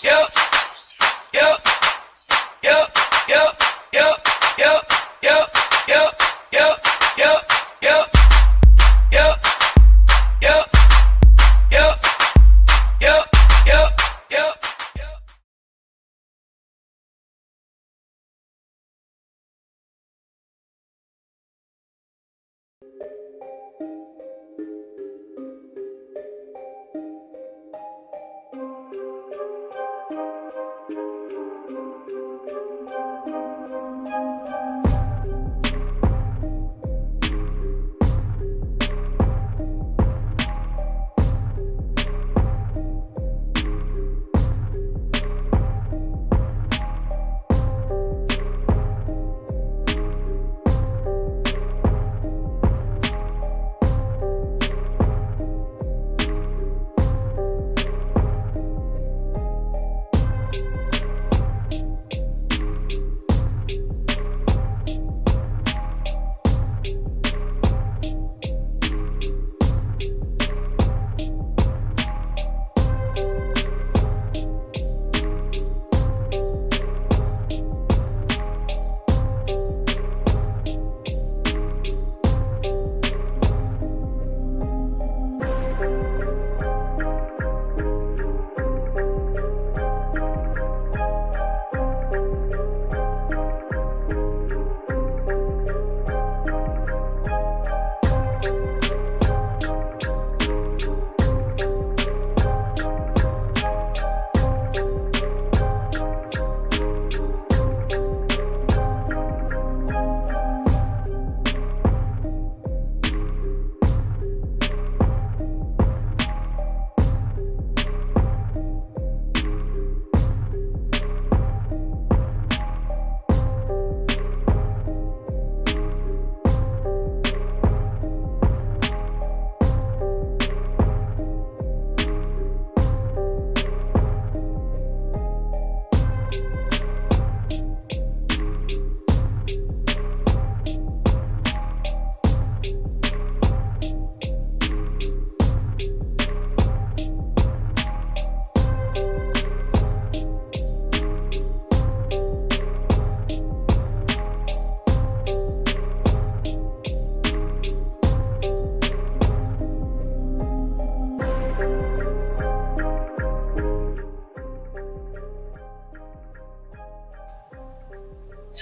Yep. Yep. Yep. Yep. Yep. Yep. Yep. Yep. Yep. Yep. Yep. Yep. Yep. Yep. Yep. Yep. Yep.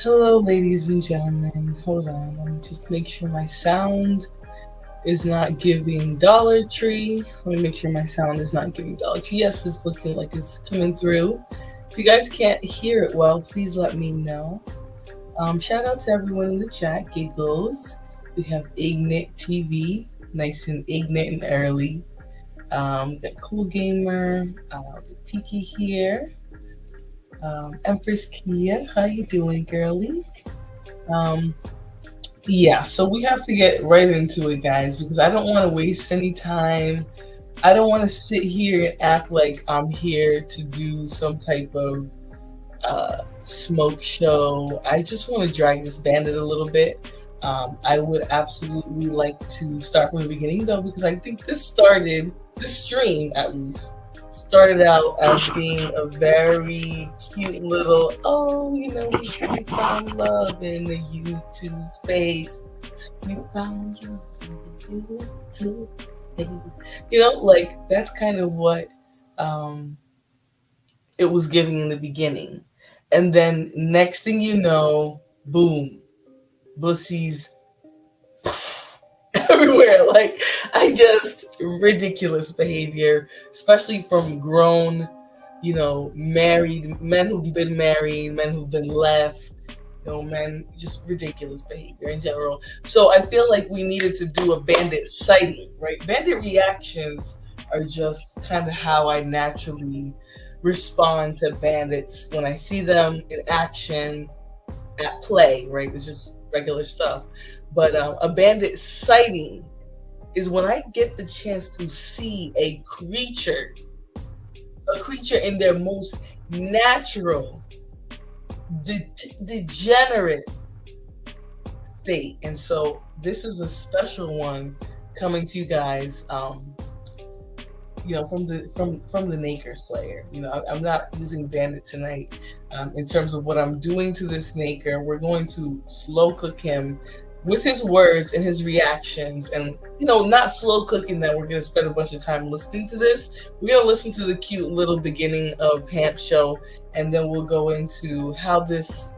Hello, ladies and gentlemen. Hold on, let me just make sure my sound is not giving Dollar Tree. Let me make sure my sound is not giving Dollar Tree. Yes, it's looking like it's coming through. If you guys can't hear it well, please let me know. Shout out to everyone in the chat. Giggles. We have Ignite TV, nice and ignorant and early. We got Cool Gamer, Tiki here. Empress Kia, how you doing, girly? Yeah, so we have to get right into it, guys, because I don't want to waste any time. I don't want to sit here and act like I'm here to do some type of smoke show. I just want to drag this Bandit a little bit. I would absolutely like to start from the beginning, though, because I think this stream at least, started out as being a very cute little, we found love in the YouTube space. We found you in the YouTube space. Like that's kind of what it was giving in the beginning. And then next thing you know, boom, Bussies everywhere. Like ridiculous behavior, especially from grown, married men who've been married, men who've been left, men, just ridiculous behavior in general. So I feel like we needed to do a Bandit sighting, right? Bandit reactions are just kind of how I naturally respond to bandits when I see them in action at play, right? It's just regular stuff. But a bandit sighting is when I get the chance to see a creature in their most natural, degenerate state. And so this is a special one coming to you guys. from the Naker Slayer. I'm not using Bandit tonight. In terms of what I'm doing to this Naker, we're going to slow cook him with his words and his reactions, and not slow cooking that we're going to spend a bunch of time listening to this. We're going to listen to the cute little beginning of Hamp Show, and then we'll go into how this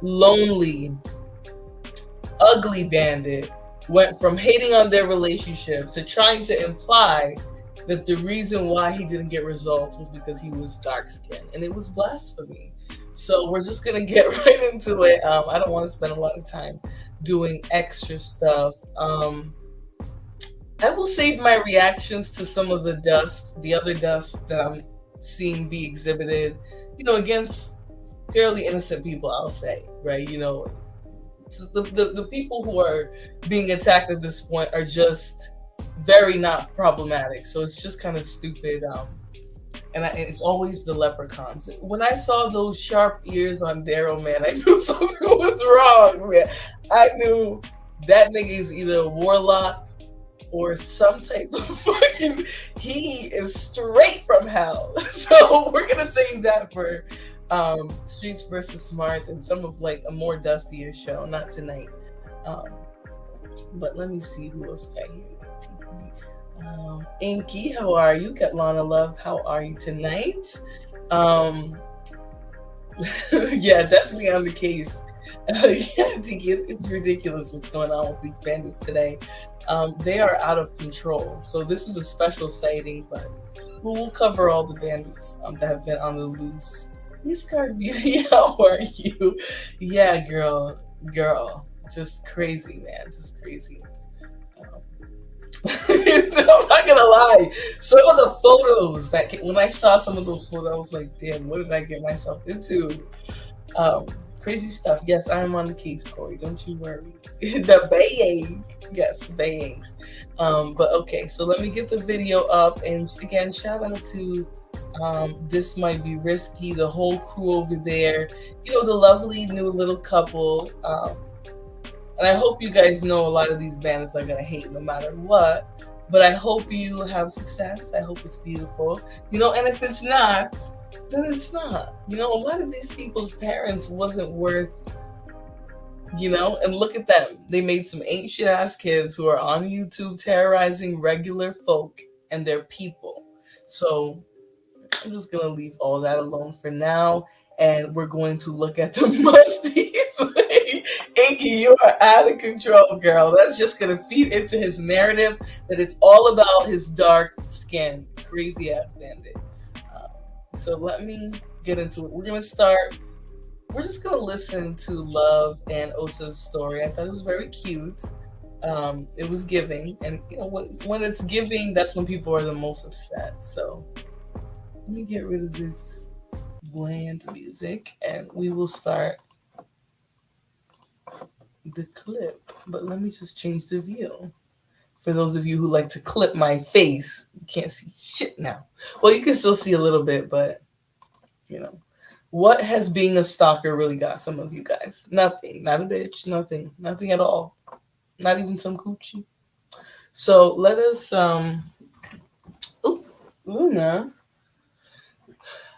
lonely, ugly bandit went from hating on their relationship to trying to imply that the reason why he didn't get results was because he was dark skinned, and it was blasphemy. So we're just gonna get right into it. I don't want to spend a lot of time doing extra stuff. I will save my reactions to some of the other dust that I'm seeing be exhibited, against fairly innocent people, I'll say, right? The people who are being attacked at this point are just very not problematic. So it's just kind of stupid. And it's always the leprechauns. When I saw those sharp ears on Daryl, man, I knew something was wrong, man. I knew that nigga is either a warlock or some type of fucking, he is straight from hell. So we're gonna save that for Streets versus Smarts and some of like a more dustier show, not tonight. But let me see who else got here. Inky, how are you? Katlana Love, how are you tonight? Yeah, definitely on the case. Yeah, Tiki, it's ridiculous what's going on with these bandits today. They are out of control. So this is a special sighting, but we'll cover all the bandits that have been on the loose. Miss Card Beauty, how are you? Yeah, girl, just crazy, man, just crazy. I'm not gonna lie. Some of the photos when I saw some of those photos, I was like, damn, what did I get myself into? Crazy stuff. Yes, I am on the case, Corey. Don't you worry. The baying. Yes, bayings. But okay, so let me get the video up. And again, shout out to This Might Be Risky, the whole crew over there. The lovely new little couple. And I hope you guys know a lot of these bandits are gonna hate no matter what. But I hope you have success. I hope it's beautiful. And if it's not, then it's not. A lot of these people's parents wasn't worth, and look at them. They made some ain't shit ass kids who are on YouTube terrorizing regular folk and their people. So I'm just gonna leave all that alone for now. And we're going to look at the musties. Inky, you are out of control, girl. That's just going to feed into his narrative that it's all about his dark skin. Crazy ass bandit. So let me get into it. We're just going to listen to Love and Osa's story. I thought it was very cute. It was giving. And when it's giving, that's when people are the most upset. So let me get rid of this bland music and we will start the clip. But let me just change the view. For those of you who like to clip my face, you can't see shit now. Well, you can still see a little bit, but what has being a stalker really got some of you guys? Nothing. Not a bitch. Nothing at all. Not even some coochie. So let us Luna.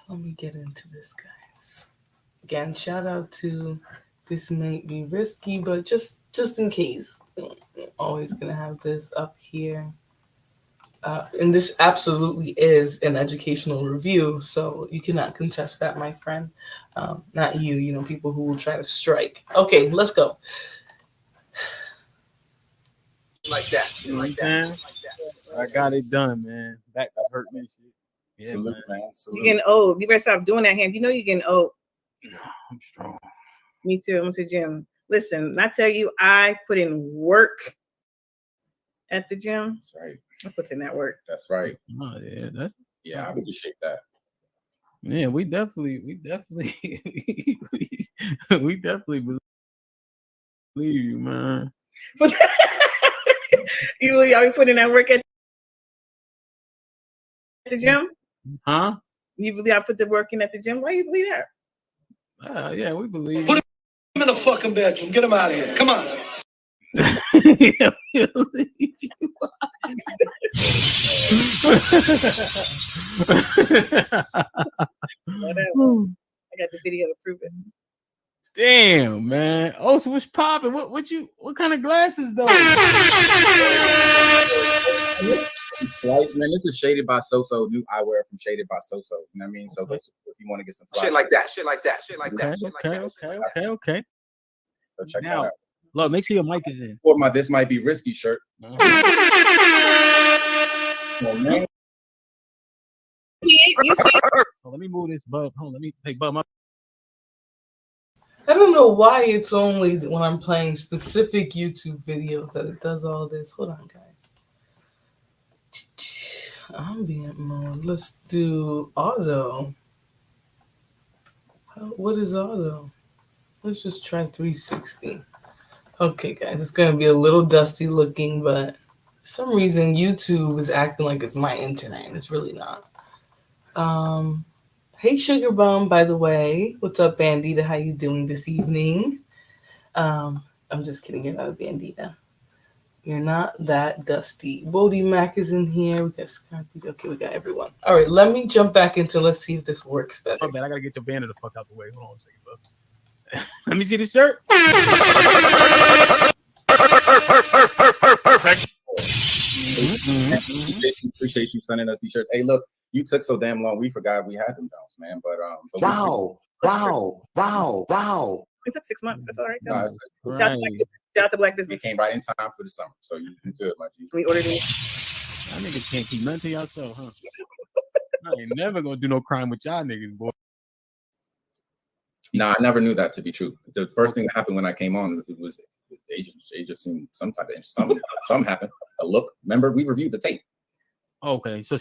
Let me get into this, guys. Again, shout out to This Might Be Risky, but just in case, I'm always gonna have this up here. And this absolutely is an educational review, so you cannot contest that, my friend. Not you, people who will try to strike. Okay, let's go. Like that. I got it done, man. Back to hurt me. Yeah, Salute, man. Salute. You're getting old. You better stop doing that, Ham. You're getting old. I'm strong. Me too. I went to the gym. Listen, I tell you, I put in work at the gym. That's right. I put in that work. That's right. Oh yeah, Yeah, I would appreciate that. yeah. We definitely we definitely believe you, man. Y'all be putting in that work at the gym? Huh? You believe I put the work in at the gym? Why you believe that? Yeah, we believe. Put him in the fucking bedroom. Get him out of here. Come on. Yeah, we believe you. Whatever. I got the video to prove it. Damn, man. Oh, so what's popping? What kind of glasses though? Man, this is Shaded by So-So, new eyewear from Shaded by So-So. You know what I mean? So if you want to get some Shit like that. Shit like that. Okay. So check Now, that out. look, make sure your mic is in. Or my This Might Be Risky shirt. Uh-huh. Oh, man. You see? Oh, let me move this bub. Hold on, let me take bub up. I don't know why it's only when I'm playing specific YouTube videos that it does all this. Hold on, guys. Ambient mode. Let's do auto. What is auto? Let's just try 360. Okay, guys, it's gonna be a little dusty looking, but for some reason YouTube is acting like it's my internet, and it's really not. Hey, Sugar Bum, by the way. What's up, Bandita? How you doing this evening? I'm just kidding. You're not a Bandita. You're not that dusty. Bodie Mac is in here. We got Scarpy. Okay, we got everyone. All right, let me jump back into. Let's see if this works better. Oh, man, I gotta get your banner the fuck out the way. Hold on a second, bub. Let me see the shirt. Appreciate you sending us these shirts. Hey, look, you took so damn long. We forgot we had them don'ts, man. But Wow. It took 6 months. That's all right. Nah, Shout out to Black we Business. came right in time for the summer, so you good, my G. We ordered it. Y'all niggas can't keep nothing to yourself, huh? I ain't never gonna do no crime with y'all niggas, boy. Nah, I never knew that to be true. The first thing that happened when I came on was they just seen some type of interest. Something happened. A look. Remember, we reviewed the tape. Okay, so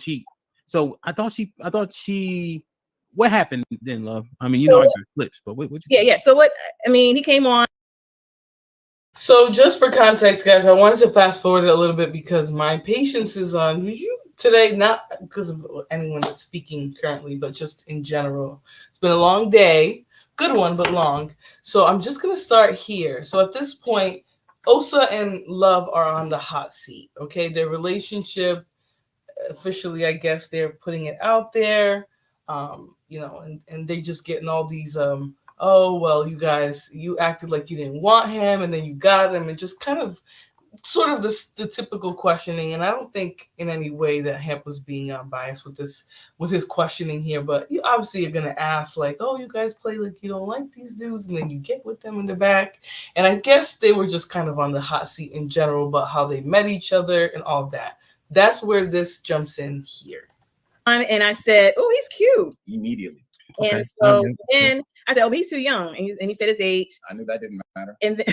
I thought she. What happened then, love? I mean, you know, I got clips, but what you? Yeah. So what? I mean, he came on. So just for context, guys, I wanted to fast forward a little bit because my patience is on today, not because of anyone that's speaking currently, but just in general. It's been a long day, good one, but long. So I'm just going to start here. So at this point, Osa and Love are on the hot seat, okay? Their relationship, officially, I guess they're putting it out there, you know, and they just getting all these, oh, well, you guys, you acted like you didn't want him and then you got him, and just kind of sort of the typical questioning. And I don't think in any way that Hemp was being biased with his questioning here, but you obviously are going to ask like, oh, you guys play like you don't like these dudes, and then you get with them in the back. And I guess they were just kind of on the hot seat in general about how they met each other and all that. That's where this jumps in here. And I said, oh, he's cute. Immediately. And Okay. so then I said, oh, he's too young. And he said his age. I knew that didn't matter. And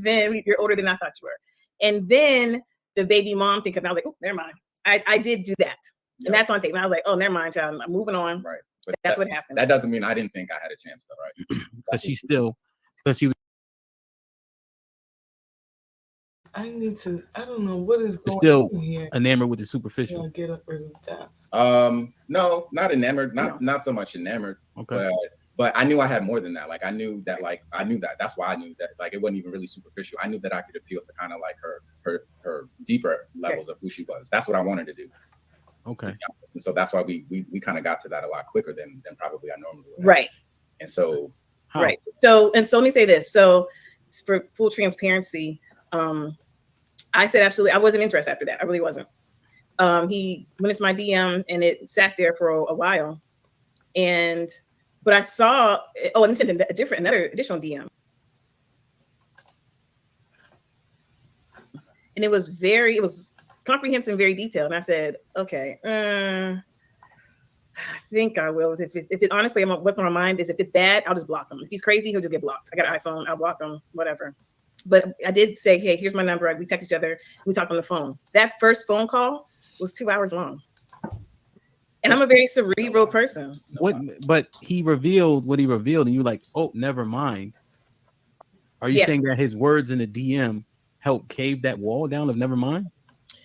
then you're older than I thought you were. And then the baby mom thing, and I was like, oh, never mind. I did do that. And that's on tape. And I was like, oh, never mind, child. I'm moving on. Right. But That's what happened. That doesn't mean I didn't think I had a chance, though, right? Because she was I don't know what is going still on here. enamored with the superficial. I'll get up rid of that. No, not enamored, not so much enamored. Okay. But I knew I had more than that. Like I knew that. That's why I knew that. Like it wasn't even really superficial. I knew that I could appeal to kind of like her deeper levels of who she was. That's what I wanted to do. Okay. And so that's why we kind of got to that a lot quicker than probably I normally would. Right. And so. Right. So let me say this. So for full transparency, I said absolutely. I wasn't interested after that. I really wasn't. He went into my DM and it sat there for a while, but I saw. Oh, and he sent another additional DM, and it was comprehensive, very detailed. And I said, okay, I think I will. If it honestly, what's on my mind is if it's bad, I'll just block him. If he's crazy, he'll just get blocked. I got an iPhone, I'll block him, whatever. But I did say, hey, here's my number. We text each other. We talked on the phone. That first phone call was 2 hours long. And I'm a very cerebral person. But he revealed what he revealed, and you're like, oh, never mind. Are you saying that his words in the DM helped cave that wall down of never mind?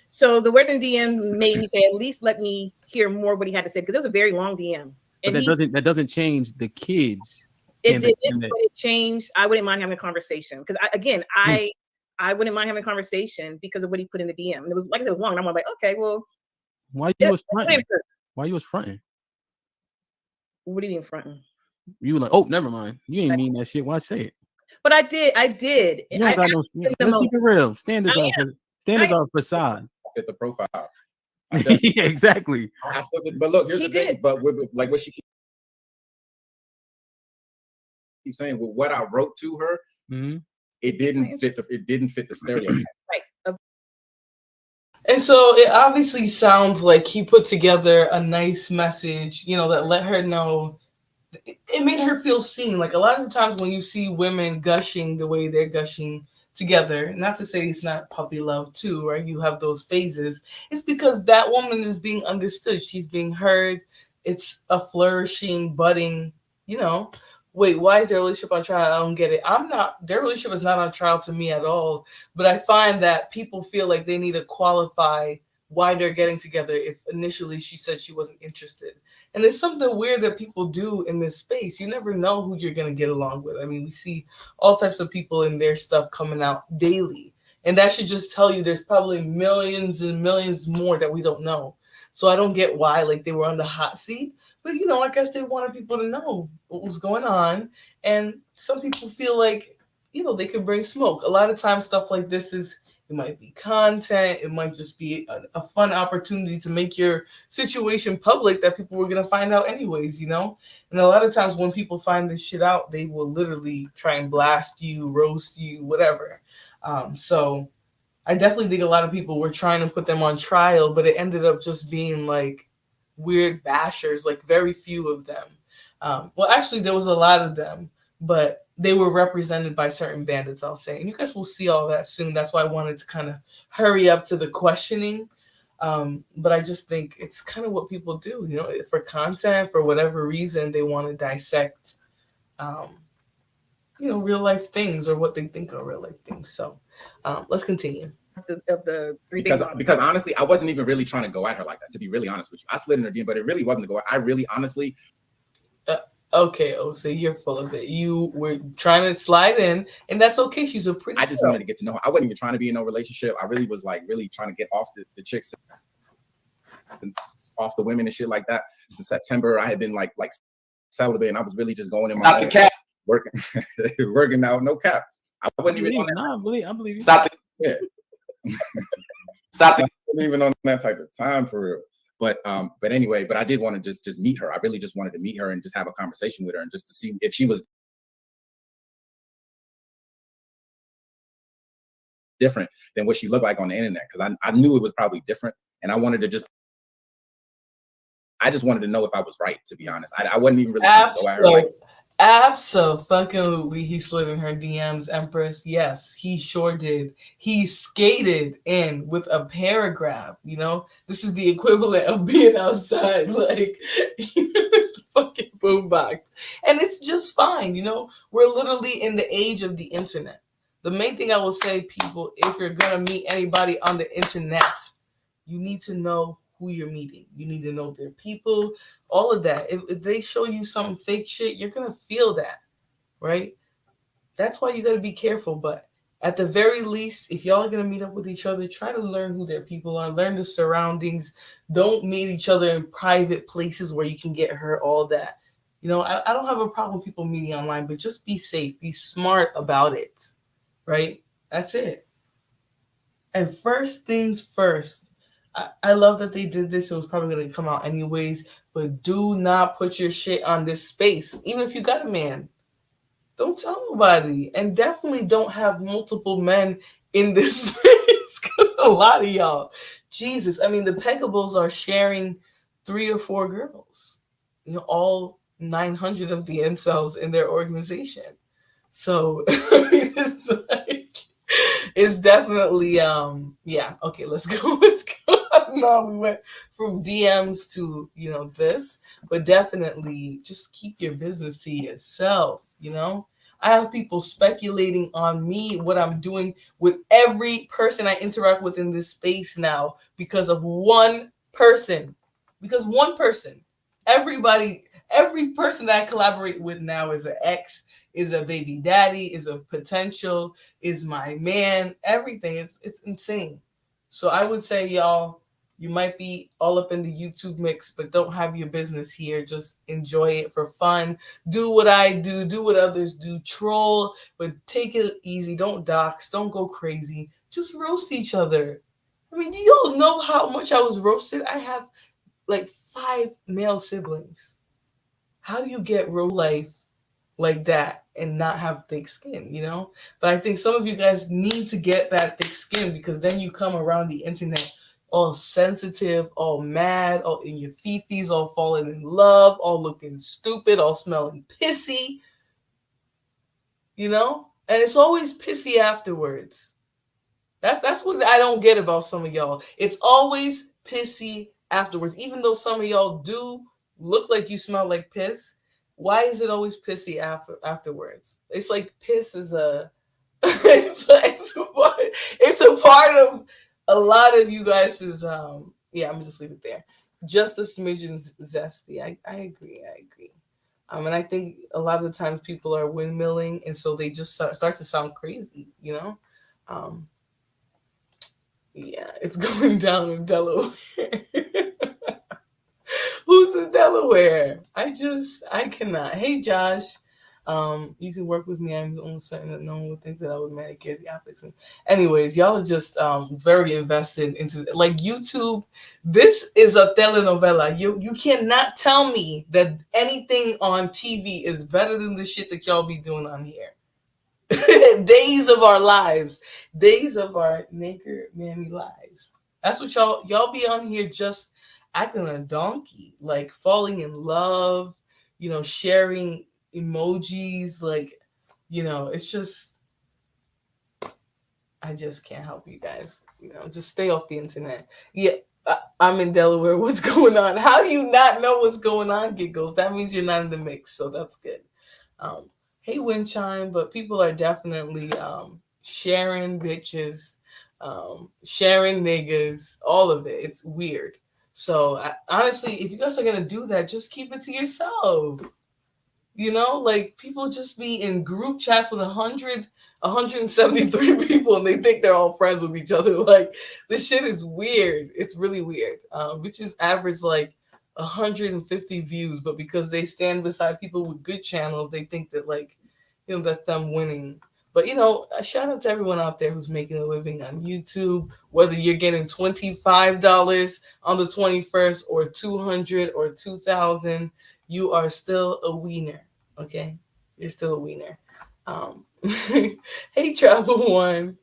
So the words in DM made me say, at least let me hear more what he had to say, because it was a very long DM. But And that doesn't change the kids. It did, but it changed. I wouldn't mind having a conversation because I wouldn't mind having a conversation because of what he put in the DM. And it was like I said, it was long. And I'm like, okay, well, Why you was fronting? Why you was fronting? What do you mean fronting? You were like, oh, never mind. You ain't mean that shit. Why say it? But I did. You don't got no. Let's keep it real. Standards are facade. Fit the profile. Yeah, exactly. But look, here's the thing. But with, like what she keeps saying, with what I wrote to her, it didn't fit the stereotype. Right. And so it obviously sounds like he put together a nice message, that let her know. It made her feel seen. Like a lot of the times when you see women gushing the way they're gushing together, not to say it's not puppy love too, right? You have those phases. It's because that woman is being understood. She's being heard. It's a flourishing, budding, Wait, why is their relationship on trial? I don't get it. Their relationship is not on trial to me at all. But I find that people feel like they need to qualify why they're getting together if initially she said she wasn't interested. And there's something weird that people do in this space. You never know who you're going to get along with. I mean, we see all types of people in their stuff coming out daily. And that should just tell you there's probably millions and millions more that we don't know. So I don't get why they were on the hot seat. But, I guess they wanted people to know what was going on. And some people feel like, they could bring smoke. A lot of times stuff like this it might be content. It might just be a fun opportunity to make your situation public that people were going to find out anyways, And a lot of times when people find this shit out, they will literally try and blast you, roast you, whatever. So I definitely think a lot of people were trying to put them on trial, but it ended up just being weird bashers, very few of them. Well, actually, there was a lot of them, but they were represented by certain bandits, I'll say. And you guys will see all that soon. That's why I wanted to kind of hurry up to the questioning. But I just think it's kind of what people do, for content, for whatever reason, they want to dissect, real life things or what they think are real life things. So let's continue. Of the three because honestly, I wasn't even really trying to go at her like that, to be really honest with you. I slid in her DM, but it really wasn't to go at. I really honestly okay, so you're full of it. You were trying to slide in, and that's okay. She's a pretty I just wanted to get to know her. I wasn't even trying to be in no relationship. I really was really trying to get off the chicks and off the women and shit like that. Since September, I had been like celibate, and I was really just going in my cap. working out, no cap. I wasn't even on that. I believe you. Stop it. Yeah. Stop it. I wasn't even on that type of time for real. But anyway, I did want to just meet her. I really just wanted to meet her and just have a conversation with her and just to see if she was different than what she looked like on the internet. Because I knew it was probably different, and I just wanted to know if I was right, to be honest. I wasn't even really trying to go at her Absolutely, he slid in her DMs, Empress. Yes, he sure did. He skated in with a paragraph. This is the equivalent of being outside, the fucking boombox, and it's just fine. We're literally in the age of the internet. The main thing I will say, people, if you're gonna meet anybody on the internet, you need to know who you're meeting. You need to know their people, all of that. If they show you some fake shit, you're going to feel that, right? That's why you got to be careful. But at the very least, if y'all are going to meet up with each other, try to learn who their people are, learn the surroundings. Don't meet each other in private places where you can get hurt, all that. I don't have a problem with people meeting online, but just be safe, be smart about it, right? That's it. And first things first, I love that they did this. It was probably going to come out anyways, but do not put your shit on this space. Even if you got a man, don't tell nobody. And definitely don't have multiple men in this space, because a lot of y'all, Jesus, I mean, the Peckables are sharing 3 or 4 girls, all 900 of the incels in their organization. So it's definitely, yeah. Okay, let's go. No, we went from DMs to, this, but definitely just keep your business to yourself. I have people speculating on me, what I'm doing with every person I interact with in this space now because of one person. Because one person, every person that I collaborate with now is an ex, is a baby daddy, is a potential, is my man, everything. It's insane. So I would say, y'all, You might be all up in the YouTube mix, but don't have your business here. Just enjoy it for fun. Do what I do what others do. Troll, but take it easy. Don't dox. Don't go crazy. Just roast each other. I mean, you don't know how much I was roasted. I have like 5 male siblings. How do you get real life like that and not have thick skin, you know? But I think some of you guys need to get that thick skin, because then you come around the internet all sensitive, all mad, all in your fifis, all falling in love, all looking stupid, all smelling pissy, you know? And it's always pissy afterwards. That's what I don't get about some of y'all. It's always pissy afterwards. Even though some of y'all do look like you smell like piss, why is it always pissy afterwards? It's like piss is a it's a part of a lot of you guys' yeah, I'm gonna just leave it there. Just a smidgen zesty. I agree. And I think a lot of the times people are windmilling, and so they just start to sound crazy, you know? Yeah, it's going down in Delaware. Who's in Delaware? I cannot. Hey, Josh. You can work with me. I'm almost certain that no one would think that I would manicure the optics. And anyways, y'all are just very invested into, like, YouTube. This is a telenovela. You cannot tell me that anything on TV is better than the shit that y'all be doing on here. Days of our lives, days of our naked mammy lives. That's what y'all be on here just acting a donkey, like falling in love, you know, sharing emojis, like, you know, it's just, I just can't help you guys, you know, just stay off the internet. Yeah, I'm in Delaware. What's going on? How do you not know what's going on, Giggles? That means you're not in the mix, so that's good. Hey, wind chime, but people are definitely sharing bitches, sharing niggas, all of it. It's weird. So honestly, if you guys are gonna do that, just keep it to yourself. You know, like, people just be in group chats with 173 people, and they think they're all friends with each other. Like, this shit is weird. It's really weird. Bitches average like 150 views, but because they stand beside people with good channels, they think that, like, you know, that's them winning. But, you know, a shout out to everyone out there who's making a living on YouTube, whether you're getting $25 on the 21st or $200 or $2,000, you are still a wiener. Okay, you're still a wiener. Hey, Travel One,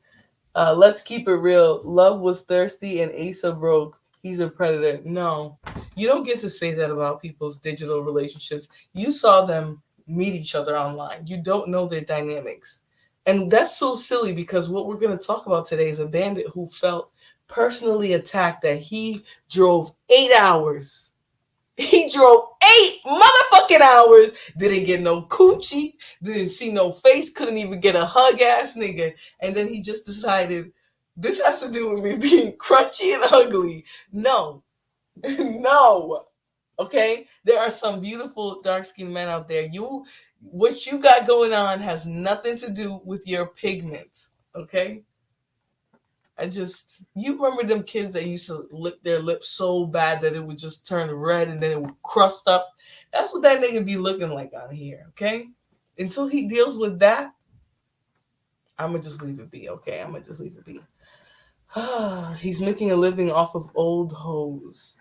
let's keep it real. Love was thirsty and Asa broke. He's a predator. No, you don't get to say that about people's digital relationships. You saw them meet each other online. You don't know their dynamics. And that's so silly, because what we're going to talk about today is a bandit who felt personally attacked, that he drove 8 hours. He drove 8 motherfucking hours, didn't get no coochie, didn't see no face, couldn't even get a hug, ass nigga. And then he just decided, this has to do with me being crunchy and ugly. No. No. Okay? There are some beautiful dark-skinned men out there. What you got going on has nothing to do with your pigments. Okay? You remember them kids that used to lick their lips so bad that it would just turn red and then it would crust up? That's what that nigga be looking like on here, okay? Until he deals with that, I'm going to just leave it be, okay? I'm going to just leave it be. He's making a living off of old hoes.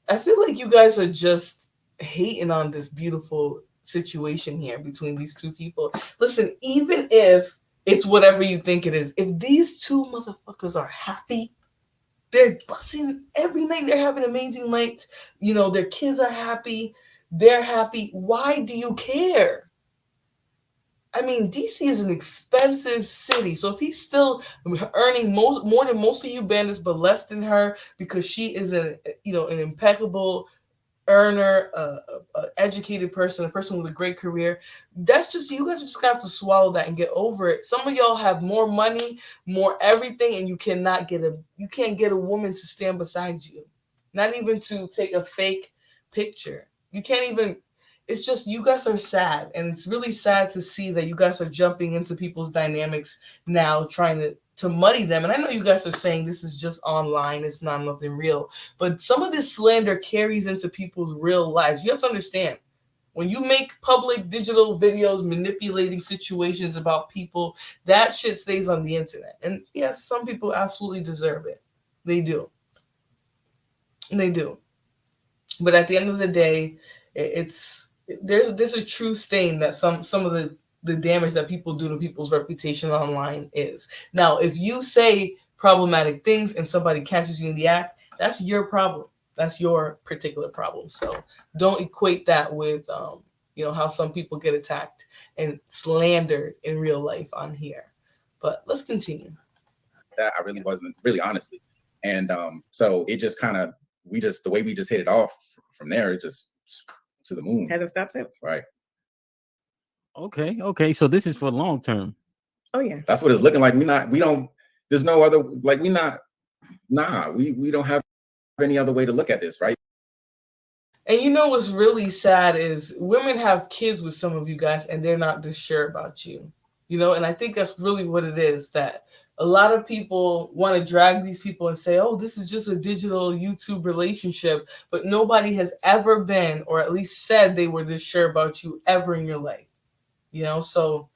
I feel like you guys are just hating on this beautiful situation here between these two people. Listen, even if it's whatever you think it is, if these two motherfuckers are happy, they're busting every night, they're having amazing nights, you know, their kids are happy, they're happy, why do you care? I mean, DC is an expensive city, so if he's still earning more than most of you bandits, but less than her, because she is an impeccable earner, educated person, a person with a great career, that's just, you guys are just gonna have to swallow that and get over it. Some of y'all have more money, more everything, and you can't get a woman to stand beside you, not even to take a fake picture. You can't even. It's just, you guys are sad, and it's really sad to see that you guys are jumping into people's dynamics now, trying to to muddy them. And I know you guys are saying this is just online, it's not nothing real, but some of this slander carries into people's real lives. You have to understand, when you make public digital videos manipulating situations about people, that shit stays on the internet. And yes, some people absolutely deserve it. They do. They do. But at the end of the day, there's a true stain that some of the damage that people do to people's reputation online is. Now, if you say problematic things and somebody catches you in the act, that's your problem. That's your particular problem. So don't equate that with how some people get attacked and slandered in real life on here. But let's continue. That I really wasn't, really honestly. And so it just kind of, the way we just hit it off from there, it just to the moon. Hasn't stopped since. Right. Okay. So this is for long term. Oh yeah. That's what it's looking like. There's no other, like we don't have any other way to look at this, right? And you know what's really sad is women have kids with some of you guys and they're not this sure about you. And I think that's really what it is, that a lot of people want to drag these people and say, oh, this is just a digital YouTube relationship, but nobody has ever been, or at least said they were this sure about you ever in your life. So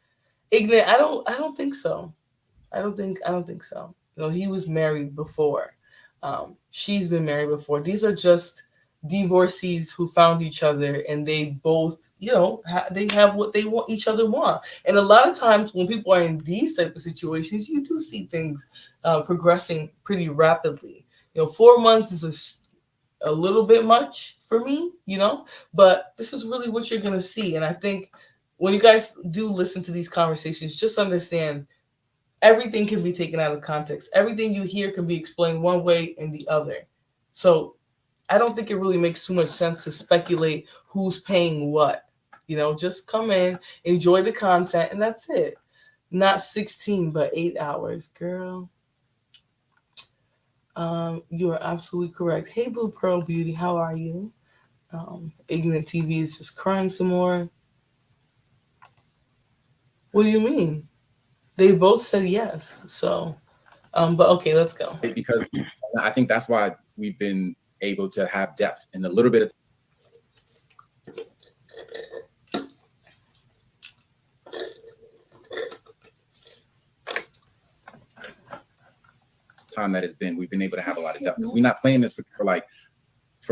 ignorant, I don't think so. I don't think so. He was married before. She's been married before. These are just divorcees who found each other, and they both, they have what they want, each other want. And a lot of times when people are in these type of situations, you do see things progressing pretty rapidly. 4 months is a little bit much for me, but this is really what you're going to see. And I think when you guys do listen to these conversations, just understand everything can be taken out of context. Everything you hear can be explained one way and the other. So I don't think it really makes too much sense to speculate who's paying what. Just come in, enjoy the content, and that's it. Not 16, but 8 hours, girl. You are absolutely correct. Hey, Blue Pearl Beauty, how are you? Ignorant TV is just crying some more. What do you mean? They both said yes. So, but okay, let's go. Because I think that's why we've been able to have depth in a little bit of time that it's been. We've been able to have a lot of depth. We're not playing this for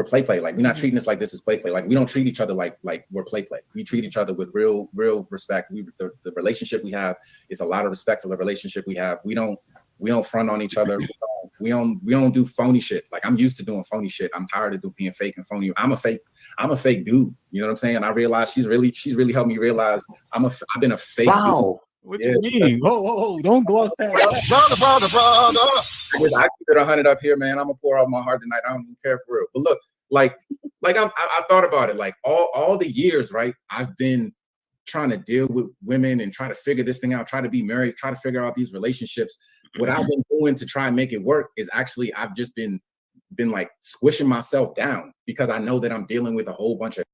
play. Like, we're not treating this like this is play. Like, we don't treat each other like we're play. We treat each other with real respect. The relationship we have is a lot of respect for the relationship we have. We don't front on each other. We don't do phony shit. Like, I'm used to doing phony shit. I'm tired of being fake and phony. I'm a fake dude. You know what I'm saying? I realized she's really helped me realize I've been a fake dude. What you mean? Oh, don't go off that. I keep it 100 up here, man. I'm gonna pour out my heart tonight. I don't even care for real. But look, like I thought about it. Like all the years, right? I've been trying to deal with women and try to figure this thing out, try to be married, try to figure out these relationships. What I've been doing to try and make it work is actually I've just been like squishing myself down, because I know that I'm dealing with a whole bunch of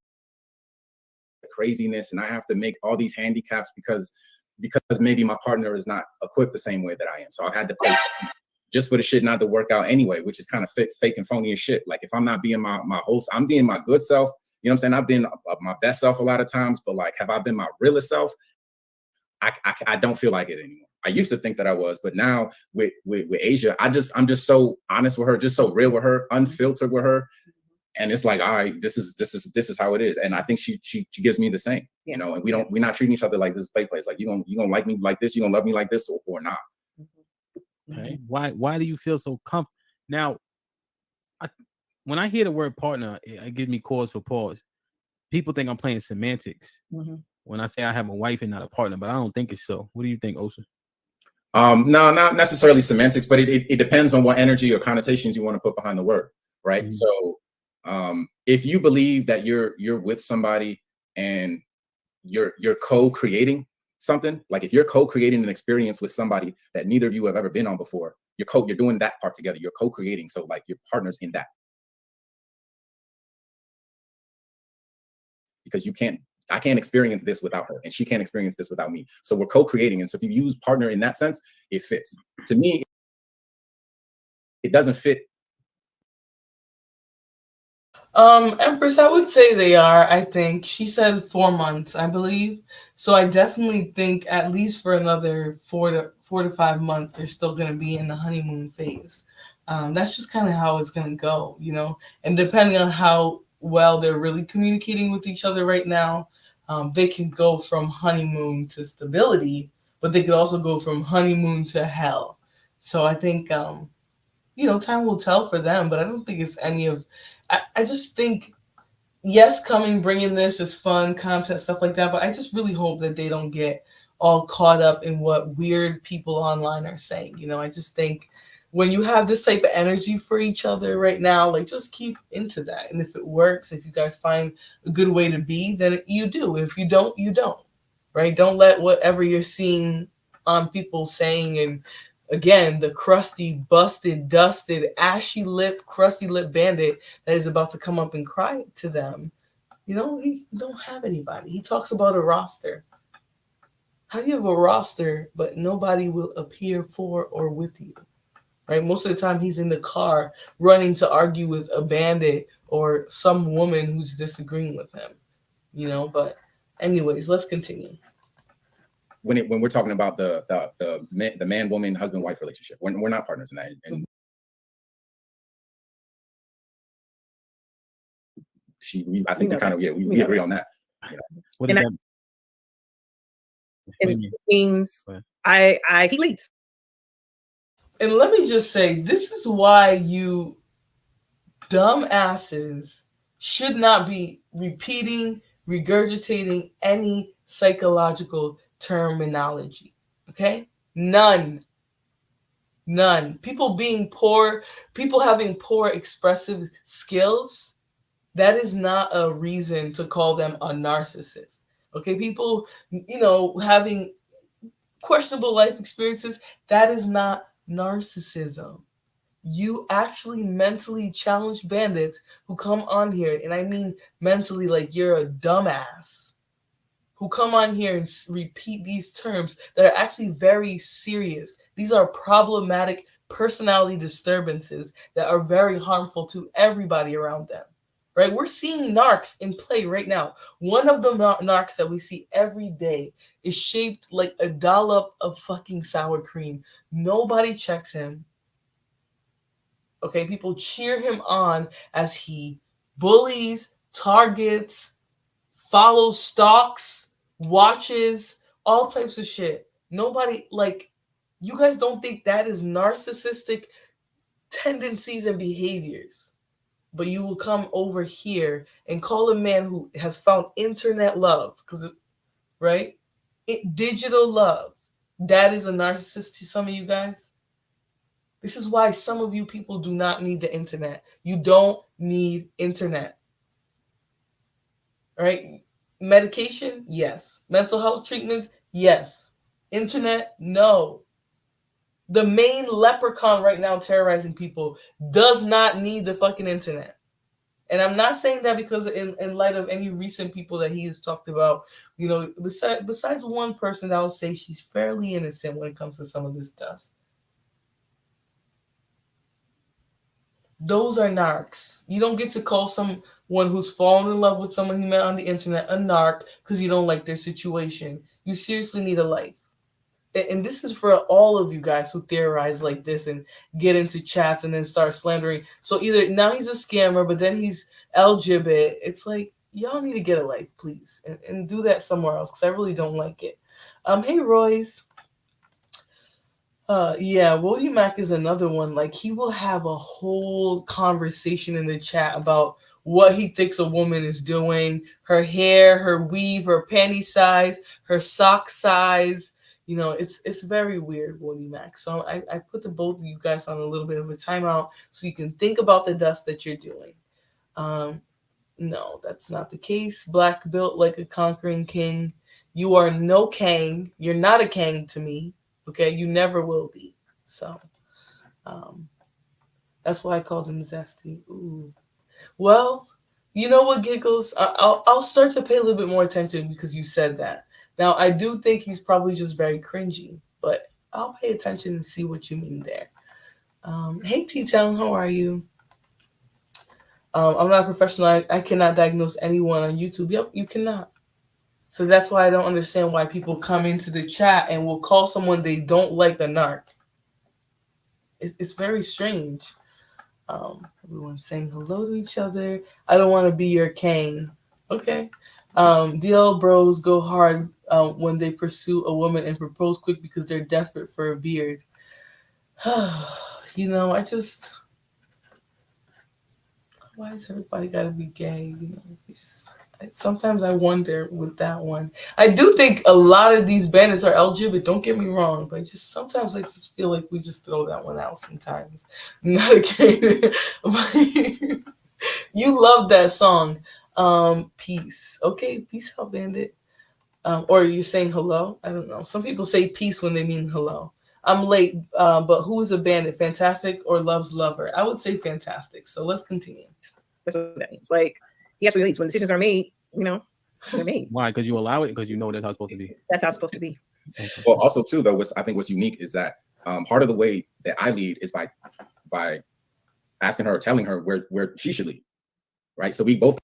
craziness, and I have to make all these handicaps because maybe my partner is not equipped the same way that I am. So I've had to play just for the shit not to work out anyway, which is kind of fake and phony as shit. Like, if I'm not being my host, I'm being my good self. You know what I'm saying? I've been my best self a lot of times, but like, have I been my realest self? I don't feel like it anymore. I used to think that I was, but now with Asia, I'm just so honest with her, just so real with her, unfiltered with her. And it's like, all right, this is how it is. And I think she gives me the same, and we're not treating each other like this play place. Like, you gonna like me like this, you gonna love me like this, or not. Okay. Why do you feel so comfortable? Now, when I hear the word partner, it gives me cause for pause. People think I'm playing semantics when I say I have a wife and not a partner, but I don't think it's so. What do you think, Osa? No, not necessarily semantics, but it depends on what energy or connotations you want to put behind the word, right? Mm-hmm. So if you believe that you're with somebody and you're co-creating something, like if you're co-creating an experience with somebody that neither of you have ever been on before, you're doing that part together. You're co-creating, so like your partner's in that, because you can't I can't experience this without her, and she can't experience this without me. So we're co-creating. And so if you use partner in that sense, it fits. To me, it doesn't fit. Empress, I would say they are. I think she said 4 months, I believe. So I definitely think at least for another 4 to 5 months, they're still going to be in the honeymoon phase. That's just kind of how it's going to go, you know. And depending on how well they're really communicating with each other right now, they can go from honeymoon to stability, but they could also go from honeymoon to hell. So I think, you know, time will tell for them, but I don't think it's any of, I just think, yes, bringing this is fun, content, stuff like that, but I just really hope that they don't get all caught up in what weird people online are saying. You know, I just think when you have this type of energy for each other right now, like, just keep into that. And if it works, if you guys find a good way to be, then you do. If you don't, you don't, right? Don't let whatever you're seeing on people saying, and again, the crusty, busted, dusted, ashy lip, crusty lip bandit that is about to come up and cry to them. You know, he don't have anybody. He talks about a roster. How do you have a roster, but nobody will appear for or with you? Right? Most of the time he's in the car running to argue with a bandit or some woman who's disagreeing with him. You know, but anyways, let's continue. When we're talking about the man, woman, husband, wife relationship, we're not partners in that. And I think we kind of, we agree on that. You know? What does that it means? He leads. And let me just say, this is why you dumb asses should not be repeating, regurgitating any psychological terminology. Okay? None. People being poor, people having poor expressive skills, that is not a reason to call them a narcissist. Okay? People, you know, having questionable life experiences, that is not narcissism. You actually mentally challenged bandits who come on here, and I mean mentally like you're a dumbass, who come on here and repeat these terms that are actually very serious. These are problematic personality disturbances that are very harmful to everybody around them, right? We're seeing narcs in play right now. One of the narcs that we see every day is shaped like a dollop of fucking sour cream. Nobody checks him. Okay, people cheer him on as he bullies, targets, follows, stalks, watches, all types of shit. Nobody, like, you guys don't think that is narcissistic tendencies and behaviors, but you will come over here and call a man who has found internet love, because, right? Digital love, that is a narcissist to some of you guys. This is why some of you people do not need the internet. You don't need internet. Right? Medication? Yes. Mental health treatment? Yes. Internet? No. The main leprechaun right now terrorizing people does not need the fucking internet. And I'm not saying that because in light of any recent people that he has talked about, you know, besides one person that will say she's fairly innocent when it comes to some of this dust. Those are narcs. You don't get to call someone who's fallen in love with someone he met on the internet a narc because you don't like their situation. You seriously need a life. And this is for all of you guys who theorize like this and get into chats and then start slandering. So either now he's a scammer, but then he's LGBT. It's like, y'all need to get a life, please. And do that somewhere else because I really don't like it. Hey, Royce. Yeah, Woody Mac is another one. Like, he will have a whole conversation in the chat about what he thinks a woman is doing, her hair, her weave, her panty size, her sock size. You know, it's very weird, Woody Mac. So I put the both of you guys on a little bit of a timeout so you can think about the dust that you're doing. No, that's not the case. Black built like a conquering king. You are no Kang. You're not a Kang to me. Okay, you never will be. So that's why I called him Zesty. Ooh. Well, You know what, Giggles? I'll start to pay a little bit more attention because you said that. Now, I do think he's probably just very cringy, but I'll pay attention and see what you mean there. Hey, T-Town, how are you? I'm not a professional. I cannot diagnose anyone on YouTube. Yep, you cannot. So that's why I don't understand why people come into the chat and will call someone they don't like a narc. It's very strange. Everyone saying hello to each other. I don't want to be your Kane. Okay. DL bros go hard when they pursue a woman and propose quick because they're desperate for a beard. You know, why has everybody got to be gay? You know, sometimes I wonder with that one. I do think a lot of these bandits are LGBT. Don't get me wrong, but sometimes I just feel like we just throw that one out sometimes. Not okay. You love that song. Peace. Okay, peace out, Bandit. Or you're saying hello? I don't know. Some people say peace when they mean hello. I'm late, but who is a bandit? Fantastic or loves lover? I would say fantastic. So let's continue. That's what that means. Like, he actually leads when decisions are made, you know, they're made. Why? Because you allow it? Because you know that's how it's supposed to be. That's how it's supposed to be. Well, also too, though, I think what's unique is that part of the way that I lead is by asking her or telling her where she should lead, right? So we both.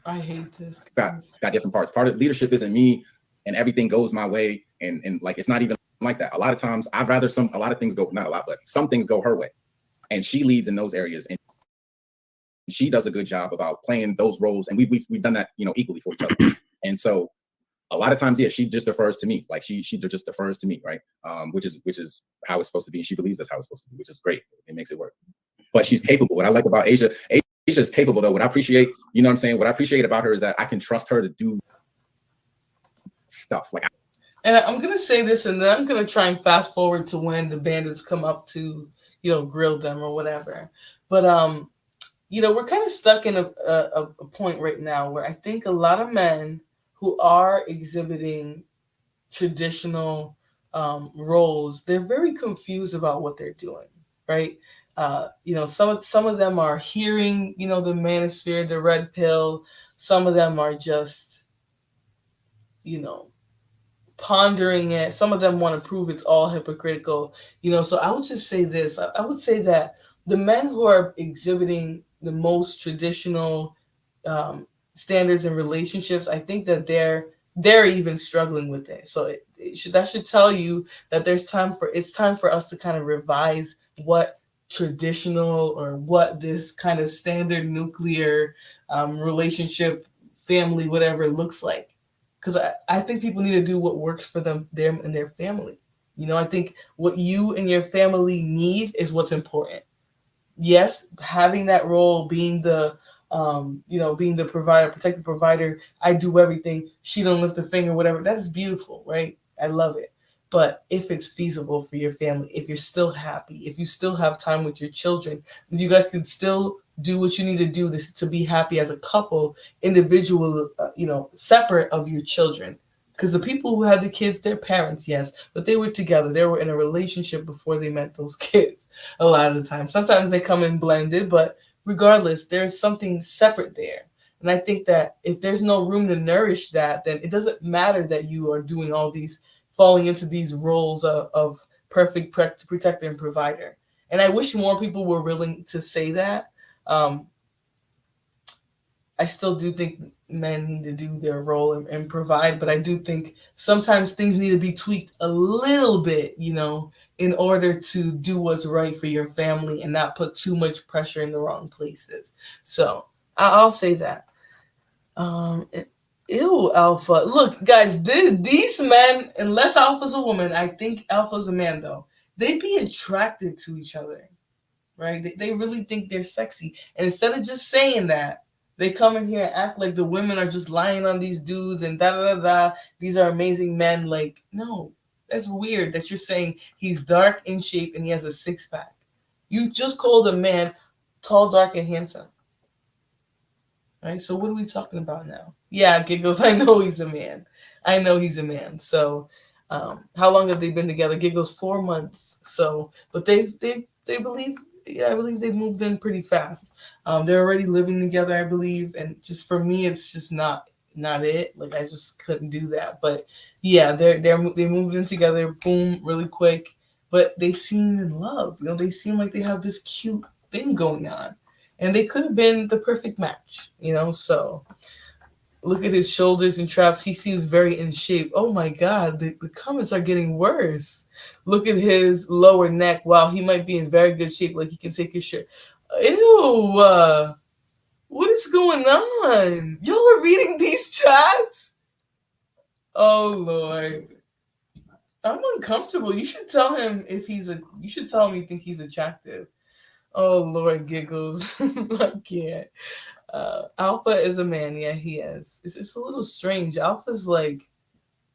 I hate this. Got different parts. Part of leadership isn't me and everything goes my way, and like it's not even like that. A lot of times, I'd rather a lot of things go, not a lot, but some things go her way, and she leads in those areas, and she does a good job about playing those roles, and we've done that, you know, equally for each other. And so a lot of times, yeah, she just defers to me, like she just defers to me, right? Which is how it's supposed to be. She believes that's how it's supposed to be, which is great. It makes it work. But she's capable. What I like about Asia is capable, though. What I appreciate, you know what I'm saying? What I appreciate about her is that I can trust her to do stuff. And I'm going to say this, and then I'm going to try and fast forward to when the bandits come up to, you know, grill them or whatever. But, you know, we're kind of stuck in a point right now where I think a lot of men who are exhibiting traditional roles, they're very confused about what they're doing, right? You know, some of them are hearing, you know, the manosphere, the red pill. Some of them are just, you know, pondering it. Some of them want to prove it's all hypocritical, you know. So I would just say this. I would say that the men who are exhibiting the most traditional standards in relationships, I think that they're even struggling with it. So that should tell you that it's time for us to kind of revise what traditional or what this kind of standard nuclear relationship, family, whatever looks like. Because I think people need to do what works for them and their family. You know, I think what you and your family need is what's important. Yes, having that role, being the being the provider, protective provider, I do everything, she don't lift a finger, whatever, that's beautiful, right? I love it. But if it's feasible for your family, if you're still happy, if you still have time with your children, if you guys can still do what you need to do to be happy as a couple, individual, separate of your children. Because the people who had the kids, they're parents, yes, but they were together. They were in a relationship before they met those kids a lot of the time. Sometimes they come in blended, but regardless, there's something separate there. And I think that if there's no room to nourish that, then it doesn't matter that you are doing all these, falling into these roles of perfect protector and provider. And I wish more people were willing to say that. I still do think men need to do their role and provide, but I do think sometimes things need to be tweaked a little bit, in order to do what's right for your family and not put too much pressure in the wrong places. So I'll say that. Ew, Alpha. Look, guys, these men, unless Alpha's a woman, I think Alpha's a man, though. They be attracted to each other, right? They really think they're sexy. And instead of just saying that, they come in here and act like the women are just lying on these dudes and da-da-da-da. These are amazing men. Like, no, that's weird that you're saying he's dark, in shape, and he has a six-pack. You just called a man tall, dark, and handsome. Right? So what are we talking about now? Yeah, Giggles, I know he's a man. I know he's a man. So how long have they been together? Giggles, 4 months. So, but they believe yeah, I believe they moved in pretty fast. They're already living together, I believe, and just for me, it's just not it. Like I just couldn't do that. But yeah, they moved in together, boom, really quick. But they seem in love. You know, they seem like they have this cute thing going on, and they could have been the perfect match. You know, so. Look at his shoulders and traps. He seems very in shape. Oh my God, the comments are getting worse. Look at his lower neck. Wow, he might be in very good shape. Like he can take his shirt. Ew, what is going on? Y'all are reading these chats? Oh Lord. I'm uncomfortable. You should tell him you should tell him you think he's attractive. Oh Lord, giggles. I can't. Alpha is a man. Yeah, he is. It's a little strange. Alpha's like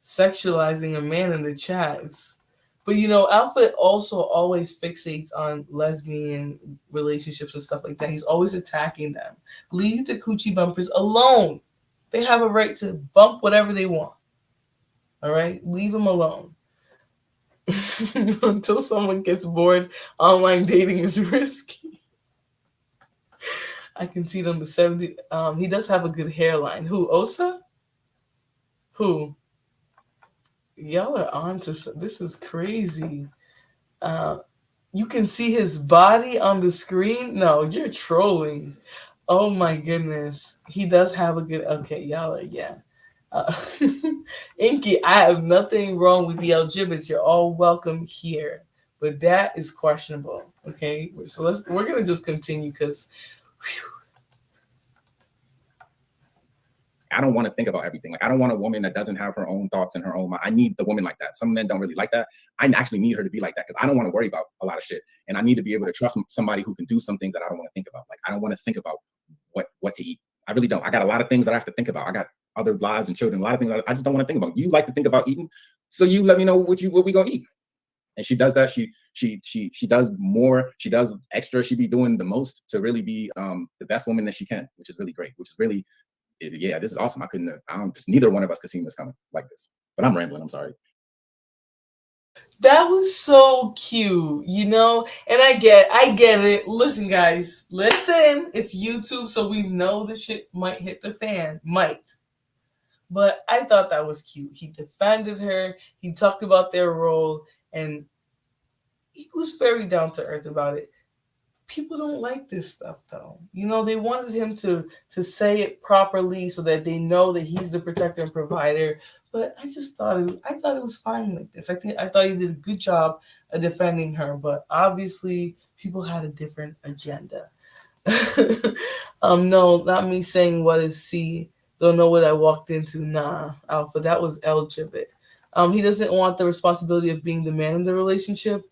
sexualizing a man in the chats. But you know, Alpha also always fixates on lesbian relationships and stuff like that. He's always attacking them. Leave the coochie bumpers alone. They have a right to bump whatever they want. All right? Leave them alone. Until someone gets bored, online dating is risky. I can see them the 70. He does have a good hairline. Who? Osa? Who? Y'all are on to this is crazy. You can see his body on the screen. No, you're trolling. Oh my goodness. He does have a good. Okay, y'all are yeah. Inky, I have nothing wrong with the LGBTs. You're all welcome here, but that is questionable. Okay, so we're gonna just continue because. I don't want to think about everything. Like I don't want a woman that doesn't have her own thoughts in her own mind. I need the woman like that. Some men don't really like that. I actually need her to be like that because I don't want to worry about a lot of shit. And I need to be able to trust somebody who can do some things that I don't want to think about. Like I don't want to think about what to eat. I really don't. I got a lot of things that I have to think about. I got other lives and children, a lot of things that I just don't want to think about. You like to think about eating, so you let me know what we gonna eat. And she does that. She does more. She does extra. She be doing the most to really be the best woman that she can, which is really great. Which is really, yeah, this is awesome. Neither one of us could see this coming like this. But I'm rambling. I'm sorry. That was so cute, you know? And I get it. Listen, guys, listen. It's YouTube, so we know the shit might hit the fan. Might. But I thought that was cute. He defended her. He talked about their role, and he was very down to earth about it. People don't like this stuff, though. You know, they wanted him to say it properly so that they know that he's the protector and provider. But I just thought it was fine like this. I thought he did a good job of defending her. But obviously, people had a different agenda. No, not me saying what is C. Don't know what I walked into. Nah, Alpha, that was LGBT. He doesn't want the responsibility of being the man in the relationship.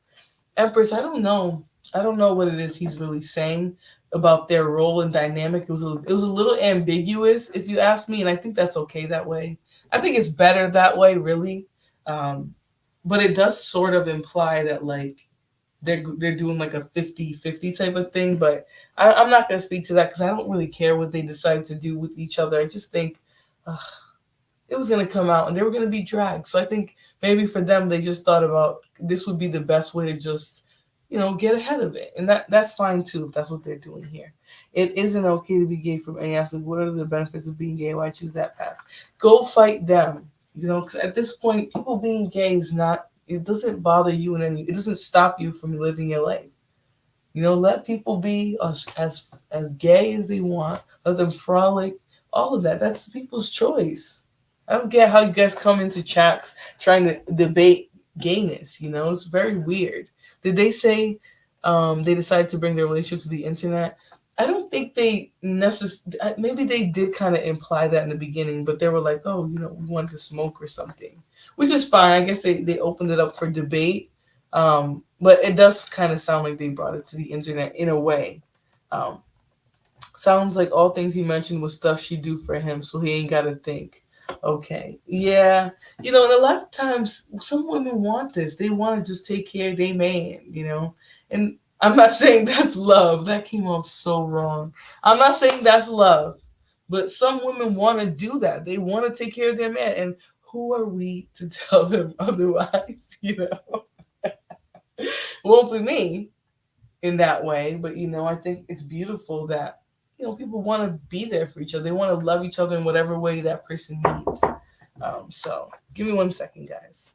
Empress, I don't know what it is he's really saying about their role and dynamic. It was a little ambiguous, if you ask me, and I think that's okay that way. I think it's better that way, really. But it does sort of imply that like they're doing like a 50-50 type of thing. But I'm not going to speak to that because I don't really care what they decide to do with each other. I just think it was going to come out and they were going to be dragged. So I think maybe for them, they just thought about this would be the best way to just, you know, get ahead of it. And that's fine too, if that's what they're doing here. It isn't okay to be gay from any aspect. What are the benefits of being gay? Why choose that path? Go fight them. You know, because at this point, people being gay is not, it doesn't bother you in any, it doesn't stop you from living your life. You know, let people be as gay as they want. Let them frolic. All of that. That's people's choice. I don't get how you guys come into chats trying to debate gayness. You know, it's very weird. Did they say they decided to bring their relationship to the internet? I don't think they necessarily, maybe they did kind of imply that in the beginning, but they were like, oh, you know, we wanted to smoke or something, which is fine. I guess they opened it up for debate. But it does kind of sound like they brought it to the internet in a way. Sounds like all things he mentioned was stuff she do for him, so he ain't got to think. Okay. Yeah. You know, and a lot of times some women want this. They want to just take care of their man, you know. And I'm not saying that's love. That came off so wrong. I'm not saying that's love. But some women want to do that. They want to take care of their man. And who are we to tell them otherwise, you know? Won't be me. in that way. But, you know, I think it's beautiful that, you know, people want to be there for each other. They want to love each other in whatever way that person needs. So give me 1 second, guys.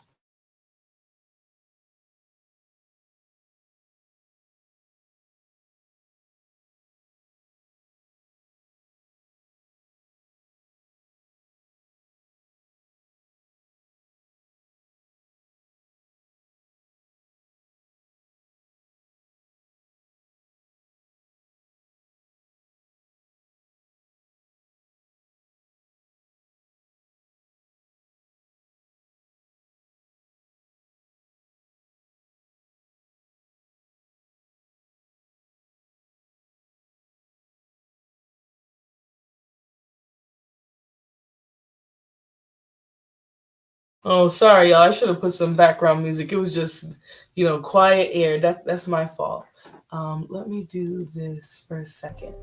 Oh, sorry, y'all. I should have put some background music. It was just, you know, quiet air. That's my fault. Let me do this for a second.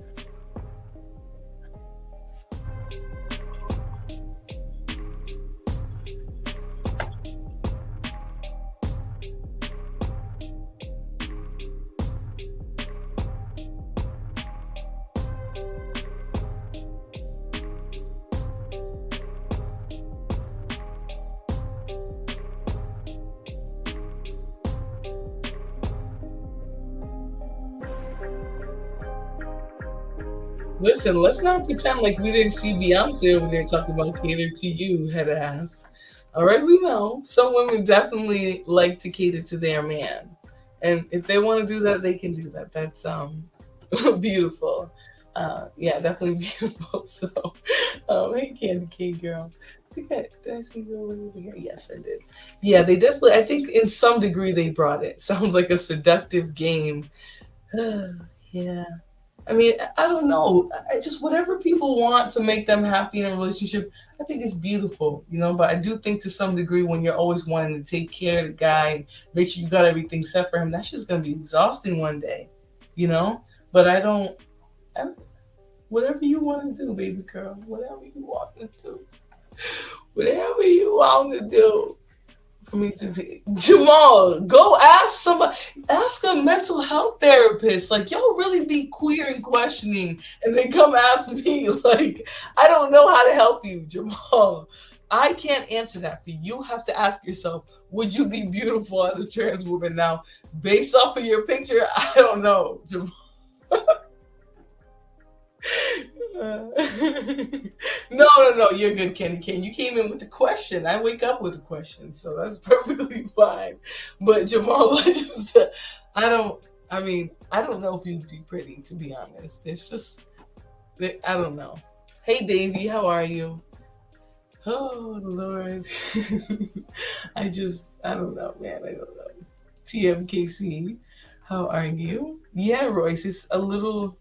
Listen, let's not pretend like we didn't see Beyonce over there talking about cater to you, head ass. All right, we know some women definitely like to cater to their man, and if they want to do that, they can do that. That's beautiful. Yeah, definitely beautiful. So, hey, Candy K girl. Did I see you over here? Yes, I did. Yeah, they definitely. I think in some degree they brought it. Sounds like a seductive game. Yeah. I mean, I don't know. I just whatever people want to make them happy in a relationship, I think it's beautiful, you know. But I do think to some degree, when you're always wanting to take care of the guy, make sure you got everything set for him, that's just gonna be exhausting one day, you know. But I don't. Whatever you want to do, baby girl. Whatever you want to do. Whatever you want to do. For me to be Jamal, go ask somebody, ask a mental health therapist. Like, y'all really be queer and questioning, and then come ask me. Like, I don't know how to help you, Jamal. I can't answer that for you. You have to ask yourself, would you be beautiful as a trans woman? Now, based off of your picture, I don't know, Jamal. No, you're good, Candy Cane. You came in with the question. I wake up with a question, so that's perfectly fine. But Jamal, I don't know if you'd be pretty, to be honest. It's just, I don't know. Hey, Davey, how are you? Oh, Lord. I don't know, man. I don't know. TMKC, how are you? Yeah, Royce, it's a little...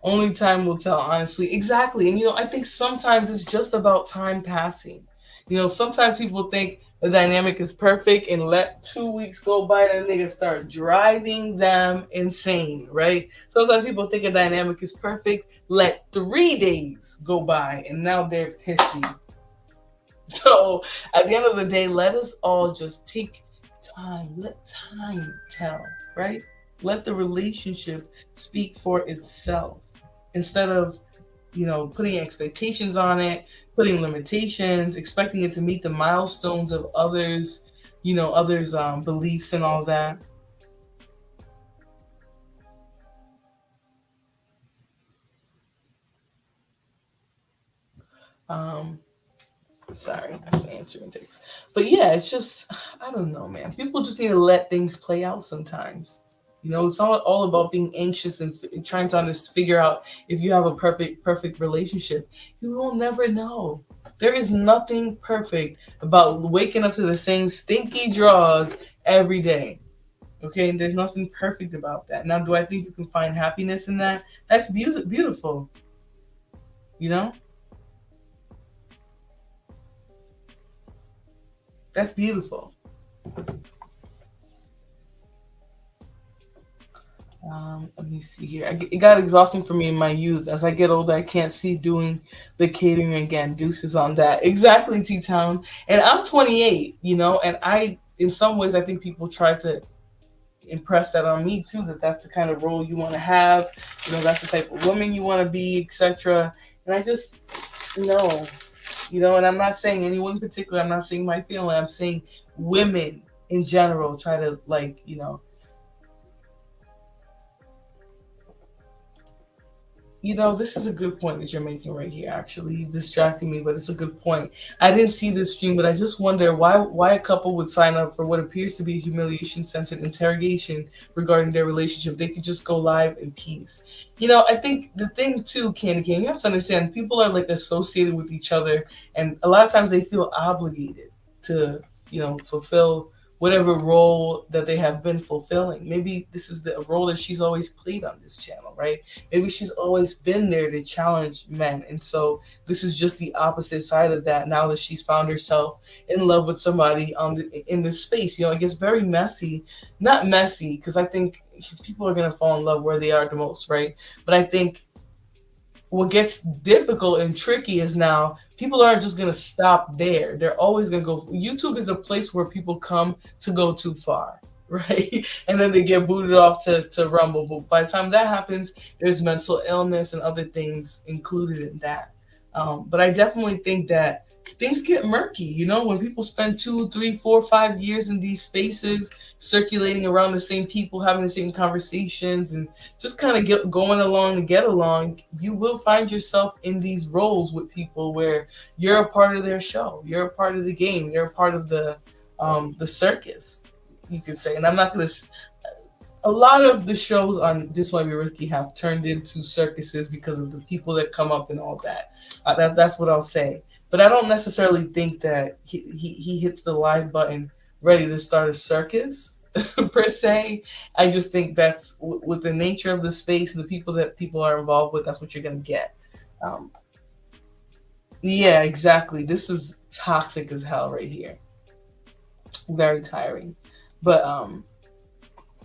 Only time will tell, honestly. Exactly. And, you know, I think sometimes it's just about time passing. You know, sometimes people think the dynamic is perfect and let 2 weeks go by and nigga start driving them insane, right? Sometimes people think a dynamic is perfect, let 3 days go by and now they're pissy. So at the end of the day, let us all just take time. Let time tell, right? Let the relationship speak for itself. Instead of, you know, putting expectations on it, putting limitations, expecting it to meet the milestones of others, you know, others' beliefs and all that. Sorry, I'm just answering texts. But yeah, it's just, I don't know, man. People just need to let things play out sometimes. You know, it's not all about being anxious and trying to figure out if you have a perfect relationship. You will never know. There is nothing perfect about waking up to the same stinky drawers every day. Okay, there's nothing perfect about that. Now, do I think you can find happiness in that? That's beautiful. You know? That's beautiful. Let me see here. It got exhausting for me in my youth. As I get older, I can't see doing the catering again. Deuces on that. Exactly, T-Town. And I'm 28, you know, and in some ways, I think people try to impress that on me too, that that's the kind of role you want to have, you know, that's the type of woman you want to be, etc. And I just know, you know, and I'm not saying anyone in particular, I'm not saying my family, I'm saying women in general try to, like, you know, this is a good point that you're making right here. Actually, you distracted me, but it's a good point. I didn't see this stream, but I just wonder why a couple would sign up for what appears to be a humiliation-centered interrogation regarding their relationship. They could just go live in peace. You know, I think the thing too, Candy Cane, you have to understand, people are like associated with each other, and a lot of times they feel obligated to, you know, fulfill whatever role that they have been fulfilling. Maybe this is the role that she's always played on this channel, right? Maybe she's always been there to challenge men. And so this is just the opposite side of that now that she's found herself in love with somebody in this space. You know, it gets very messy. Not messy, because I think people are going to fall in love where they are the most, right? But I think what gets difficult and tricky is now people aren't just going to stop there. They're always going to go. YouTube is a place where people come to go too far, right? And then they get booted off to Rumble. But by the time that happens, there's mental illness and other things included in that. But I definitely think that things get murky, you know, when people spend 2, 3, 4, 5 years in these spaces, circulating around the same people, having the same conversations, and just kind of going along to get along, you will find yourself in these roles with people where you're a part of their show, you're a part of the game, you're a part of the circus, you could say. And I'm not going to... A lot of the shows on This Might Be Risky have turned into circuses because of the people that come up and all that. That's what I'll say. But I don't necessarily think that he hits the live button ready to start a circus, per se. I just think that's with the nature of the space and the people that people are involved with, that's what you're going to get. Yeah, exactly. This is toxic as hell right here. Very tiring. But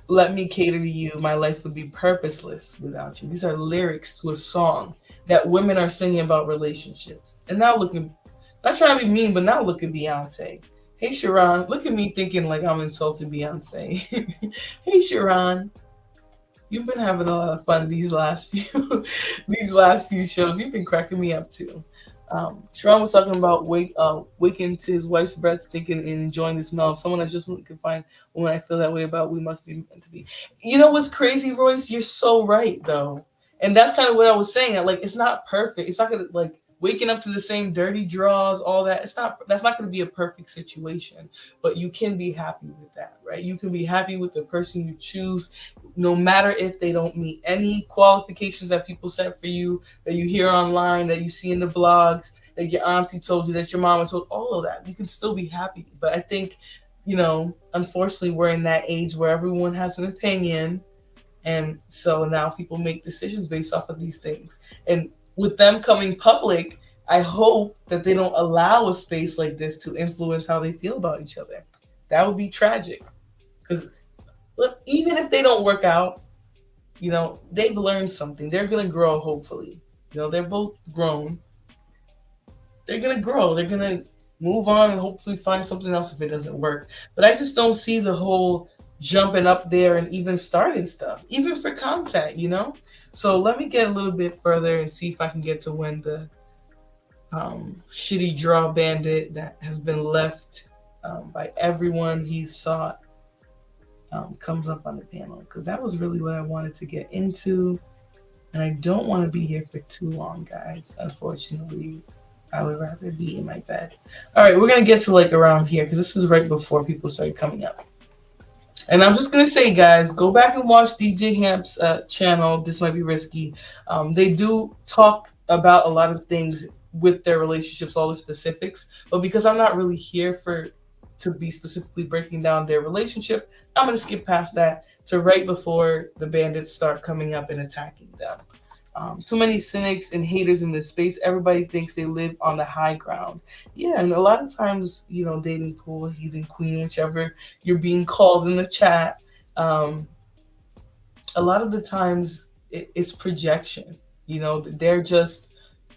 let me cater to you. My life would be purposeless without you. These are lyrics to a song that women are singing about relationships. And now not trying to be mean, but now look at Beyonce. Hey, Sharon, look at me thinking like I'm insulting Beyonce. Hey, Sharon, you've been having a lot of fun these last few shows. You've been cracking me up too. Sharon was talking about waking to his wife's breath, thinking and enjoying this smell. Someone I just can find when I feel that way about, we must be meant to be. You know what's crazy, Royce? You're so right, though. And that's kind of what I was saying. Like, it's not perfect. It's not going to, like, waking up to the same dirty draws, all that. That's not going to be a perfect situation, but you can be happy with that, right? You can be happy with the person you choose, no matter if they don't meet any qualifications that people set for you, that you hear online, that you see in the blogs, that your auntie told you, that your mama told, all of that. You can still be happy. But I think, you know, unfortunately, we're in that age where everyone has an opinion. And so now people make decisions based off of these things. And with them coming public, I hope that they don't allow a space like this to influence how they feel about each other. That would be tragic. Because look, even if they don't work out, you know, they've learned something. They're going to grow, hopefully. You know, they're both grown. They're going to grow. They're going to move on and hopefully find something else if it doesn't work. But I just don't see the whole jumping up there and even starting stuff, even for content, you know? So let me get a little bit further and see if I can get to when the shitty draw bandit that has been left by everyone he's sought comes up on the panel, because that was really what I wanted to get into. And I don't want to be here for too long, guys. Unfortunately, I would rather be in my bed. All right, we're going to get to like around here, because this is right before people started coming up. And I'm just going to say, guys, go back and watch DJ Hamp's channel, This Might Be Risky. They do talk about a lot of things with their relationships, all the specifics. But because I'm not really here to be specifically breaking down their relationship, I'm going to skip past that to right before the bandits start coming up and attacking them. Too many cynics and haters in this space. Everybody thinks they live on the high ground. Yeah, and a lot of times, you know, dating pool, heathen queen, whichever you're being called in the chat, a lot of the times it's projection. You know, they're just,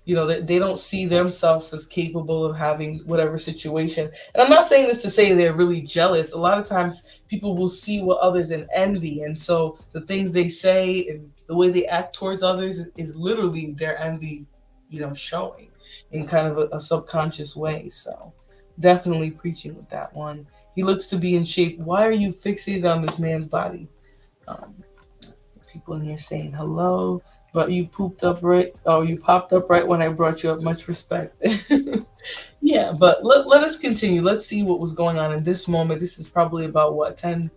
You know, they don't see themselves as capable of having whatever situation. And I'm not saying this to say they're really jealous. A lot of times people will see what others in envy. And so the things they say and the way they act towards others is literally their envy, you know, showing in kind of a subconscious way. So definitely preaching with that one. He looks to be in shape. Why are you fixated on this man's body? People in here saying hello. But you popped up right when I brought you up. Much respect. Yeah, but let us continue. Let's see what was going on in this moment. This is probably about what 10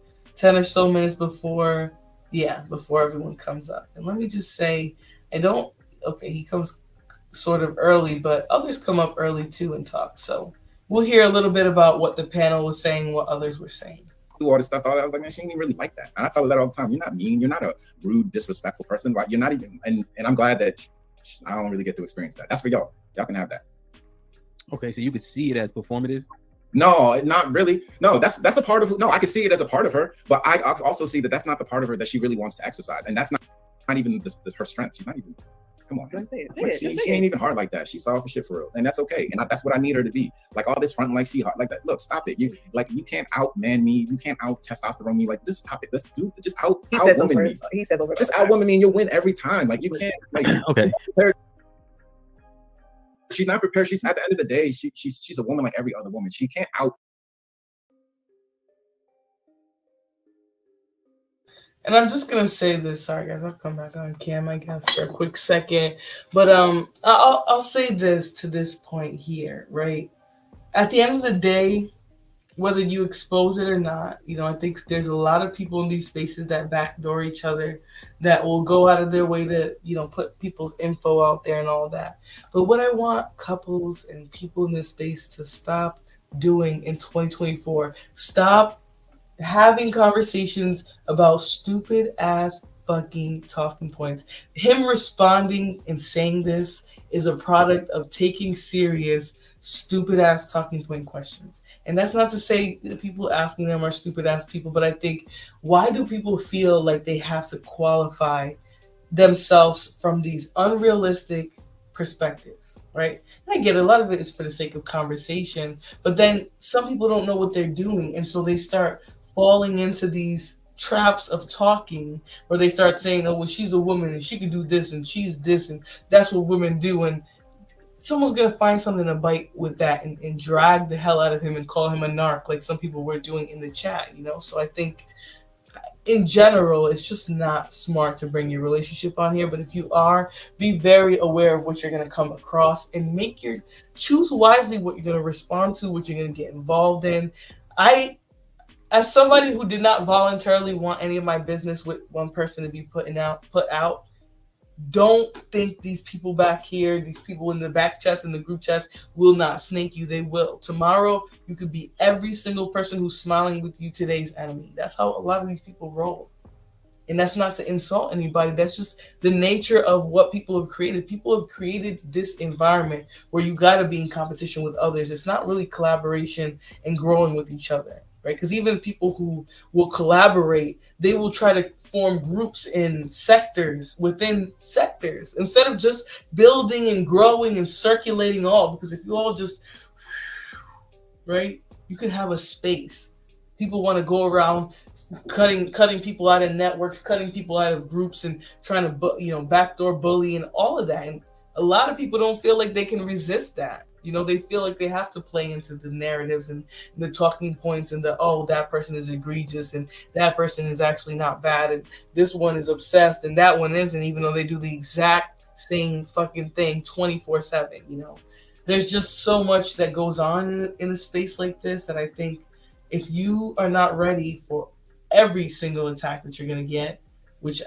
or so minutes before everyone comes up. And let me just say, he comes sort of early, but others come up early too and talk. So we'll hear a little bit about what the panel was saying, what others were saying. All this stuff, all that. I was like, man, she ain't even really like that. And I tell her that all the time. You're not mean. You're not a rude, disrespectful person. Right? You're not even. And I'm glad that I don't really get to experience that. That's for y'all. Y'all can have that. Okay, so you could see it as performative. No, not really. No, that's a part of. No, I can see it as a part of her, but I also see that that's not the part of her that she really wants to exercise, and that's not even her strength. She's not even. Come on, say it. Like, she ain't even hard like that. She's soft for shit for real, and that's okay. And that's what I need her to be. Like all this front, like she hard like that. Look, stop it. You can't out man me. You can't out testosterone me. Like, just stop it. Let's do just out woman me. He says those words. Just out woman me, and you'll win every time. Like you can't like. Okay. She's not prepared. She's at the end of the day. She's a woman like every other woman. She can't out. And I'm just gonna say this. Sorry, guys. I'll come back on cam, I guess, for a quick second. But I'll say this to this point here, right? At the end of the day, whether you expose it or not, you know, I think there's a lot of people in these spaces that backdoor each other, that will go out of their way to, you know, put people's info out there and all that. But what I want couples and people in this space to stop doing in 2024, stop having conversations about stupid ass fucking talking points. Him responding and saying this is a product of taking serious stupid ass talking point questions. And that's not to say that people asking them are stupid ass people, but I think, why do people feel like they have to qualify themselves from these unrealistic perspectives, right? And I get a lot of it is for the sake of conversation, but then some people don't know what they're doing, and so they start falling into these traps of talking where they start saying, oh, well, she's a woman and she can do this and she's this and that's what women do. And someone's going to find something to bite with that and drag the hell out of him and call him a narc, like some people were doing in the chat, you know? So I think in general, it's just not smart to bring your relationship on here. But if you are, be very aware of what you're going to come across and choose wisely what you're going to respond to, what you're going to get involved in. As somebody who did not voluntarily want any of my business with one person to be put out, don't think these people back here, these people in the back chats and the group chats will not snake you. They will. Tomorrow, you could be every single person who's smiling with you today's enemy. That's how a lot of these people roll. And that's not to insult anybody. That's just the nature of what people have created. People have created this environment where you got to be in competition with others. It's not really collaboration and growing with each other. Right? Because even people who will collaborate, they will try to form groups in sectors within sectors instead of just building and growing and circulating all. Because if you all just, right, you can have a space. People want to go around cutting people out of networks, cutting people out of groups, and trying to, backdoor bully and all of that. And a lot of people don't feel like they can resist that. You know, they feel like they have to play into the narratives and the talking points and that person is egregious and that person is actually not bad and this one is obsessed and that one isn't, even though they do the exact same fucking thing 24/7. You know, there's just so much that goes on in a space like this that I think if you are not ready for every single attack that you're going to get, which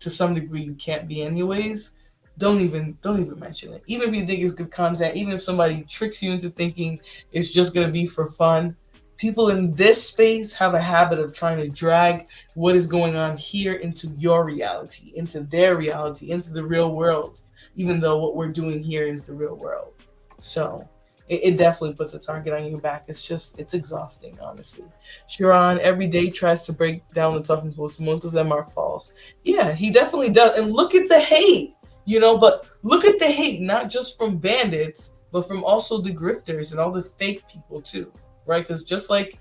to some degree you can't be anyways, don't even mention it. Even if you think it's good content, even if somebody tricks you into thinking it's just going to be for fun, people in this space have a habit of trying to drag what is going on here into your reality, into their reality, into the real world, even though what we're doing here is the real world. So it definitely puts a target on your back. It's exhausting, honestly. Sharon every day tries to break down the talking points. Most of them are false. Yeah, he definitely does. And look at the hate. You know, but look at the hate, not just from bandits, but from also the grifters and all the fake people too, right? Because just like,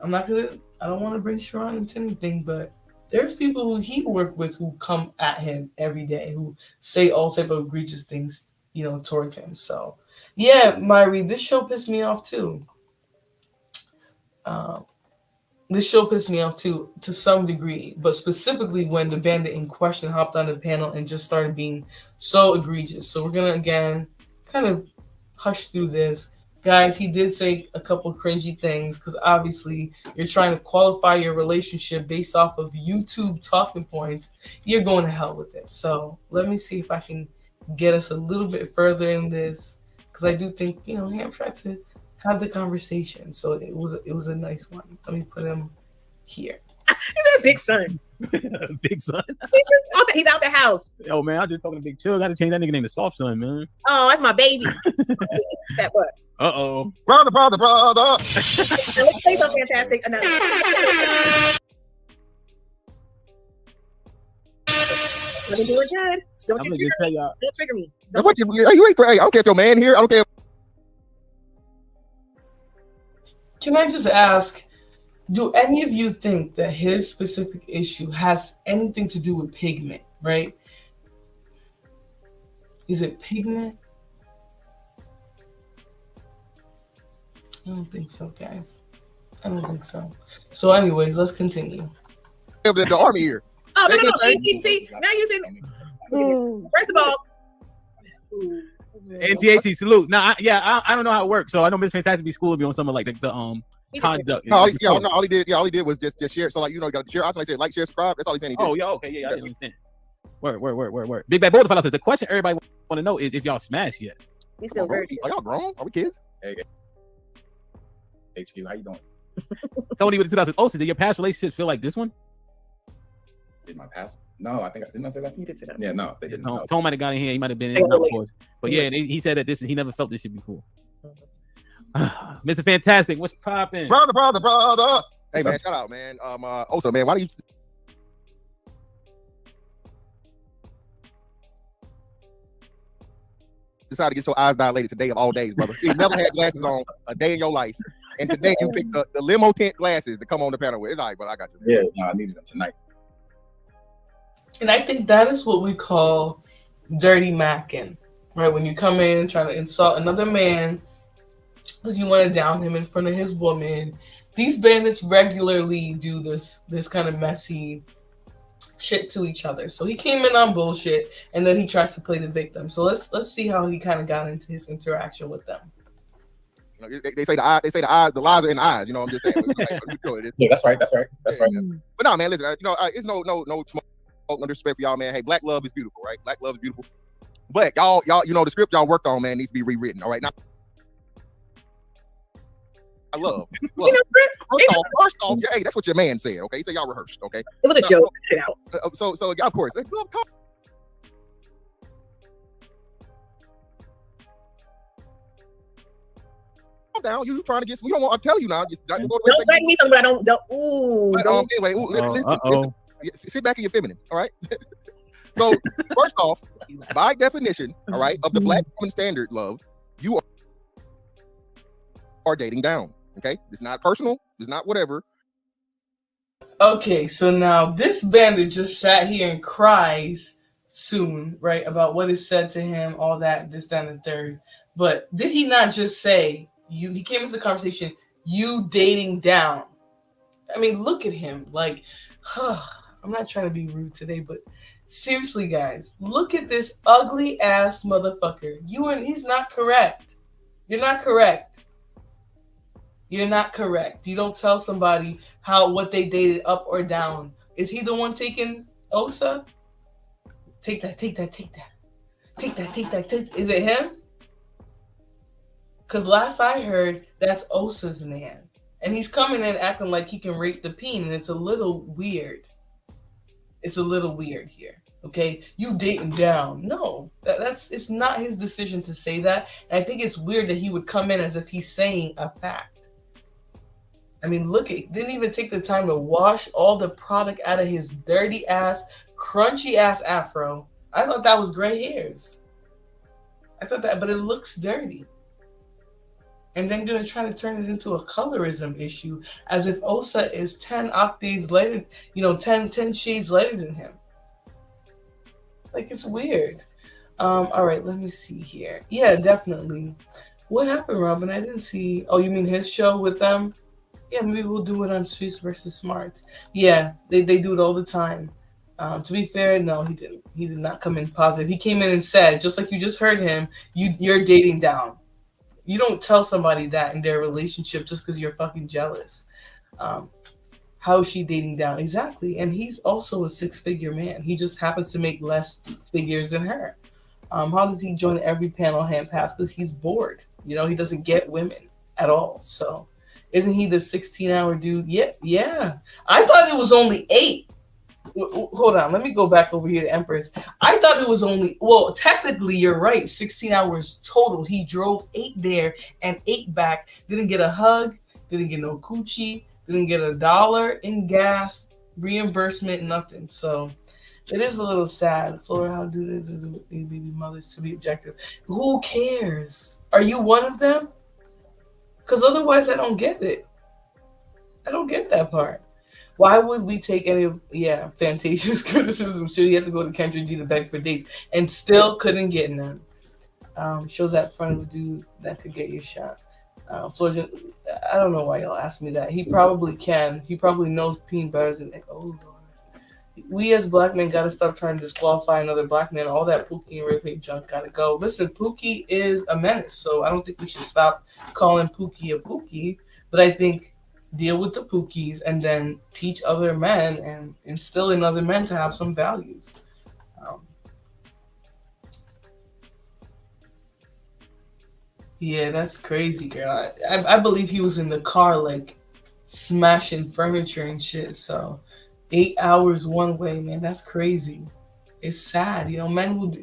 I don't want to bring Sharon into anything, but there's people who he worked with who come at him every day, who say all type of egregious things, towards him. So, yeah, Myri, this show pissed me off too. This show pissed me off too, to some degree, but specifically when the bandit in question hopped on the panel and just started being so egregious. So we're gonna again kind of hush through this. Guys, he did say a couple cringy things because obviously you're trying to qualify your relationship based off of YouTube talking points. You're going to hell with it. So let me see if I can get us a little bit further in this, because I do think, Ham tried to have the conversation. So it was a nice one. Let me put him here. He's a big son. Big son. He's out the house. Oh man, I'm just talking to Big Chill. Gotta change that nigga name to Soft Son, man. Oh, that's my baby. That what? Uh-oh. Brother. Let's say something fantastic. No. Let me do it good. Don't trigger me. What you ain't I don't care if your man here. I don't care. Can I just ask, do any of you think that his specific issue has anything to do with pigment, right? Is it pigment? I don't think so, guys. I don't think so. So anyways, let's continue. The army here. Oh, no. See, now you see. First of all. NTAT salute. Now, I don't know how it works. So I know Miss Fantastic be schooling me on something like the conduct. No, all he did was just share. So like, you got to share. I said like, share, subscribe. That's all he's saying. He did. Oh, yeah, okay, yeah, I didn't understand. Word. Big Bad Boy says the question everybody want to know is if y'all smashed yet. We still virgin. Are y'all grown? Are we kids? Hey, HQ, how you doing? Tony with the 2000. Did your past relationships feel like this one? Did my past? No, didn't I say that? You did say that. Yeah, no, they didn't. No. Tone might have got in here. He might have been in and out for us. But yeah, he said that he never felt this shit before. Mr. Fantastic, what's popping? Brother. Hey man, shout out, man. Also, man, why do you decide to get your eyes dilated today of all days, brother? You never had glasses on a day in your life, and today you picked the limo tint glasses to come on the panel with. It's all right, but I got you. Yeah, no, I needed them tonight. And I think that is what we call dirty macking, right? When you come in trying to insult another man because you want to down him in front of his woman. These bandits regularly do this kind of messy shit to each other. So he came in on bullshit, and then he tries to play the victim. So let's see how he kind of got into his interaction with them. They say the lies are in the eyes. I'm just saying. Yeah, that's right. But no, man, listen. It's no smoke, no disrespect for y'all, man. Hey, black love is beautiful, right? Black love is beautiful. But y'all, the script y'all worked on, man, needs to be rewritten. All right, now. I love. First off, hey, that's what your man said. Okay, he said y'all rehearsed. Okay, it was a joke. So of course, love, calm down. You trying to get? We don't want. I tell you now. Don't beg me something, but I don't. Don't. Anyway, listen. Sit back in your feminine. All right. So first off, by definition, all right, of the black woman standard, love, you are dating down. Okay, it's not personal. It's not whatever. Okay, so now this bandit just sat here and cries soon, right, about what is said to him, all that, this, that, and the third. But did he not just say, he came into the conversation, you dating down? I mean, look at him. Like, I'm not trying to be rude today, but seriously, guys, look at this ugly ass motherfucker. He's not correct. You're not correct. You're not correct. You don't tell somebody what they dated up or down. Is he the one taking Osa? Take that. Is it him? Because last I heard, that's Osa's man. And he's coming in acting like he can rape the peen, and it's a little weird. It's a little weird here. Okay, you dating down. No, it's not his decision to say that. And I think it's weird that he would come in as if he's saying a fact. I mean, didn't even take the time to wash all the product out of his dirty ass, crunchy ass afro. I thought that was gray hairs. I thought that, but it looks dirty. And then gonna try to turn it into a colorism issue, as if Osa is 10 octaves lighter, 10 shades lighter than him. Like, it's weird. All right, let me see here. Yeah, definitely. What happened, Robin? I didn't see. Oh, you mean his show with them? Yeah, maybe we'll do it on Streets versus Smarts. Yeah, they do it all the time. To be fair, no, he didn't. He did not come in positive. He came in and said, just like you just heard him, you're dating down. You don't tell somebody that in their relationship just because you're fucking jealous. How is she dating down? Exactly. And he's also a 6-figure man. He just happens to make less figures than her. How does he join every panel hand pass? Because he's bored. He doesn't get women at all. So isn't he the 16-hour dude? Yeah. I thought it was only 8. Hold on. Let me go back over here to Empress. I thought it was only, well, technically you're right. 16 hours total. He drove 8 there and 8 back. Didn't get a hug. Didn't get no coochie. Didn't get $1 in gas, reimbursement, nothing. So it is a little sad. Flora, how do this as baby mothers to be objective? Who cares? Are you one of them? Because otherwise I don't get it. I don't get that part. Why would we take any of, Fantasia's criticism? Sure, he had to go to Kendra G to beg for dates and still couldn't get none. Show that front of a dude that could get your shot. Florida, I don't know why y'all asked me that. He probably can. He probably knows peen better than, oh Lord. We as black men gotta stop trying to disqualify another black man. All that Pookie and rape junk gotta go. Listen, Pookie is a menace, so I don't think we should stop calling Pookie a Pookie. But I think deal with the Pookies and then teach other men and instill in other men to have some values. Yeah, that's crazy, girl. I believe he was in the car, like, smashing furniture and shit. So 8 hours one way, man, that's crazy. It's sad.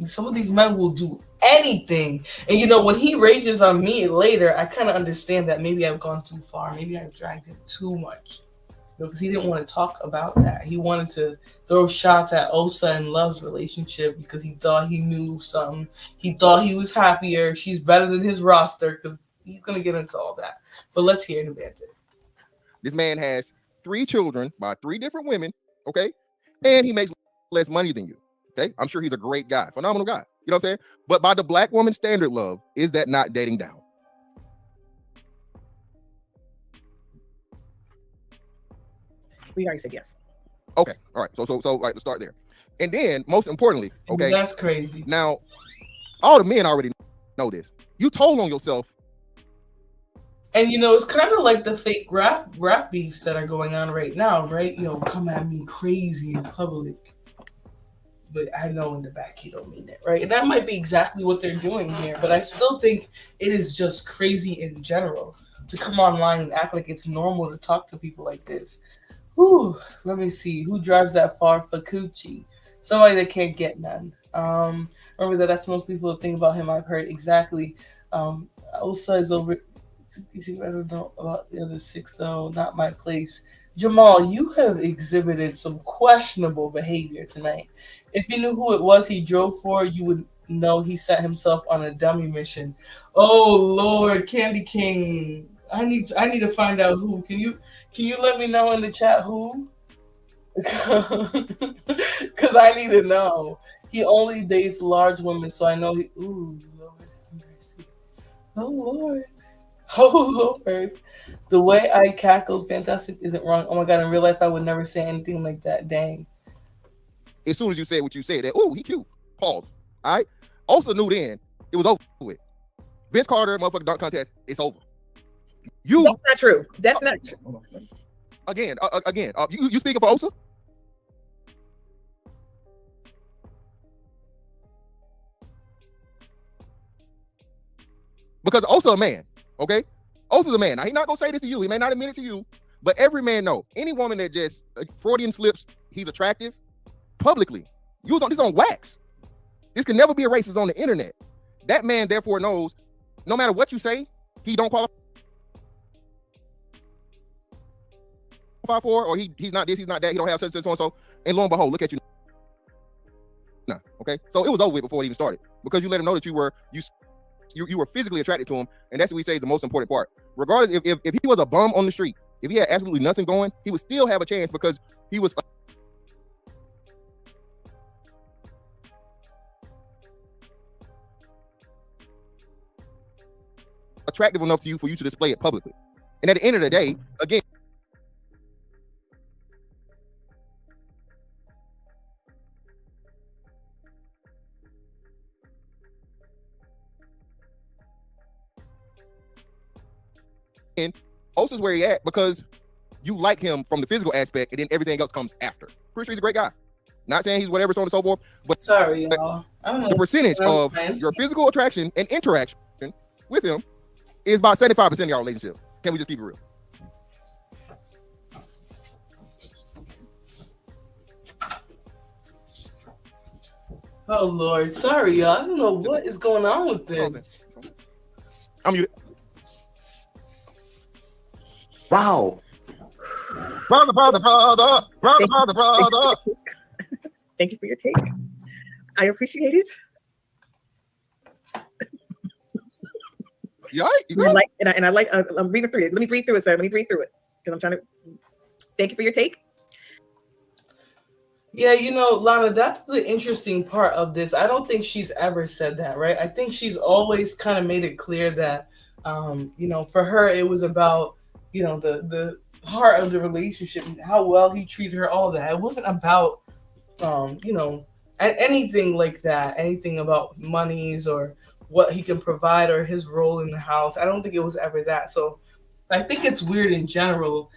Some of these men will do anything. And, when he rages on me later, I kind of understand that maybe I've gone too far. Maybe I've dragged him too much. Because he didn't want to talk about that. He wanted to throw shots at Osa and Love's relationship because he thought he knew something. He thought he was happier. She's better than his roster, because he's going to get into all that. But let's hear the Bandit. This man has 3 children by 3 different women, okay? And he makes less money than you, okay? I'm sure he's a great guy, phenomenal guy. You know what I'm saying? But by the black woman standard, Love, is that not dating down? We already said yes. Okay, all right. So right, let's start there. And then, most importantly, okay, that's crazy. Now, all the men already know this. You told on yourself. And it's kind of like the fake rap beefs that are going on right now, right? Come at me crazy in public, but I know in the back you don't mean it, right? And that might be exactly what they're doing here. But I still think it is just crazy in general to come online and act like it's normal to talk to people like this. Whew, let me see. Who drives that far for coochie? Somebody that can't get none. Remember that's the most beautiful thing about him I've heard. Exactly. Osa is over. I don't know about the other 6 though. Not my place. Jamal, you have exhibited some questionable behavior tonight. If you knew who it was he drove for, you would know he set himself on a dummy mission. Oh Lord, Candy King. I need to find out who. Can you let me know in the chat who? Because I need to know. He only dates large women, so I know he. Ooh, Lord have mercy. Oh Lord. Oh Lord. The way I cackled, fantastic, isn't wrong. Oh my God, in real life I would never say anything like that. Dang. As soon as you said what you said, that he cute. Pause. All right. Also knew then it was over with. Vince Carter, motherfucking dunk contest, it's over. That's not true. That's not true. Again, you speaking for Osa? Because Osa a man, okay? Osa's a man. Now, he's not gonna say this to you. He may not admit it to you, but every man know. Any woman that just Freudian slips, he's attractive, publicly. This on wax. This can never be a racist on the internet. That man therefore knows, no matter what you say, he don't qualify for, or he's not this, he's not that, he don't have such and so and so. And lo and behold, look at you now. Okay, so it was over with before it even started because you let him know that you you were physically attracted to him, and that's what we say is the most important part. Regardless, if he was a bum on the street, if he had absolutely nothing going, he would still have a chance because he was attractive enough to you for you to display it publicly. And at the end of the day, again, Osa's where he at because you like him from the physical aspect, and then everything else comes after. Pretty sure he's a great guy. Not saying he's whatever, so on and so forth, but sorry, y'all. I don't know the percentage of your physical attraction and interaction with him is about 75% of your relationship. Can we just keep it real? Oh Lord, sorry, y'all. I don't know what is going on with this. I'm muted. Wow. Brother. Thank you for your take. I appreciate it. You all right? You I like, and I like. I'm reading through it. Let me breathe through it, sir. Let me breathe through it because I'm trying to. Thank you for your take. Yeah, you know, Lana, that's the interesting part of this. I don't think she's ever said that, right? I think she's always kind of made it clear that, you know, for her it was about, you know, the heart of the relationship, how well he treated her, all that. It wasn't about, you know, anything like that, anything about monies or what he can provide or his role in the house. I don't think it was ever that. So I think it's weird in general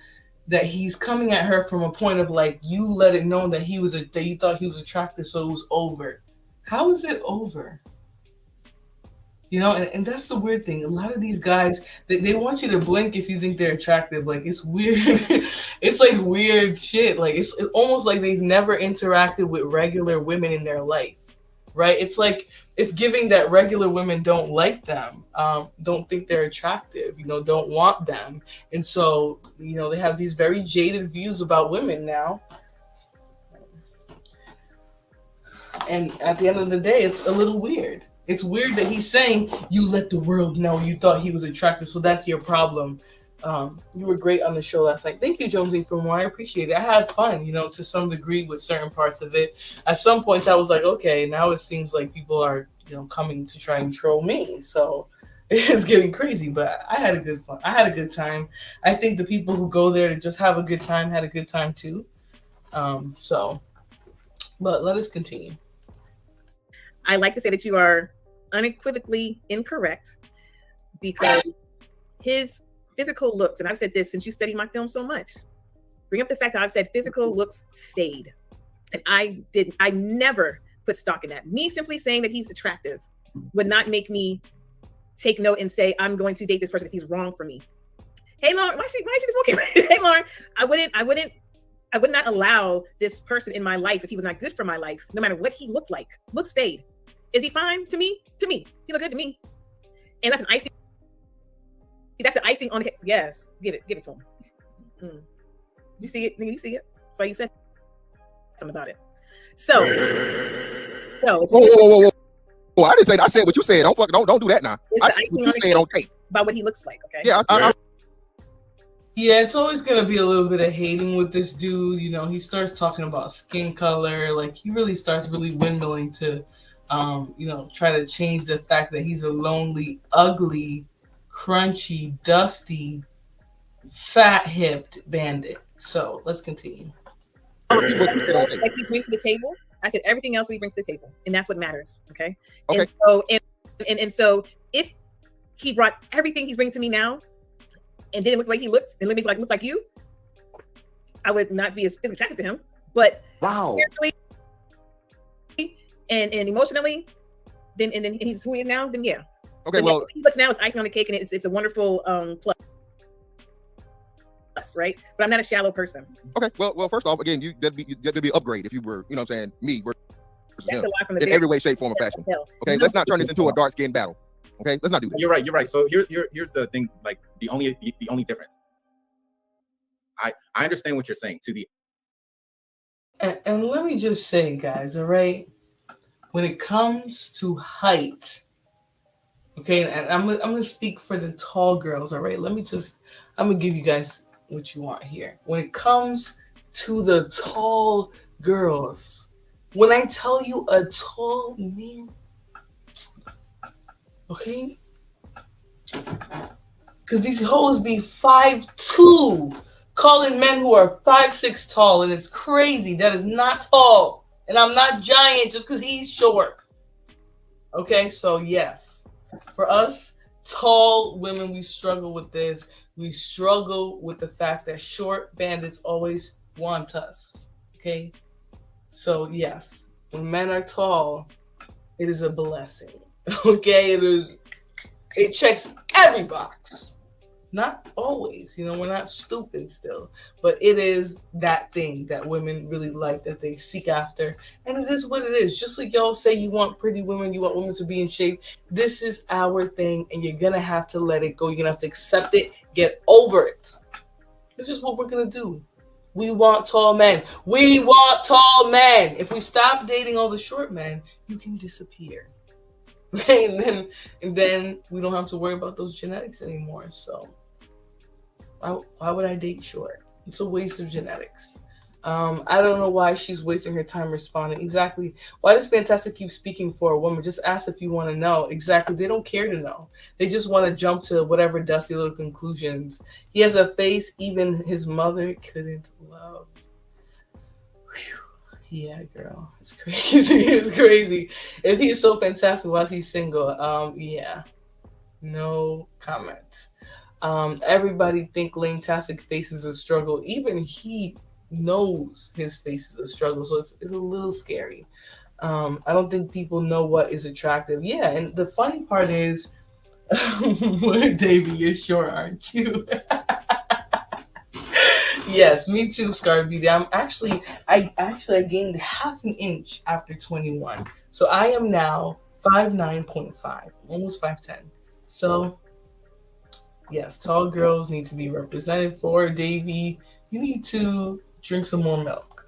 that he's coming at her from a point of like, you let it know that that you thought he was attractive, so it was over. How is it over? You know, and that's the weird thing. A lot of these guys, they want you to blink if you think they're attractive. Like, it's weird. It's like weird shit. Like, it's almost like they've never interacted with regular women in their life, right? It's like, it's giving that regular women don't like them, don't think they're attractive, you know, don't want them. And so, you know, they have these very jaded views about women now. And at the end of the day, it's a little weird. It's weird that he's saying, you let the world know you thought he was attractive, so that's your problem. You were great on the show last night. Thank you, Jonesy, for more. I appreciate it. I had fun, you know, to some degree with certain parts of it. At some points, I was like, okay, now it seems like people are, you know, coming to try and troll me. So it's getting crazy, but I had a good fun. I had a good time. I think the people who go there to just have a good time had a good time too. But let us continue. I like to say that you are unequivocally incorrect because his physical looks, and I've said this since you studied my film so much, bring up the fact that I've said physical looks fade. And I never put stock in that. Me simply saying that he's attractive would not make me take note and say, I'm going to date this person if he's wrong for me. Hey, Lauren, why is she smoking? Hey, Lauren, I would not allow this person in my life if he was not good for my life, no matter what he looked like. Looks fade. Is he fine to me? To me. He look good to me. And that's an icing. That's the icing on the cake. Yes. Give it to him. You see it? You see it? That's why you said something about it. So whoa. I didn't say that. I said what you said. Don't do that now. I said what you said on tape. About what he looks like, okay? Yeah, Yeah, it's always going to be a little bit of hating with this dude. You know, he starts talking about skin color. Like, he really starts really windmilling to, you know, try to change the fact that he's a lonely, ugly, crunchy, dusty, fat-hipped bandit. So, let's continue. Like he brings to the table. I said everything else we bring to the table, and that's what matters, okay? And so if he brought everything he's bringing to me now, and didn't look like he looked, and look like you, I would not be as physically attracted to him. But spiritually and emotionally, then he's who he is now. Then yeah. Okay. But well, he looks now is icing on the cake, and it's a wonderful plus, right? But I'm not a shallow person. Okay. Well, first off, again, that'd be an upgrade if you were, you know what I'm saying, me versus him in every way, shape, form, or fashion. Okay. Let's not turn this into a dark skin battle. Okay, let's not do that. You're right. So here's the thing. Like the only difference. I understand what you're saying. And let me just say, guys, all right, when it comes to height, Okay, and I'm gonna speak for the tall girls. All right, I'm gonna give you guys what you want here. When it comes to the tall girls, when I tell you a tall man, okay, because these hoes be 5'2", calling men who are 5'6" tall, and it's crazy. That is not tall, and I'm not giant just because he's short. Okay, so yes, for us tall women, we struggle with this. We struggle with the fact that short bandits always want us. Okay, so yes, when men are tall, it is a blessing. Okay, it checks every box. Not always, we're not stupid still, but it is that thing that women really like, that they seek after, and it is what it is. Just like y'all say you want pretty women, you want women to be in shape, this is our thing, and you're gonna have to let it go. You're gonna have to accept it, get over it. It's just what we're gonna do. We want tall men. We want tall men. If we stop dating all the short men, you can disappear. Okay, and then we don't have to worry about those genetics anymore. So why would I date short? It's a waste of genetics. I don't know why she's wasting her time responding. Exactly. Why does Fantastic keep speaking for a woman? Just ask if you want to know. Exactly. They don't care to know. They just want to jump to whatever dusty little conclusions. He has a face even his mother couldn't love. Whew. Yeah, girl. It's crazy. It's crazy. If he's so fantastic, why is he single? Yeah. No comment. Everybody think Lame-tastic faces a struggle. Even he knows his face is a struggle, so it's a little scary. I don't think people know what is attractive. Yeah, and the funny part is, Davey, you're short, aren't you? Yes, me too, Scar Beauty. I gained half an inch after 21, so I am now 5'9.5, almost 5'10. So yes, tall girls need to be represented for. Davey, you need to drink some more milk.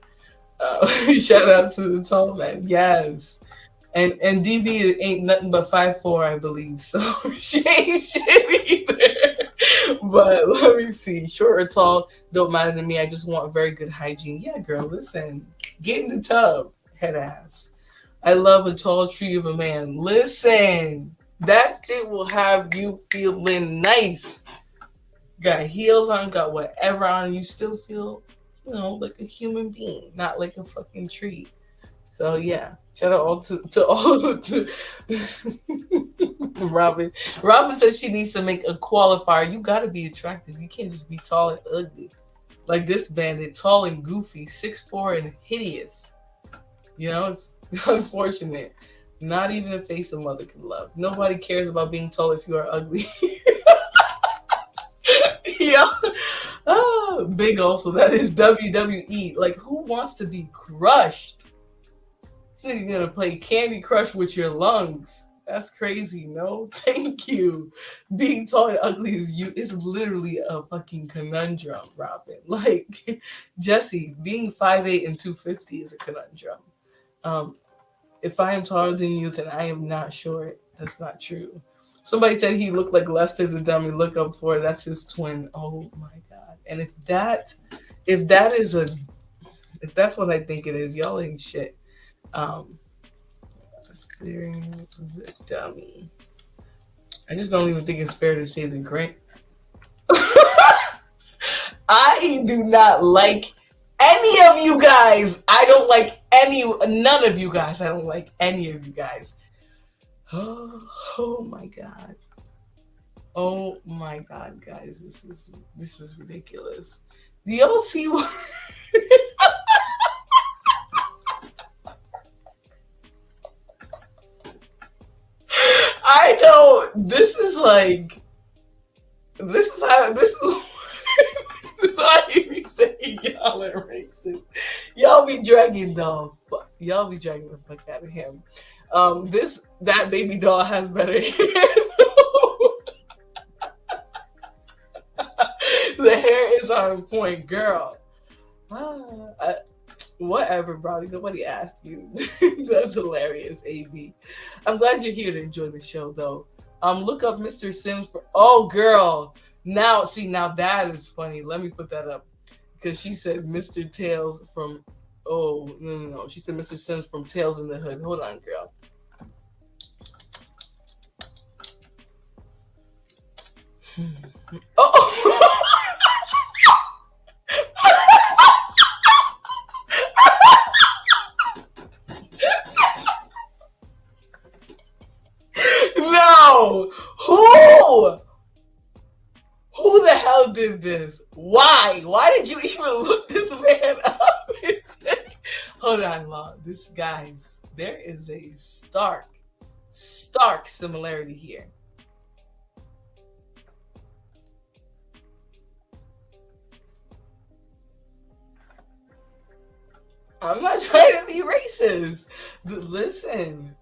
Shout out to the tall man. Yes. And DB ain't nothing but 5'4", I believe. So she ain't shit either. But let me see. Short or tall, don't matter to me. I just want very good hygiene. Yeah, girl, listen. Get in the tub, head ass. I love a tall tree of a man. Listen. That shit will have you feeling nice. Got heels on, got whatever on, and you still feel, like a human being, not like a fucking tree. So yeah, shout out to all to Robin. Robin said she needs to make a qualifier. You gotta be attractive. You can't just be tall and ugly. Like this bandit, tall and goofy, 6'4" and hideous. It's unfortunate. Not even a face a mother can love. Nobody cares about being tall if you are ugly. Yeah. Big also, that is WWE. Like, who wants to be crushed? You're gonna play Candy Crush with your lungs. That's crazy. No, thank you. Being tall and ugly is literally a fucking conundrum, Robin. Like, Jesse, being 5'8" and 250 is a conundrum. If I am taller than you, then I am not short. That's not true. Somebody said he looked like Lester the Dummy. Look up for it. That's his twin. Oh my God. And if that's what I think it is, y'all ain't shit. Steering the Dummy. I just don't even think it's fair to say the great. I do not like any of you guys. I don't like none of you guys. I don't like any of you guys. Oh my God. Oh my God, guys. This is ridiculous. Do y'all see what I don't. This is why you be saying y'all are racist. Y'all be dragging the fuck out of him. That baby doll has better hair. The hair is on point, girl. Whatever, Brownie. Nobody asked you. That's hilarious, AB. I'm glad you're here to enjoy the show, though. Look up Mr. Sims for. Oh, girl. Now that is funny. Let me put that up because she said Mr. Tales from. Oh no. She said Mr. Sims from Tales in the Hood. Hold on, girl. Oh. No! Who the hell did this? Why? Why did you even look this man up? Hold on, Law. This guys, there is a stark similarity here. I'm not trying to be racist. Listen.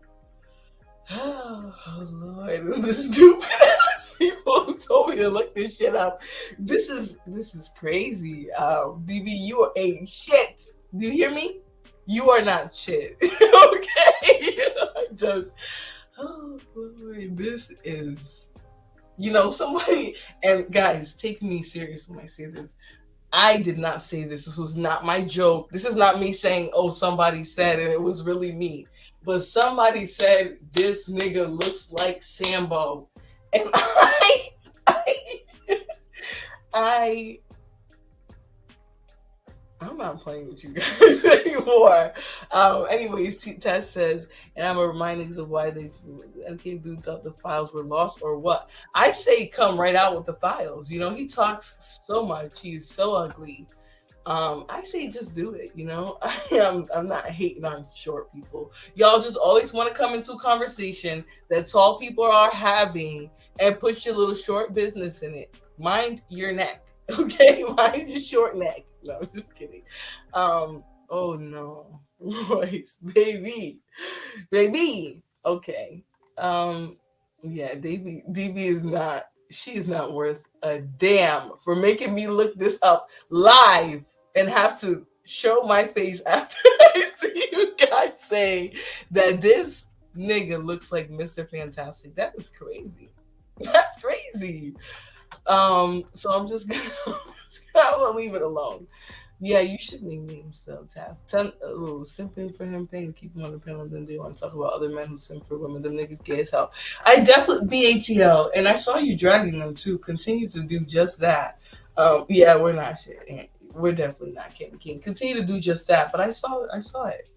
Oh Lord, the stupid ass people who told me to look this shit up. This is crazy. DB, you are a shit. Do you hear me? You are not shit. Okay. Oh Lord, this is, somebody, and guys, take me serious when I say this. I did not say this. This was not my joke. This is not me saying, oh, somebody said it. It was really me. But somebody said this nigga looks like Sambo. And I'm not playing with you guys anymore. Anyways, Tess says, and I'm reminding of why they thought the files were lost or what. I say come right out with the files. He talks so much. He's so ugly. I say just do it. I'm not hating on short people. Y'all just always want to come into a conversation that tall people are having and put your little short business in it. Mind your neck. Okay, mind your short neck. No, I'm just kidding. Oh no, Royce, baby. Okay. Yeah, DB is not. She is not worth a damn for making me look this up live and have to show my face after I see you guys say that this nigga looks like Mr. Fantastic. That is crazy. That's crazy. So I'm just gonna leave it alone. Yeah, you should name him still, Taz. Simping for him, paying to keep him on the panel. Then they want to talk about other men who simp for women. Them niggas gay as hell. I definitely BATL, and I saw you dragging them too. Continue to do just that. Yeah, we're not shit. We're definitely not King King. Continue to do just that. But I saw it.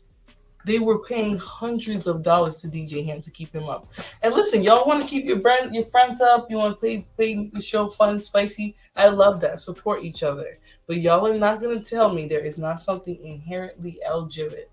They were paying hundreds of dollars to DJ Ham to keep him up. And listen, y'all want to keep your friends up. You want to play the show fun, spicy. I love that. Support each other. But y'all are not going to tell me there is not something inherently LGBT.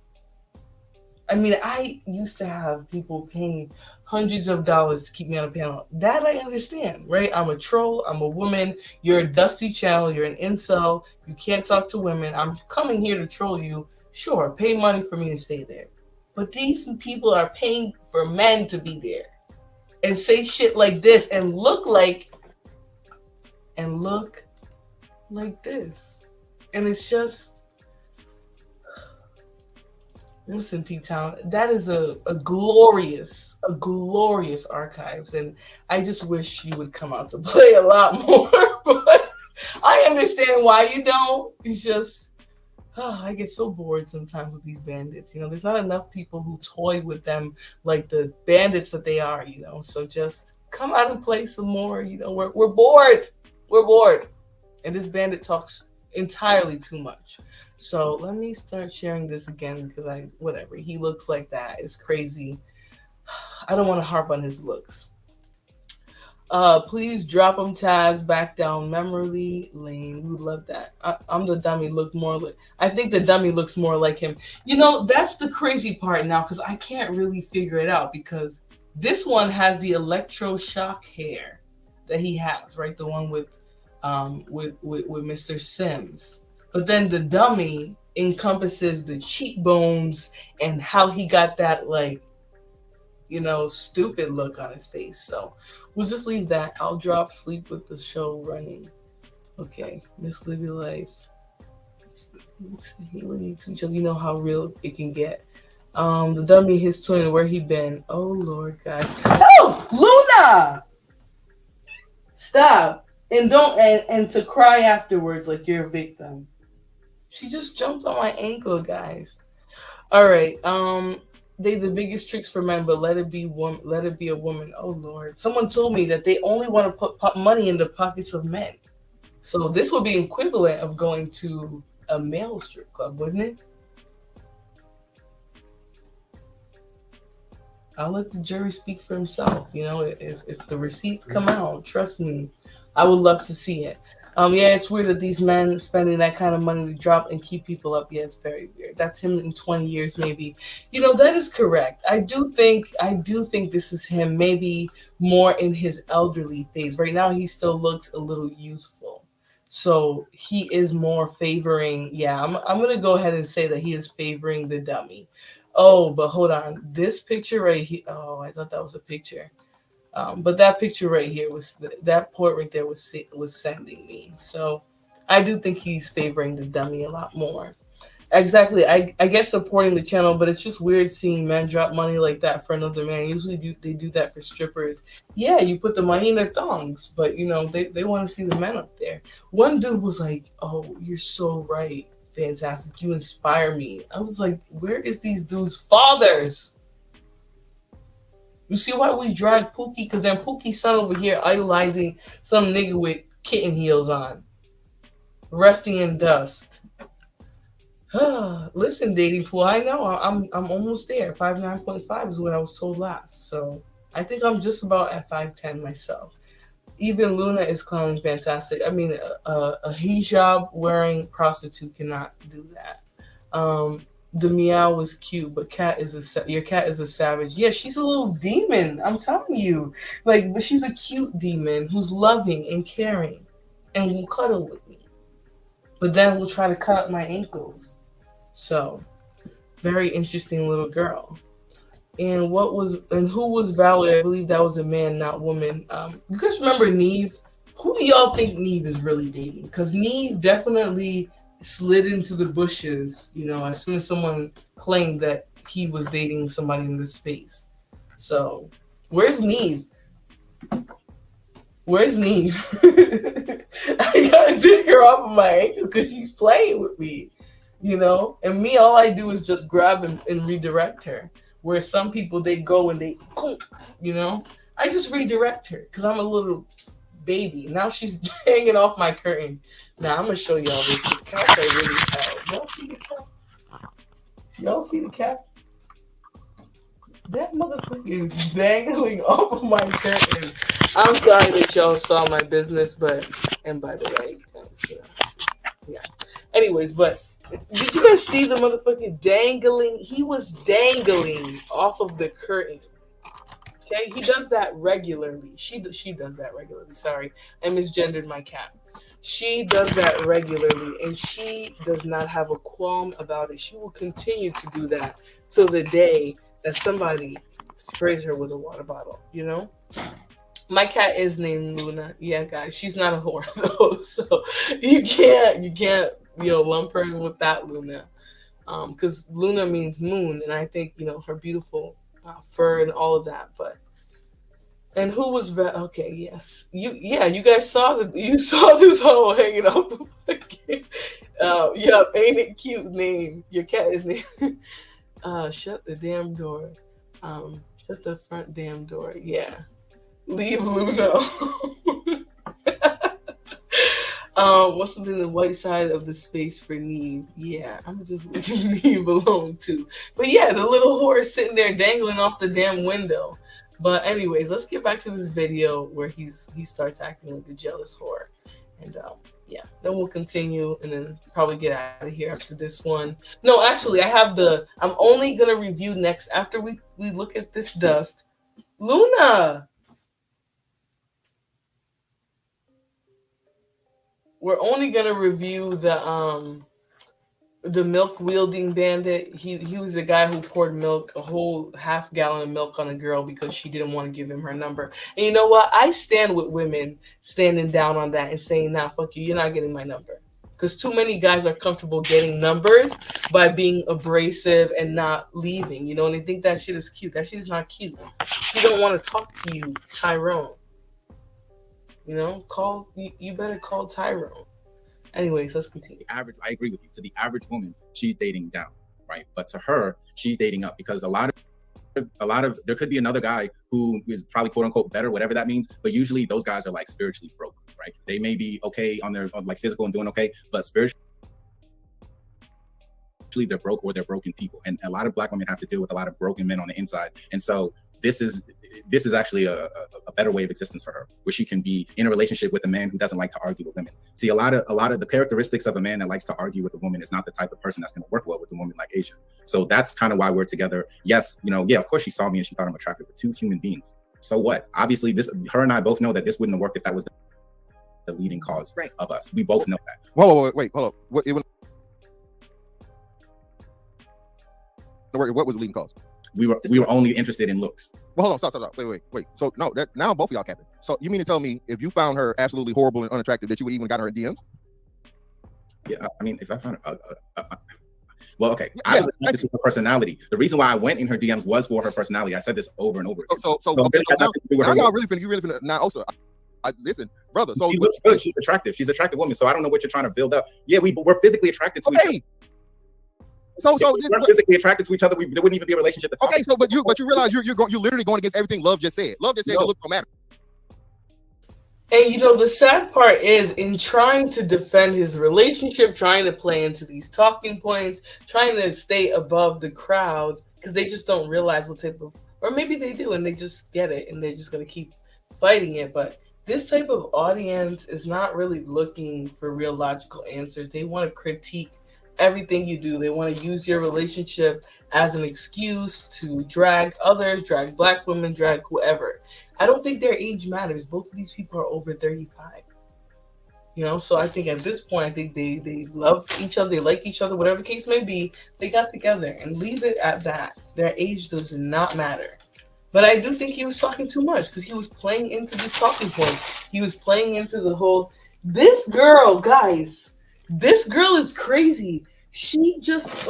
I mean, I used to have people paying hundreds of dollars to keep me on a panel. That I understand, right? I'm a troll. I'm a woman. You're a dusty channel. You're an incel. You can't talk to women. I'm coming here to troll you. Sure, pay money for me to stay there. But these people are paying for men to be there and say shit like this and look like this. And it's just, listen, T-Town, that is a glorious archives. And I just wish you would come out to play a lot more. But I understand why you don't. It's just, I get so bored sometimes with these bandits. There's not enough people who toy with them like the bandits that they are, So just come out and play some more. We're bored. We're bored. And this bandit talks entirely too much. So let me start sharing this again because whatever. He looks like that. It's crazy. I don't want to harp on his looks. Please drop him, Taz, back down memory lane. We would love that. I'm the dummy. I think the dummy looks more like him. That's the crazy part now because I can't really figure it out because this one has the electroshock hair that he has, right? The one with Mr. Sims. But then the dummy encompasses the cheekbones and how he got that stupid look on his face. So we'll just leave that. I'll drop sleep with the show running. Okay, Miss Live Your Life. You know how real it can get. The dummy, his twin, where he been? Oh Lord, guys. Oh, Luna! Stop. And don't and to cry afterwards like you're a victim. She just jumped on my ankle, guys. All right. They the biggest tricks for men, but let it be a woman. Oh Lord. Someone told me that they only want to put money in the pockets of men. So this would be equivalent of going to a male strip club, wouldn't it? I'll let the jury speak for himself. You know, if the receipts come out, trust me, I would love to see it. Yeah, it's weird that these men spending that kind of money to drop and keep people up. Yeah, it's very weird. That's him in 20 years, maybe. You know, that is correct. I do think this is him, maybe more in his elderly phase. Right now, he still looks a little youthful. So he is more favoring. Yeah, I'm gonna go ahead and say that he is favoring the dummy. Oh, but hold on. This picture right here. Oh, I thought that was a picture. But that picture right here was that port right there was sending me. So I do think he's favoring the dummy a lot more. Exactly. I guess supporting the channel, but it's just weird seeing men drop money like that for another man. Usually they do that for strippers. Yeah, you put the money in their thongs, but you know, they want to see the men up there. One dude was like, "Oh, you're so right. Fantastic. You inspire me." I was like, where is these dudes' fathers? You see why we drag Pookie? Because then Pookie's son over here idolizing some nigga with kitten heels on. Resting in dust. Listen, dating pool, I know I'm almost there. 5'9.5" is what I was told last. So I think I'm just about at 5'10" myself. Even Luna is clowning fantastic. I mean, a hijab wearing prostitute cannot do that. The meow was cute, but your cat is a savage. Yeah, she's a little demon. I'm telling you, but she's a cute demon who's loving and caring, and will cuddle with me. But then will try to cut up my ankles. So, very interesting little girl. And who was Valerie? I believe that was a man, not woman. You guys remember Neve? Who do y'all think Neve is really dating? Because Neve definitely slid into the bushes, you know, as soon as someone claimed that he was dating somebody in this space. So, where's Neve? Where's Neve? I gotta take her off of my ankle because she's playing with me, you know? And me, all I do is just grab and redirect her. Where some people, they go and they, you know? I just redirect her because I'm a little baby. Now she's hanging off my curtain. Now I'm gonna show y'all this. This cat are really tight. Y'all see the cat? Y'all see the cat? That motherfucker is dangling off of my curtain. I'm sorry that y'all saw my business, and by the way, yeah. Anyways, but did you guys see the motherfucker dangling? He was dangling off of the curtain. Okay, he does that regularly. She does that regularly. Sorry, I misgendered my cat. She does that regularly, and she does not have a qualm about it. She will continue to do that till the day that somebody sprays her with a water bottle. You know, my cat is named Luna. Yeah, guys, she's not a whore though, so you can't lump her with that Luna, because Luna means moon, and I think her beautiful fur and all of that, but. And who was okay? Yes, you guys saw this hoe hanging off the fucking. Yep, ain't it cute? Name your cat is named. Shut the damn door. Shut the front damn door. Yeah, leave Luna. What's on the white side of the space for Neve? Yeah, I'm just leaving Neve alone too. But yeah, the little whore is sitting there dangling off the damn window. But anyways, let's get back to this video where he starts acting like a jealous whore. And yeah, then we'll continue and then probably get out of here after this one. No, actually, I'm only gonna review next after we look at this dust. Luna! We're only gonna review the milk wielding bandit. He was the guy who poured milk, a whole half gallon of milk on a girl because she didn't want to give him her number. And you know what? I stand with women standing down on that and saying, nah, fuck you, you're not getting my number. Because too many guys are comfortable getting numbers by being abrasive and not leaving, and they think that shit is cute. That shit is not cute. She don't want to talk to you, Tyrone. You know, you better call Tyrone. Anyways, let's continue. Average, I agree with you. To the average woman, she's dating down, right? But to her, she's dating up, because a lot of there could be another guy who is probably quote unquote better, whatever that means. But usually those guys are like spiritually broke, right? They may be okay on their like physical and doing okay, but spiritually they're broke, or they're broken people. And a lot of black women have to deal with a lot of broken men on the inside. And so this is actually a better way of existence for her, where she can be in a relationship with a man who doesn't like to argue with women. See, a lot of the characteristics of a man that likes to argue with a woman is not the type of person that's going to work well with a woman like Asia. So that's kind of why we're together. Yes, yeah, of course she saw me and she thought I'm attractive, but two human beings. So what? Obviously, her and I both know that this wouldn't have worked if that was the leading cause of us. We both know that. Whoa, wait, hold up. What was the leading cause? We were only interested in looks. Well, hold on, stop. Wait. So no, now both of y'all capping. So you mean to tell me if you found her absolutely horrible and unattractive, that you would even got her in DMs? Yeah, I mean, if I found her, well, okay, I was attracted to her personality. The reason why I went in her DMs was for her personality. I said this over and over again. So now y'all really finna now also. Listen, brother. So she looks good. She's attractive. She's an attractive woman. So I don't know what you're trying to build up. Yeah, we're physically attracted to each other. So we're physically attracted to each other. There wouldn't even be a relationship. Okay, so but you realize you're literally going against everything Love just said. Love just said the look don't matter. And the sad part is, in trying to defend his relationship, trying to play into these talking points, trying to stay above the crowd, because they just don't realize what type of, or maybe they do and they just get it and they're just going to keep fighting it. But this type of audience is not really looking for real logical answers. They want to critique everything you do. They want to use your relationship as an excuse to drag others, drag black women, drag whoever. I don't think their age matters. Both of these people are over 35. So I think at this point, I think they love each other, they like each other, whatever the case may be. They got together, and leave it at that. Their age does not matter. But I do think he was talking too much, because he was playing into the talking points. He was playing into the whole, this girl, guys, this girl is crazy. She just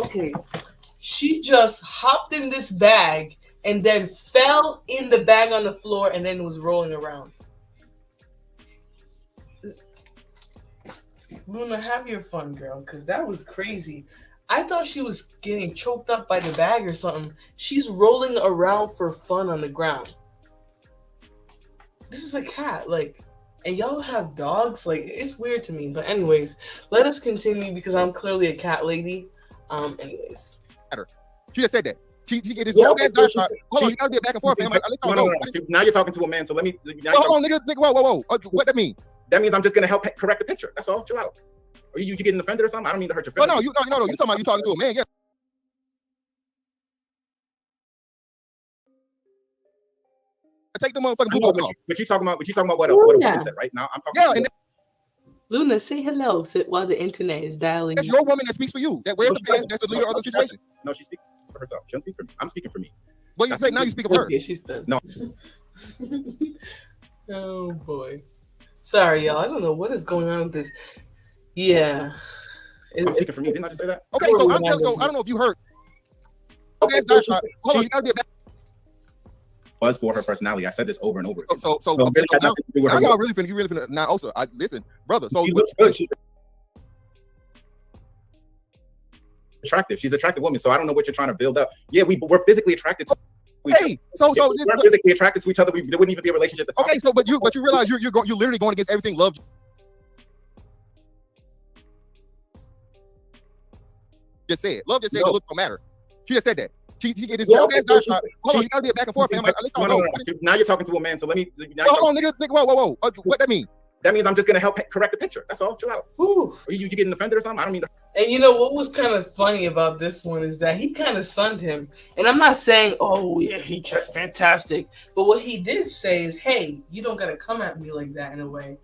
hopped in this bag and then fell in the bag on the floor and then was rolling around. Luna, have your fun, girl, because that was crazy. I thought she was getting choked up by the bag or something. She's rolling around for fun on the ground. This is a cat, and y'all have dogs? It's weird to me. But anyways, let us continue, because I'm clearly a cat lady. Anyways. She just said that. She get this long ass dog. Hold on, you gotta get back and forth, man. No. Now you're talking to a man, so let me. Hold on, nigga. Whoa. What that mean? That means I'm just gonna help correct the picture. That's all. Chill out. Are you getting offended or something? I don't mean to hurt your feelings. No. You talking to a man? Yeah. Take the motherfucking blue off. But you talking about what a woman said, right? Now I'm talking. Luna, say hello while the internet is dialing. That's your woman that speaks for you. That wears the pants. That's the leader of the situation. No, she speaks for herself. She doesn't speak for me. I'm speaking for me. Well, you say now you speak of her. Okay, she's done. No. Oh boy. Sorry, y'all. I don't know what is going on with this. Yeah. I'm speaking for me. Didn't I just say that? Okay, so I don't know if you heard. Okay, hold on. You gotta get back. Was for her personality. I said this over and over again. So now y'all really finna now also listen, brother. So she looks good. She's attractive. She's an attractive woman. So I don't know what you're trying to build up. Yeah, we're physically attracted to each other. We're physically attracted to each other. There wouldn't even be a relationship. Okay, so but you realize you're literally going against everything Love just said. Love just said the look don't matter. She just said that. She get this long ass dog. Hold on, you gotta get back and forth, man. No. Now you're talking to a man, so let me. Hold on, nigga. Whoa. What that mean? That means I'm just gonna help correct the picture. That's all. Chill out. Are you getting offended or something? I don't mean to. And what was kind of funny about this one is that he kind of sunned him. And I'm not saying, oh yeah, he's fantastic. But what he did say is, hey, you don't gotta come at me like that in a way.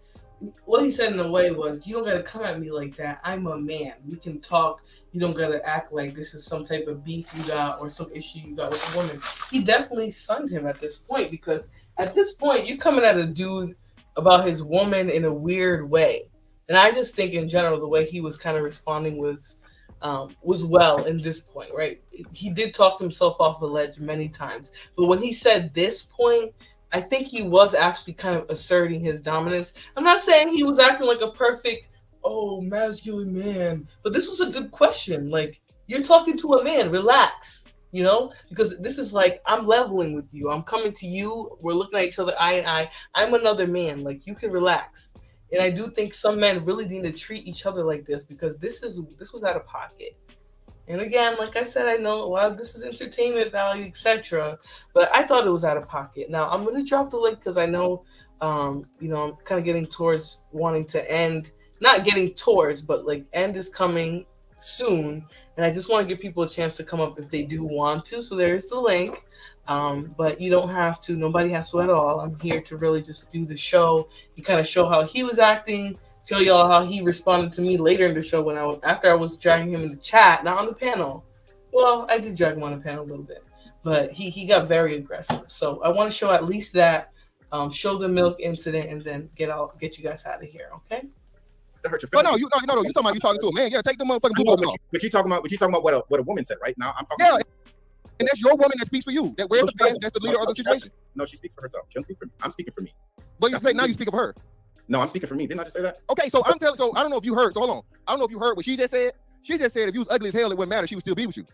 What he said in a way was, you don't gotta come at me like that. I'm a man. We can talk. You don't gotta act like this is some type of beef you got or some issue you got with a woman. He definitely sunned him at this point, because at this point you're coming at a dude about his woman in a weird way. And I just think in general the way he was kind of responding was well in this point, right? He did talk himself off the ledge many times, but when he said this point, I think he was actually kind of asserting his dominance. I'm not saying he was acting like a perfect, masculine man, but this was a good question. Like, you're talking to a man, relax, because this is like, I'm leveling with you. I'm coming to you. We're looking at each other eye in eye. I'm another man. Like, you can relax. And I do think some men really need to treat each other like this, because this was out of pocket. And again, like I said, I know a lot of this is entertainment value, etc. But I thought it was out of pocket. Now I'm going to drop the link because I know, I'm kind of getting towards wanting to end. Not getting towards, but like end is coming soon, and I just want to give people a chance to come up if they do want to. So there is the link, but you don't have to. Nobody has to at all. I'm here to really just do the show and kind of show how he was acting. Show y'all how he responded to me later in the show after I was dragging him in the chat, not on the panel. Well, I did drag him on the panel a little bit, but he got very aggressive. So I want to show at least that, show the milk incident, and then get you guys out of here, okay? But no, you talking about you talking to a man? Yeah, take the motherfucking blue balls off. But you talking about what a woman said, right? Now I'm talking. Yeah, and that's your woman that speaks for you. That wears the pants. That's the leader of the situation. No, she speaks for herself. She don't speak for me. I'm speaking for me. But you say now you speak of her. No, I'm speaking for me. Didn't I just say that? Okay, so I'm telling. So I don't know if you heard. So hold on. I don't know if you heard what she just said. She just said if you was ugly as hell, it wouldn't matter. She would still be with you.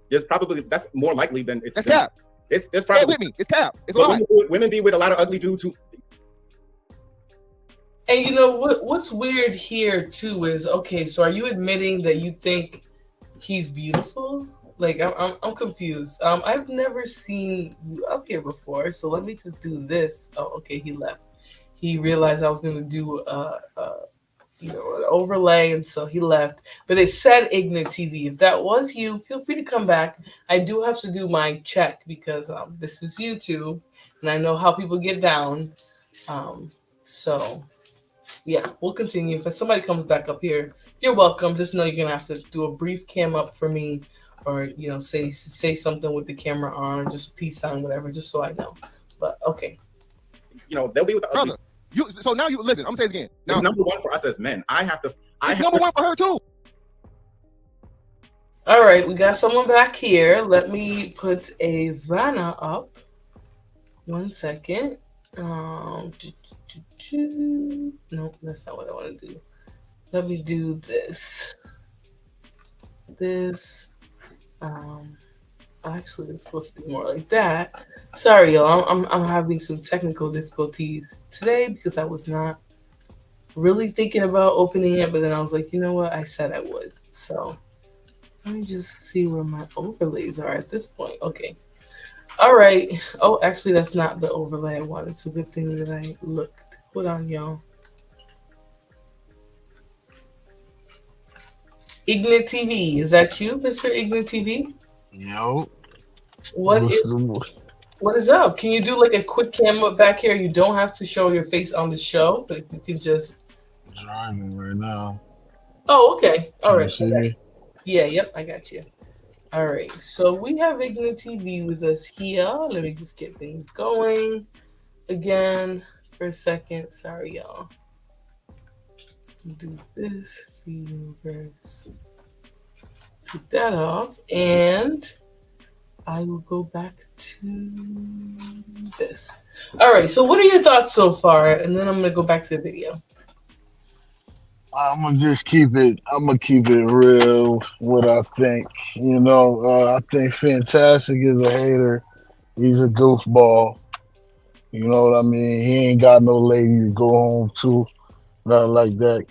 That's more likely than it's. That's cap. It's probably with me. It's cap. It's a lie. Women be with a lot of ugly dudes who. And you know what's weird here too is, okay, so are you admitting that you think he's beautiful? Like, I'm confused. I've never seen you up here before, so let me just do this. Oh, okay, he left. He realized I was gonna do an overlay, and so he left. But it said Ignite TV. If that was you, feel free to come back. I do have to do my check because this is YouTube, and I know how people get down. So yeah, we'll continue. If somebody comes back up here, you're welcome. Just know you're gonna have to do a brief cam up for me, or say something with the camera on, or just peace sign, whatever, just so I know. But okay. They'll be with the brother. So now you listen. I'm gonna say this again. Now, it's number one for us as men. I have number one for her too. All right, we got someone back here. Let me put a Vanna up. 1 second. No, that's not what I want to do. Let me do this. Actually, it's supposed to be more like that. Sorry, y'all. I'm having some technical difficulties today because I was not really thinking about opening it, but then I was like, you know what? I said I would. So let me just see where my overlays are at this point. Okay. All right. Oh, actually, that's not the overlay I wanted. It's a good thing that I looked. Hold on, y'all. Ignite TV. Is that you, Mr. Ignite TV? Yo. What is up? Can you do like a quick cam up back here? You don't have to show your face on the show, but you can just driving right now. Oh, okay. All right. See me? Yeah, yep, I got you. All right. So we have Ignite TV with us here. Let me just get things going again for a second. Sorry, y'all. Do this reverse. Take that off, and I will go back to this. All right. So what are your thoughts so far? And then I'm going to go back to the video. I'm gonna keep it real. What I think, I think Fantastic is a hater. He's a goofball. You know what I mean? He ain't got no lady to go home to, nothing like that.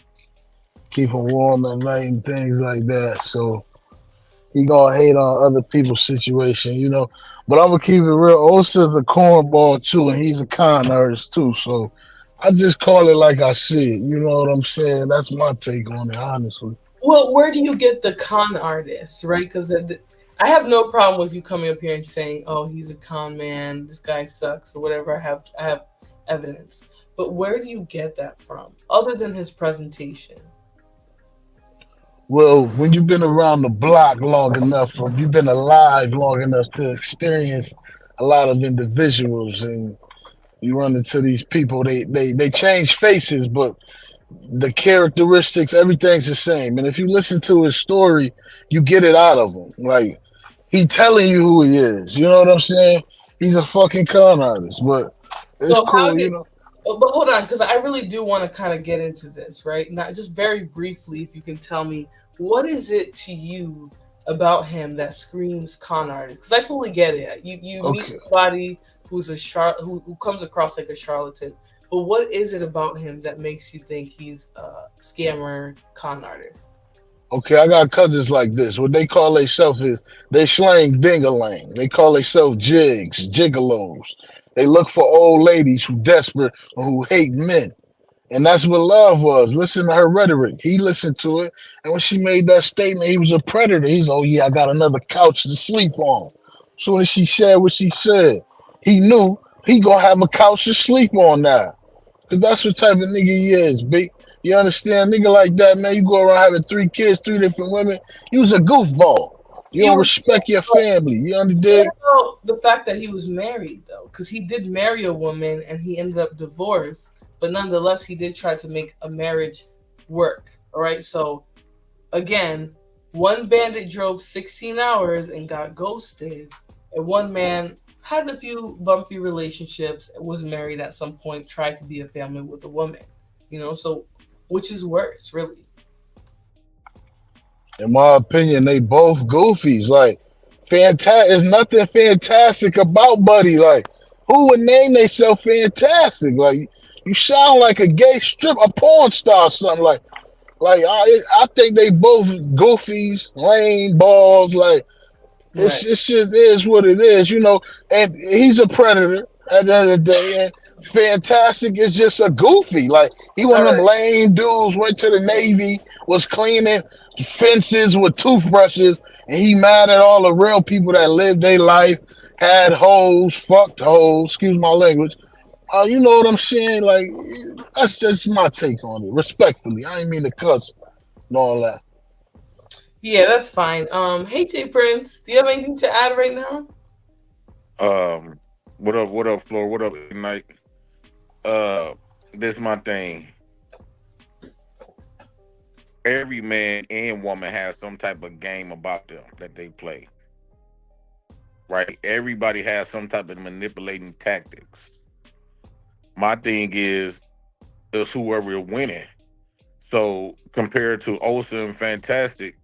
Keep him warm at night and things like that. So he gonna hate on other people's situation, But I'm gonna keep it real. Osa's a cornball too, and he's a con artist too. So I just call it like I see it. You know what I'm saying? That's my take on it, honestly. Well, where do you get the con artist, right? Because I have no problem with you coming up here and saying, "Oh, he's a con man. This guy sucks," or whatever. I have evidence. But where do you get that from, other than his presentation? Well, when you've been around the block long enough, or you've been alive long enough to experience a lot of individuals, and you run into these people, they change faces, but the characteristics, everything's the same. And if you listen to his story, you get it out of him. Like, he telling you who he is. You know what I'm saying? He's a fucking con artist. But It's So how cool, did? you know. But hold on, because I really do want to kind of get into this, right? Not just very briefly, if you can tell me what is it to you about him that screams con artist? Because I totally get it. You meet Okay. somebody who's who comes across like a charlatan, but what is it about him that makes you think he's a scammer con artist? Okay, I got cousins like this. What they call themselves is they slang dingalang. They call themselves jigs, gigolos. They look for old ladies who desperate or who hate men. And that's what love was. Listen to her rhetoric. He listened to it. And when she made that statement, he was a predator. He's, oh yeah, I got another couch to sleep on. Soon as she said what she said, he knew he gonna have a couch to sleep on now. Cause that's what type of nigga he is, B. You understand? Nigga like that, man, you go around having 3 kids, 3 different women. You was a goofball. You don't respect your family. You understand? What about the fact that he was married, though? Because he did marry a woman and he ended up divorced, but nonetheless, he did try to make a marriage work. All right. So, again, one bandit drove 16 hours and got ghosted, and one man had a few bumpy relationships, was married at some point, tried to be a family with a woman. You know, so which is worse, really? In my opinion, they both goofies. Like, there's nothing fantastic about Buddy. Like, who would name themselves fantastic? Like, you sound like a gay a porn star or something. Like I think they both goofies, lame balls. Like, it's just is what it is, you know. And he's a predator at the end of the day. And Fantastic is just a goofy. Like, he one of them lame dudes, went to the Navy, was cleaning fences with toothbrushes, and he mad at all the real people that lived their life, had hoes, fucked hoes, excuse my language. You know what I'm saying? Like, that's just my take on it. Respectfully, I ain't mean to cuss and all that. Yeah, that's fine. Hey J Prince, do you have anything to add right now? What up, Floor? What up, Ignite? This is my thing. Every man and woman has some type of game about them that they play. Right? Everybody has some type of manipulating tactics. My thing is whoever is winning. So compared to Osa and Fantastic,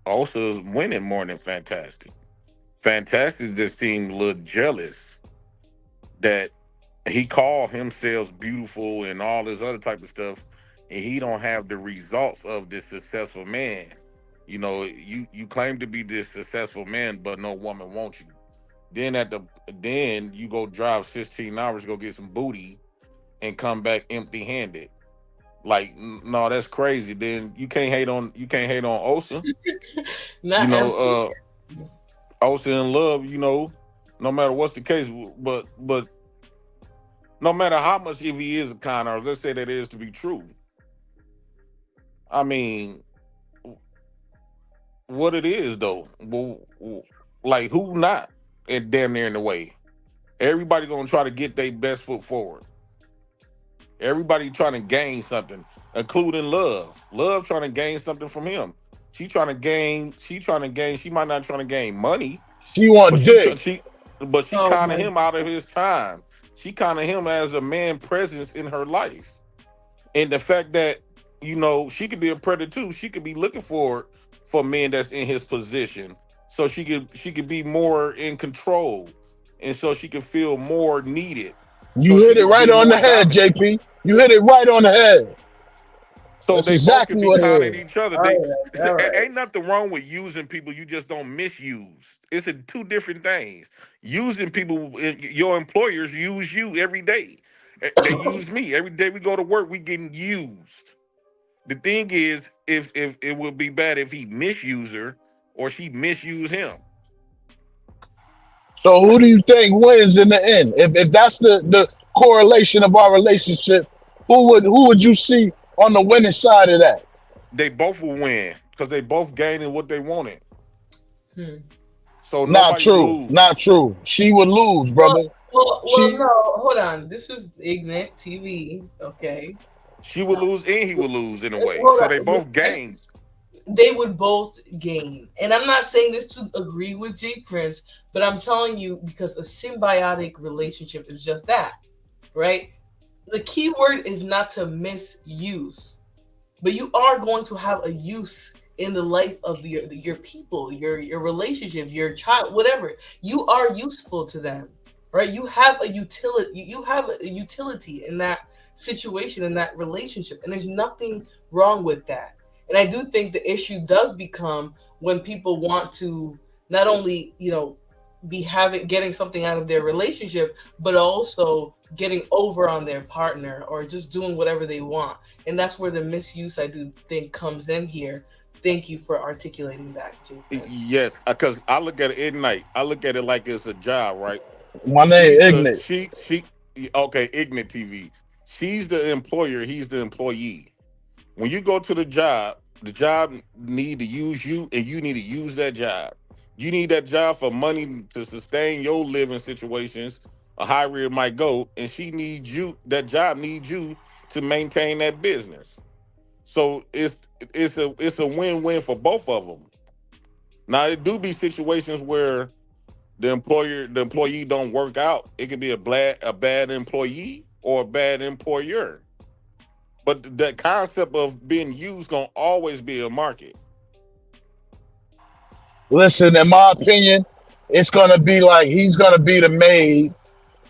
Osa is winning more than Fantastic. Fantastic just seemed a little jealous that he called himself beautiful and all this other type of stuff, and he don't have the results of this successful man. You know, you claim to be this successful man, but no woman wants you. Then you go drive 16 hours, go get some booty, and come back empty-handed. Like, no, that's crazy. Then you can't hate on Osa. Not Osa in love, you know, no matter what's the case, but no matter how much, if he is a con artist, let's say that is to be true. I mean, what it is though, well, like, who not and damn near in the way? Everybody gonna try to get their best foot forward. Everybody trying to gain something, including Love. Love trying to gain something from him. She might not trying to gain money. She want dick. But she kind of him out of his time. She kind of him as a man presence in her life. And the fact that, you know, she could be a predator too. She could be looking for men that's in his position. So she could be more in control. And so she could feel more needed. You hit it right on the head, JP. You hit it right on the head. So that's they exactly both can what be it kind is. at each other. Ain't nothing wrong with using people. You just don't misuse. It's two different things. Using people, your employers use you every day. They use me every day. We go to work, we getting used. The thing is, if it would be bad if he misuse her or she misuse him. So who do you think wins in the end? If that's the correlation of our relationship, who would you see on the winning side of that? They both will win because they both gaining what they wanted. So not true. She would lose, brother. Well, no, hold on. This is Ignite TV, okay? She would lose and he would lose in a way. So they both gain. They would both gain. And I'm not saying this to agree with J Prince, but I'm telling you because a symbiotic relationship is just that, right? The key word is not to misuse, but you are going to have a use in the life of your people, your relationship, your child, whatever. You are useful to them, right? You have a utility. You have a utility in that situation, in that relationship, and there's nothing wrong with that. And I do think the issue does become when people want to not only, be getting something out of their relationship, but also getting over on their partner or just doing whatever they want. And that's where the misuse, I do think, comes in here. Thank you for articulating that, JP. Yes, because I look at it Ignite. I look at it like it's a job, right? My name Ignis. She okay, Ignite TV. She's the employer, he's the employee. When you go to the job need to use you, and you need to use that job. You need that job for money to sustain your living situations, or however it might go, and she needs you. That job needs you to maintain that business. So it's a win-win for both of them. Now, it do be situations where the employee don't work out. It could be a bad employee or a bad employer. But that concept of being used gonna always be a market. Listen, in my opinion, it's gonna be like he's gonna be the maid,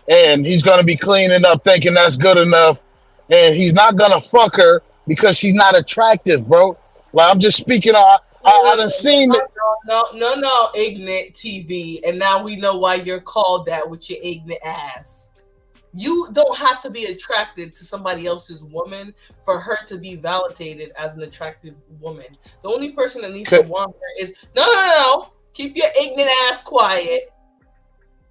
and he's gonna be cleaning up, thinking that's good enough, and he's not gonna fuck her because she's not attractive, bro. Like, I'm just speaking on. I done seen it. No, Ignite TV, and now we know why you're called that with your ignorant ass. You don't have to be attracted to somebody else's woman for her to be validated as an attractive woman. The only person that needs to want her is no. Keep your ignorant ass quiet.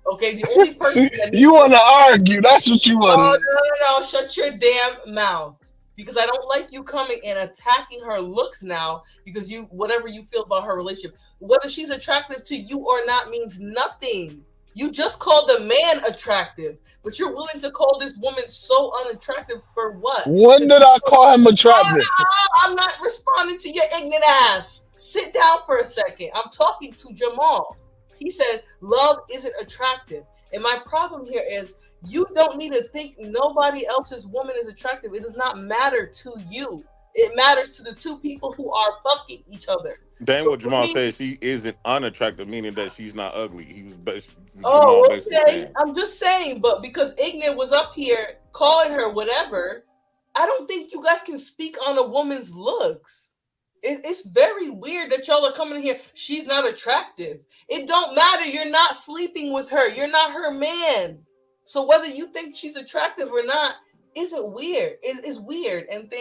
Okay, the only person See, you want to argue. That's what you want. No. Shut your damn mouth. Because I don't like you coming and attacking her looks now, because whatever you feel about her relationship, whether she's attractive to you or not means nothing. You just called the man attractive, but you're willing to call this woman so unattractive for what? When did I call him attractive? I'm not responding to your ignorant ass. Sit down for a second. I'm talking to Jamal. He said love isn't attractive. And my problem here is you don't need to think nobody else's woman is attractive. It does not matter to you. It matters to the two people who are fucking each other. Then what Jamal said, she isn't unattractive, meaning that she's not ugly. He was okay. I'm just saying, but because Ignorant was up here calling her whatever, I don't think you guys can speak on a woman's looks. It's very weird that y'all are coming here. She's not attractive. It don't matter. You're not sleeping with her. You're not her man. So whether you think she's attractive or not isn't weird. It's weird. And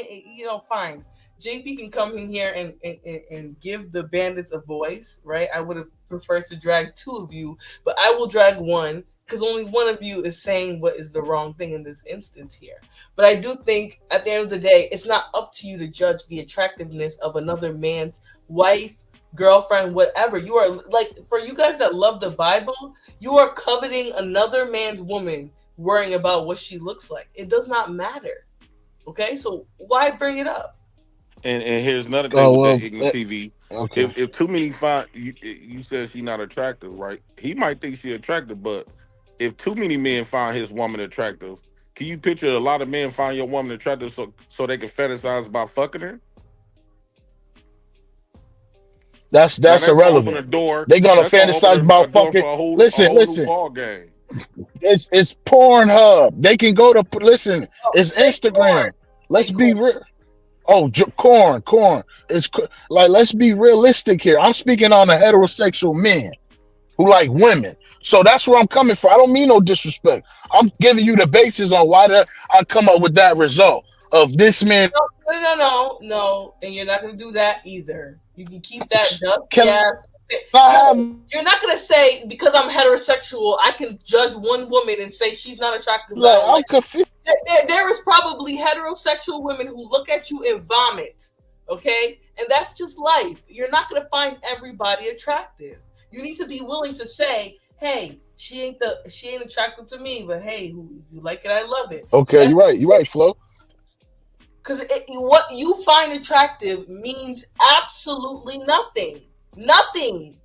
fine. JP can come in here and give the bandits a voice, right? I would have preferred to drag two of you, but I will drag one because only one of you is saying what is the wrong thing in this instance here. But I do think at the end of the day, it's not up to you to judge the attractiveness of another man's wife, girlfriend, whatever. You are like, for you guys that love the Bible, you are coveting another man's woman, worrying about what she looks like. It does not matter. Okay, so why bring it up? And here's another thing with that Ignorant TV. Okay. If too many find you said she's not attractive, right? He might think she's attractive, but if too many men find his woman attractive, can you picture a lot of men find your woman attractive so they can fantasize about fucking her? That's irrelevant. They're gonna fantasize about fucking. Listen. It's Pornhub. They can go to it's Instagram. Corn. Let's be real. Oh, corn. It's like, let's be realistic here. I'm speaking on the heterosexual men who like women. So that's where I'm coming from. I don't mean no disrespect. I'm giving you the basis on why I come up with that result of this man. No. And you're not going to do that either. You can keep that dusty ass. You're not going to say, because I'm heterosexual, I can judge one woman and say she's not attractive. I'm confused. There is probably heterosexual women who look at you and vomit, okay? And that's just life. You're not going to find everybody attractive. You need to be willing to say, hey, she ain't attractive to me, but hey, you like it, I love it. Okay, you're right, Flo. Because what you find attractive means absolutely nothing. Nothing.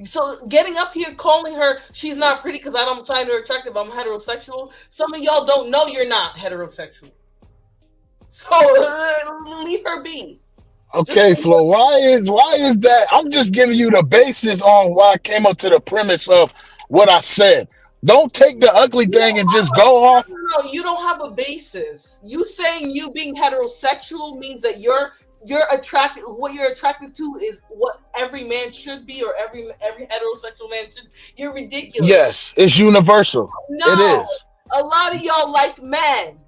So getting up here calling her she's not pretty because I don't find her attractive, I'm heterosexual. Some of y'all don't know you're not heterosexual. So leave her be. Okay, Flo, why is that? I'm just giving you the basis on why I came up to the premise of what I said. Don't take the ugly thing and just go off. No, you don't have a basis. You saying you being heterosexual means that you're attracted. What you're attracted to is what every man should be, or every heterosexual man should. You're ridiculous. Yes, it's universal. No, it is. A lot of y'all like men.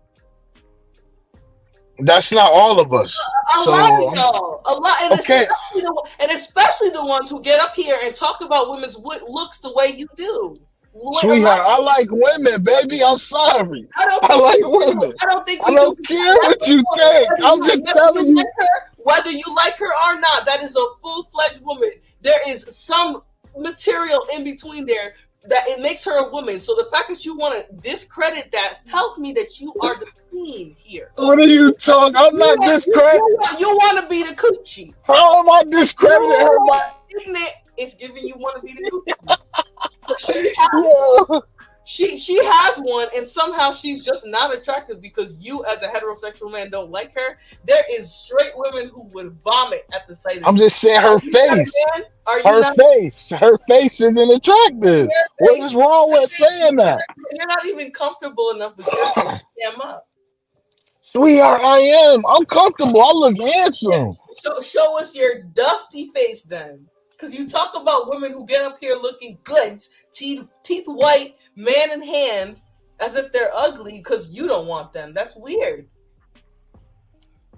That's not all of us. A lot of y'all. A lot, and okay. Especially the ones who get up here and talk about women's looks the way you do. Sweetheart, I like women, baby. I'm sorry. I like women. I don't think. I don't care what you think. I'm just telling you. Whether you like her or not, that is a full-fledged woman. There is some material in between there that it makes her a woman. So the fact that you want to discredit that tells me that you are the queen here. What are you talking? I'm not discrediting. You want to be the coochie. How am I discrediting her? It's giving you want to be the coochie. She has one, and somehow she's just not attractive because you, as a heterosexual man, don't like her. There is straight women who would vomit at the sight of I'm just saying her face. Her face isn't attractive. What is wrong with saying that? You're not even comfortable enough with your damn up. Sweetheart, I am. I'm comfortable. I look handsome. Show us your dusty face then. Because you talk about women who get up here looking good, teeth white, man in hand, as if they're ugly because you don't want them. That's weird.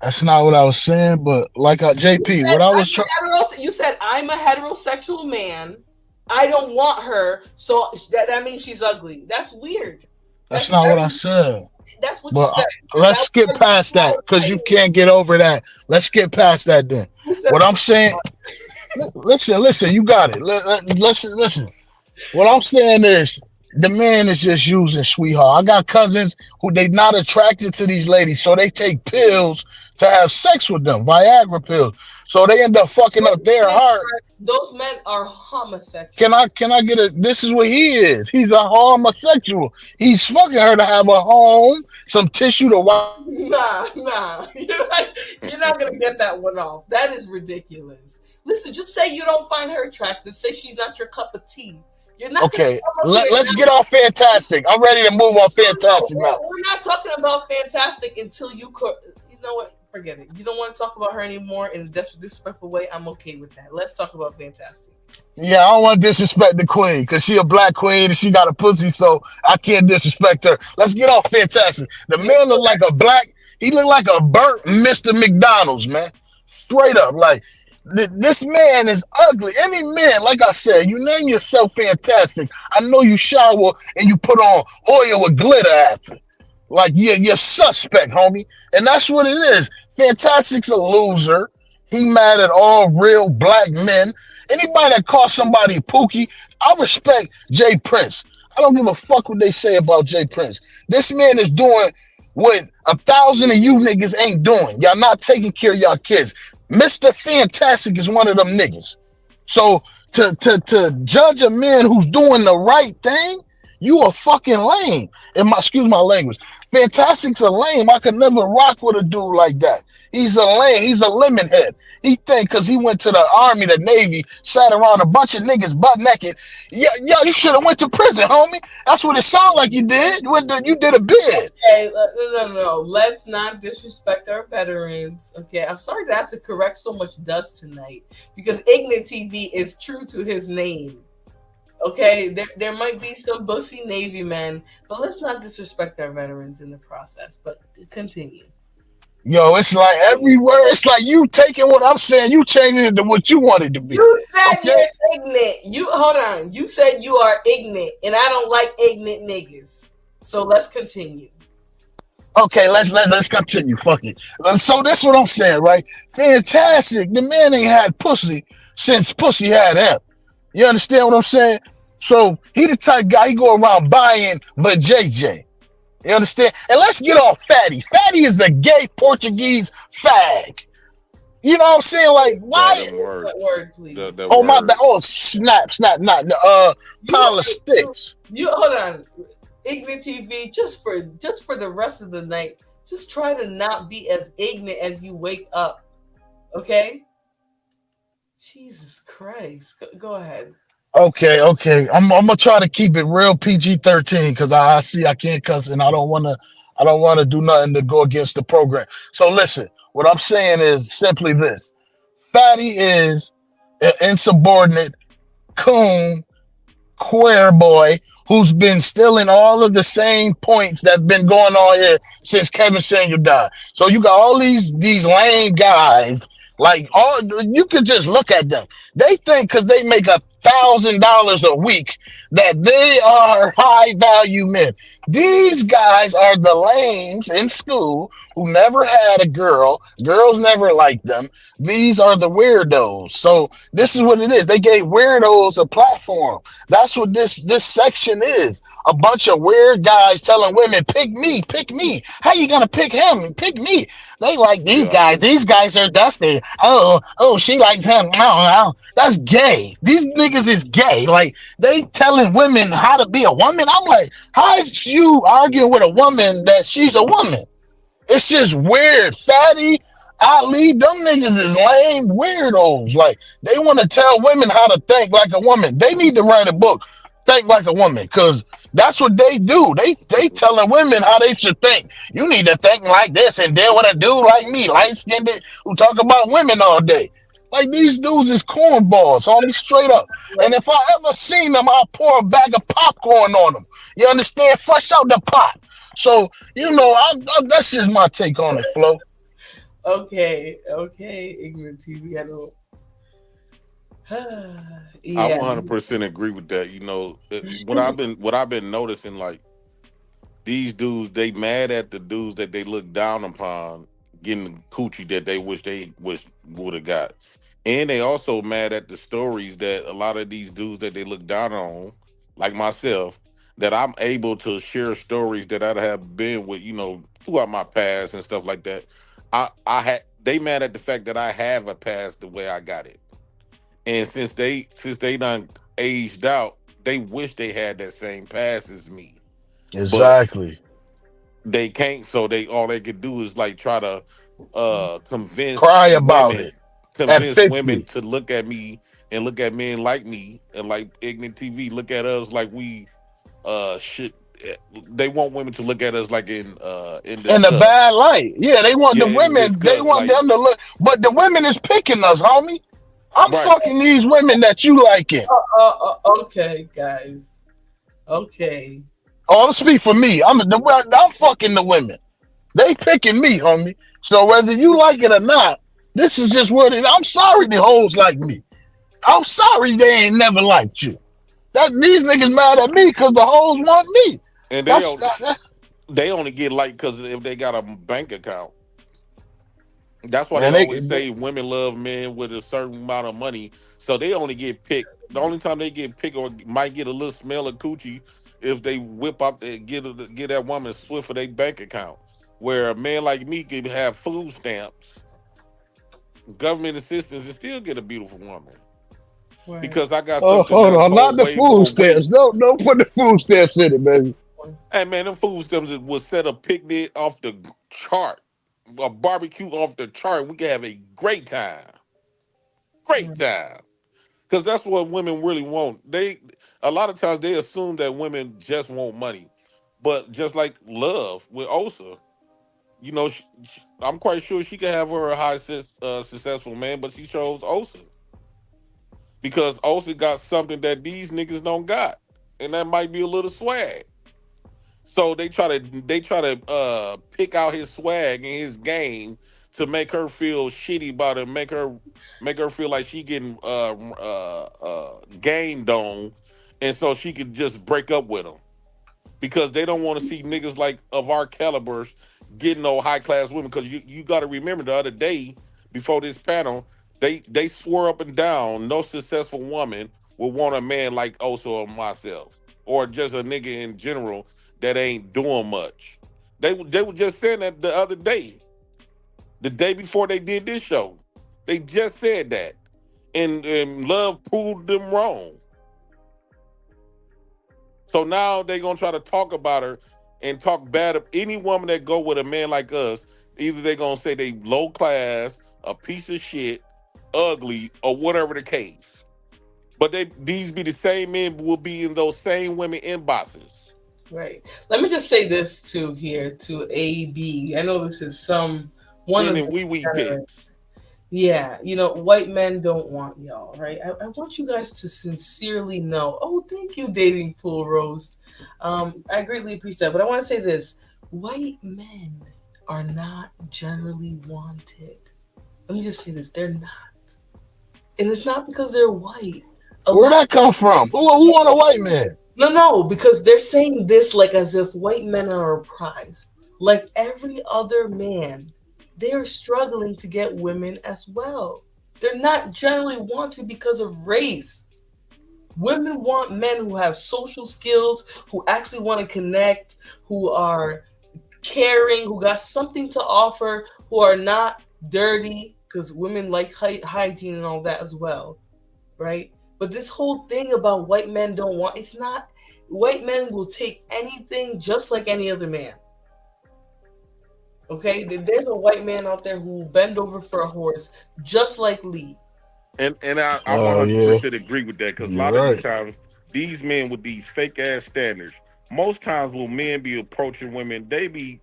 That's not what I was saying, but like JP, what I was trying. You said I'm a heterosexual man. I don't want her, so that means she's ugly. That's weird. That's not what I said. That's what you said. Let's skip past that because you can't get over that. Let's get past that then. What I'm saying. Listen, you got it. Listen. What I'm saying is the man is just using, sweetheart. I got cousins who they not attracted to these ladies, so they take pills to have sex with them, Viagra pills. So they end up fucking up their heart. Those men are homosexual. Can I get a? This is what he is. He's a homosexual. He's fucking her to have a home, some tissue to wipe. Nah. You're not gonna get that one off. That is ridiculous. Listen, just say you don't find her attractive. Say she's not your cup of tea. You're not okay. Let's get off Fantastic. I'm ready to move on Fantastic now. We're not talking about Fantastic until you know what? Forget it. You don't want to talk about her anymore in a disrespectful way. I'm okay with that. Let's talk about Fantastic. Yeah, I don't want to disrespect the queen because she a black queen and she got a pussy, so I can't disrespect her. Let's get off Fantastic. The man look like he looked like a burnt Mr. McDonald's, man. Straight up, like. This man is ugly. Any man, like I said, you name yourself Fantastic. I know you shower and you put on oil with glitter after. Like you're suspect, homie. And that's what it is. Fantastic's a loser. He mad at all real black men. Anybody that calls somebody Pookie, I respect Jay Prince. I don't give a fuck what they say about Jay Prince. This man is doing what 1,000 of you niggas ain't doing. Y'all not taking care of y'all kids. Mr. Fantastic is one of them niggas. So to judge a man who's doing the right thing, you a fucking lame. Excuse my language. Fantastic's a lame. I could never rock with a dude like that. He's a lame. He's a lemon head. He think because he went to the army, the Navy, sat around a bunch of niggas butt naked. Yeah, you should have went to prison, homie. That's what it sounded like you did. You did a bid. Okay, no. Let's not disrespect our veterans. Okay, I'm sorry to have to correct so much dust tonight because Ignorant TV is true to his name. Okay, there might be some bussy Navy men, but let's not disrespect our veterans in the process. But continue. Yo, it's like everywhere. It's like you taking what I'm saying, you changing it to what you want it to be. You said you're ignorant. Hold on. You said you are ignorant, and I don't like ignorant niggas. So let's continue. Okay, let's continue. Fuck it. So that's what I'm saying, right? Fantastic. The man ain't had pussy since pussy had him. You understand what I'm saying? So he the type guy, he go around buying JJ. You understand? And let's get off Fatty. Fatty is a gay Portuguese fag. You know what I'm saying? Like, why? That word. That word, please. That Oh, my word. bad. Oh, snap. Not pile of sticks. You hold on, ignorant TV. Just for the rest of the night, just try to not be as ignorant as you wake up. Okay. Jesus Christ. Go ahead. Okay. I'm gonna try to keep it real PG-13 because I see I can't cuss and I don't wanna do nothing to go against the program. So listen, what I'm saying is simply this: Fatty is an insubordinate coon queer boy who's been stealing all of the same points that's been going on here since Kevin Samuel died. So you got all these lame guys, like all you could just look at them. They think because they make $1,000 a week that they are high value men. These guys are the lames in school who never had a girl. Girls never liked them. These are the weirdos. So this is what it is. They gave weirdos a platform. That's what this section is. A bunch of weird guys telling women, pick me, pick me. How you gonna pick him? Pick me. They like these guys. These guys are dusty. Oh, she likes him. Oh, that's gay. These niggas is gay. Like, they telling women how to be a woman. I'm like, how is you arguing with a woman that she's a woman? It's just weird. Fatty, Ali, them niggas is lame weirdos. Like, they want to tell women how to think like a woman. They need to write a book, Think Like a Woman, because that's what they do. They telling women how they should think. You need to think like this and deal with a dude like me, light-skinned, who talk about women all day. Like, these dudes is cornballs, homie, straight up. And if I ever seen them, I'll pour a bag of popcorn on them. You understand? Fresh out the pot. So, you know, that's just my take on it, Flo. Okay, ignorant TV. I don't. I 100% agree with that. You know, what I've been noticing, like, these dudes, they mad at the dudes that they look down upon getting the coochie that they wish would have got. And they also mad at the stories that a lot of these dudes that they look down on, like myself, that I'm able to share stories that I have been with, you know, throughout my past and stuff like that. They mad at the fact that I have a past the way I got it. And since they done aged out, they wish they had that same past as me. Exactly. But they can't, so all they could do is like try to convince women to look at me and look at men like me and like ignorant TV, look at us like we shit. They want women to look at us like in the bad light. Yeah, they want the women. They want them to look, but the women is picking us, homie. I'm fucking these women that you liking. Okay, guys. Okay. Oh, I'll speak for me. I'm fucking the women. They picking me, homie. So whether you like it or not, this is just what it is. I'm sorry the hoes like me. I'm sorry they ain't never liked you. These niggas mad at me because the hoes want me. And they only get liked because if they got a bank account. That's why they always say women love men with a certain amount of money. So they only get picked. The only time they get picked or might get a little smell of coochie if they whip up and get that woman swift for their bank account. Where a man like me can have food stamps, government assistance, and still get a beautiful woman. Right. Because I got something. Hold on, not the food stamps. Don't put the food stamps in it, baby. Hey man, them food stamps will set a picnic off the chart. A barbecue off the chart, we can have a great time. Great time. Because that's what women really want. A lot of times they assume that women just want money. But just like love with Osa, you know, I'm quite sure she could have her a high successful man, but she chose Osa. Because Osa got something that these niggas don't got. And that might be a little swag. So they try to pick out his swag and his game to make her feel shitty about it, make her feel like she getting gamed on, and so she could just break up with him because they don't want to see niggas like of our calibers getting no high class women. Because you got to remember the other day before this panel, they swore up and down no successful woman will want a man like Osa or myself or just a nigga in general that ain't doing much. They were just saying that the other day, the day before they did this show. They just said that, and love proved them wrong. So now they gonna try to talk about her and talk bad of any woman that go with a man like us. Either they gonna say they low class, a piece of shit, ugly, or whatever the case. But these be the same men who will be in those same women inboxes. Right. Let me just say this too here to AB. I know this is one of the wee pigs. Yeah, white men don't want y'all, right? I want you guys to sincerely know. Oh, thank you, Dating Pool Roast. I greatly appreciate that. But I want to say this. White men are not generally wanted. Let me just say this. They're not. And it's not because they're white. Where'd that come from? Who want a white man? No, because they're saying this like as if white men are a prize. Like every other man, they are struggling to get women as well. They're not generally wanted because of race. Women want men who have social skills, who actually want to connect, who are caring, who got something to offer, who are not dirty, because women like hygiene and all that as well, right? But this whole thing about white men don't want, it's not, white men will take anything just like any other man. Okay, there's a white man out there who will bend over for a horse, just like Lee. And I 100% agree with that, because a lot of these times, these men with these fake ass standards, most times when men be approaching women, they be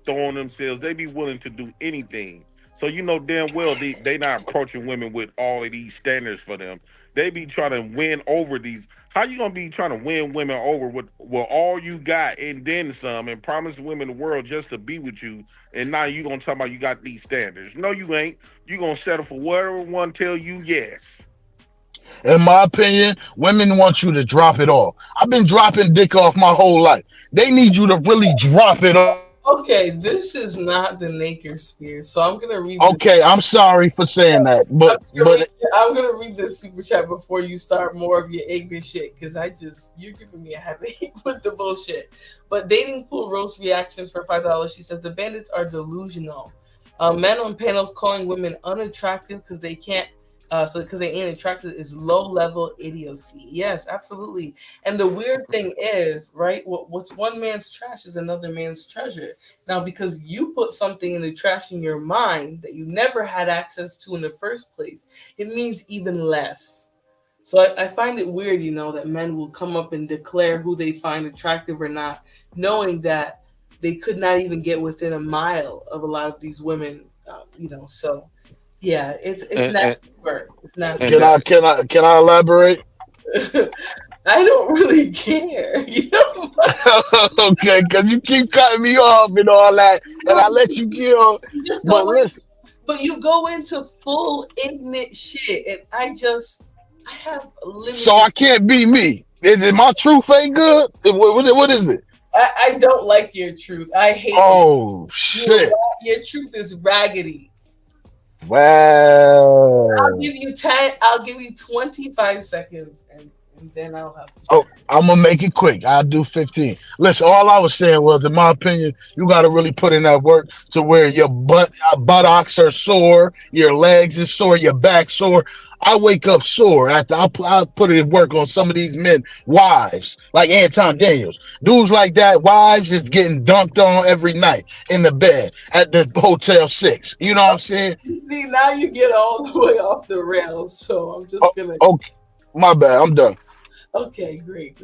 throwing themselves, they be willing to do anything. So you know damn well they not approaching women with all of these standards for them. They be trying to win over these. How you gonna be trying to win women over with all you got and then some, and promise women the world just to be with you, and now you gonna talk about you got these standards? No, you ain't. You gonna settle for whatever one tell you yes. In my opinion, women want you to drop it all. I've been dropping dick off my whole life. They need you to really drop it off. Okay, this is not the Naked Spears, so I'm gonna read. Okay, I'm sorry for saying that, but I'm gonna read this super chat before you start more of your ignorant shit, because you're giving me a headache with the bullshit. But Dating Pool Roast reactions for $5. She says the bandits are delusional. Men on panels calling women unattractive because they can't. Because they ain't attracted is low-level idiocy. Yes, absolutely. And the weird thing is, right, what's one man's trash is another man's treasure. Now, because you put something in the trash in your mind that you never had access to in the first place, it means even less. So I find it weird, that men will come up and declare who they find attractive or not, knowing that they could not even get within a mile of a lot of these women, so... Yeah, it's not work. It's not. Can I elaborate? I don't really care. Okay, because you keep cutting me off and all that, and I let you go. But listen. But you go into full ignorant shit, and I have limited. So I can't be me. Is it my truth ain't good? What is it? I don't like your truth. I hate. Oh shit! Your truth is raggedy. Wow. I'll give you 10. I'll give you 25 seconds, and then I'll have to. Oh, I'm gonna make it quick. I'll do 15. Listen, all I was saying was, in my opinion, you got to really put in that work to where your buttocks are sore, your legs is sore, your back sore. I wake up sore after I put it in work on some of these men, wives like Anton Daniels, dudes like that. Wives is getting dunked on every night in the bed at the Hotel 6. You know what I'm saying? See, now you get all the way off the rails. So I'm just gonna. Okay, my bad. I'm done. Okay, great.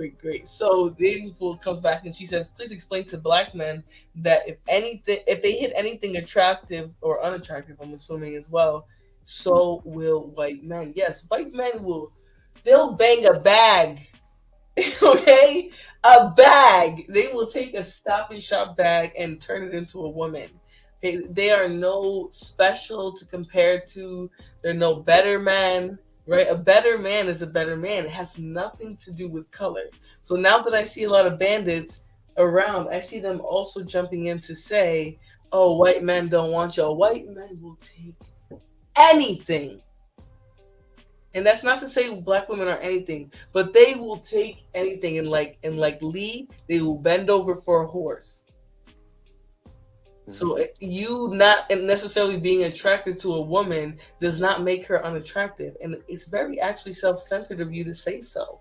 So Dating Pool comes back and she says, please explain to black men that if they hit anything attractive or unattractive, I'm assuming as well, so will white men. Yes, white men they'll bang a bag. Okay? A bag. They will take a Stop and Shop bag and turn it into a woman. Okay? They are no special to compare to. They're no better man. Right? A better man is a better man. It has nothing to do with color. So now that I see a lot of bandits around, I see them also jumping in to say, oh, white men don't want y'all. White men will take anything. And that's not to say black women are anything, but they will take anything. And like Lee, they will bend over for a horse. So you not necessarily being attracted to a woman does not make her unattractive, and it's very actually self-centered of you to say so.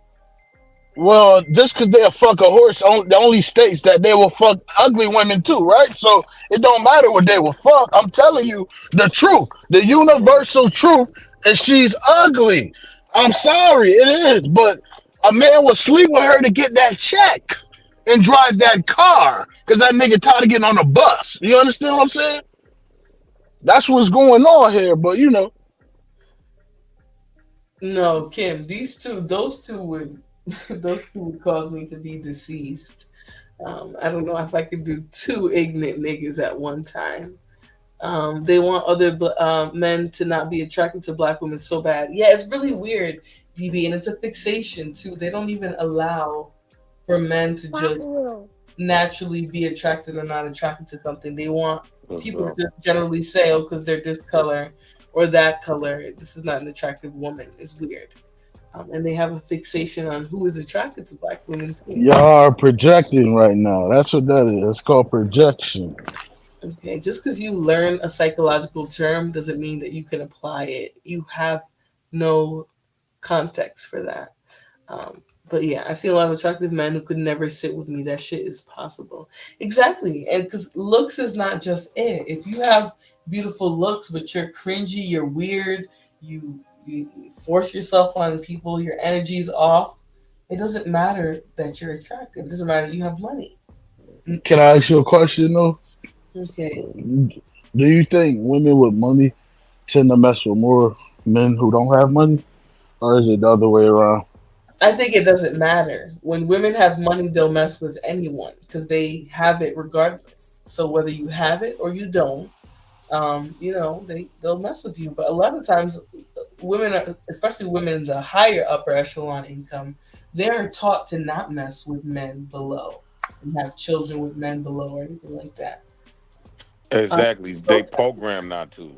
Well, just because they'll fuck a horse, only states that they will fuck ugly women too, right? So it don't matter what they will fuck. I'm telling you the truth, the universal truth, and she's ugly. I'm sorry, it is, but a man will sleep with her to get that check and drive that car because that nigga tired of getting on a bus. You understand what I'm saying? That's what's going on here, but you know. No, Kim, those two would cause me to be deceased. I don't know if I could do two ignorant niggas at one time. They want other men to not be attracted to black women so bad. Yeah, it's really weird, DB, and it's a fixation too. They don't even allow for men to just naturally be attracted or not attracted to something. They want people to just generally say, oh, because they're this color or that color, this is not an attractive woman. It's weird. And they have a fixation on who is attracted to black women too. Y'all are projecting right now. That's what that is. It's called projection. Okay, just because you learn a psychological term doesn't mean that you can apply it. You have no context for that. But yeah, I've seen a lot of attractive men who could never sit with me. That shit is possible. Exactly. And because looks is not just it. If you have beautiful looks, but you're cringy, you're weird, you force yourself on people, your energy's off, it doesn't matter that you're attractive. It doesn't matter you have money. Can I ask you a question though? Okay. Do you think women with money tend to mess with more men who don't have money? Or is it the other way around? I think it doesn't matter. When women have money, they'll mess with anyone because they have it regardless. So whether you have it or you don't, they'll mess with you. But a lot of times, women, especially women in the higher upper echelon income, they are taught to not mess with men below and have children with men below or anything like that. Exactly. They program not to.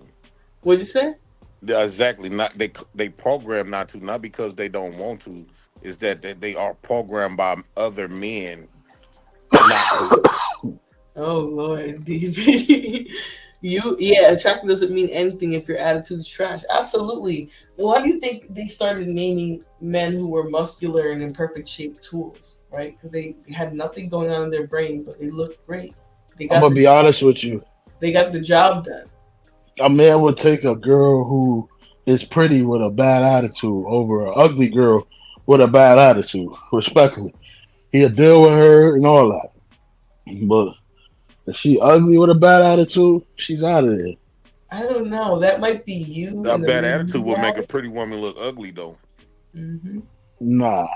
What'd you say? Yeah, exactly. Not they program not to, not because they don't want to. Is that they are programmed by other men. Oh Lord, DB. Attractive doesn't mean anything if your attitude's trash. Absolutely. Why do you think they started naming men who were muscular and in perfect shape tools, right? Because they had nothing going on in their brain, but they looked great. I'm gonna be honest with you. They got the job done. A man would take a girl who is pretty with a bad attitude over an ugly girl with a bad attitude, respectfully. He'll deal with her and all that. But if she ugly with a bad attitude, she's out of there. I don't know. That might be you. A bad attitude will make a pretty woman look ugly, though. Mm-hmm. Nah.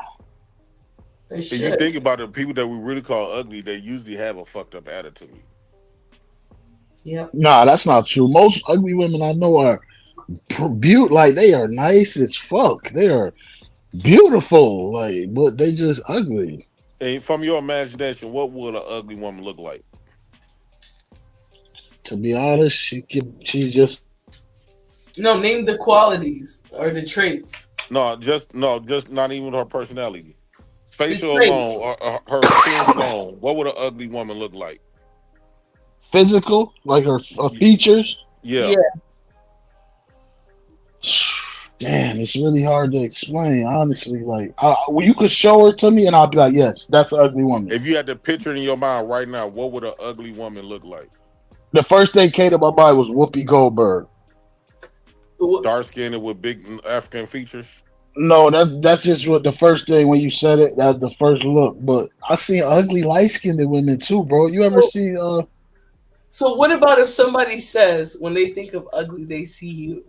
If you think about it, people that we really call ugly, they usually have a fucked up attitude. Yeah. Nah, that's not true. Most ugly women I know are like they are nice as fuck. They are beautiful, like, but they just ugly. And from your imagination, what would an ugly woman look like? To be honest, she's just name the qualities or the traits. Just not even her personality. Facial alone, or her skin alone. What would an ugly woman look like? Physical, like her features. Yeah. Damn, it's really hard to explain, honestly. Like, you could show her to me, and I'll be like, yes, that's an ugly woman. If you had to picture it in your mind right now, what would an ugly woman look like? The first thing came to my mind was Whoopi Goldberg. Dark skinned with big African features? No, that's just what the first thing when you said it, that's the first look. But I seen ugly light-skinned women too, bro. You ever see So what about if somebody says when they think of ugly, they see you?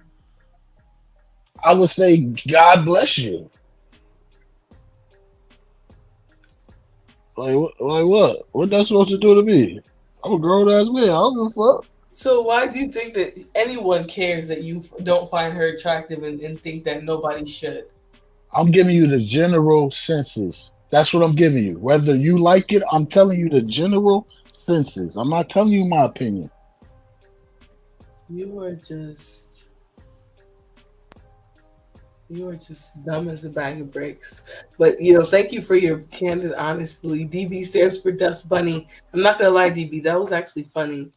I would say, God bless you. Like what? What that's supposed to do to me? I'm a grown ass man. I don't give a fuck. So why do you think that anyone cares that you don't find her attractive and think that nobody should? I'm giving you the general senses. That's what I'm giving you. Whether you like it, I'm telling you the general senses. I'm not telling you my opinion. You are just dumb as a bag of bricks. But, thank you for your candid honesty. DB stands for Dust Bunny. I'm not going to lie, DB. That was actually funny.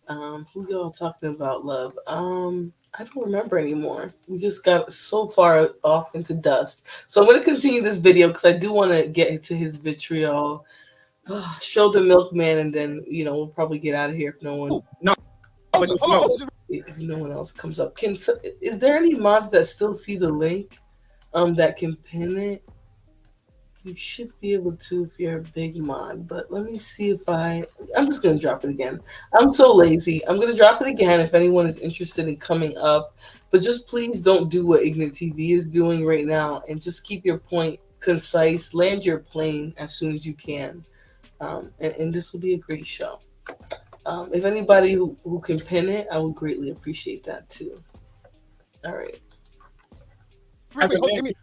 Who y'all talking about love? I don't remember anymore. We just got so far off into dust. So I'm going to continue this video because I do want to get into his vitriol. Show the milkman, and then we'll probably get out of here if no one. If no one else comes up. Is there any mods that still see the link? That can pin it. You should be able to if you're a big mod, but let me see if I'm just going to drop it again. I'm so lazy. I'm going to drop it again if anyone is interested in coming up, but just please don't do what Ignite TV is doing right now, and just keep your point concise, land your plane as soon as you can, and this will be a great show. If anybody who can pin it, I would greatly appreciate that too. All right. Hear me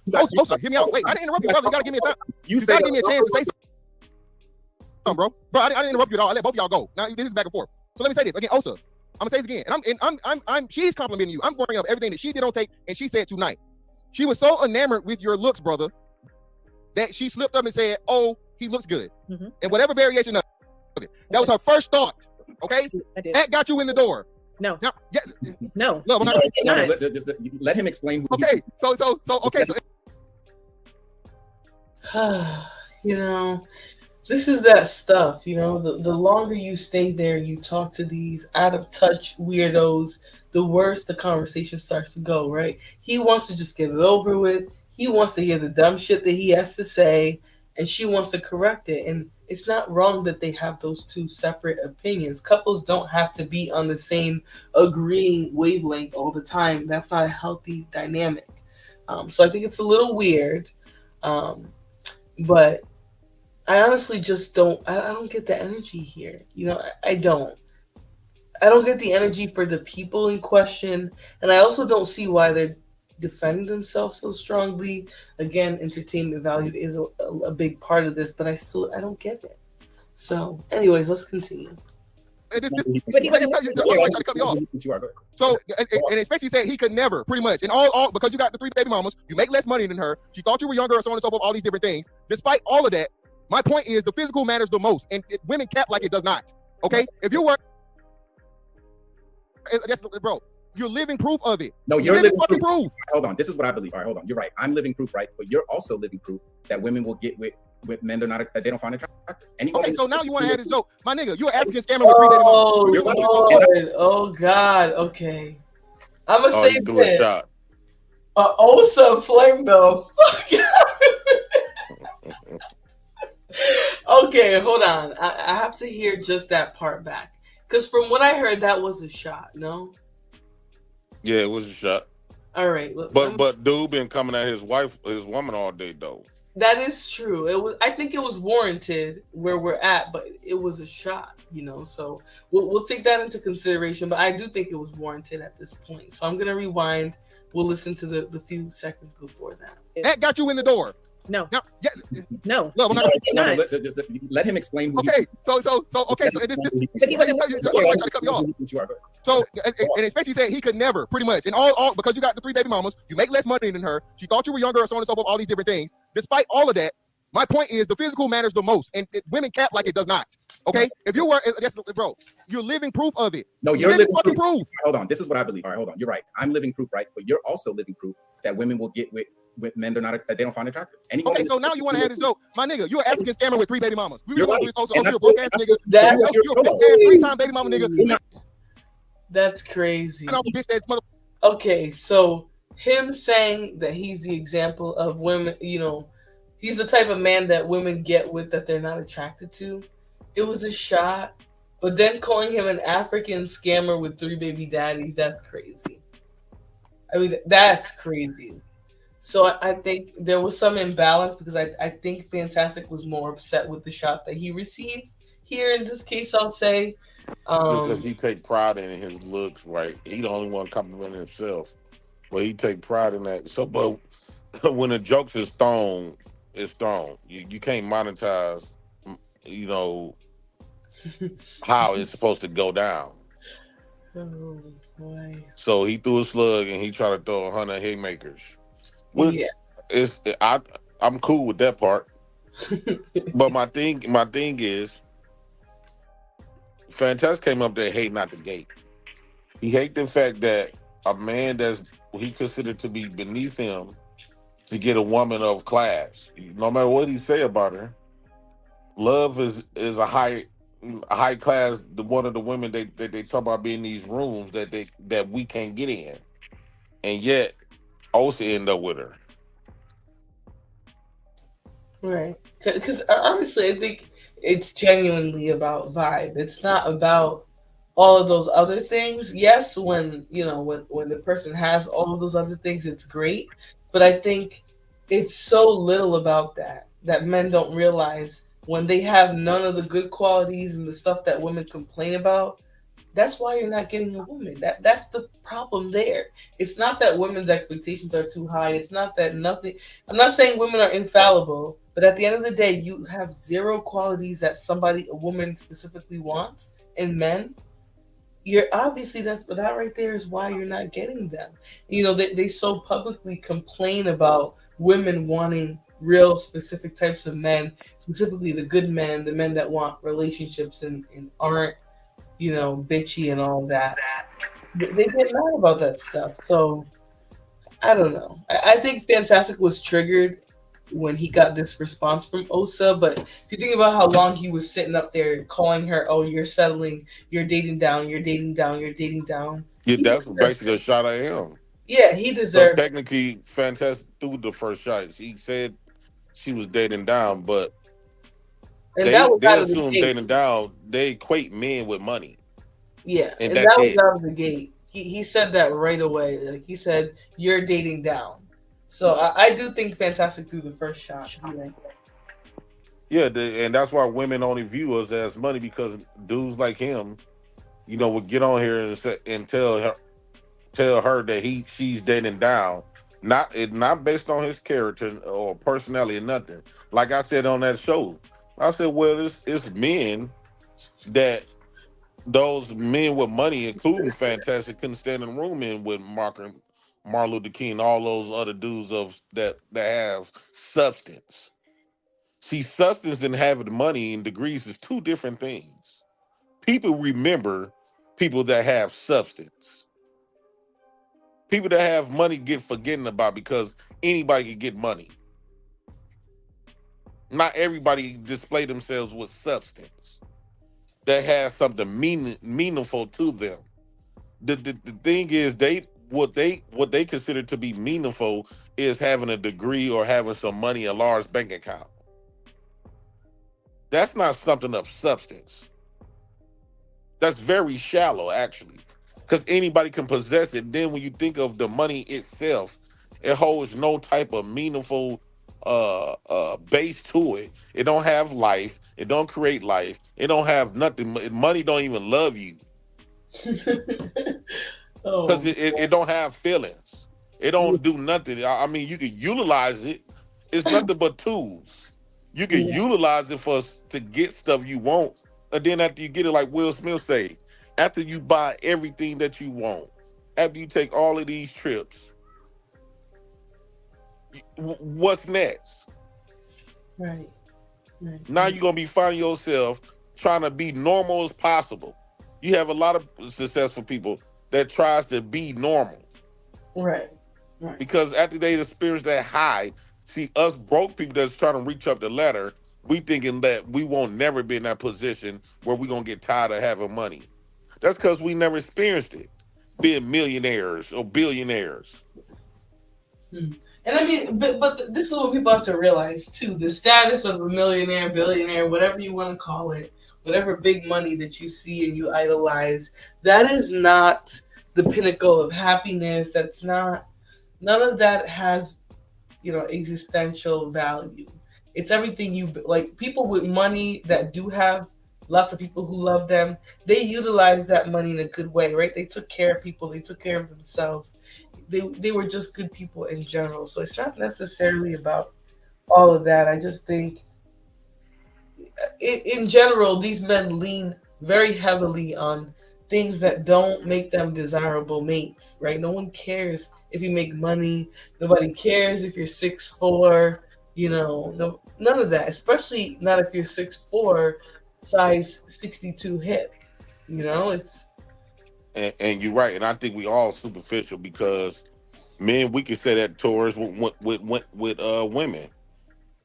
out. Wait, I didn't interrupt you, brother. You gotta give me a time. You gotta give me a chance to say something, bro. I didn't interrupt you at all. I let both of y'all go. Now this is back and forth. So let me say this again, Osa. I'm gonna say this again, and she's complimenting you. I'm bringing up everything that she did on tape, and she said tonight. She was so enamored with your looks, brother, that she slipped up and said, "Oh, he looks good," and whatever variation of it. That was her first thought. Okay, that got you in the door. No. No. No. Let him explain. Okay. So. This is that stuff. The longer you stay there, you talk to these out of touch weirdos, the worse the conversation starts to go. Right? He wants to just get it over with. He wants to hear the dumb shit that he has to say, and she wants to correct it. And it's not wrong that they have those two separate opinions. Couples don't have to be on the same agreeing wavelength all the time. That's not a healthy dynamic. So I think it's a little weird. But I honestly just don't. I don't get the energy here. I don't. I don't get the energy for the people in question, and I also don't see why they're defending themselves so strongly. Again, entertainment value is a big part of this, but I don't get it. So, anyways, let's continue. So, and especially said he could never, pretty much, and all because you got the 3 baby mamas, you make less money than her. She thought you were younger, so on and so forth, all these different things. Despite all of that, my point is the physical matters the most, and women cap like it does not. Okay, if you were, bro. You're living proof of it. No, you're living proof. Hold on. This is what I believe. All right, hold on. You're right. I'm living proof, right? But you're also living proof that women will get with men they don't find attractive. Okay, so now you want to add this joke. My nigga, you're an African scammer with 3 baby mamas. Oh, God. Okay. I'm going to say this. Osa flame the fuck out. Okay, hold on. I have to hear just that part back. Because from what I heard, that was a shot, no? Yeah, it was a shot. All right. But dude been coming at his woman all day though. That is true. I think it was warranted where we're at, but it was a shot, so we'll take that into consideration. But I do think it was warranted at this point. So I'm gonna rewind. We'll listen to the few seconds before that. That got you in the door. No. No. Let him explain. Okay. So and especially said he could never, pretty much, and all because you got the 3 baby mamas, you make less money than her. She thought you were younger, so on and so forth, all these different things. Despite all of that, my point is the physical matters the most, and women cap like it does not. Okay, if you were, bro, you're living proof of it. No, you're living fucking proof. Hold on, this is what I believe. All right, hold on, you're right. I'm living proof, right? But you're also living proof that women will get with men they don't find attractive. Okay, so now you want to add this joke, my nigga. You're an African scammer with 3 baby mamas. You're right. Also, you're a broke ass nigga. You're a broke ass 3-time baby mama nigga. That's crazy. Okay, so him saying that he's the example of women, he's the type of man that women get with that they're not attracted to. It was a shot, but then calling him an African scammer with 3 baby daddies, that's crazy. I mean, that's crazy. So I think there was some imbalance because I think Fantastic was more upset with the shot that he received. Here in this case, I'll say. Because he take pride in his looks, right? He the only one complimenting himself. But he take pride in that. So, but when the jokes is thrown, it's thrown. You can't monetize, how it's supposed to go down. Oh, boy. So he threw a slug and he tried to throw 100 haymakers. Which I'm cool with that part. But my thing is, Fantastic came up there hating out the gate. He hate the fact that a man that's he considered to be beneath him to get a woman of class. No matter what he say about her, love is a high class. One of the women they talk about being in these rooms that we can't get in, and yet also end up with her. Right. Because honestly, I think it's genuinely about vibe. It's not about all of those other things. Yes, when when the person has all of those other things, it's great. But I think it's so little about that men don't realize when they have none of the good qualities and the stuff that women complain about. That's why you're not getting a woman. That's the problem there. It's not that women's expectations are too high. It's not that nothing. I'm not saying women are infallible, but at the end of the day, you have zero qualities that a woman specifically wants in men. You're obviously that right there is why you're not getting them. They so publicly complain about women wanting real specific types of men, specifically the good men, the men that want relationships and aren't bitchy and all that. They get mad about that stuff. So I don't know. I think Fantastic was triggered when he got this response from Osa. But if you think about how long he was sitting up there calling her, "Oh, you're settling, you're dating down, you're dating down, you're dating down." Yeah, that's basically a shot at him. Yeah, he deserved. So technically, Fantastic threw the first shot. He said she was dating down, but they assume dating down. They equate men with money. Yeah, and that was out of the gate. He said that right away. Like he said, "You're dating down." So I do think Fantastic threw the first shot. Yeah, and that's why women only view us as money, because dudes like him, would get on here and tell her that she's dating down, not based on his character or personality or nothing. Like I said on that show, I said, well, it's men that those men with money, including Fantastic, couldn't stand in the room with Martin Luther King, all those other dudes that have substance. See, substance and having money and degrees is two different things. People remember people that have substance. People that have money get forgotten about because anybody can get money. Not everybody display themselves with substance that has something meaningful to them. The thing is, what they consider to be meaningful is having a degree or having some money, a large bank account. That's not something of substance. That's very shallow, actually, because anybody can possess it. Then when you think of the money itself, it holds no type of meaningful base to it. It don't have life. It don't create life. It don't have nothing. Money don't even love you. Because it don't have feelings. It don't do nothing. I mean, you can utilize it. It's nothing but tools. You can utilize it to get stuff you want, and then after you get it, like Will Smith say, after you buy everything that you want, after you take all of these trips, what's next? Right. Now you're gonna be finding yourself trying to be normal as possible. You have a lot of successful people that tries to be normal. Right. Because after they experience that high, see, us broke people that's trying to reach up the ladder, we thinking that we won't never be in that position where we're going to get tired of having money. That's because we never experienced it, being millionaires or billionaires. And I mean, but this is what people have to realize, too. The status of a millionaire, billionaire, whatever you want to call it, whatever big money that you see and you idolize, that is not the pinnacle of happiness. That's not, none of that has, existential value. It's everything like. People with money that do have lots of people who love them, they utilize that money in a good way, right? They took care of people. They took care of themselves. They were just good people in general. So it's not necessarily about all of that. I just think in general, these men lean very heavily on things that don't make them desirable mates, right? No one cares if you make money. Nobody cares if you're 6'4", none of that, especially not if you're 6'4", size 62 hip. You know, it's And you're right, and I think we all superficial because men we can say that towards with women.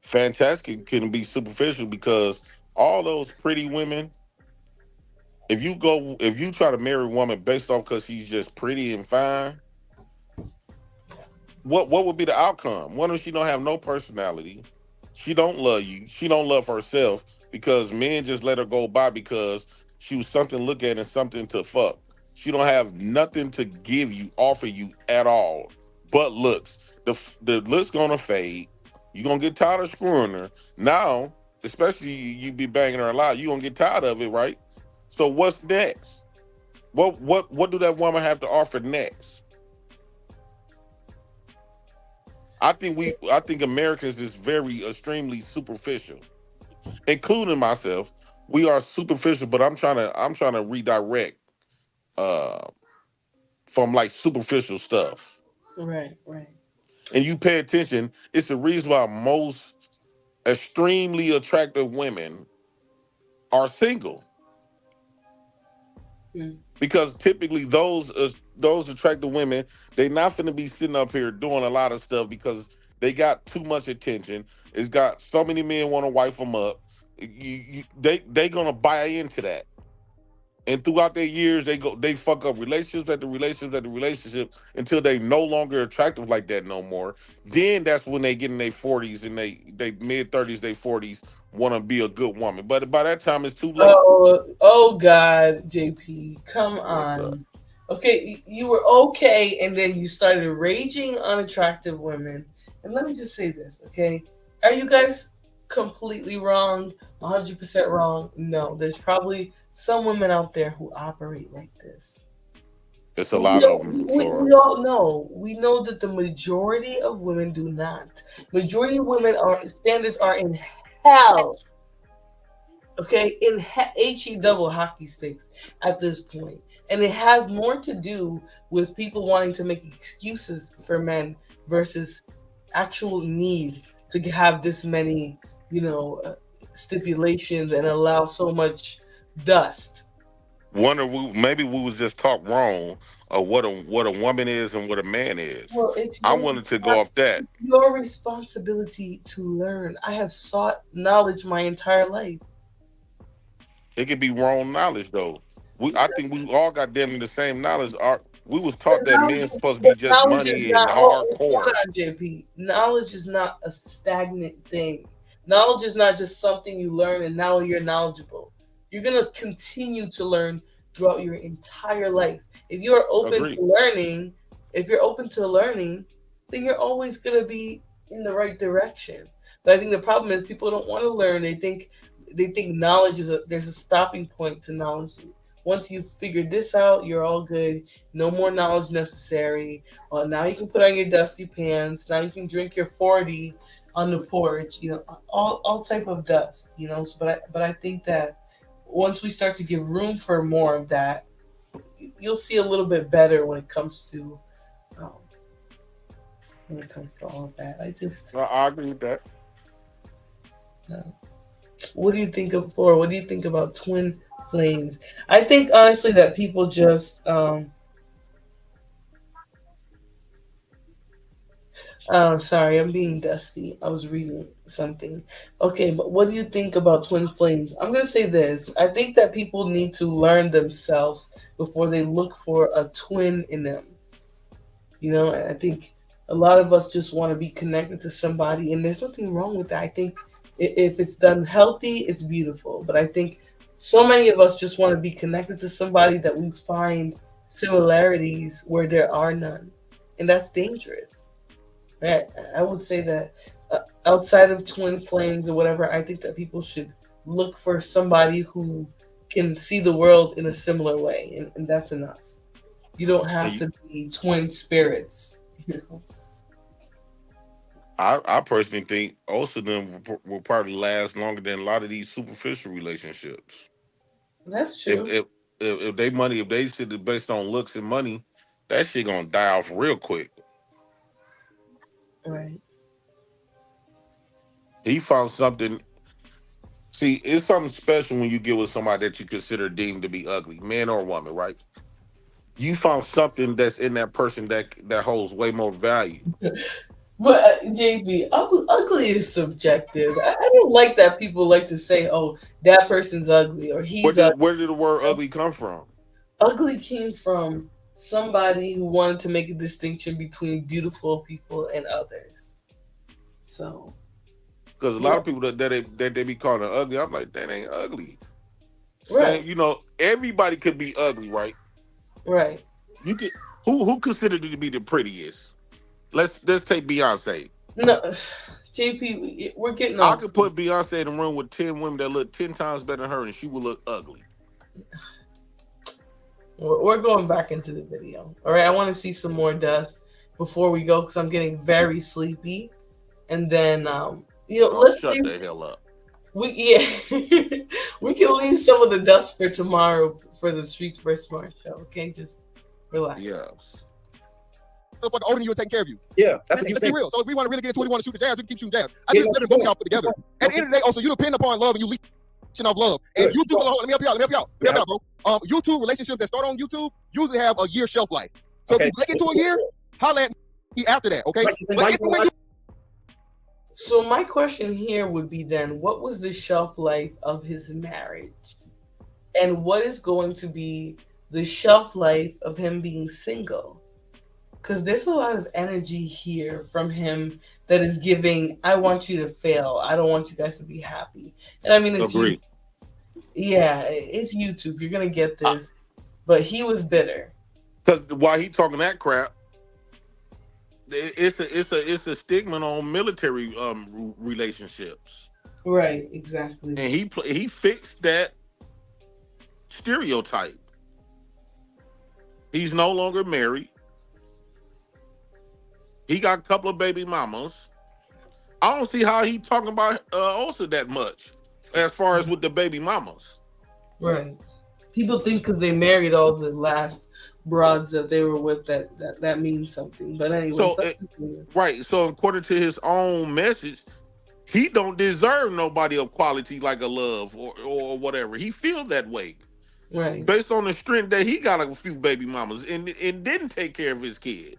Fantastic can be superficial because all those pretty women. If you try to marry a woman based off because she's just pretty and fine, what would be the outcome? One of she don't have no personality. She don't love you. She don't love herself because men just let her go by because she was something to look at and something to fuck. She don't have nothing to give you, offer you at all, but looks. The looks gonna fade. You gonna get tired of screwing her. Now, especially you be banging her a lot, you gonna get tired of it, right? So what's next? What do that woman have to offer next? I think Americans is very extremely superficial, including myself. We are superficial, but I'm trying to redirect uh from like superficial stuff. right, right. And you pay attention, it's the reason why most extremely attractive women are single. Mm. Because typically those attractive women, they not finna be sitting up here doing a lot of stuff because they got too much attention. It's got so many men want to wife them up. They gonna buy into that, and throughout their years, they fuck up relationships after relationships after relationship until they no longer attractive like that no more. Then that's when they get in their 40s and they mid 30s, they 40s want to be a good woman. But by that time, it's too late. Oh God, JP, come What's up? on. Okay, you were okay, and then you started raging on attractive women. And let me just say this, okay? Are you guys completely wrong? 100% wrong? No, there's probably some women out there who operate like this. It's a But lot of them, we Flora. all know. We know that the majority of women do not. Majority of women are standards are in hell. Okay, in he double hockey sticks at this point, and it has more to do with people wanting to make excuses for men versus actual need to have this many, stipulations and allow so much dust. Wonder maybe we was just taught wrong of what a woman is and what a man is. Well, it's I wanted to go off that. your responsibility to learn. I have sought knowledge my entire life. It could be wrong knowledge though. I think we all got damn near the same knowledge. We was But taught that men's supposed to be but just knowledge is money and not. Hold hardcore. on, JP. Knowledge is not a stagnant thing. Knowledge is not just something you learn and now you're knowledgeable. You're gonna continue to learn throughout your entire life. If you are open to Agreed. learning, if you're open to learning, then you're always gonna be in the right direction. But I think the problem is people don't want to learn. They think knowledge is there's a stopping point to knowledge. Once you figure this out, you're all good. No more knowledge necessary. Now you can put on your dusty pants. Now you can drink your 40 on the porch. All type of dust. But I think that once we start to give room for more of that, you'll see a little bit better um, when it comes to all of that. I agree with that. Uh, what do you think of Flora? What do you think about twin flames? I think honestly that people just sorry, I'm being dusty. I was reading something. Okay, but what do you think about twin flames? I'm gonna say this. I think that people need to learn themselves before they look for a twin in them. And I think a lot of us just want to be connected to somebody, and there's nothing wrong with that. I think if it's done healthy, it's beautiful. But I think so many of us just want to be connected to somebody that we find similarities where there are none, and that's dangerous. Right? I would say that outside of twin flames or whatever, I think that people should look for somebody who can see the world in a similar way, and that's enough. You don't And have to be twin spirits. I personally think most of them will probably last longer than a lot of these superficial relationships. That's If true. if if they sit it based on looks and money, that shit gonna die off real quick. Right. He found something See, it's something special when you get with somebody that you consider deemed to be ugly, man or woman, right? You found something that's in that person that holds way more value. But JB, ugly is subjective. I don't like that people like to say, "Oh, that person's ugly" or "He's ugly." Where did the word ugly come from? Ugly came from somebody who wanted to make a distinction between beautiful people and others. So, Because a lot of people that they be calling ugly, I'm like, that ain't ugly. right, You know, everybody could be ugly, right? right. You could who considered it to be the prettiest? Let's take Beyonce. No, JP, we're getting I off. could put Beyonce in a room with 10 women that look 10 times better than her, and she would look ugly. We're going back into the video. All right, I want to see some more dust before we go because I'm getting very sleepy. And then, let's shut the hell up. we can leave some of the dust for tomorrow for the Streets vs. Smart show. Okay, just relax. Yeah. Motherfucker older than you and taking care of you. Yeah, that's what you Let's be think. real. So if we want to really get into it, we want to shoot the jabs, we can keep shooting jabs. I just better than both y'all put together. At the end of the day, also you depend upon love and you leeching off love. And YouTube, let me help you out, bro. YouTube relationships that start on YouTube usually have a year shelf life. So if you break into a year, holla at me after that, okay? So my question here would be then, what was the shelf life of his marriage? And what is going to be the shelf life of him being single? Because there's a lot of energy here from him that is giving, I want you to fail. I don't want you guys to be happy. And I mean, it's Agreed. Yeah, it's YouTube. You're going to get this. But he was bitter. Because while he talking that crap, it's a stigma on military relationships. Right, exactly. And he fixed that stereotype. He's no longer married. He got a couple of baby mamas. I don't see how he talking about Osa that much as far as with the baby mamas. Right. People think because they married all the last broads that they were with that means something. But anyway, right. So according to his own message, he don't deserve nobody of quality like a love or whatever. He feels that way. Right. Based on the strength that he got a few baby mamas and didn't take care of his kids.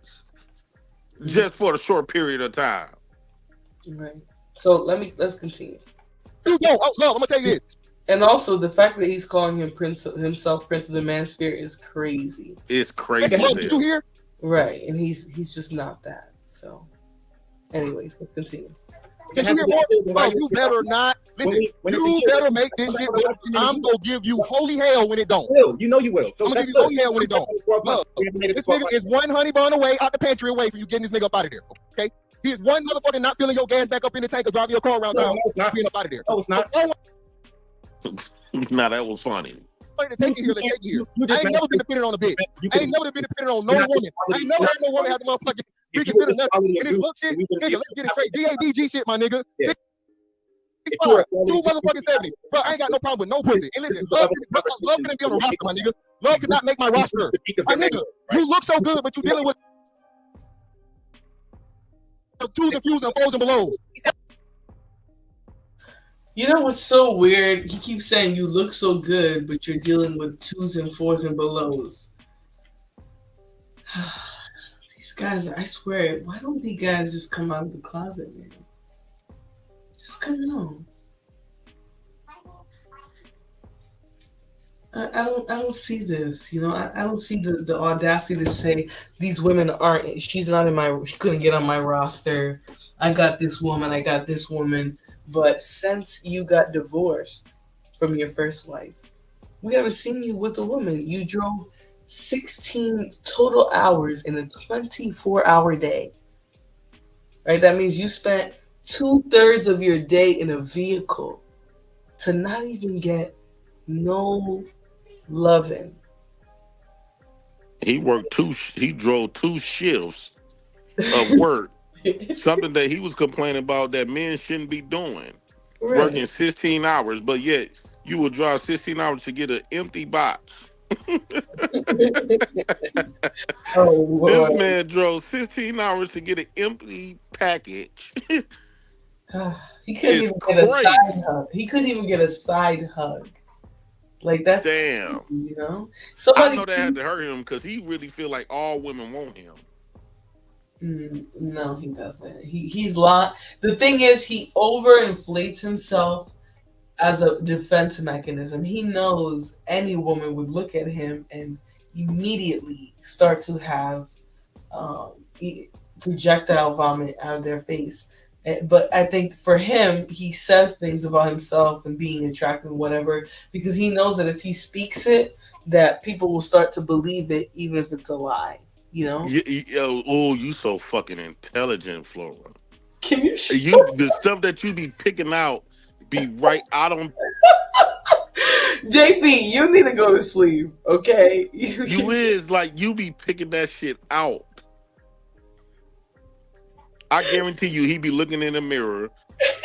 Just for a short period of time. Right. So let's continue. Love, I'm gonna tell you this. And also the fact that he's calling himself Prince of the Manosphere is crazy. It's crazy. Did you hear? Right. And he's just not that. So anyways, let's continue. Can you hear more? Oh, you better not. Listen, you better make this shit work. I'm gonna give you holy hell when it don't. You know you will. So I'm gonna give you holy hell when it don't. Look, this nigga is one honey bun away out the pantry away from you getting this nigga up out of there. Okay? He is one motherfucker not filling your gas back up in the tank or driving your car around town. It's not being up out of there. No, it's not. Nah, that was funny. To take it here, let's take it here. I ain't never been dependent on a bitch. I ain't never been dependent on no woman. I ain't never had no woman have the motherfucking reconsider nothing. And this look shit, nigga, let's get it straight. DABG shit, my nigga. 2 motherfucking 70. Bro, I ain't got no problem with no pussy. And listen, love couldn't be on the roster, my nigga. Love could not make my roster. My nigga, you look so good, but you dealing with twos and fews and fours and belows. You know what's so weird? He keeps saying you look so good, but you're dealing with 2s and 4s and belows. These guys, I swear, why don't these guys just come out of the closet, man? Just come on. I don't see this, you know. I don't see the audacity to say these women aren't. She couldn't get on my roster. I got this woman. But since you got divorced from your first wife, we haven't seen you with a woman. You drove 16 total hours in a 24-hour day. Right? That means you spent 2/3 of your day in a vehicle to not even get no loving. He drove 2 shifts of work. Something that he was complaining about that men shouldn't be doing. Right. Working 16 hours, but yet you would drive 16 hours to get an empty box. This man drove 16 hours to get an empty package. He couldn't It's even get a crazy. side hug. He couldn't even get a side hug. Like that's Damn. you know. I Somebody know that had to hurt him because he really feel like all women want him. No, he doesn't. He's lying. The thing is, he overinflates himself as a defense mechanism. He knows any woman would look at him and immediately start to have projectile vomit out of their face. But I think for him, he says things about himself and being attractive, whatever, because he knows that if he speaks it, that people will start to believe it, even if it's a lie. You know? Oh, you so fucking intelligent, Flora. Can you? The stuff that you be picking out be right out on. JP, you need to go to sleep, okay? You is like you be picking that shit out. I guarantee you, he be looking in the mirror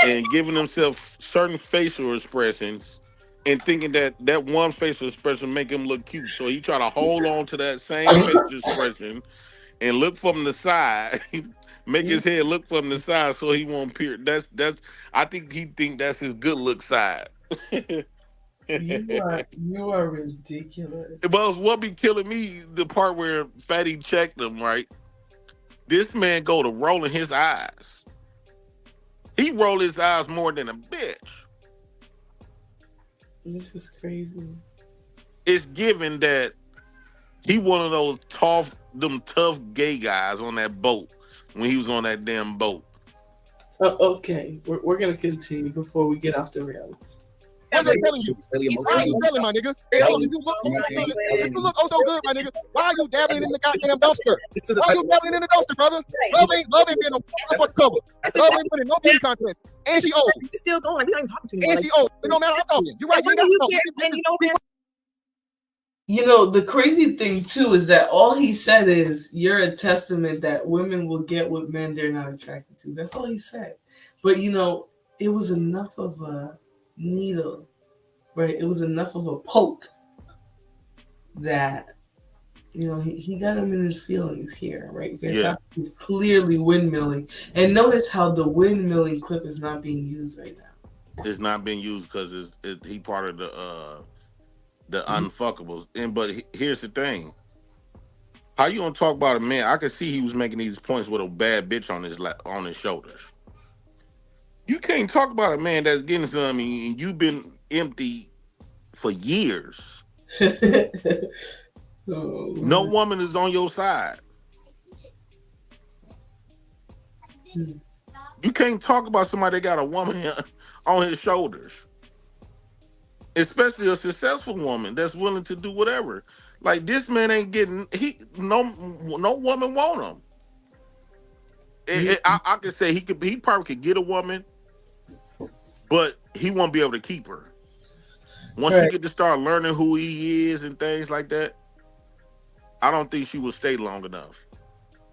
and giving himself certain facial expressions and thinking that one facial expression make him look cute. So he try to hold on to that same facial expression and look from the side, make his head look from the side so he won't peer. That's. I think he think that's his good look side. You are ridiculous. But what be killing me, the part where Fatty checked him, right? This man go to rolling his eyes. He roll his eyes more than a bitch. This is crazy. It's given that he one of those tough gay guys on that boat when he was on that damn boat. Okay, we're gonna continue before we get off the rails. What's they telling you? Why are you telling my nigga? Hey, oh, you look oh so good, my nigga. Why are you dabbling in the goddamn dumpster? Why are you dabbling in the dumpster, brother? Love ain't been on the cover. Love ain't winning no beauty contest. And she old. You're still going. Like, we not even talking to you. And she old. It don't matter. I'm talking. You're right. You ain't got to talk. You know, the crazy thing too is that all he said is you're a testament that women will get what men they're not attracted to. That's all he said. But you know, it was enough of a needle, right? It was enough of a poke that, you know, he got him in his feelings here, right? Yeah. He's clearly windmilling. And notice how the windmilling clip is not being used right now. It's not being used because he part of the unfuckables. But here's the thing. How you gonna talk about a man? I could see he was making these points with a bad bitch on his shoulders. You can't talk about a man that's getting some and you've been empty for years. No woman is on your side. You can't talk about somebody that got a woman on his shoulders. Especially a successful woman that's willing to do whatever. Like this man ain't getting no woman want him. I could say he probably could get a woman, but he won't be able to keep her. Once he get to start learning who he is and things like that, I don't think she will stay long enough.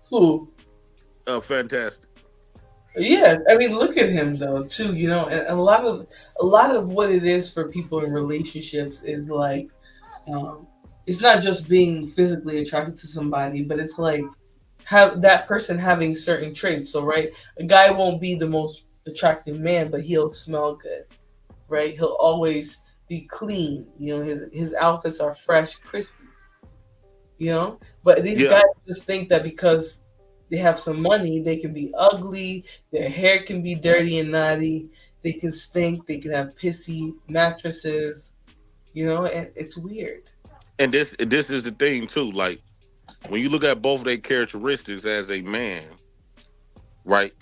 Who? Fantastic. Yeah, I mean, look at him though, too. You know, and a lot of what it is for people in relationships is like, it's not just being physically attracted to somebody, but it's like have that person having certain traits. So, right, a guy won't be the most attractive man, but he'll smell good, right? He'll always be clean. You know, his outfits are fresh, crispy. You know, but these guys just think that because they have some money, they can be ugly, their hair can be dirty and naughty, they can stink, they can have pissy mattresses, you know, and it's weird. And this is the thing too, like when you look at both of their characteristics as a man, right?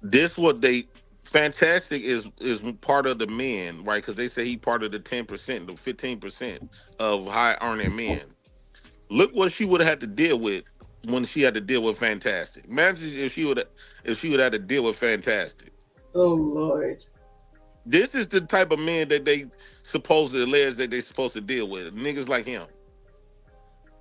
This what they Fantastic is part of the men, right? Because they say he part of the 10%, the 15% of high earning men. Look what she would have had to deal with when she had to deal with Fantastic. Imagine if she would have to deal with Fantastic. Oh Lord. This is the type of man that they supposedly allege that they're supposed to deal with. Niggas like him.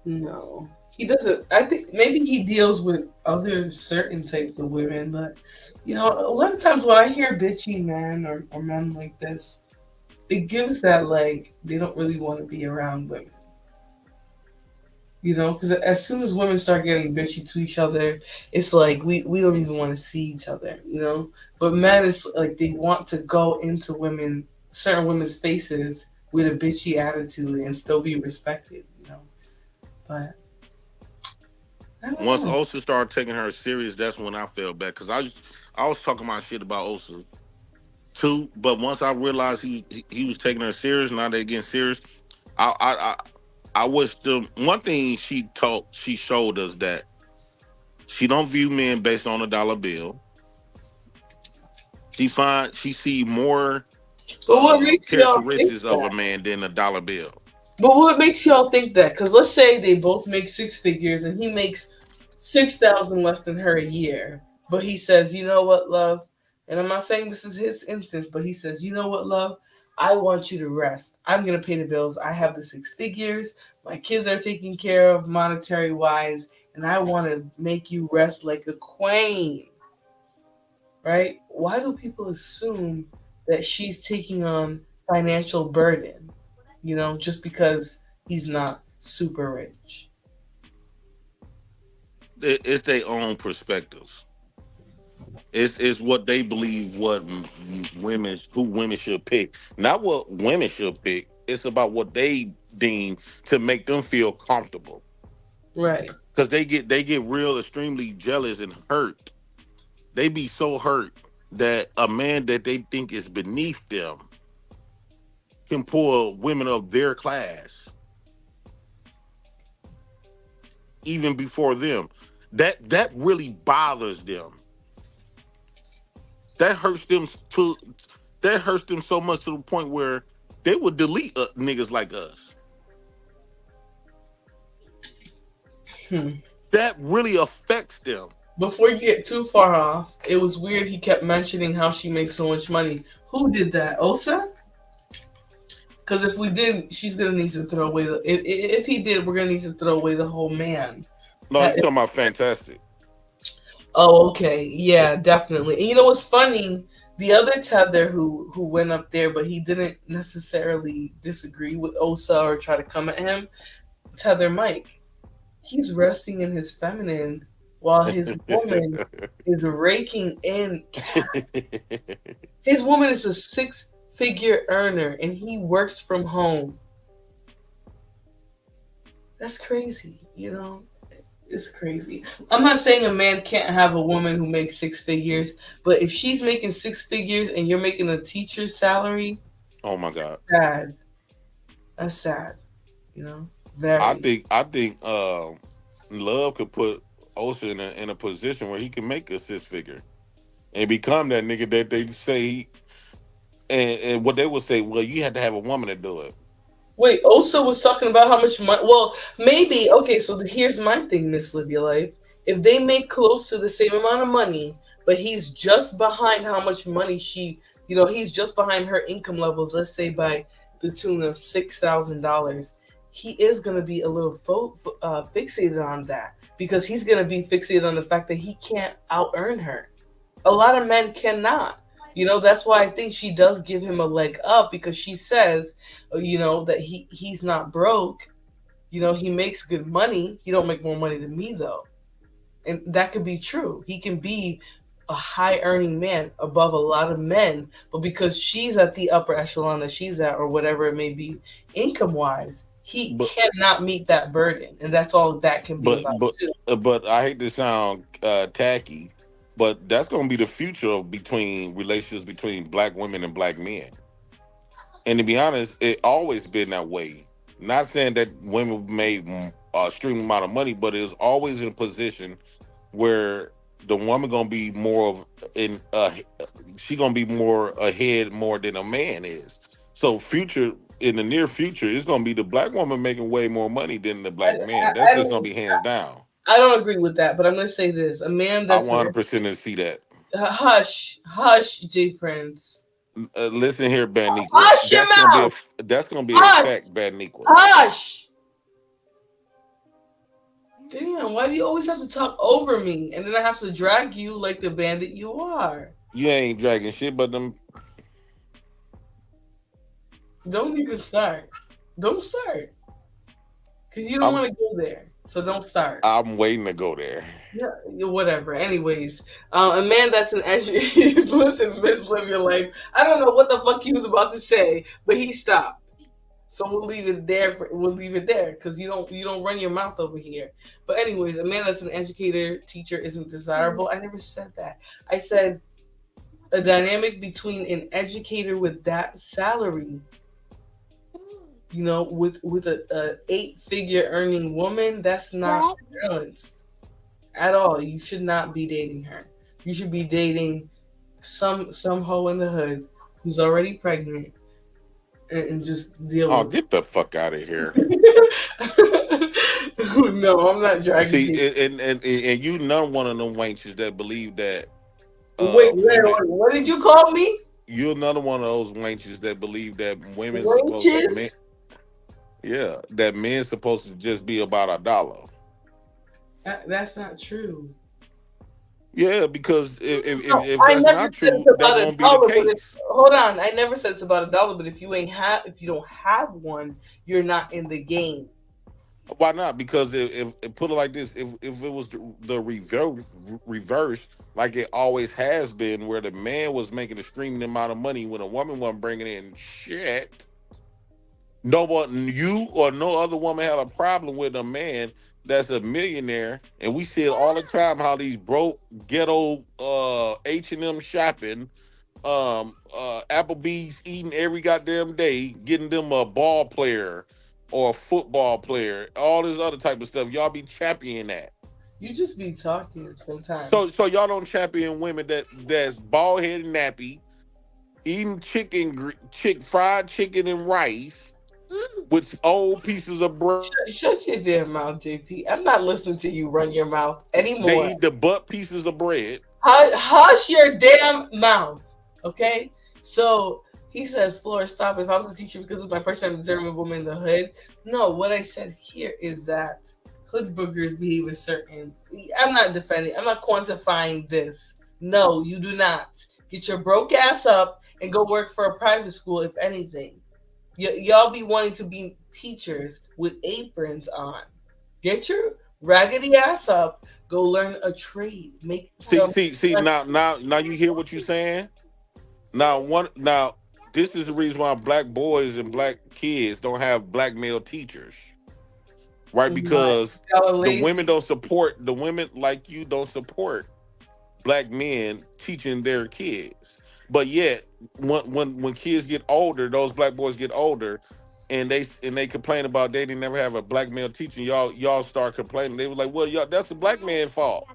No. He doesn't. I think maybe he deals with other certain types of women, but you know, a lot of times when I hear bitchy men or men like this, it gives that like they don't really want to be around women. You know, because as soon as women start getting bitchy to each other, it's like we don't even want to see each other, you know. But men is like they want to go into certain women's faces with a bitchy attitude and still be respected, you know. But I don't Once know. Osa started taking her serious, that's when I felt bad because I was talking my shit about Osa too, but once I realized he was taking her serious, now they getting serious. I wish the one thing she showed us that she don't view men based on a dollar bill. She see more But what makes y'all think characteristics of a that? man than a dollar bill. But what makes y'all think that? Because let's say they both make six figures and he makes 6,000 less than her a year, but he says, "You know what, love?" And I'm not saying this is his instance, but he says, "You know what, love? I want you to rest. I'm gonna pay the bills. I have the six figures. My kids are taken care of monetary wise, and I want to make you rest like a queen." Right? Why do people assume that she's taking on financial burden? You know, just because he's not super rich. It's their own perspectives. It's what they believe who women should pick, not what women should pick. It's about what they deem to make them feel comfortable. Right. Because they get real extremely jealous and hurt. They be so hurt that a man that they think is beneath them can pull women of their class even before them. That really bothers them. That hurts them to that hurts them so much to the point where they would delete niggas like us. That really affects them. Before you get too far off, it was weird he kept mentioning how she makes so much money. Who did that? Osa? Because if we did, she's gonna need to throw away if he did, we're gonna need to throw away the whole man. No, you're talking about Fantastic. Oh, okay. Yeah, definitely. And you know what's funny? The other tether who went up there, but he didn't necessarily disagree with Osa or try to come at him, Tether Mike. He's resting in his feminine while his woman is raking in cash. His woman is a 6-figure earner and he works from home. That's crazy, you know? It's crazy. I'm not saying a man can't have a woman who makes 6 figures, but if she's making 6 figures and you're making a teacher's salary, oh my God, sad. That's sad. You know, very. I think Love could put Osa in a position where he can make a 6-figure and become that nigga that they say and what they would say. Well, you had to have a woman to do it. Wait, Osa was talking about how much money. Well, maybe. Okay, so here's my thing, Miss Live Your Life. If they make close to the same amount of money, but he's just behind how much money he's just behind her income levels, let's say by the tune of $6,000, he is going to be a little fixated on that because he's going to be fixated on the fact that he can't out-earn her. A lot of men cannot. You know, that's why I think she does give him a leg up because she says, that he's not broke. You know, he makes good money. He don't make more money than me, though. And that could be true. He can be a high-earning man above a lot of men, but because she's at the upper echelon that she's at or whatever it may be, income-wise, he cannot meet that burden. And that's all that can be about, too. But I hate to sound tacky, but that's going to be the future of relationships between black women and black men. And to be honest, it always been that way. Not saying that women made a extreme amount of money, but it's always in a position where the woman gonna be she gonna be more ahead more than a man is. So in the near future, it's gonna be the black woman making way more money than the black man. That's just gonna be hands down. I don't agree with that, but I'm gonna say this: a man that's 100% see that. Hush, J Prince. Listen here, Bandit. Hush your mouth. That's gonna be a fact, Bandit. Hush. Damn, why do you always have to talk over me? And then I have to drag you like the bandit you are. You ain't dragging shit, but them. Don't even start. Don't start. Because you don't want to go there. So don't start. I'm waiting to go there. Yeah, whatever. Anyways, a man that's an educated. Listen, Miss Live Your Life. I don't know what the fuck he was about to say, but he stopped. So we'll leave it there. We'll leave it there because you don't run your mouth over here. But anyways, a man that's an educator, teacher isn't desirable. I never said that. I said a dynamic between an educator with that salary, with a 8-figure earning woman, that's not balanced at all. You should not be dating her. You should be dating some hoe in the hood who's already pregnant. And just deal with get the fuck out of here. No, I'm not dragging you. And you none one of them wenches that believe that. Wait, what did you call me? You're another one of those wenches that believe that women's wenches? That men's supposed to just be about $1. That's not true. Yeah, because if that's not true, that won't be the case. Hold on, I never said it's about $1. But if you don't have one, you're not in the game. Why not? Because if put it like this, if it was the reverse, like it always has been, where the man was making a streaming amount of money when a woman wasn't bringing in shit, no one, you or no other woman had a problem with a man that's a millionaire. And we see it all the time how these broke ghetto H&M shopping, Applebee's eating every goddamn day, getting them a ball player or a football player, all this other type of stuff. Y'all be championing that. You just be talking sometimes. So y'all don't champion women that's bald headed nappy, eating fried chicken and rice with old pieces of bread. Shut your damn mouth, JP. I'm not listening to you run your mouth anymore. They eat the butt pieces of bread. Hush your damn mouth, okay? So he says, Flora, stop. If I was a teacher because of my first time observing a woman in the hood. No, what I said here is that hood boogers behave a certain. I'm not defending. I'm not quantifying this. No, you do not. Get your broke ass up and go work for a private school, if anything. Y'all be wanting to be teachers with aprons on. Get your raggedy ass up. Go learn a trade. See. Now you hear what you're saying. Now this is the reason why black boys and black kids don't have black male teachers, right? Because the women don't support the women like you don't support black men teaching their kids. But yet, when kids get older, those black boys get older, and they complain about they didn't never have a black male teacher. Y'all start complaining. They were like, well, y'all, that's the black man's fault.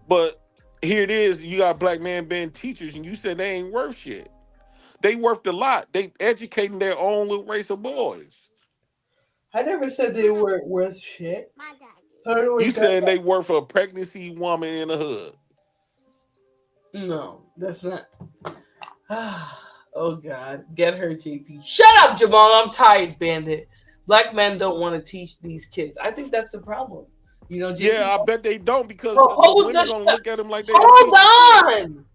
But here it is, you got black men being teachers, and you said they ain't worth shit. They worth a lot. They educating their own little race of boys. I never said they weren't worth shit. You said they worth for a pregnancy woman in the hood. No, that's not. Oh God, get her, JP. Shut up, Jamal. I'm tired, Bandit. Black men don't want to teach these kids. I think that's the problem. JP. Yeah, I bet they don't because the women don't look at them like they. Hold on.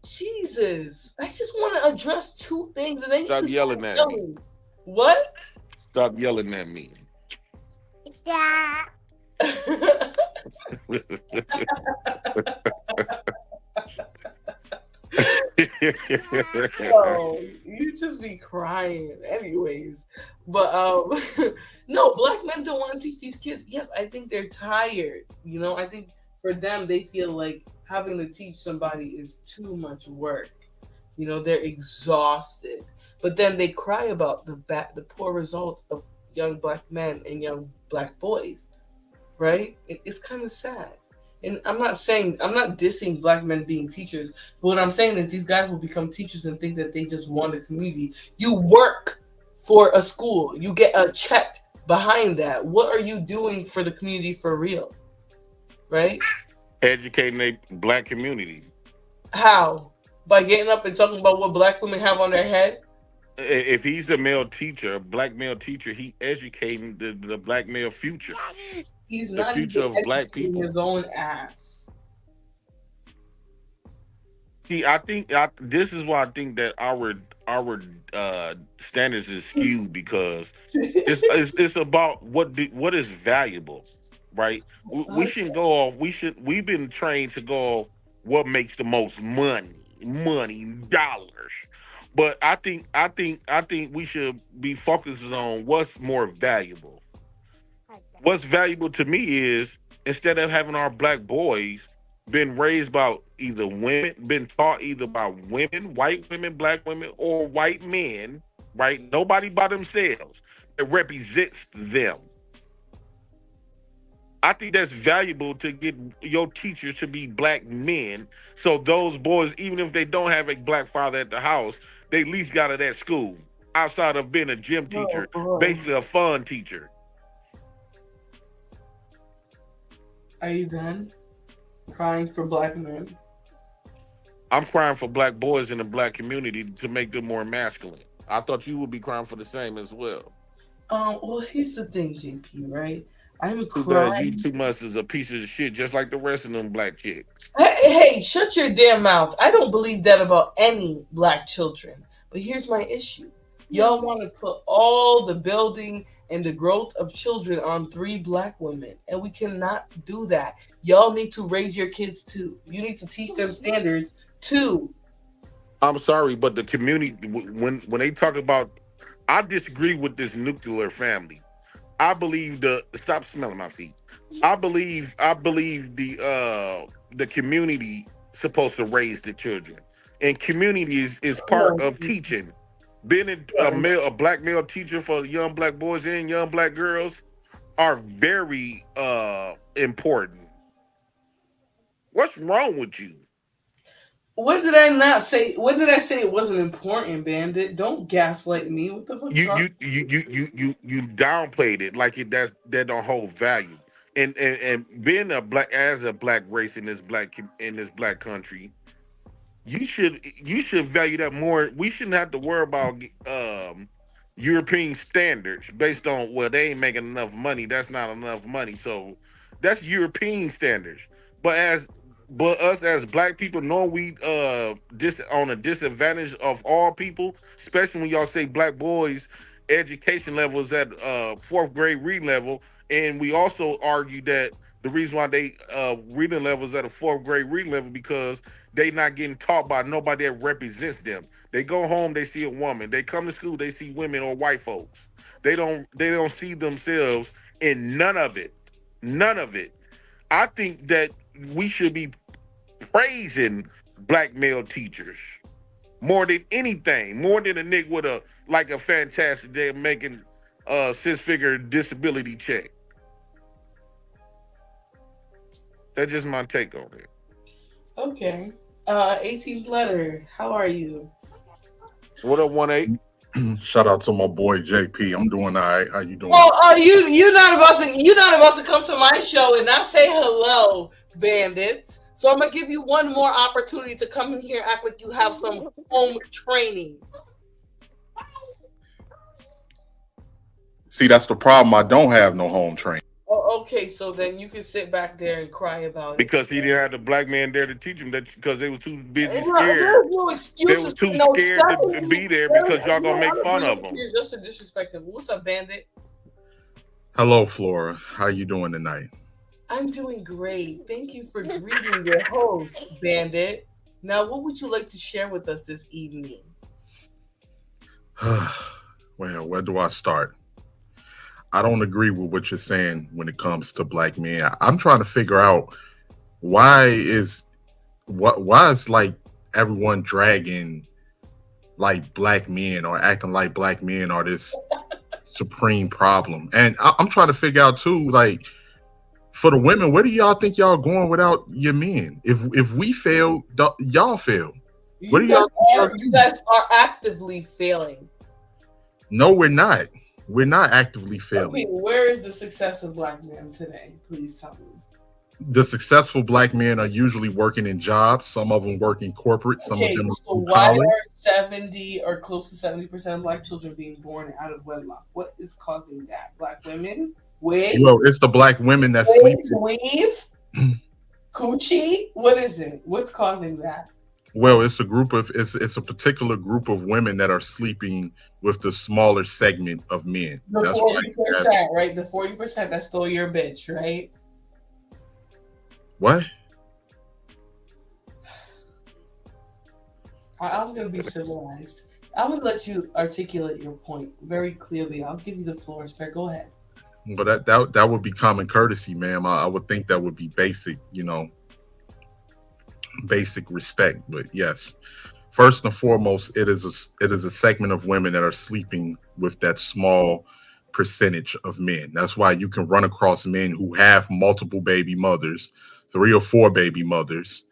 Jesus, I just want to address two things, and then stop yelling at me. What? Stop yelling at me. Yeah. Oh, you just be crying anyways. But no, black men don't want to teach these kids. Yes, I think they're tired. I think for them, they feel like having to teach somebody is too much work. They're exhausted. But then they cry about the poor results of young black men and young black boys, right? It's kind of sad. And I'm not dissing black men being teachers, but what I'm saying is these guys will become teachers and think that they just want a community. You work for a school. You get a check behind that. What are you doing for the community for real? Right? Educating a black community. How? By getting up and talking about what black women have on their head? If he's a black male teacher, he educating the black male future. He's the not future of black people. His own ass. See, this is why I think that our standards is skewed because it's about what is valuable, right? We shouldn't go off. We've been trained to go off what makes the most money, dollars. But I think we should be focusing on what's more valuable. What's valuable to me is instead of having our black boys been raised by either women, been taught either by women, white women, black women, or white men, right? Nobody by themselves that represents them. I think that's valuable to get your teachers to be black men. So those boys, even if they don't have a black father at the house, they at least got it at school. Outside of being a gym teacher, basically a fun teacher. Are you done crying for black men? I'm crying for black boys in the black community to make them more masculine. I thought you would be crying for the same as well. Well, here's the thing, JP, right? I'm Too bad crying. you too much is a piece of shit, just like the rest of them black chicks. Hey, shut your damn mouth. I don't believe that about any black children. But here's my issue. Y'all want to put all the building and the growth of children on 3 black women. And we cannot do that. Y'all need to raise your kids too. You need to teach them standards too. I'm sorry, but the community, when they talk about, I disagree with this nuclear family. I believe stop smelling my feet. I believe the community supposed to raise the children, and community is part of teaching. Being a black male teacher for young black boys and young black girls are very important. What's wrong with you? What did I not say? What did I say it wasn't important, Bandit? Don't gaslight me. What the fuck? You downplayed it like that don't hold value. And being a black race in this black country, you should value that more. We shouldn't have to worry about European standards based on, well, they ain't making enough money. That's not enough money. So that's European standards. But us as black people know we on a disadvantage of all people, especially when y'all say black boys education level is at 4th grade reading level, and we also argue that the reason why they reading levels at a 4th grade reading level because they not getting taught by nobody that represents them. They go home, they see a woman. They come to school, they see women or white folks. They don't see themselves in none of it. None of it. I think that we should be praising black male teachers more than anything, more than a nigga with a fantastic day making a 6-figure disability check. That's just my take on it. Okay. 18th letter. How are you? What up, 1-8? Shout out to my boy JP. I'm doing all right. How you doing? Oh, you're not about to come to my show and not say hello, bandits. So I'm gonna give you one more opportunity to come in here and act like you have some home training. See, that's the problem. I don't have no home training. Oh, okay, so then you can sit back there and cry about it. Because he didn't have the black man there to teach him that because they was too busy There's scared. no excuses. They were too scared to be there because y'all gonna make fun of them. Just to disrespect him. What's up, Bandit? Hello, Flora. How you doing tonight? I'm doing great. Thank you for greeting your host, Bandit. Now, what would you like to share with us this evening? Well, where do I start? I don't agree with what you're saying when it comes to black men. I'm trying to figure out why is like everyone dragging like black men or acting like black men are this supreme problem. And I'm trying to figure out too, like, for the women, where do y'all think y'all going without your men? If we fail, y'all fail. What do y'all? You guys are actively failing. No, we're not. We're not actively failing. Okay, where is the success of black men today? Please tell me. The successful black men are usually working in jobs. Some of them work in corporate. Some of them are so in why college. are 70 or close to 70% of black children being born out of wedlock? What is causing that? Black women? Wig? Well, it's the black women that sleep. Weave? Coochie? What is it? What's causing that? Well, it's a particular group of women that are sleeping with the smaller segment of men. The That's 40%, right? The 40% that stole your bitch, right? What? I'm gonna be civilized. I'm gonna let you articulate your point very clearly. I'll give you the floor, sir. Go ahead. But that would be common courtesy, ma'am. I would think that would be basic, basic respect. But yes, first and foremost, it is a segment of women that are sleeping with that small percentage of men. That's why you can run across men who have multiple baby mothers, 3 or 4 baby mothers,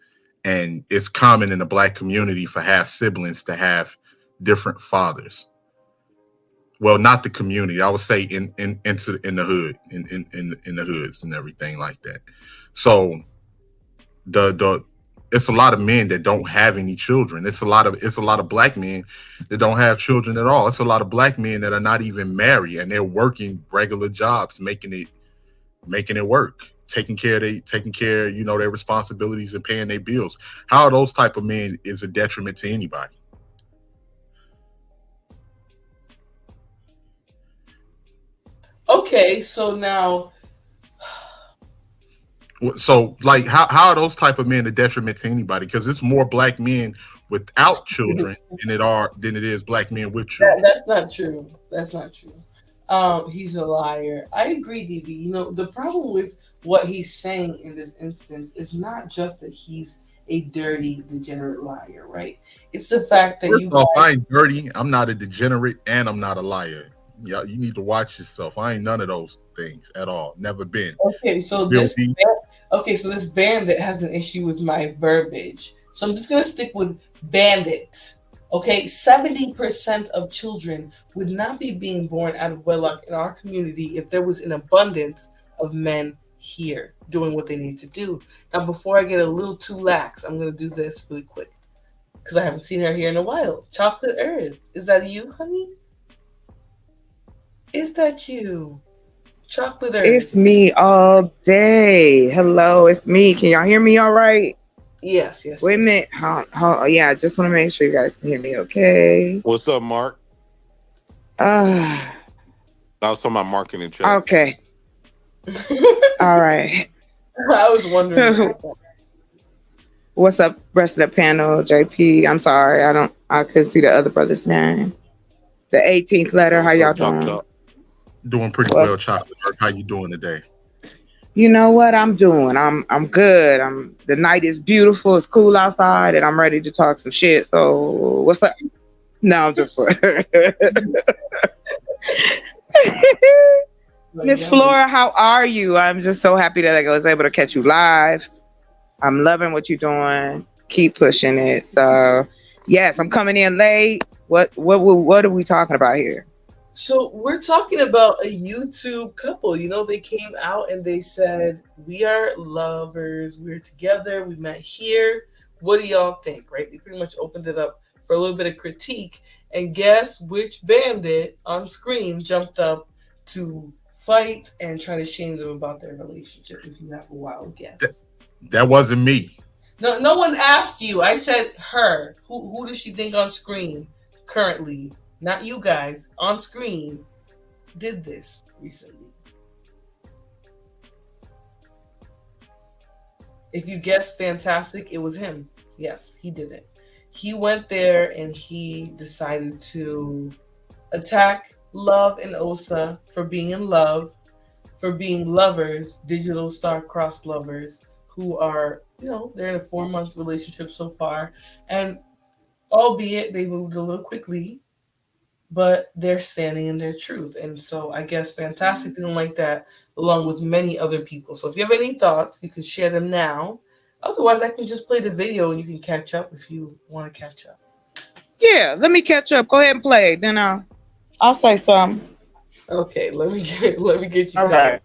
and it's common in the Black community for half siblings to have different fathers. Well, not the community. I would say in the hood, in the hoods and everything like that. So it's a lot of men that don't have any children. It's a lot of Black men that don't have children at all. It's a lot of Black men that are not even married and they're working regular jobs, making it work, taking care, their responsibilities and paying their bills. How are those type of men is a detriment to anybody? Okay, so now, like, how are those type of men a detriment to anybody? Because it's more Black men without children than it is Black men with children. That's not true. That's not true. He's a liar. I agree, DB. The problem with what he's saying in this instance is not just that he's a dirty, degenerate liar, right? It's the fact that I ain't dirty. I'm not a degenerate, and I'm not a liar. Yeah, you need to watch yourself. I ain't none of those things at all. Never been. Okay, so this bandit has an issue with my verbiage. So I'm just gonna stick with bandit. Okay, 70% of children would not be being born out of wedlock in our community if there was an abundance of men here doing what they need to do. Now, before I get a little too lax, I'm gonna do this really quick because I haven't seen her here in a while. Chocolate Earth, is that you, honey? Is that you? Chocolate Earth. It's me all day. Hello, it's me. Can y'all hear me all right? Yes. Wait a minute. Yeah, I just want to make sure you guys can hear me okay. What's up, Mark? I was talking about Mark in the chat. Okay. All right. I was wondering. What's up, rest of the panel? JP, I'm sorry. I couldn't see the other brother's name. The 18th letter. How y'all doing? Doing pretty well, Chocolate. How you doing today? You know what I'm doing? I'm good. The night is beautiful. It's cool outside, and I'm ready to talk some shit. So what's up? No, I'm just Miss Flora, how are you? I'm just so happy that I was able to catch you live. I'm loving what you're doing. Keep pushing it. So yes, I'm coming in late. What are we talking about here? So we're talking about a YouTube couple. They came out and they said, we are lovers. We're together. We met here. What do y'all think, right? They pretty much opened it up for a little bit of critique. And guess which bandit on screen jumped up to fight and try to shame them about their relationship, if you have a wild guess. That wasn't me. No one asked you. I said her. Who does she think on screen currently? Not you guys, on screen, did this recently. If you guessed fantastic, it was him. Yes, he did it. He went there and he decided to attack Love and Osa for being in love, for being lovers, digital star-crossed lovers who are, they're in a 4-month relationship so far. And albeit they moved a little quickly, but they're standing in their truth. And so I guess Fantastic didn't like that, along with many other people. So if you have any thoughts, you can share them now. Otherwise, I can just play the video and you can catch up if you want to catch up. Yeah, let me catch up. Go ahead and play. Then I'll say something. Okay, let me get you. All right.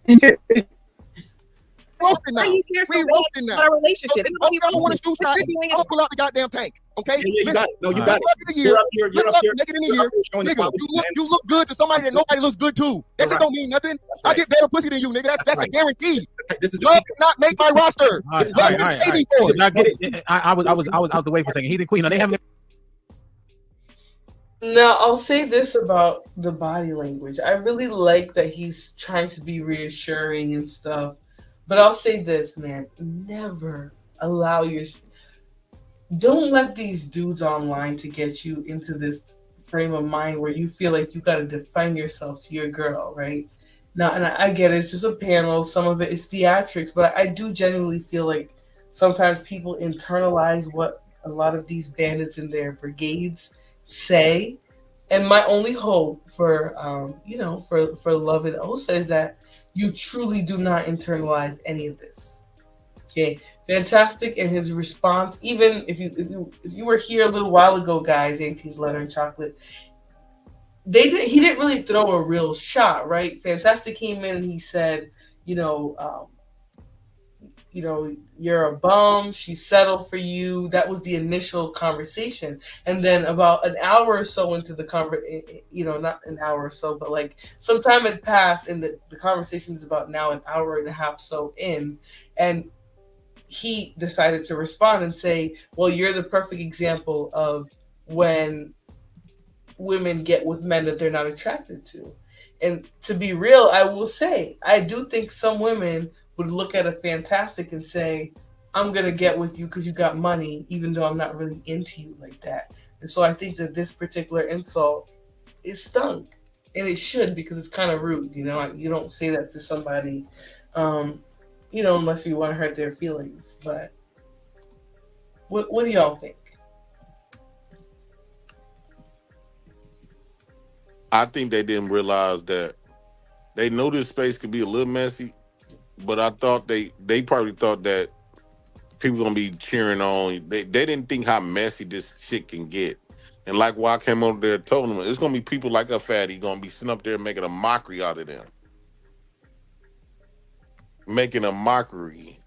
Roasting now. We roasting now. Our relationship. I don't want to shoot shot. I'll pull out the goddamn tank. Okay, Yeah, you got it. No, you got it. You're up here. naked in a year. Nigga, you look good to somebody that nobody looks good to. That shit don't mean nothing. I get better pussy than you, nigga. That's a guarantee. Love cannot make my roster. All right. Now get it. I was out the way for a second. He the queen. They have. Now, I'll say this about the body language. I really like that he's trying to be reassuring and stuff. But I'll say this, man. Never allow don't let these dudes online to get you into this frame of mind where you feel like you got to defend yourself to your girl, right? Now, and I get it. It's just a panel. Some of it is theatrics. But I do genuinely feel like sometimes people internalize what a lot of these bandits in their brigades say. And my only hope for for Love and Osa is that you truly do not internalize any of this. Okay, fantastic in his response. Even if you were here a little while ago, guys, 18th Letter and Chocolate, he didn't really throw a real shot, right? Fantastic came in and he said, you're a bum. She settled for you. That was the initial conversation. And then about an hour or so into the not an hour or so, but like some time had passed and the conversation is about now an hour and a half so in. And he decided to respond and say, well, you're the perfect example of when women get with men that they're not attracted to. And to be real, I will say, I do think some women would look at a Fantastic and say, I'm going to get with you because you got money, even though I'm not really into you like that. And so I think that this particular insult is stung. And it should, because it's kind of rude. You don't say that to somebody, unless you want to hurt their feelings. But what do y'all think? I think they didn't realize that they know this space could be a little messy, but I thought they probably thought that people gonna be cheering on. They didn't think how messy this shit can get. And like why I came over there and told them, it's gonna be people like a fatty gonna be sitting up there making a mockery out of them. Making a mockery.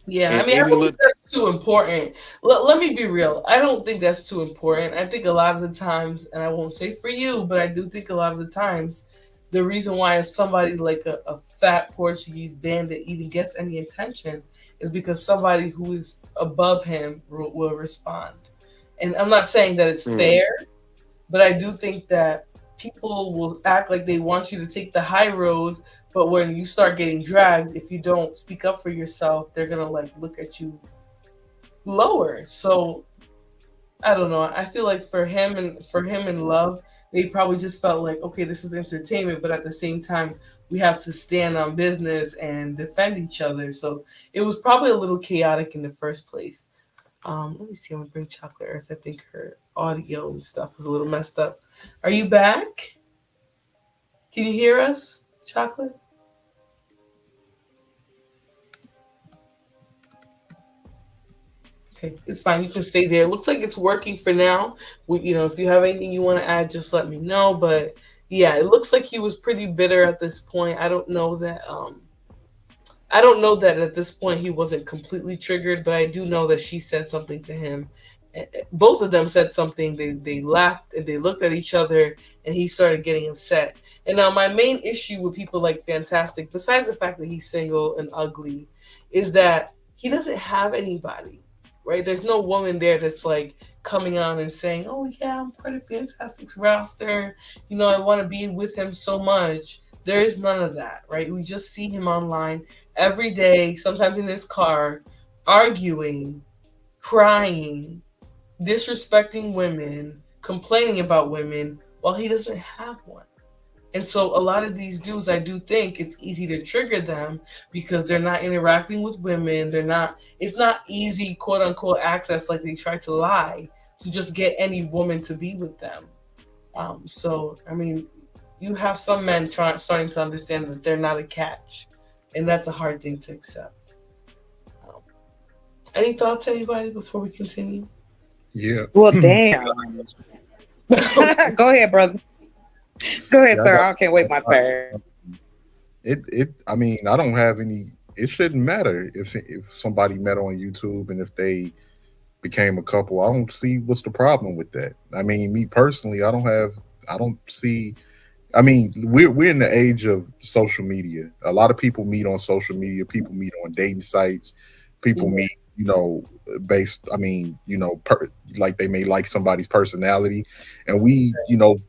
Yeah, I don't think that's too important. Let me be real. I don't think that's too important. I think a lot of the times, and I won't say for you, but I do think a lot of the times, the reason why somebody like a fat Portuguese bandit even gets any attention is because somebody who is above him will respond. And I'm not saying that it's fair, but I do think that people will act like they want you to take the high road, but when you start getting dragged, if you don't speak up for yourself, they're gonna like look at you lower. So I don't know. I feel like for him and Love, they probably just felt like, okay, this is entertainment, but at the same time, we have to stand on business and defend each other. So it was probably a little chaotic in the first place. Let me see. I'm gonna bring Chocolate Earth. I think her audio and stuff was a little messed up. Are you back? Can you hear us, Chocolate? Okay, it's fine. You can stay there. It looks like it's working for now. If you have anything you want to add, just let me know. But yeah, it looks like he was pretty bitter at this point. I don't know that at this point he wasn't completely triggered, but I do know that she said something to him. Both of them said something. They laughed and they looked at each other, and he started getting upset. And now my main issue with people like Fantastic, besides the fact that he's single and ugly, is that he doesn't have anybody. Right? There's no woman there that's like coming on and saying, oh yeah, I'm part of Fantastic's roster. I want to be with him so much. There is none of that, right? We just see him online every day, sometimes in his car, arguing, crying, disrespecting women, complaining about women while he doesn't have one. And so a lot of these dudes, I do think it's easy to trigger them because they're not interacting with women. It's not easy, quote unquote, access, like they try to lie, to just get any woman to be with them. You have some men starting to understand that they're not a catch. And that's a hard thing to accept. Any thoughts, anybody, before we continue? Yeah. Well, damn. Go ahead, brother. Go ahead, sir. I can't wait my turn. I don't have any. It shouldn't matter if somebody met on YouTube and if they became a couple, I don't see what's the problem with that. I mean, me personally, I don't see. I mean, we're in the age of social media. A lot of people meet on social media. People meet on dating sites. People meet, based. I mean, like they may like somebody's personality, and we,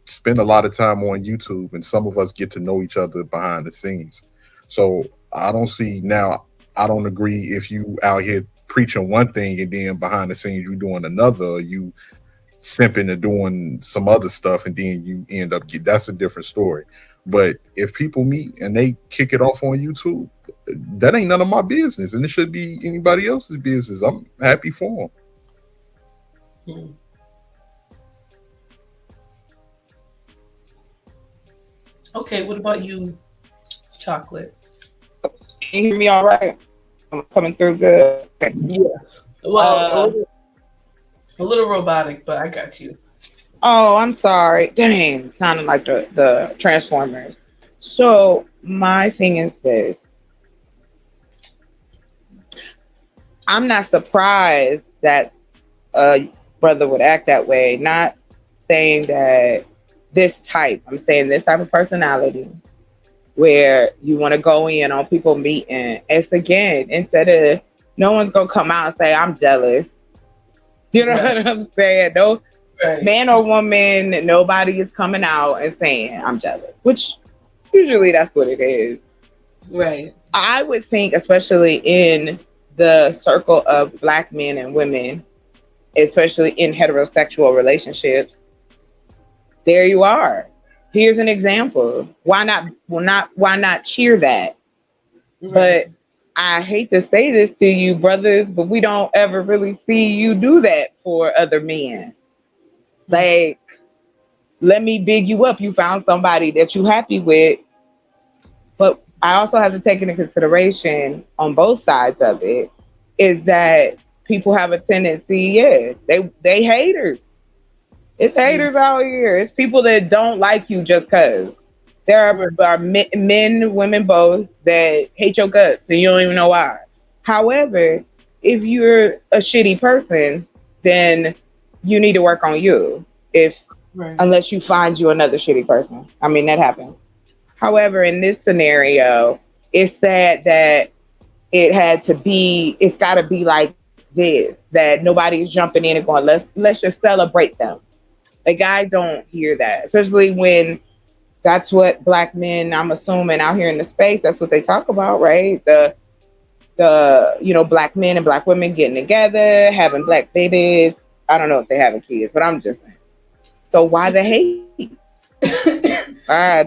spend a lot of time on YouTube, and some of us get to know each other behind the scenes. So I don't see now. I don't agree if you out here preaching one thing and then behind the scenes you doing another. Or you simping and doing some other stuff, and then you end up that's a different story. But if people meet and they kick it off on YouTube, that ain't none of my business, and it should be anybody else's business. I'm happy for them. Okay, what about you, Chocolate? Can you hear me all right? I'm coming through good. Yes. Well, a little robotic, but I got you. Oh, I'm sorry. Dang, sounded like the Transformers. So my thing is this. I'm not surprised that a brother would act that way. Not saying that I'm saying this type of personality where you want to go in on people meeting. It's again, instead of no one's going to come out and say, I'm jealous. You know what I'm saying? No man or woman, nobody is coming out and saying, I'm jealous, which usually that's what it is. Right. I would think, especially in the circle of Black men and women, especially in heterosexual relationships, there you are. Here's an example. Why not cheer that? Right. But I hate to say this to you, brothers, but we don't ever really see you do that for other men. Like, let me big you up. You found somebody that you're happy with. But I also have to take into consideration on both sides of it is that people have a tendency, they haters. It's haters out here. It's people that don't like you just because. There are men, women both that hate your guts and you don't even know why. However, if you're a shitty person, then you need to work on you. Unless you find you another shitty person. I mean, that happens. However, in this scenario, it's sad that it's got to be like this, that nobody's jumping in and going, let's just celebrate them. Like, I don't hear that, especially when that's what Black men, I'm assuming out here in the space, that's what they talk about, right? The Black men and Black women getting together, having Black babies. I don't know if they're having kids, but I'm just saying. So why the hate? All right,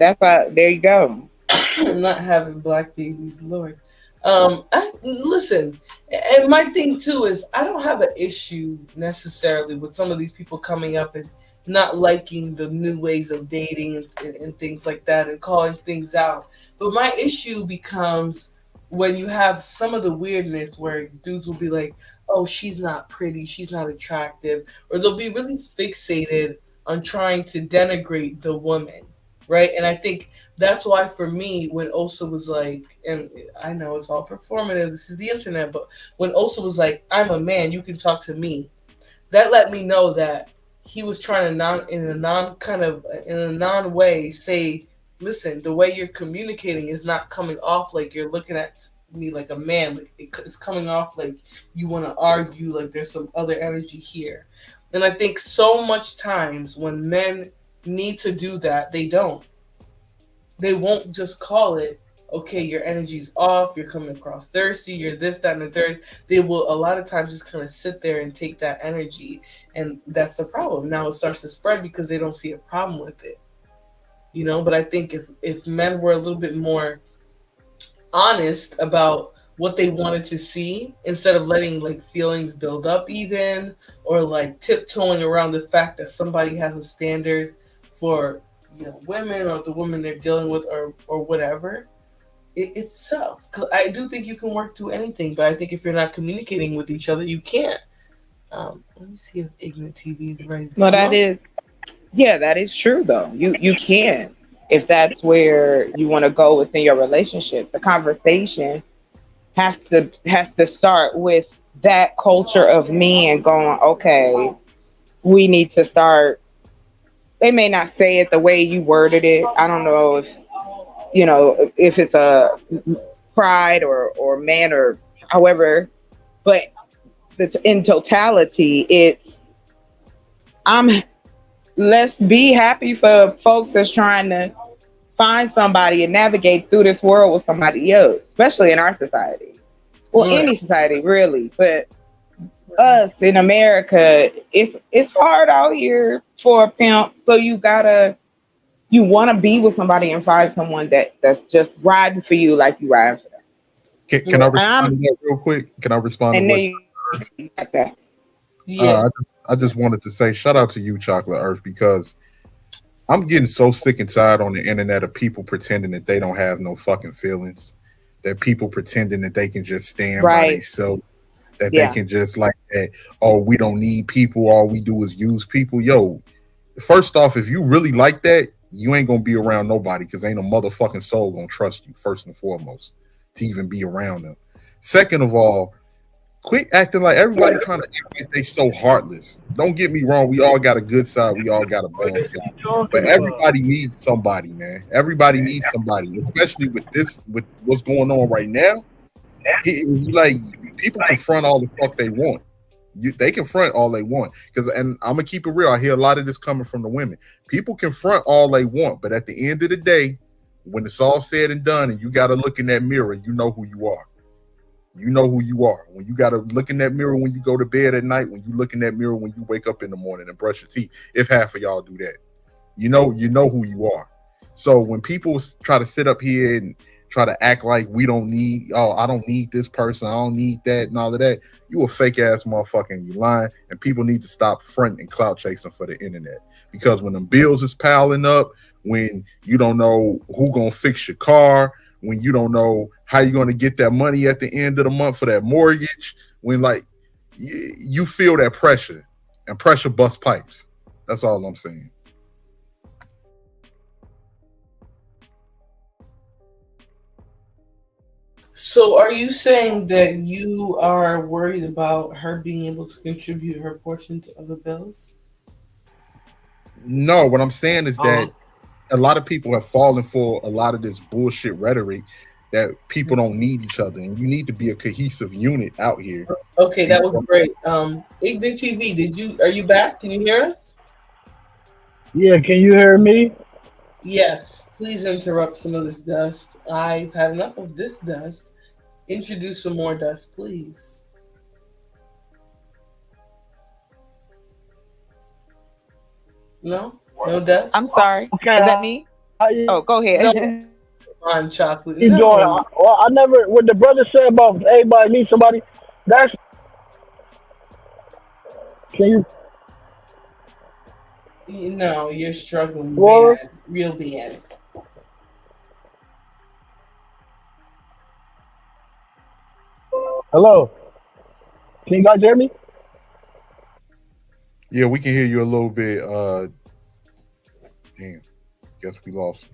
there you go. I'm not having Black babies, Lord. Listen, and my thing too is I don't have an issue necessarily with some of these people coming up and not liking the new ways of dating and things like that and calling things out. But my issue becomes when you have some of the weirdness where dudes will be like, oh, she's not pretty, she's not attractive, or they'll be really fixated on trying to denigrate the woman, right? And I think that's why for me, when Osa was like, and I know it's all performative, this is the internet, but when Osa was like, I'm a man, you can talk to me, that let me know that he was trying to in a non way say, listen, the way you're communicating is not coming off like you're looking at me like a man. Like it's coming off like you want to argue, like there's some other energy here. And I think so much times when men need to do that, they don't. They won't just call it, okay, your energy's off, you're coming across thirsty, you're this, that, and the third. They will a lot of times just kind of sit there and take that energy. And that's the problem. Now it starts to spread because they don't see a problem with it. But I think if men were a little bit more honest about what they wanted to see, instead of letting like feelings build up even, or like tiptoeing around the fact that somebody has a standard for women or the women they're dealing with or whatever, it's tough. Because I do think you can work through anything, but I think if you're not communicating with each other, you can't. Let me see if Ignorant TV is ready. No, that is true though. You can, if that's where you want to go within your relationship. The conversation has to start with that culture of men going, okay, we need to start. They may not say it the way you worded it. I don't know if if it's a pride or man or however, but in totality, it's let's be happy for folks that's trying to find somebody and navigate through this world with somebody else, especially in our society. Well, any society really, but us in America, it's hard out here for a pimp. So you want to be with somebody and find someone that's just riding for you like you ride for them. Can I respond to that real quick? Can I respond to what? You got that. I just wanted to say shout out to you, Chocolate Earth, because I'm getting so sick and tired on the internet of people pretending that they don't have no fucking feelings, that people pretending that they can just stand by themselves, that they can just like that. Oh, we don't need people. All we do is use people. Yo, first off, if you really like that, you ain't gonna be around nobody because ain't a motherfucking soul gonna trust you first and foremost to even be around them. Second of all, quit acting like everybody trying to act like they so heartless. Don't get me wrong. We all got a good side. We all got a bad side. But everybody needs somebody, man. Everybody needs somebody, especially with what's going on right now. Like people confront all the fuck they want. They confront all they want. And I'm gonna keep it real. I hear a lot of this coming from the women. People confront all they want, but at the end of the day, when it's all said and done, and you got to look in that mirror, you know who you are. You know who you are. When you got to look in that mirror when you go to bed at night, when you look in that mirror when you wake up in the morning and brush your teeth, if half of y'all do that, you know who you are. So when people try to sit up here and try to act like I don't need this person, I don't need that and all of that, you a fake ass motherfucker and you lying, and people need to stop fronting and clout chasing for the internet. Because when them bills is piling up, when you don't know who gonna fix your car, when you don't know how you're going to get that money at the end of the month for that mortgage, when like you feel that pressure, and pressure busts pipes. That's all I'm saying. So are you saying that you are worried about her being able to contribute her portion to other bills? No, what I'm saying is that a lot of people have fallen for a lot of this bullshit rhetoric that people don't need each other, and you need to be a cohesive unit out here. Okay, that was great. Ignite TV, are you back? Can you hear us? Yeah, can you hear me? Yes, please interrupt some of this dust. I've had enough of this dust. Introduce some more dust, please. No dust. I'm sorry. Okay, is that me? Oh, go ahead. No. On Chocolate. Keep going. Well, I never. What the brother said about everybody needs somebody. That's. Can you? No, you're struggling bad, real bad. Hello. Can you guys hear me? Yeah, we can hear you a little bit. Damn, guess we lost him.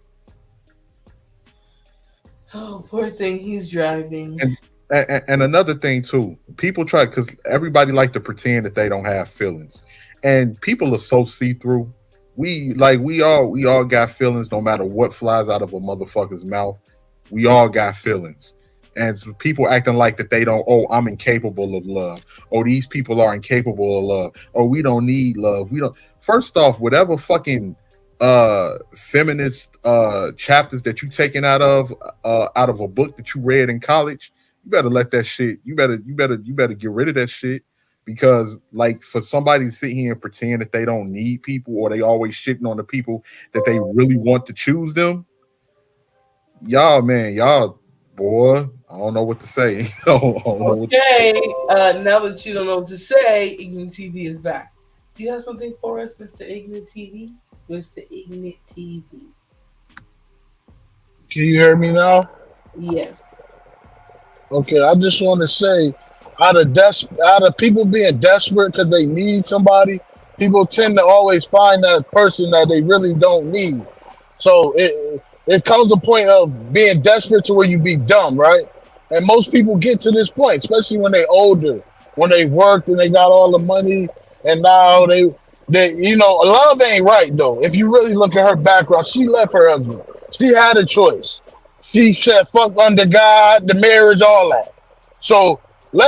Oh, poor thing, he's driving. And another thing too, people try, because everybody like to pretend that they don't have feelings, and people are so see-through. We all got feelings, no matter what flies out of a motherfucker's mouth. We all got feelings. And so people acting like that they don't, I'm incapable of love. These people are incapable of love. We don't need love. We don't. First off, whatever fucking feminist chapters that you taken out of a book that you read in college, you better let that shit, you better get rid of that shit. Because like for somebody to sit here and pretend that they don't need people, or they always shitting on the people that they really want to choose them, y'all boy, I don't know what to say. Okay, now that you don't know what to say, Ignite TV is back. Do you have something for us, Mr. Ignite TV? Mr. Ignite TV. Can you hear me now? Yes. Okay, I just want to say, out of people being desperate because they need somebody, people tend to always find that person that they really don't need. So it comes a point of being desperate to where you be dumb, right? And most people get to this point, especially when they're older. when they worked and they got all the money, and now they love ain't right though. If you really look at her background, she left her husband. She had a choice. She said, "Fuck under God, the marriage, all that." So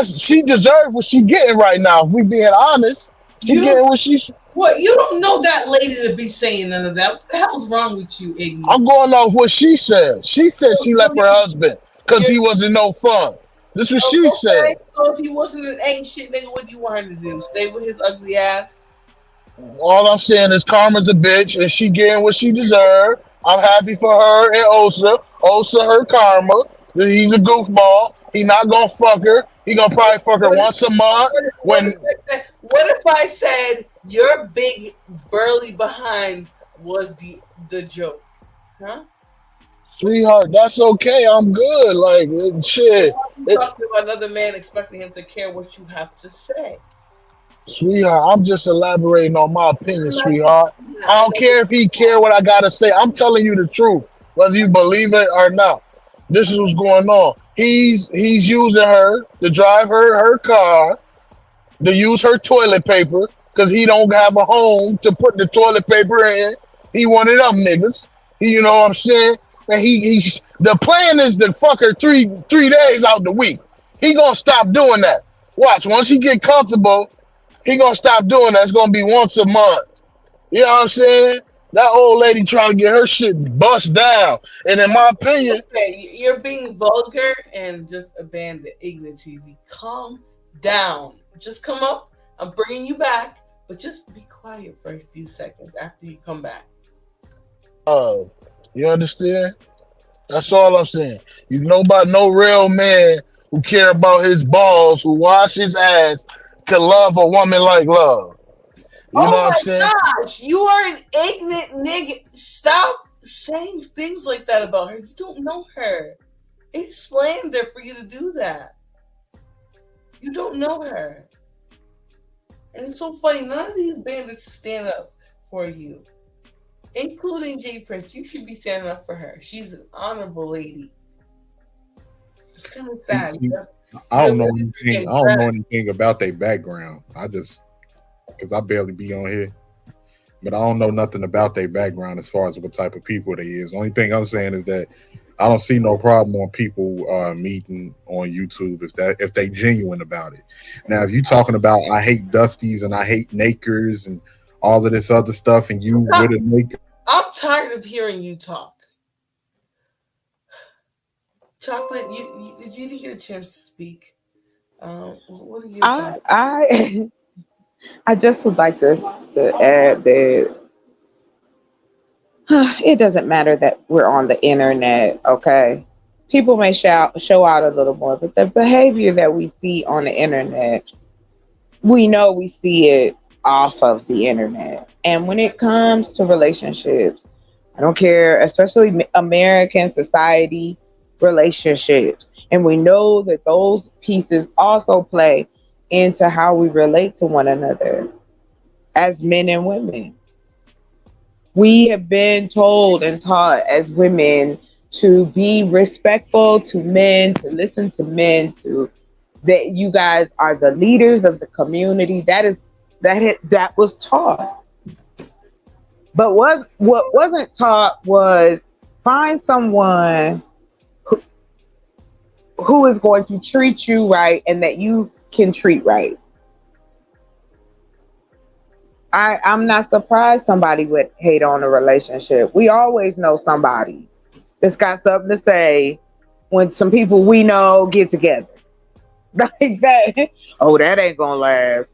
she deserves what she getting right now. If we being honest, she getting what she's. What, you don't know that lady to be saying none of that. What the hell's wrong with you, ignorant? I'm going off what she said. She said she left her husband because he wasn't no fun. This is what she said. So if he wasn't an ain't shit nigga, what do you want him to do? Stay with his ugly ass? All I'm saying is Karma's a bitch and she getting what she deserved. I'm happy for her and Osa. Osa, her Karma. He's a goofball. He not gonna fuck her. He gonna probably fuck her once a month. What if I said your big burly behind was the joke? Huh? Sweetheart, that's okay. I'm good. Like shit. You're talking about another man expecting him to care what you have to say. Sweetheart, I'm just elaborating on my opinion, sweetheart. I don't care if he care what I gotta say. I'm telling you the truth, whether you believe it or not. This is what's going on. He's using her to drive her car, to use her toilet paper, because he don't have a home to put the toilet paper in. He one of them niggas. You know what I'm saying? And he's the plan is to fuck her three days out the week. He gonna stop doing that. Watch, once he get comfortable, he gonna stop doing that. It's gonna be once a month. You know what I'm saying? That old lady trying to get her shit bust down. And in my opinion, okay, you're being vulgar and just abandon ignorant TV. Calm down. Just come up. I'm bringing you back, but just be quiet for a few seconds after you come back. You understand? That's all I'm saying. You know about no real man who care about his balls, who wash his ass, can love a woman like love. You know what I'm saying? Oh my gosh, you are an ignorant nigga. Stop saying things like that about her. You don't know her. It's slander for you to do that. You don't know her. And it's so funny, none of these bandits stand up for you. Including J Prince. You should be standing up for her. She's an honorable lady. It's kind of sad. I don't know anything about their background. Because I barely be on here, but I don't know nothing about their background as far as what type of people they is. The only thing I'm saying is that I don't see no problem on people meeting on YouTube if they genuine about it. Now, if you talking about I hate Dusties and I hate Nakers and all of this other stuff, and you with a Naker, I'm tired of hearing you talk. Chocolate, you didn't get a chance to speak. What are your thoughts? I just would like to add that it doesn't matter that we're on the internet, okay? People may show out a little more, but the behavior that we see on the internet, we know we see it off of the internet. And when it comes to relationships, I don't care, especially American society relationships, and we know that those pieces also play into how we relate to one another as men and women. We have been told and taught as women to be respectful to men, to listen to men, that you guys are the leaders of the community. That was taught. But what wasn't taught was find someone who is going to treat you right and that you can treat right. I'm not surprised somebody would hate on a relationship. We always know somebody that's got something to say when some people we know get together. Like that. Oh, that ain't gonna last.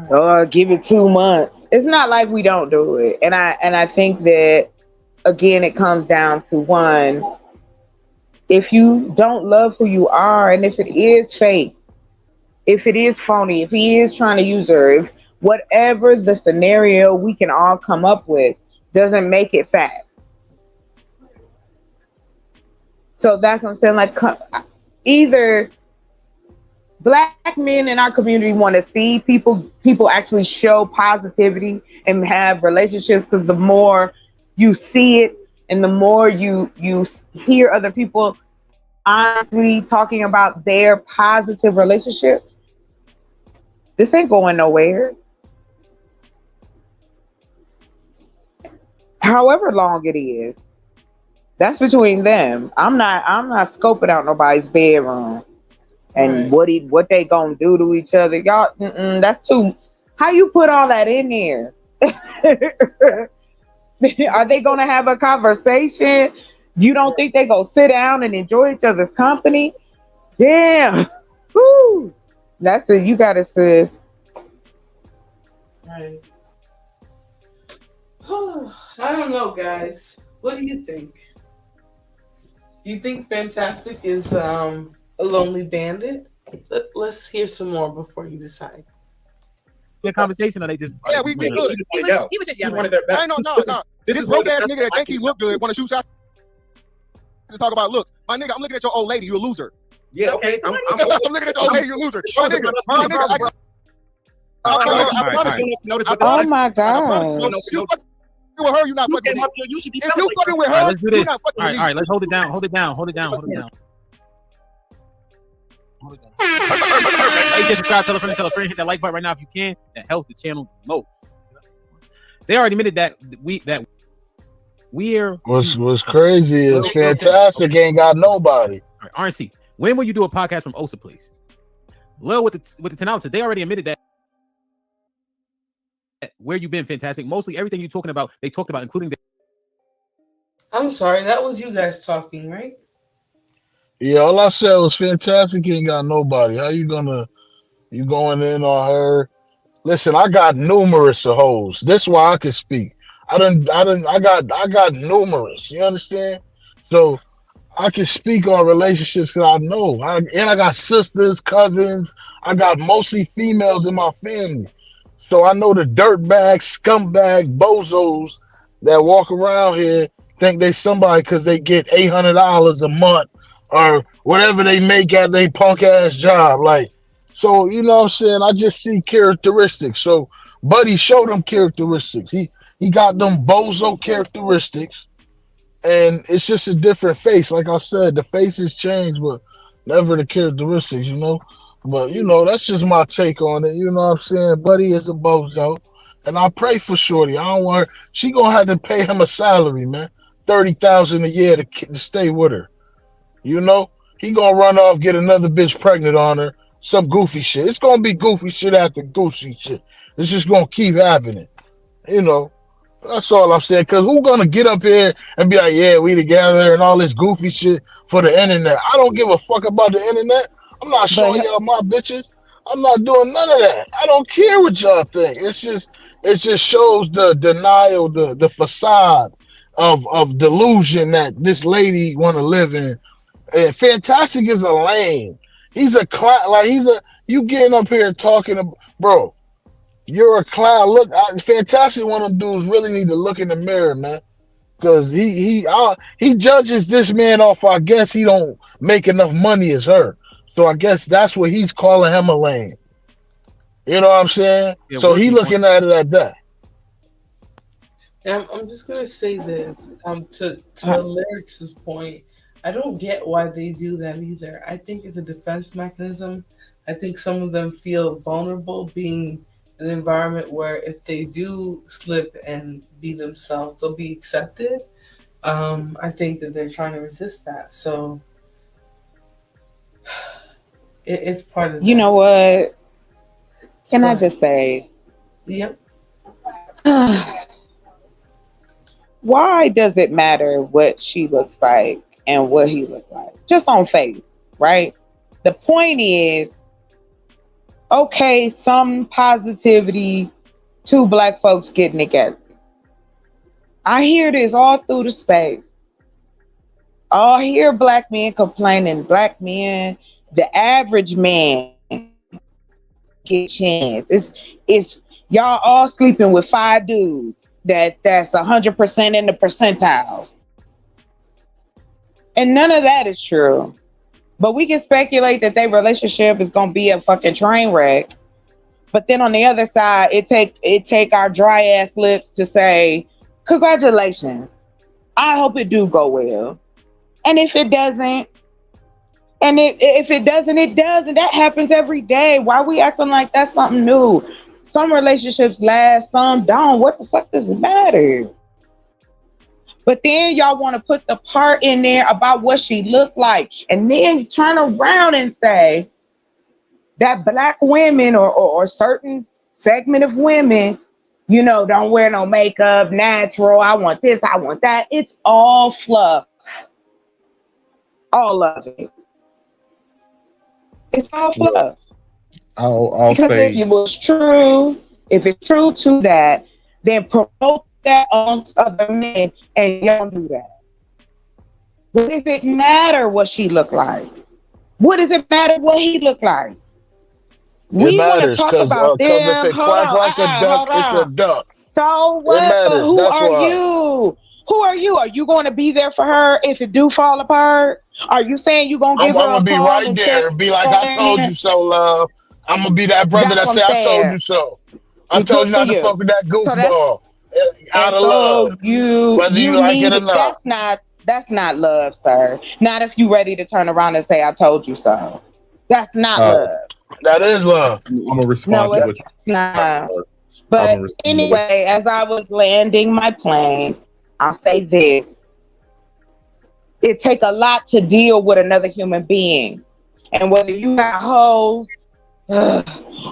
Oh, give it 2 months. It's not like we don't do it. And I think that again it comes down to one, if you don't love who you are, and if it is fake, if it is phony, if he is trying to use her, if whatever the scenario we can all come up with doesn't make it fact. So that's what I'm saying. Like, either Black men in our community want to see people actually show positivity and have relationships, because the more you see it and the more you hear other people honestly talking about their positive relationship, This ain't going nowhere. However long it is, that's between them. I'm not scoping out nobody's bedroom and what they gonna do to each other. Y'all, that's too. How you put all that in there? Are they gonna have a conversation? You don't think they gonna sit down and enjoy each other's company? Damn. Woo. That's it. You got it, sis. Right. I don't know, guys. What do you think? You think Fantastic is a lonely bandit? Let's hear some more before you decide. The conversation, or they just we good. He was just yelling. I ain't no. This is broke ass nigga that think he look good, want to shoot shots to talk about looks. My nigga, I'm looking at your old lady. You a loser. Yeah, okay. I'm looking at your old lady. You a loser. My nigga. I promise you. Oh my God. You fucking with her, you not fucking with her. You should be If you fucking with her, let's do this. you not fucking All with me. right, let's hold it down. Hey, just subscribe, tell a friend, hit that like button right now if you can. That helps the channel the most. They already admitted that we're. What's crazy is Fantastic ain't got nobody. All right, RNC, when will you do a podcast from Osa, please? Lil with the 10 ounces, they already admitted that. Where you been, Fantastic? Mostly everything you're talking about, they talked about, including the. I'm sorry, that was you guys talking, right? Yeah, all I said was Fantastic ain't got nobody. How you going in on her? Listen, I got numerous of hoes. That's why I can speak. I got numerous. You understand? So I can speak on relationships because I know. I got sisters, cousins. I got mostly females in my family. So I know the dirtbag, scumbag, bozos that walk around here think they somebody because they get $800 a month or whatever they make at their punk ass job. Like, so you know what I'm saying? I just see characteristics. So Buddy showed them characteristics. He got them bozo characteristics, and it's just a different face. Like I said, the faces change, but never the characteristics, you know. But, you know, that's just my take on it. You know what I'm saying? Buddy is a bozo. And I pray for Shorty. I don't want her. She going to have to pay him a salary, man. $30,000 a year to stay with her. You know? He going to run off, get another bitch pregnant on her. Some goofy shit. It's going to be goofy shit after goofy shit. It's just going to keep happening. You know? That's all I'm saying. Because who's going to get up here and be like, yeah, we together and all this goofy shit for the internet? I don't give a fuck about the internet. I'm not showing y'all my bitches. I'm not doing none of that. I don't care what y'all think. It just shows the denial, the facade of delusion that this lady want to live in. And Fantastic is a lame. He's a clown. Like you getting up here talking about, bro. You're a clown. Look, Fantastic. One of them dudes really need to look in the mirror, man. Because he judges this man off. I guess he don't make enough money as her. So I guess that's what he's calling him a lame. You know what I'm saying? Yeah, so he looking at it at that. I'm just gonna say this. To Lyric's point, I don't get why they do that either. I think it's a defense mechanism. I think some of them feel vulnerable being in an environment where if they do slip and be themselves, they'll be accepted. I think that they're trying to resist that. So it's part of that. You know what? Can I just say? Yep. Why does it matter what she looks like and what he looks like? Just on face, right? The point is, okay, some positivity, two black folks getting together. I hear this all through the space. I hear black men complaining, black men, the average man get a chance. It's y'all all sleeping with 5 dudes that's 100% in the percentiles. And none of that is true. But we can speculate that their relationship is gonna be a fucking train wreck. But then on the other side, it take our dry ass lips to say, congratulations. I hope it do go well. And if it doesn't, And if it doesn't, it doesn't. That happens every day. Why we acting like that's something new? Some relationships last, some don't. What the fuck does it matter? But then y'all want to put the part in there about what she looked like. And then you turn around and say that black women or certain segment of women, you know, don't wear no makeup, natural. I want this, I want that. It's all fluff. All of it. It's all fluff. I'll because say, if it was true, if it's true to that, then promote that on other men, and you don't do that. What does it matter what she looked like? What does it matter what he looked like? It matters because if it quacks like a duck, it's a duck. So what? It matters. Who That's are why. you? Who are you? Are you going to be there for her if it do fall apart? Are you saying you going to give her a I'm gonna be call right and there check and be like, I told you so, love. I'm gonna be that brother That's that what say, I'm I told saying. you so. I Good told you for not to you. fuck with that So goofball. Out of so love. Whether you like it or not. That's not love, sir. Not if you ready to turn around and say, I told you so. That's not love. That is love. I'm gonna respond No, to what it's not. I'm But gonna respond to anyway, as I was landing my plane, I'll say this. It take a lot to deal with another human being. And whether you got hoes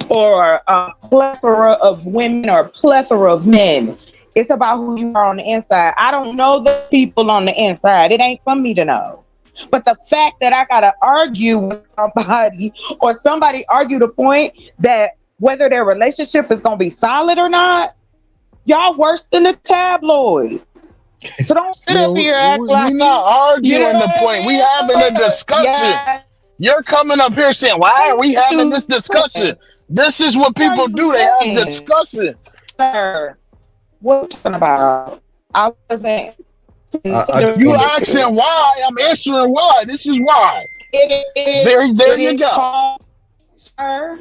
or a plethora of women or a plethora of men, it's about who you are on the inside. I don't know the people on the inside. It ain't for me to know. But the fact that I gotta argue with somebody or somebody argue the point that whether their relationship is gonna be solid or not, y'all worse than the tabloid. So don't sit up here and act like we're not arguing you know the what I point. We mean? having a discussion. Yeah. You're coming up here saying, why are we having this discussion? This is what people do. They have discussion. Sir, what are you talking about? I wasn't. You asking why? I'm answering why. This is why. There you go. Called, sir.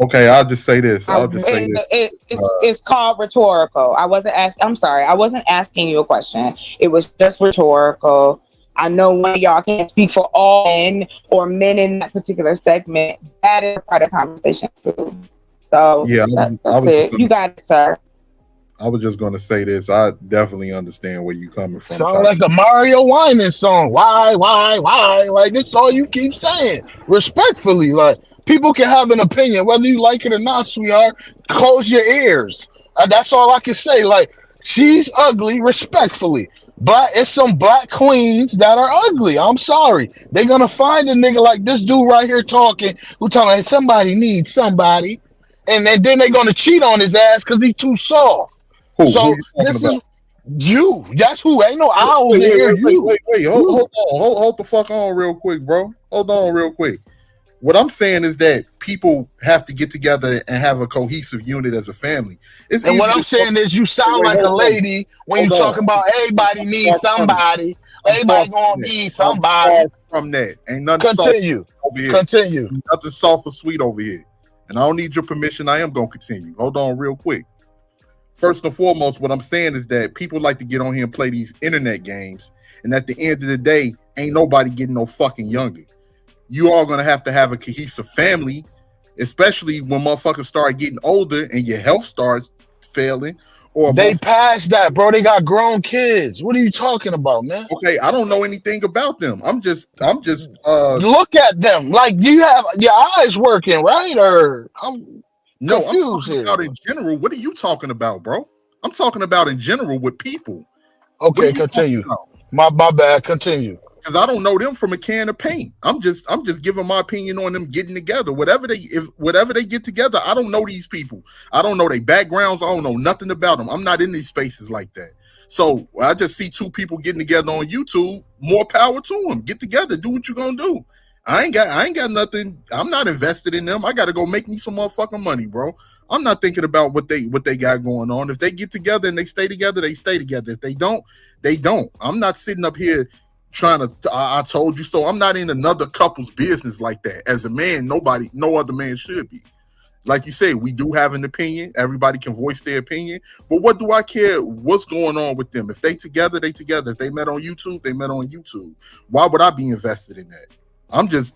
Okay, I'll just say this. It's called rhetorical. I wasn't asking. I'm sorry. I wasn't asking you a question. It was just rhetorical. I know one of y'all can't speak for all men or men in that particular segment. That is a part of the conversation too. So Yeah, that's it. You got it, sir. I was just going to say this. I definitely understand where you're coming from. Sound like a Mario Winans song. Why? Like, this is all you keep saying. Respectfully, like, people can have an opinion, whether you like it or not, sweetheart. Close your ears. That's all I can say. Like, she's ugly, respectfully. But it's some black queens that are ugly. I'm sorry. They're going to find a nigga like this dude right here talking, who telling hey, somebody needs somebody. And then they're going to cheat on his ass because he's too soft. So this is you. That's who. Ain't no owls in here. Wait. Hold the fuck on real quick, bro. Hold on real quick. What I'm saying is that people have to get together and have a cohesive unit as a family. And what I'm saying is you sound like a lady when you're talking about everybody needs somebody. Everybody gonna need somebody. From that. Ain't nothing continue. Soft over here. Continue. Nothing soft or sweet over here. And I don't need your permission. I am gonna continue. Hold on real quick. First and foremost, what I'm saying is that people like to get on here and play these internet games. And at the end of the day, ain't nobody getting no fucking younger. You are going to have a cohesive family, especially when motherfuckers start getting older and your health starts failing. Or they passed that, bro. They got grown kids. What are you talking about, man? Okay, I don't know anything about them. I'm just look at them. Like, you have your eyes working, right? Or I'm confused here. About in general. What are you talking about, bro? I'm talking about in general with people. Okay, continue. My bad. Continue. Because I don't know them from a can of paint. I'm just giving my opinion on them getting together. Whatever they get together, I don't know these people. I don't know their backgrounds. I don't know nothing about them. I'm not in these spaces like that. So I just see two people getting together on YouTube. More power to them. Get together. Do what you're gonna do. I ain't got nothing. I'm not invested in them. I gotta go make me some motherfucking money, bro. I'm not thinking about what they got going on. If they get together and they stay together, they stay together. If they don't, they don't. I'm not sitting up here trying to I told you so. I'm not in another couple's business like that. As a man, no other man should be. Like you said, we do have an opinion. Everybody can voice their opinion. But what do I care what's going on with them? If they together, they together. If they met on YouTube, they met on YouTube. Why would I be invested in that? I'm just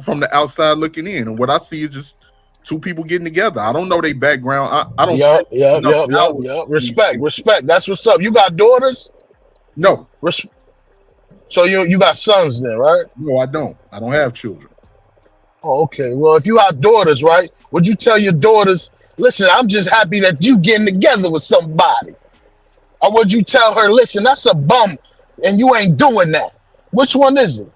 from the outside looking in, and what I see is just two people getting together. I don't know their background. I don't. Yep. Respect. That's what's up. You got daughters? No. So you got sons then, right? No, I don't. I don't have children. Oh, okay. Well, if you have daughters, right? Would you tell your daughters, listen, I'm just happy that you getting together with somebody? Or would you tell her, listen, that's a bum and you ain't doing that? Which one is it?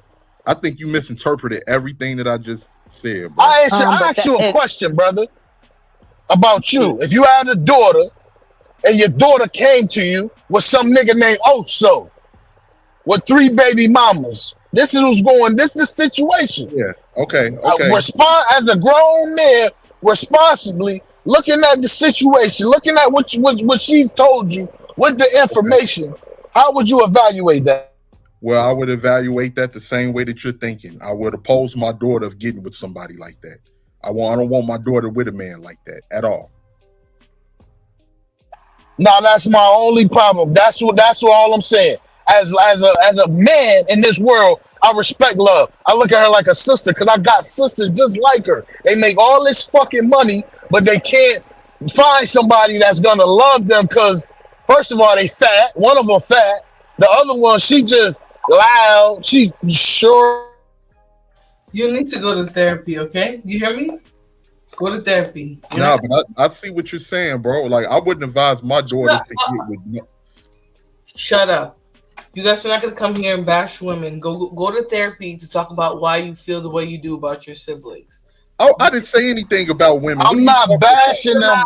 I think you misinterpreted everything that I just said, bro. I asked you a question, brother, about you. If you had a daughter and your daughter came to you with some nigga named Oso with 3 baby mamas, this is what's going. This is the situation. Yeah. Okay. Respond as a grown man, responsibly looking at the situation, looking at what she's told you with the information. How would you evaluate that? Well, I would evaluate that the same way that you're thinking. I would oppose my daughter of getting with somebody like that. I don't want my daughter with a man like that at all. Now that's my only problem. That's what all I'm saying. As a man in this world, I respect love. I look at her like a sister because I got sisters just like her. They make all this fucking money, but they can't find somebody that's gonna love them because, first of all, they fat. One of them fat. The other one, she just loud. She's sure. You need to go to therapy, okay? You hear me? Go to therapy. Nah, but I see what you're saying, bro. Like, I wouldn't advise my daughter to get with me. Shut up. You guys are not going to come here and bash women. Go to therapy to talk about why you feel the way you do about your siblings. Oh, I didn't say anything about women. I'm not bashing them.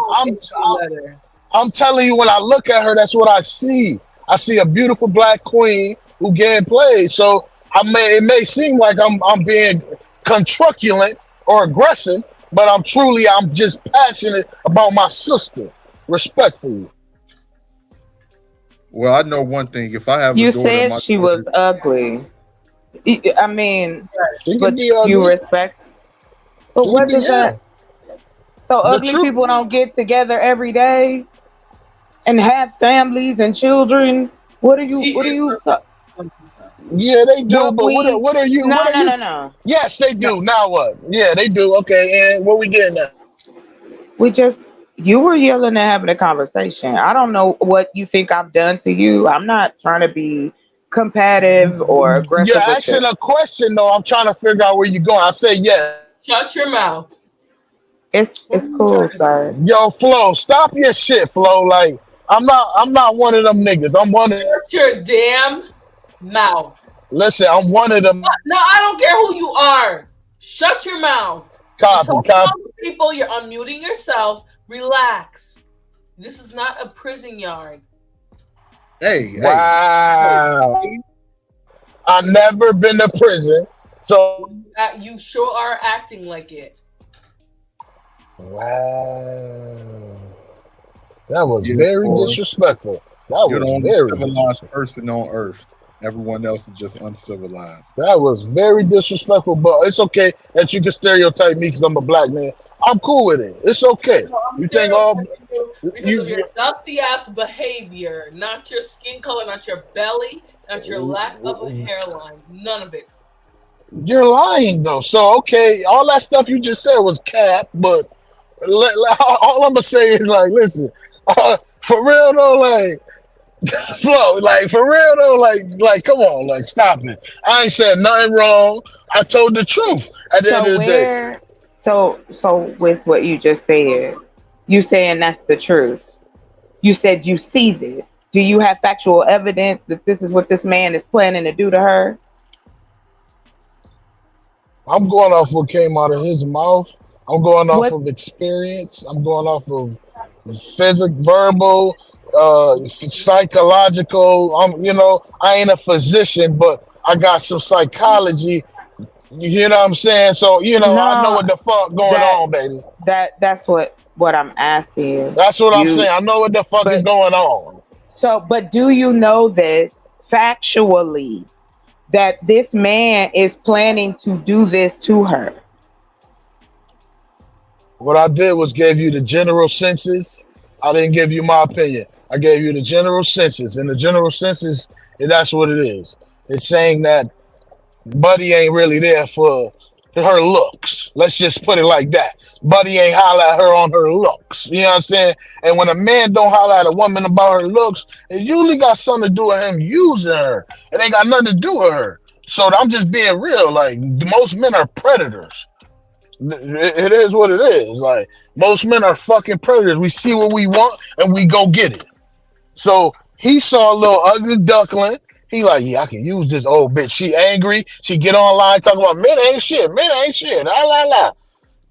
I'm telling you, when I look at her, that's what I see. I see a beautiful black queen who getting played. So it may seem like I'm being truculent or aggressive, but I'm just passionate about my sister, respectfully. Well, I know one thing. If I have you a daughter, said she was ugly. I mean, but you respect. But what does that? So ugly people don't get together every day and have families and children. What are you? Yeah, they do. But what are you? No. Yes, they do. Now what? Yeah, they do. Okay, and what we getting at? You were yelling and having a conversation. I don't know what you think I've done to you. I'm not trying to be combative or aggressive. You're asking a question, though. I'm trying to figure out where you're going. I say yes. Shut your mouth. It's cool, sir. Yo, Flo, stop your shit, Flo. Like, I'm not one of them niggas. I'm one of them. Shut your damn mouth. Listen, I'm one of them. No, I don't care who you are. Shut your mouth. Copy. People, you're unmuting yourself. Relax. This is not a prison yard. Hey. Wow. I've never been to prison, so you sure are acting like it. Wow. That was very disrespectful. That You're was the very civilized person on earth. Everyone else is just uncivilized. That was very disrespectful, but it's okay that you can stereotype me because I'm a black man. I'm cool with it. It's okay. You think because of your dusty ass behavior, not your skin color, not your belly, not your lack of a hairline. None of it. You're lying though. So okay, all that stuff you just said was cap, but all I'm gonna say is like, listen, for real though, like. Flo, like for real though, like come on, like stop it. I ain't said nothing wrong. I told the truth at the end of the day. So with what you just said, you saying that's the truth. You said you see this. Do you have factual evidence that this is what this man is planning to do to her? I'm going off what came out of his mouth. I'm going off of experience. I'm going off of verbal, psychological. I ain't a physician, but I got some psychology. You know what I'm saying? So I know what the fuck going on, baby. That's what I'm asking. That's what I'm saying. I know what the fuck is going on. So, but do you know this factually that this man is planning to do this to her? What I did was gave you the general census. I didn't give you my opinion. I gave you the general census, and the general census, and that's what it is. It's saying that Buddy ain't really there for her looks. Let's just put it like that. Buddy ain't holler at her on her looks. You know what I'm saying? And when a man don't holler at a woman about her looks, it usually got something to do with him using her. It ain't got nothing to do with her. So I'm just being real. Like, most men are predators. It is what it is. Like, most men are fucking predators. We see what we want and we go get it. So he saw a little ugly duckling. He like, yeah, I can use this old bitch. She angry. She get online talking about men ain't shit. Men ain't shit. La la la.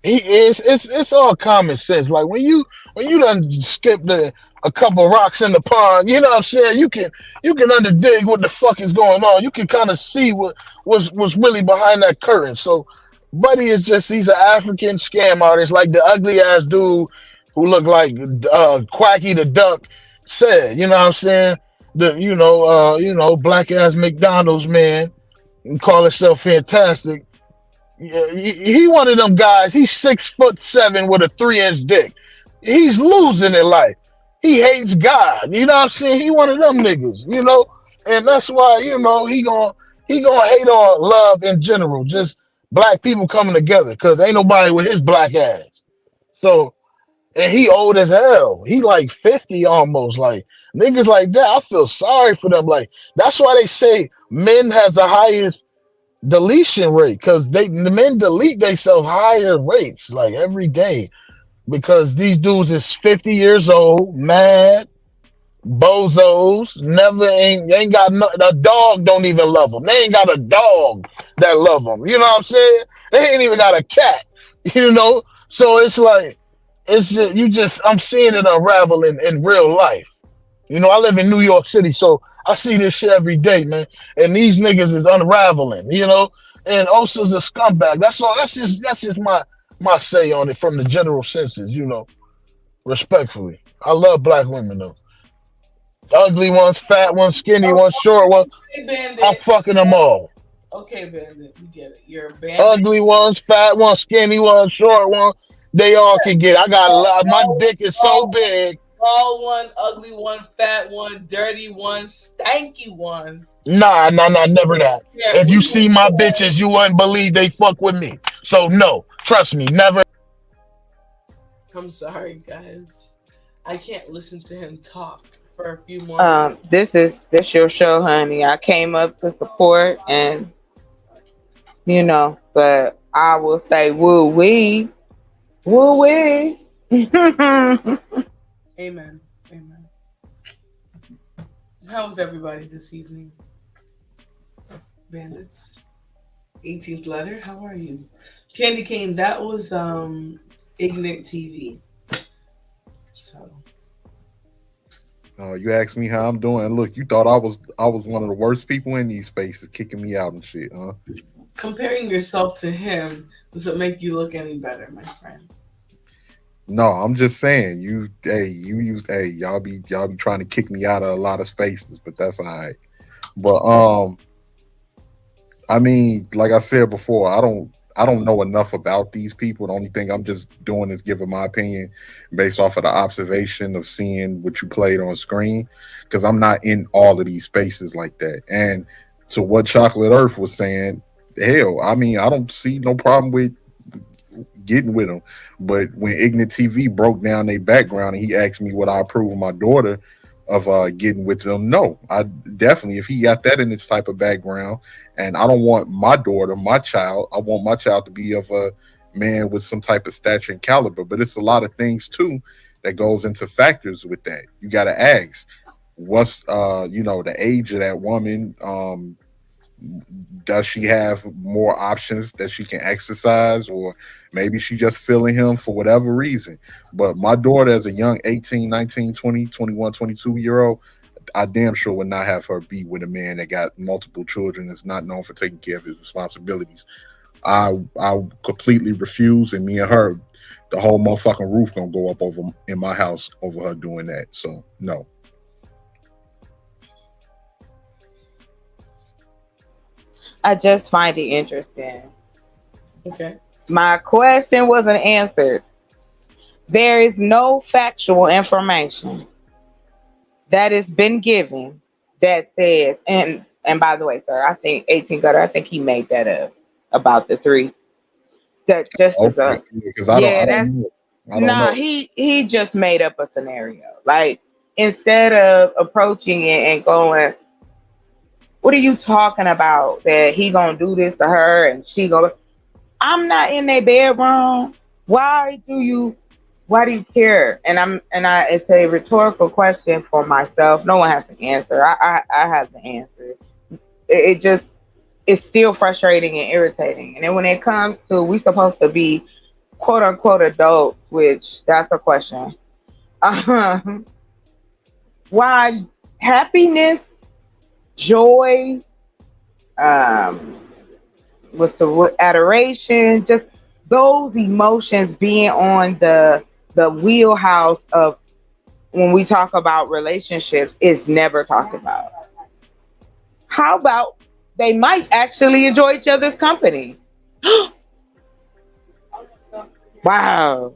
It's all common sense. Like when you done skip a couple rocks in the pond, you know what I'm saying? You can underdig what the fuck is going on. You can kind of see what's really behind that curtain. So Buddy is he's an African scam artist, like the ugly ass dude who looked like Quacky the Duck said. You know what I'm saying? Black ass McDonald's man and call himself fantastic. Yeah, he one of them guys. He's 6'7" with a 3-inch dick. He's losing in life. He hates God. You know what I'm saying? He one of them niggas. You know, and that's why he gonna hate on love in general. Just black people coming together because ain't nobody with his black ass. So, and he old as hell. He like 50 almost. Like niggas like that, I feel sorry for them. Like that's why they say men has the highest deletion rate, because the men delete themselves higher rates like every day, because these dudes is 50 years old, mad, bozos, never ain't got a dog don't even love them. They ain't got a dog that love them. You know what I'm saying? They ain't even got a cat. You know, so it's like I'm seeing it unravel in real life. You know, I live in New York City, so I see this shit every day, man. And these niggas is unraveling, you know. And Osa's a scumbag. That's all. That's just my say on it from the general senses, you know. Respectfully, I love black women though. Ugly ones, fat ones, skinny ones, short ones. I'm fucking them all. Okay, Bandit, you get it. You're a bandit. Ugly ones, fat ones, skinny ones, short ones. They all can get. I got a lot. My dick is so big. Tall one, ugly one, fat one, dirty one, stanky one. Nah, never that. Yeah, if you see my bitches, you wouldn't believe they fuck with me. So no, trust me, never. I'm sorry, guys. I can't listen to him talk for a few more. This your show, honey. I came up to support, and but I will say woo wee. Amen. How was everybody this evening? Bandits. 18th letter, how are you? Candy Cane, that was Ignorant TV. So you asked me how I'm doing. Look, you thought I was one of the worst people in these spaces, kicking me out and shit, huh? Comparing yourself to him, does it make you look any better, my friend? No, I'm just saying y'all be trying to kick me out of a lot of spaces, but that's all right. But I mean, like I said before, I don't know enough about these people. The only thing I'm just doing is giving my opinion based off of the observation of seeing what you played on screen, because I'm not in all of these spaces like that. And to what Chocolate Earth was saying, hell, I mean, I don't see no problem with getting with them. But when Ignorant TV broke down their background and he asked me would I approve of my daughter of getting with them, no, I definitely, if he got that in this type of background, and I don't want my daughter, my child, I want my child to be of a man with some type of stature and caliber. But it's a lot of things too that goes into factors with that. You got to ask what's the age of that woman. Does she have more options that she can exercise, or maybe she just feeling him for whatever reason? But my daughter, as a young 18, 19, 20, 21, 22-year-old, I damn sure would not have her be with a man that got multiple children, that's not known for taking care of his responsibilities. I completely refuse, and me and her, the whole motherfucking roof gonna go up over in my house over her doing that. So no. I just find it interesting. Okay. My question wasn't answered. There is no factual information that has been given that says, and And by the way, sir, I think 18 gutter, I think he made that up about the 3. That just as Okay, a because I yeah, that's don't know. I don't nah, know. he just made up a scenario. Like instead of approaching it and going, what are you talking about? That he gonna do this to her and she gonna I'm not in their bedroom. Why do you care? And it's a rhetorical question for myself. No one has to answer. I have the answer. It just it's still frustrating and irritating. And then when it comes to we supposed to be quote unquote adults, which that's a question. Why happiness, joy, was to adoration, just those emotions being on the wheelhouse of when we talk about relationships is never talked about. How about they might actually enjoy each other's company? Wow.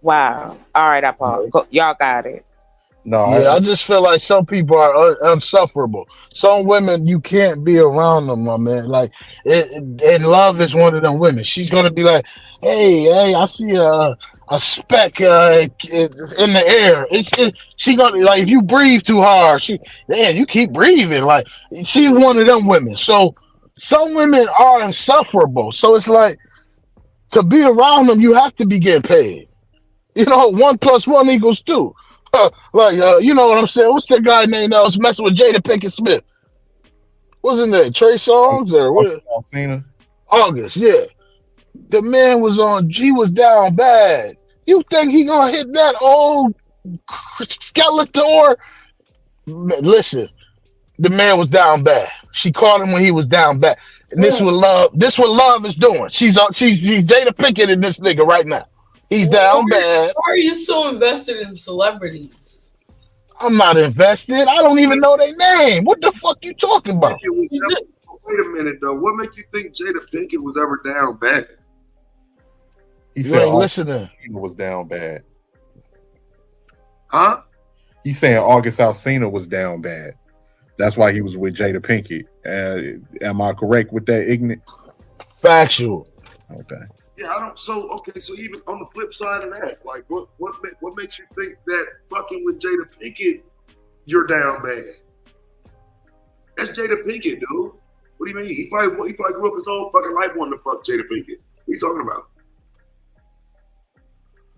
Wow. All right, I pause. Y'all got it. No, Yeah, I just feel like some people are unsufferable. Some women, you can't be around them, my man. Like, and love is one of them women. She's gonna be like, "Hey, I see a speck in the air." She gonna like if you breathe too hard, you keep breathing. Like she's one of them women. So some women are insufferable. So it's like to be around them, you have to be getting paid. 1 + 1 = 2. You know what I'm saying? What's that guy named that was messing with Jada Pinkett Smith? Wasn't that Trey Songz or what? August, yeah. The man he was down bad. You think he gonna hit that old Skeletor? Listen, the man was down bad. She caught him when he was down bad. And this what love is doing. She's Jada Pinkett in this nigga right now. He's down bad. Why are you so invested in celebrities? I'm not invested. I don't even know their name. What the fuck you talking about? Wait a minute, though. What makes you think Jada Pinkett was ever down bad? He You said ain't August listening. was down bad. Huh? He's saying August Alsina was down bad. That's why he was with Jada Pinkett. Am I correct with that, Ignorant? Factual. Okay. Yeah, I don't. So even on the flip side of that, like, what makes you think that fucking with Jada Pinkett, you're down bad? That's Jada Pinkett, dude. What do you mean? He probably grew up his whole fucking life wanting to fuck Jada Pinkett. What are you talking about?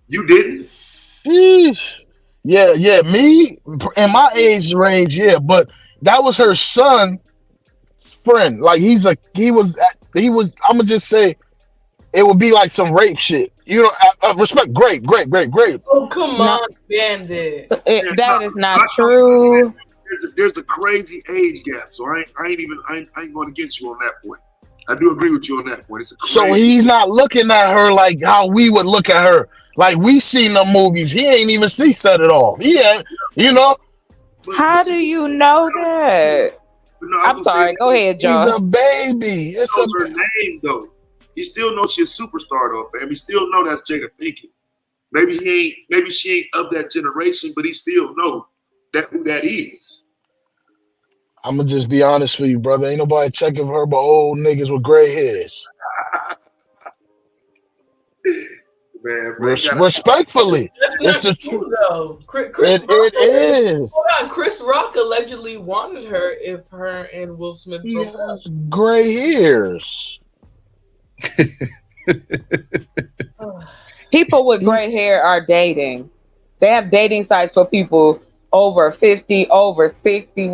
You didn't? Sheesh. Yeah. Me in my age range, yeah, but that was her son friend. Like he was. I'm gonna just say. It would be like some rape shit. Respect. Great. Oh, come on, Bandit. That is not true. There's a crazy age gap, so I ain't going against you on that point. I do agree with you on that point. So he's not looking at her like how we would look at her. Like we seen the movies. He ain't even Set It Off. Yeah, How do you know that? No, I'm sorry. Go ahead, John. He's a baby. It's her name though. He still knows she's a superstar though, fam. He still know that's Jada Pinkett. Maybe she ain't of that generation, but he still know who that is. I'm gonna just be honest with you, brother. Ain't nobody checking for her but old niggas with gray hairs. Man, respectfully, That's not true though. It is. Hold on, Chris Rock allegedly wanted her if her and Will Smith broke up. Gray hairs. People with gray hair are dating. They have dating sites for people over 50, over 60.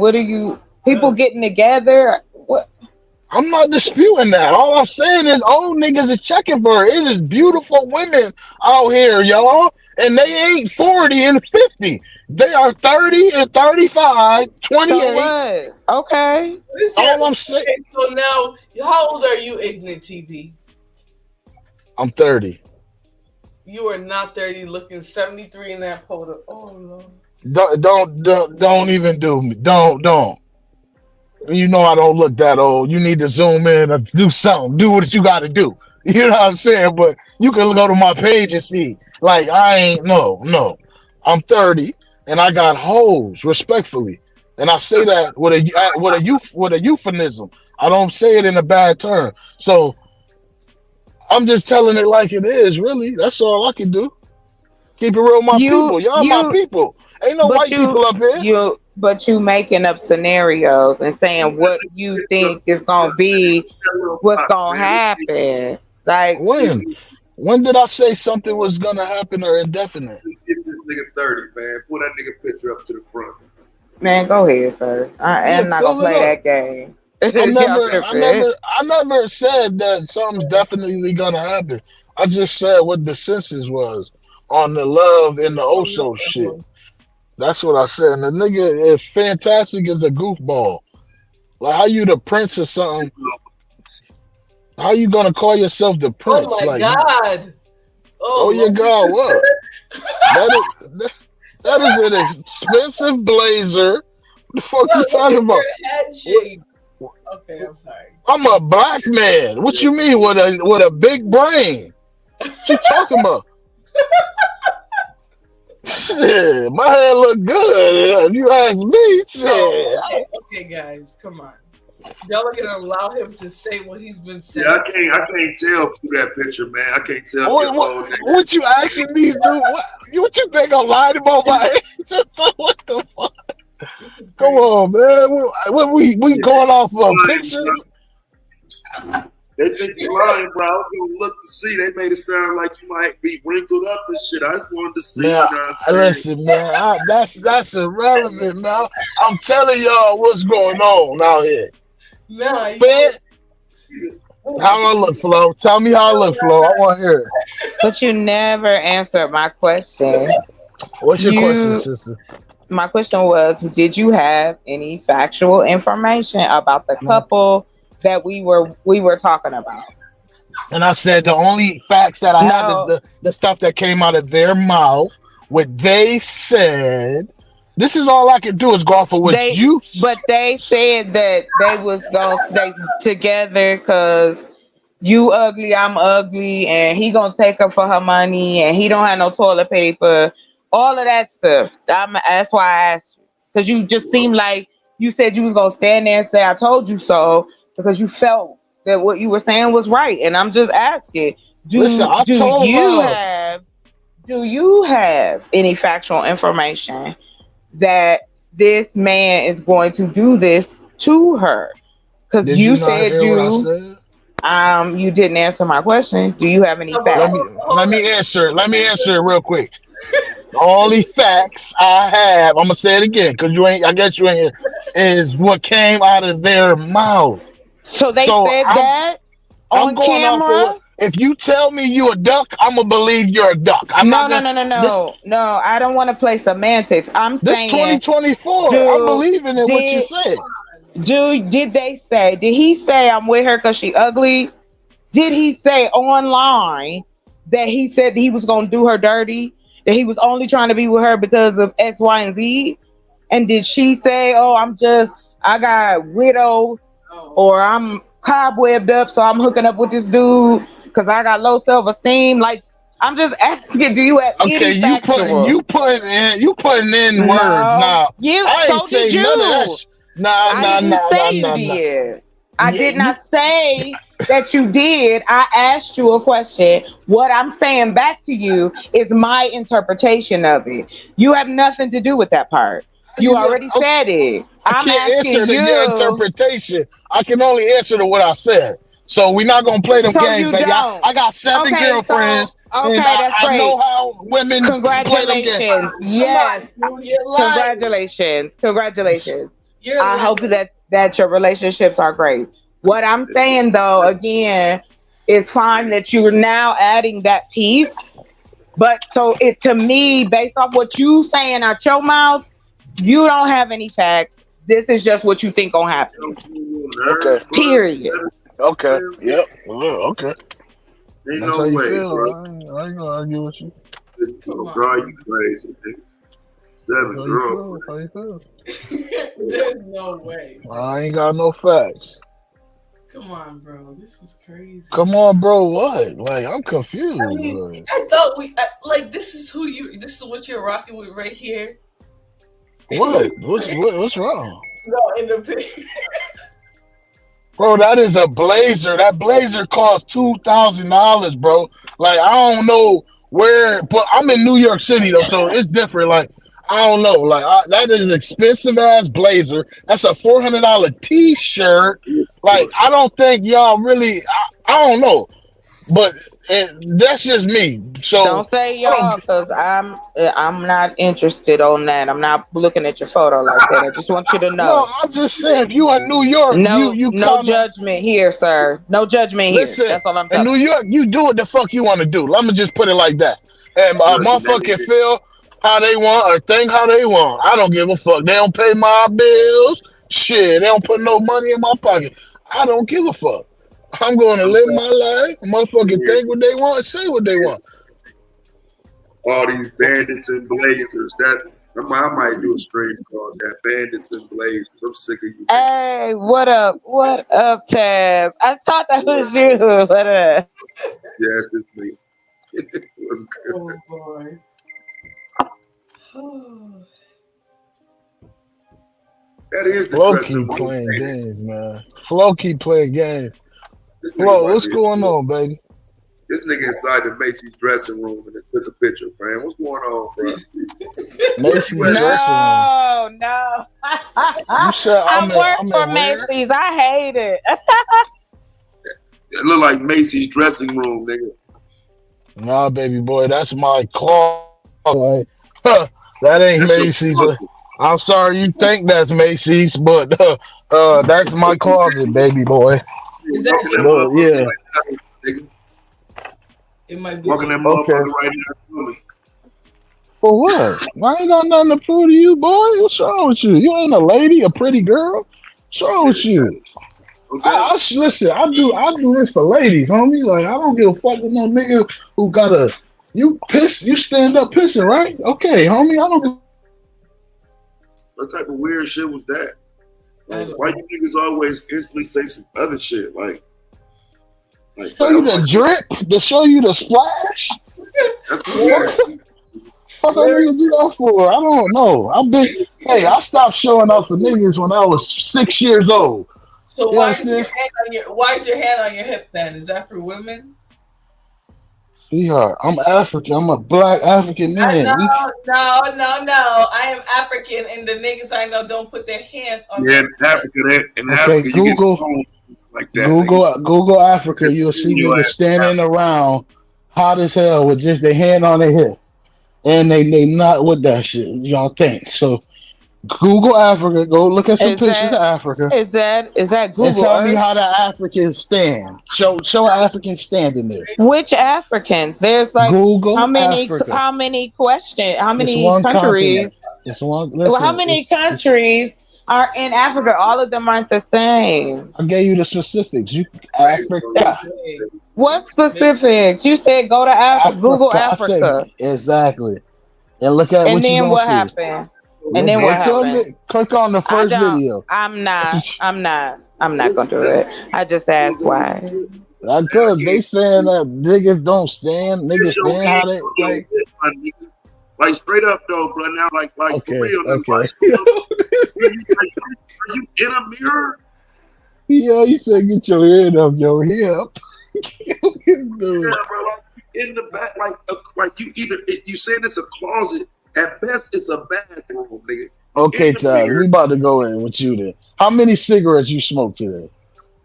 People getting together? What? I'm not disputing that. All I'm saying is old niggas is checking for her. It is beautiful women out here, y'all. And they ain't 40 and 50. They are 30 and 35, 28. So what? Okay. All I'm saying. Okay, so now, how old are you, Ignorant TV? I'm 30. You are not 30, looking 73 in that photo. Oh no. Don't even do me. Don't. You know I don't look that old. You need to zoom in or do something. Do what you got to do. You know what I'm saying? But you can go to my page and see. Like I ain't no. I'm 30 and I got hoes. Respectfully, and I say that with a euphemism. I don't say it in a bad term. So I'm just telling it like it is. Really, that's all I can do. Keep it real, with my people. Y'all my people. Ain't no white people up here. But you making up scenarios and saying what you think is gonna be, what's gonna happen. Like when did I say something was gonna happen or indefinite? Give this nigga 30, man. Pull that nigga picture up to the front. Man, go ahead, sir. I am not gonna play that game. I never said that something's definitely gonna happen. I just said what the census was on the love and the Oso shit. That's what I said. And the nigga is fantastic as a goofball. Like, how you the prince or something? How you gonna call yourself the prince? Oh my like, God! Oh your God! What? that is an expensive blazer. The fuck you talking about? Head shape. Okay, I'm sorry. I'm a black man. What you mean with a big brain? What you talking about? Shit, my hair look good. If you ask me, shit. Okay, guys, come on. Y'all are gonna allow him to say what he's been saying. Yeah, I can't tell through that picture, man. I can't tell. What you asking me, dude? What you think I'm lying about my age? What the fuck? Come on, man. We going off of pictures? They think you're lying, bro. I was gonna look to see. They made it sound like you might be wrinkled up and shit. I just wanted to see. Man, listen, man. That's irrelevant, man. I'm telling y'all what's going on out here. Nah, how I look, Flo? Tell me how I look, Flo. I want to hear it. But you never answered my question. What's your question, sister? My question was, did you have any factual information about the couple that we were talking about? And I said the only facts that I have is the stuff that came out of their mouth. What they said. This is all I can do is go off of what you. But they said that they was gonna stay together because you ugly, I'm ugly, and he gonna take her for her money, and he don't have no toilet paper. All of that stuff. That's why I asked you, because you just seemed like you said you was gonna stand there and say I told you so, because you felt that what you were saying was right. And I'm just asking, do you have any factual information that this man is going to do this to her? Because you said you didn't answer my question. Do you have any facts? Let me answer it real quick. The only facts I have, I'm gonna say it again because I guess you ain't here, is what came out of their mouth. So they said that on camera? If you tell me you a duck, I'm gonna believe you're a duck. No. I don't want to play semantics. I'm saying this 2024. I'm believing in what you said. Did he say I'm with her because she ugly? Did he say online that he said that he was gonna do her dirty? That he was only trying to be with her because of X, Y, and Z? And did she say, oh, I got widowed, or I'm cobwebbed up, so I'm hooking up with this dude because I got low self-esteem? Like, I'm just asking, do you have any factual? you putting in words now. I ain't saying none of that. I did not say that you did. I asked you a question. What I'm saying back to you is my interpretation of it. You have nothing to do with that part. You already said it. I can't answer to your interpretation. I can only answer to what I said. So we're not gonna play them games, baby. I got 7 girlfriends. Okay, that's great. I know how women play them games. Yes. Congratulations. I hope that your relationships are great. What I'm saying though, again, is fine that you're now adding that piece. But so it, to me, based off what you saying out your mouth, you don't have any facts. This is just what you think gonna happen. Okay. Period. Okay. Yep. Okay. Ain't That's no how you way, feel. bro. I ain't gonna argue with you. Bro, you crazy, nigga. 7 girls. How you feel? There's no way. I ain't got no facts. Come on, bro. This is crazy. Come on, bro. What? Like, I'm confused. I mean, I thought this is what you're rocking with right here. What? What's wrong? No, in the Bro, that is a blazer. That blazer costs $2,000, bro. Like, I don't know where, but I'm in New York City though, so it's different. Like, I don't know. Like, that is an expensive ass blazer. That's a $400 t-shirt. Like, I don't think y'all really. I don't know, but that's just me. So don't say y'all, because I'm not interested on that. I'm not looking at your photo like that. I just want you to know. No, I'm just saying, if you in New York, no no judgment here, sir. No judgment here. That's all I'm in telling New you. York, you do what the fuck you want to do. Let me just put it like that. And motherfucker feel how they want or think how they want. I don't give a fuck. They don't pay my bills. Shit, they don't put no money in my pocket. I don't give a fuck. I'm going to live my life. Motherfucker think what they want, say what they want. All these bandits and blazers. I might do a stream called that. Bandits and blazers. I'm sick of you. Hey, what up? What up, Tab? I thought that was you. What up? Yes, it's me. What's good? Oh boy. That is the Flo dressing keep room. playing games, man. Flo keep playing games. Flo, what's going on, baby? This nigga inside the Macy's dressing room and took a picture, man. What's going on, bro? Macy's dressing room. No. You said I work I'm for in where? Macy's. I hate it. It look like Macy's dressing room, nigga. Nah, baby boy, that's my closet. Like, that ain't Macy's. I'm sorry you think that's Macy's, but that's my closet, baby boy. Is that Well, yeah. it might be Walking that Okay. motherfucker right now. For what? I ain't got nothing to prove to you, boy. What's wrong with you? You ain't a lady, a pretty girl. What's wrong with you? Listen, I do this for ladies, homie. Like, I don't give a fuck with no nigga who got you stand up pissing, right? Okay, homie, I don't give. What type of weird shit was that? Like, why you niggas always instantly say some other shit? Like Show you the drip, to show you the splash. That's weird. Fuck, I niggas do that for? I don't know. I stopped showing up for niggas when I was 6 years old. So You why is understand? why is your hand on your hip then? Is that for women? Sweetheart, I'm African. I'm a black African man. No. I am African, and the niggas I know don't put their hands on. Yeah, in Africa, Okay, you get Google. stoned like that. Google Africa. You'll see niggas standing around hot as hell with just their hand on their hip, and they not with that shit. Y'all think so? Google Africa. Go look at some pictures of Africa. Is that Google And tell me Earth? how the Africans stand. Show an African standing there. Which Africans? There's like Google how many Africa. how many questions? How many It's one countries? continent. It's one. Well, Listen, how many countries are in Africa? All of them aren't the same. I gave you the specifics. You Africa. What specifics? You said go to Africa. Google I said, Africa. Exactly. And look at And what you then gonna what see. happened? And then what happened? Click on the first video. I'm not gonna do it. I just asked why. Because they saying that niggas don't stand. Niggas stand how they like. Like straight up though, bro. Now, like Okay, for real. okay. Like, are you in a mirror? Yo, you said get your head up, your hip. Yeah, bro. Like in the back, like you you saying it's a closet. At best, it's a bathroom, nigga. Okay, Tyler, we about to go in with you then. How many cigarettes you smoked today?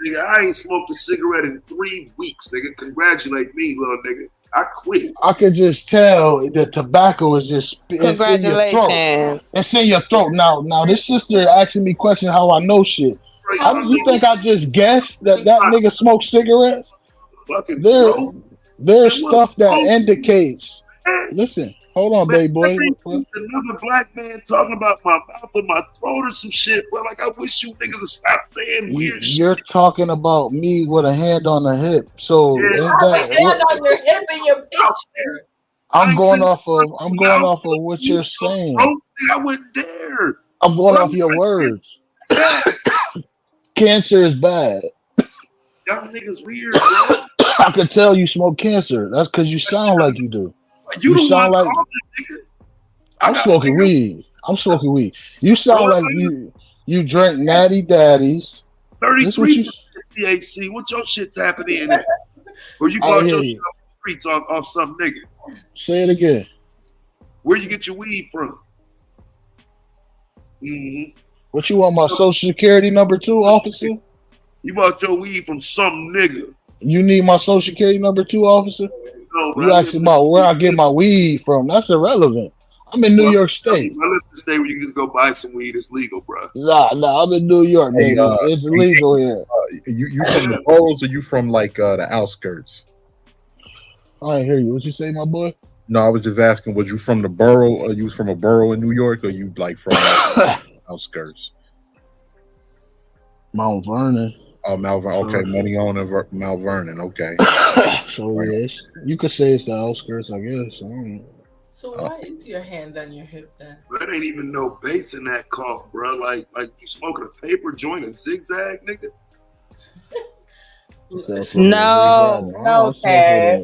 Nigga, I ain't smoked a cigarette in 3 weeks, nigga. Congratulate me, little nigga. I quit. I could just tell the tobacco is just it's in your throat. Congratulations. It's in your throat. Now this sister asking me questions how I know shit. You think I just guessed that nigga smoked cigarettes? There's stuff that indicates. Listen, hold on, baby boy. Another black man talking about my mouth and my throat or some shit, bro. Like, I wish you niggas would stop saying weird shit. You're talking about me with a hand on the hip. So Hand on your hip in your picture. I'm going off of what you're saying. I wouldn't dare. I'm going off your words. Cancer is bad. Y'all niggas weird, bro. I could tell you smoke cancer. That's because you sound like you do. You sound like I'm smoking weed. I'm smoking weed. You sound like you drink Natty Daddies. This what 33% you? THC. What your shit tapping in at? Or you I bought hear your you. shit off the streets off some nigga? Say it again. Where you get your weed from? Mm-hmm. What you want? My social security number 2, officer? You bought your weed from some nigga. You need my social security number 2, officer? No, You asking about where I get my weed from? That's irrelevant. I'm in New York State. I live in a state where you can just go buy some weed. It's legal, bro. Nah, I'm in New York, Hey, baby. It's illegal here. You from the boroughs or you from like the outskirts? I ain't hear you. What you say, my boy? No, I was just asking, was you from the borough or you was from a borough in New York or you like from outskirts? Mount Vernon. Oh, Mount Vernon. Okay, money on Mount Vernon. Okay. So yes, you could say it's the outskirts, I guess. I don't know. So why is your hand on your hip then? That ain't even no bass in that cough, bro. Like you smoking a paper joint, a zigzag, nigga. No, Cash.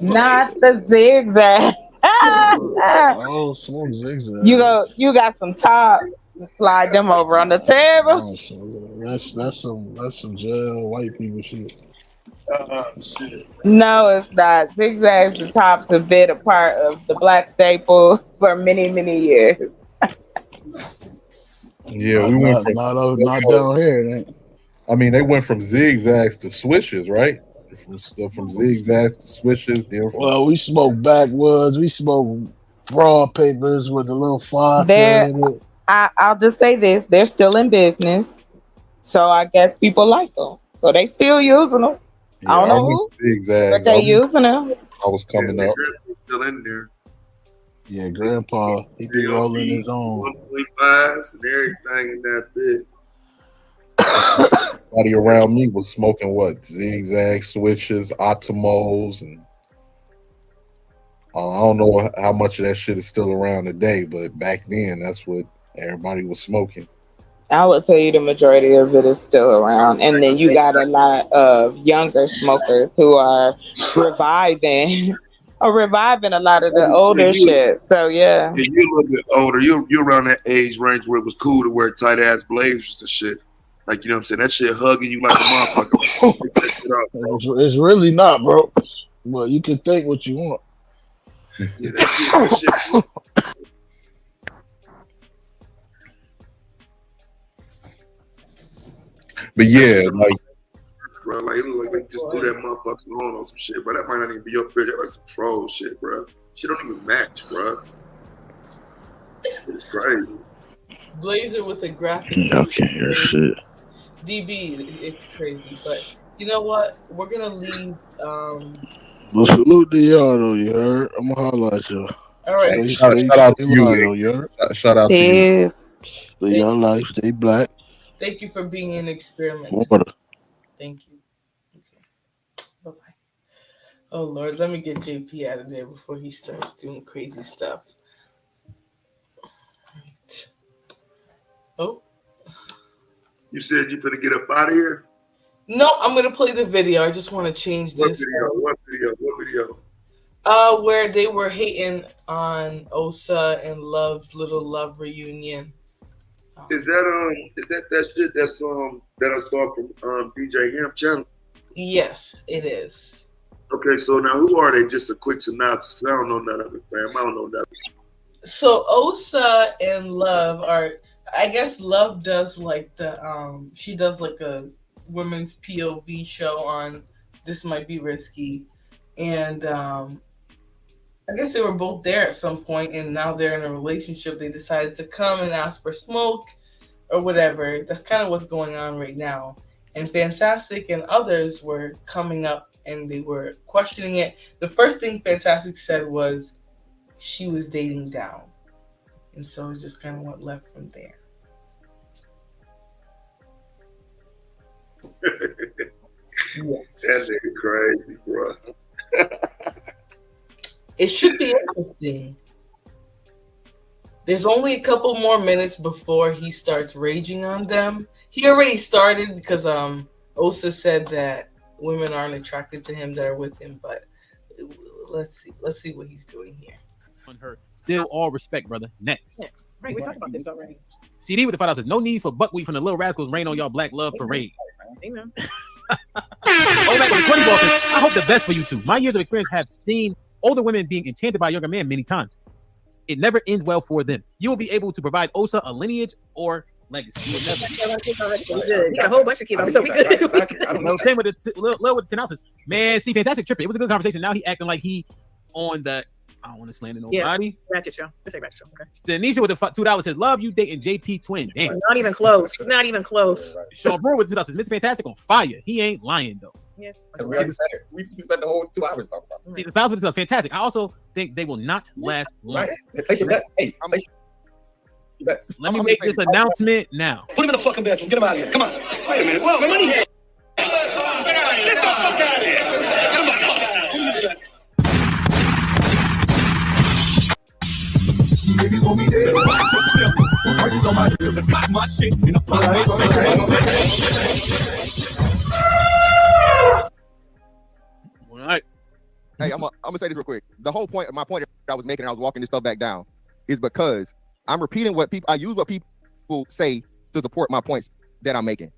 Not the zigzag. Oh, smoke zigzag. You got some tops. Slide them over on the table. Oh, so that's some jail white people shit. Shit. No, it's not. Zigzags and tops have been a part of the black staple for many, many years. Yeah, we went from not down here. It ain't. I mean, they went from zigzags to swishes, right? From zigzags to swishes. Well, we smoke backwoods. We smoke broad papers with a little fire in it. I'll just say this: they're still in business, so I guess people like them, so they still using them. Yeah, I don't know who, zigzags, but they using them. I was coming up. Still in there. Yeah, Grandpa, he be rolling his own. 1.5s and everything in that bit. Everybody around me was smoking what? Zigzag switches, Atomos, and I don't know how much of that shit is still around today, but back then that's what everybody was smoking. I would tell you the majority of it is still around, and then you got a lot of younger smokers who are reviving a lot of the older shit. So yeah, you're a little bit older. You're around that age range where it was cool to wear tight ass blazers and shit. Like, you know what I'm saying? That shit hugging you like a motherfucker. It's really not, bro. Well, you can think what you want. Yeah, that shit. But yeah, like, bro, like it look like they just do that motherfucker on some shit, bro. That might not even be your bitch. That's like some troll shit, bro. Shit don't even match, bro. It's crazy. Blazer with the graphic. I can't hear shit. DB, it's crazy, but you know what? We're gonna leave. Well, salute to y'all though. You heard? I'm gonna holler at you. All right. hey, shout out to you. Shout out to you. Live your life. Stay black. Thank you for being an experiment. Water. Thank you. Okay. Bye-bye. Oh, Lord. Let me get JP out of there before he starts doing crazy stuff. Right. Oh. You said you finna get up out of here? No, I'm going to play the video. I just want to change this. What video? Where they were hating on Osa and Love's little love reunion. Is that shit that's that I saw from DJ Hemp channel? Yes, it is. Okay, so now who are they? Just a quick synopsis. I don't know none of it, fam. I don't know nothing. So Osa and Love are, I guess Love does like the she does like a women's POV show on This Might Be Risky, and I guess they were both there at some point, and now they're in a relationship. They decided to come and ask for smoke or whatever. That's kind of what's going on right now. And Fantastic and others were coming up and they were questioning it. The first thing Fantastic said was she was dating down. And so it just kind of went left from there. Yes. That nigga crazy, bro. It should be interesting. There's only a couple more minutes before he starts raging on them. He already started because Osa said that women aren't attracted to him that are with him, but let's see what he's doing here. on her. Still all respect, brother. Next. Right, we talked about this already. CD with the $5 says, no need for buckwheat from the Little Rascals. Rain on y'all Black Love Parade. Amen. Go back with the 20 ball says, I hope the best for you two. My years of experience have seen older women being enchanted by younger men many times. It never ends well for them. You will be able to provide Osa a lineage or legacy. You will never. He got a whole bunch of kids. So we good. I don't know. Same with the Lil with the 10 ounces. Man, see, fantastic tripping. It was a good conversation. Now he acting like he on the. I don't want to slander nobody. Yeah, Ratchet Show. Just say Ratchet Show. Okay. Denisha with the $2 says, love you dating JP Twin. Damn. Not even close. Not even close. Sean Brewer with $2 says, Mr. Fantastic on fire. He ain't lying though. Yeah. We already said it. We spent the whole 2 hours talking about it. See, the $1 with $2 fantastic. I also think they will not last long. Right. Place your bets. Hey, place your bets. Let me make this announcement now. Put him in the fucking bedroom. Get him out of here. Come on. Wait a minute. Well, my money here. Get the fuck out of here. Get him the fuck out of here. If you want me dead, prices on my head, my shit in a pot, All right. Hey, I'm gonna say this real quick. The whole point, my point that I was making, and I was walking this stuff back down, is because I'm repeating what people. I use what people say to support my points that I'm making.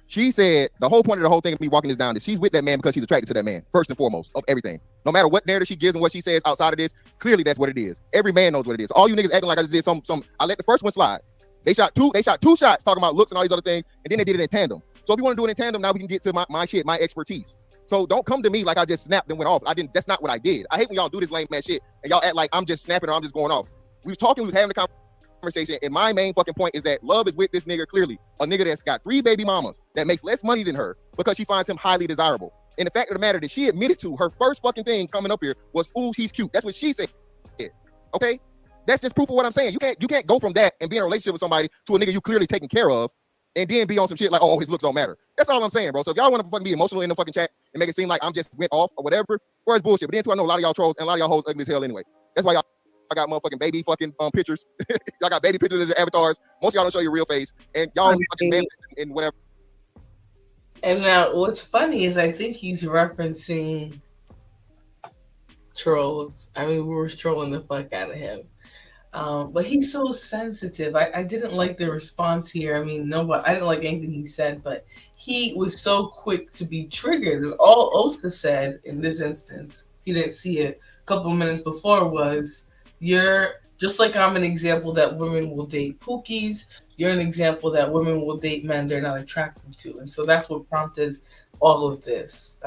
She said the whole point of the whole thing of me walking this down is she's with that man because she's attracted to that man, first and foremost, of everything. No matter what narrative she gives and what she says outside of this, clearly that's what it is. Every man knows what it is. All you niggas acting like I just did some. I let the first one slide. They shot two shots talking about looks and all these other things, and then they did it in tandem. So if you want to do it in tandem, now we can get to my shit, my expertise. So don't come to me like I just snapped and went off. I didn't. That's not what I did. I hate when y'all do this lame man shit and y'all act like I'm just snapping or I'm just going off. We was having the conversation, and my main fucking point is that Love is with this nigga clearly, a nigga that's got 3 baby mamas that makes less money than her because she finds him highly desirable. And the fact of the matter that she admitted to her first fucking thing coming up here was, "Ooh, he's cute." That's what she said. Okay, that's just proof of what I'm saying. You can't go from that and be in a relationship with somebody to a nigga you clearly taking care of, and then be on some shit like, "Oh, his looks don't matter." That's all I'm saying, bro. So if y'all want to fucking be emotional in the fucking chat and make it seem like I'm just went off or whatever, or it's bullshit. But then too, I know a lot of y'all trolls and a lot of y'all hoes ugly as hell anyway. That's why I got motherfucking baby fucking pictures. Y'all got baby pictures as your avatars. Most of y'all don't show your real face, and y'all fucking man and whatever. And now, what's funny is I think he's referencing trolls. I mean, we were trolling the fuck out of him. But he's so sensitive. I didn't like the response here. I mean, I didn't like anything he said, but he was so quick to be triggered. And all Osa said in this instance, he didn't see it a couple of minutes before, was, you're just like I'm an example that women will date pookies. You're an example that women will date men they're not attracted to. And so that's what prompted all of this,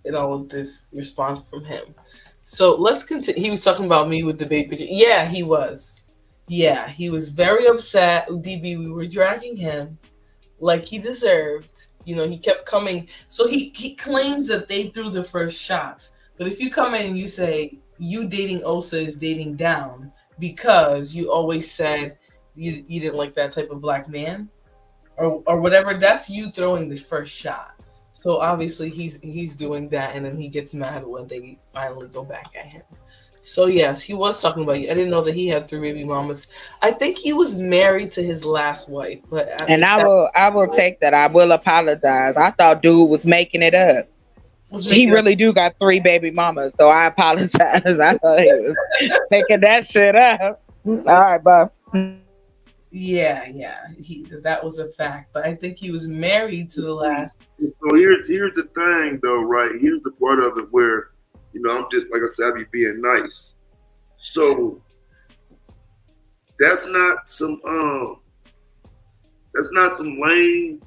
and all of this response from him. So let's continue. He was talking about me with the baby picture. Yeah, he was. Yeah, he was very upset. DB, we were dragging him like he deserved. You know, he kept coming. So he claims that they threw the first shots. But if you come in and you say, you dating Osa is dating down because you always said you didn't like that type of black man or whatever, that's you throwing the first shot. So obviously he's doing that, and then he gets mad when they finally go back at him. So yes, he was talking about you. I didn't know that he had 3 baby mamas. I think he was married to his last wife, but I will take that. I will apologize. I thought dude was making it up. He really do got 3 baby mamas, so I apologize. I thought he was making that shit up. All right, bye. Yeah, that was a fact. But I think he was married to the last. So here's the thing, though, right? Here's the part of it where, you know, I'm just, like I said, I be being nice. So that's not some lame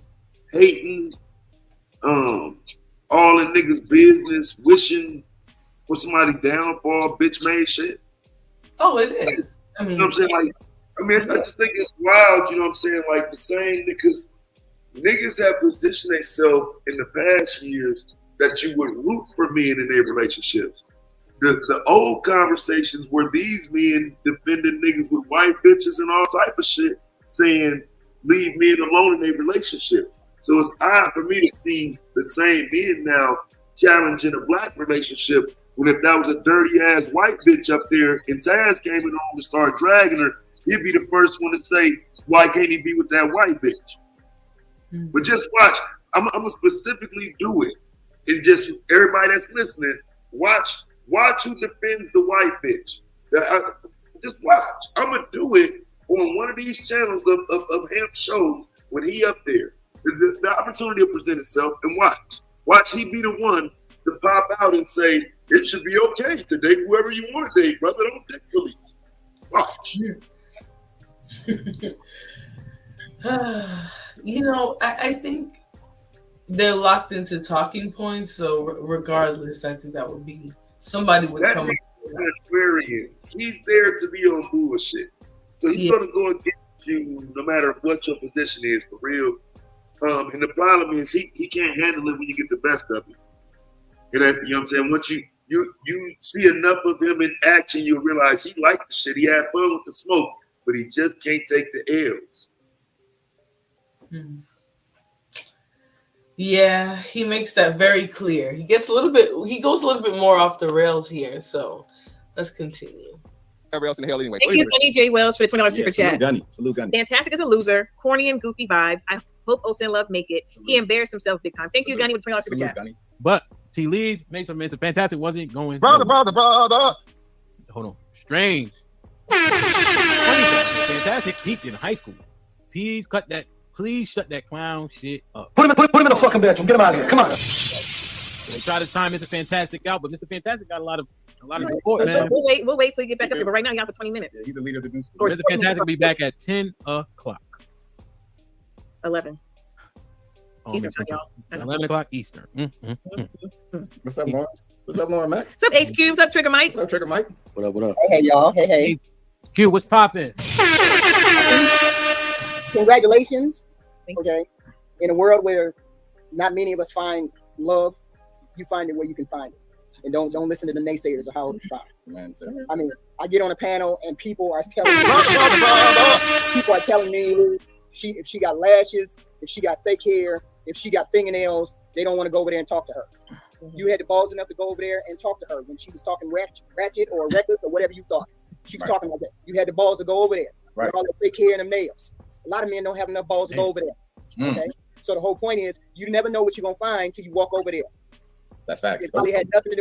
hating, all in niggas' business, wishing for somebody downfall, bitch made shit. Oh, it is. I mean, you know what I'm saying? I just think it's wild, you know what I'm saying? Like the same niggas have positioned themselves in the past years that you would root for men in their relationships. The old conversations were these men defending niggas with white bitches and all type of shit, saying leave men alone in their relationships. So it's odd for me to see the same men now challenging a black relationship when if that was a dirty ass white bitch up there and Taz came in home to start dragging her, he'd be the first one to say, why can't he be with that white bitch? Mm-hmm. But just watch. I'm gonna specifically do it. And just everybody that's listening, watch who defends the white bitch. Just watch. I'm gonna do it on one of these channels of him shows when he up there. The opportunity will present itself, and watch he be the one to pop out and say it should be okay to date whoever you want to date, brother. Don't date police. Watch. You know, I think they're locked into talking points. So regardless, I think that would be somebody would come. He's there to be on bullshit. So he's gonna go against you no matter what your position is for real. And the problem is he can't handle it when you get the best of him. You know what I'm saying? Once you see enough of him in action, you'll realize he liked the shit. He had fun with the smoke, but he just can't take the L's. Yeah, he makes that very clear. He goes a little bit more off the rails here. So let's continue. Everybody else in the hell anyway. Thank you, Gunny J. Wells, for the $20 super chat. Salute Gunny. Fantastic as a loser, corny and goofy vibes. I hope Osa and Love make it. He embarrassed himself big time. Thank you, Gunny, with the $20 super chat. Gunny. But T. Lee makes some fantastic. Wasn't going. Brother. Hold on. Strange. Fantastic peaked in high school. Please shut that clown shit up. Put him in the fucking bedroom. Get him out of here. Come on. They try to time Mr. Fantastic out, but Mr. Fantastic got a lot of support, man. We'll wait till you get back up here. But right now, you have for 20 minutes. Yeah, he's the leader of the news. Mr. Fantastic will be back at 10 o'clock. 11. Eastern time, y'all. 11 o'clock Eastern. What's up, Lauren? What's up, Lauren Mac? What's up, HQ? What's up, Trigger Mike? What's up, Trigger Mike? What up? Hey, y'all. Hey. Q, what's popping? Congratulations. Okay. In a world where not many of us find love, you find it where you can find it. And don't listen to the naysayers of how it's found. I mean, I get on a panel and people are telling me if she got lashes, if she got fake hair, if she got fingernails, they don't want to go over there and talk to her. You had the balls enough to go over there and talk to her when she was talking ratchet or reckless or whatever you thought. She was talking like that. You had the balls to go over there. With all the fake hair and them nails. A lot of men don't have enough balls to go over there. Okay. So the whole point is you never know what you're gonna find till you walk over there. That's facts. It probably had nothing to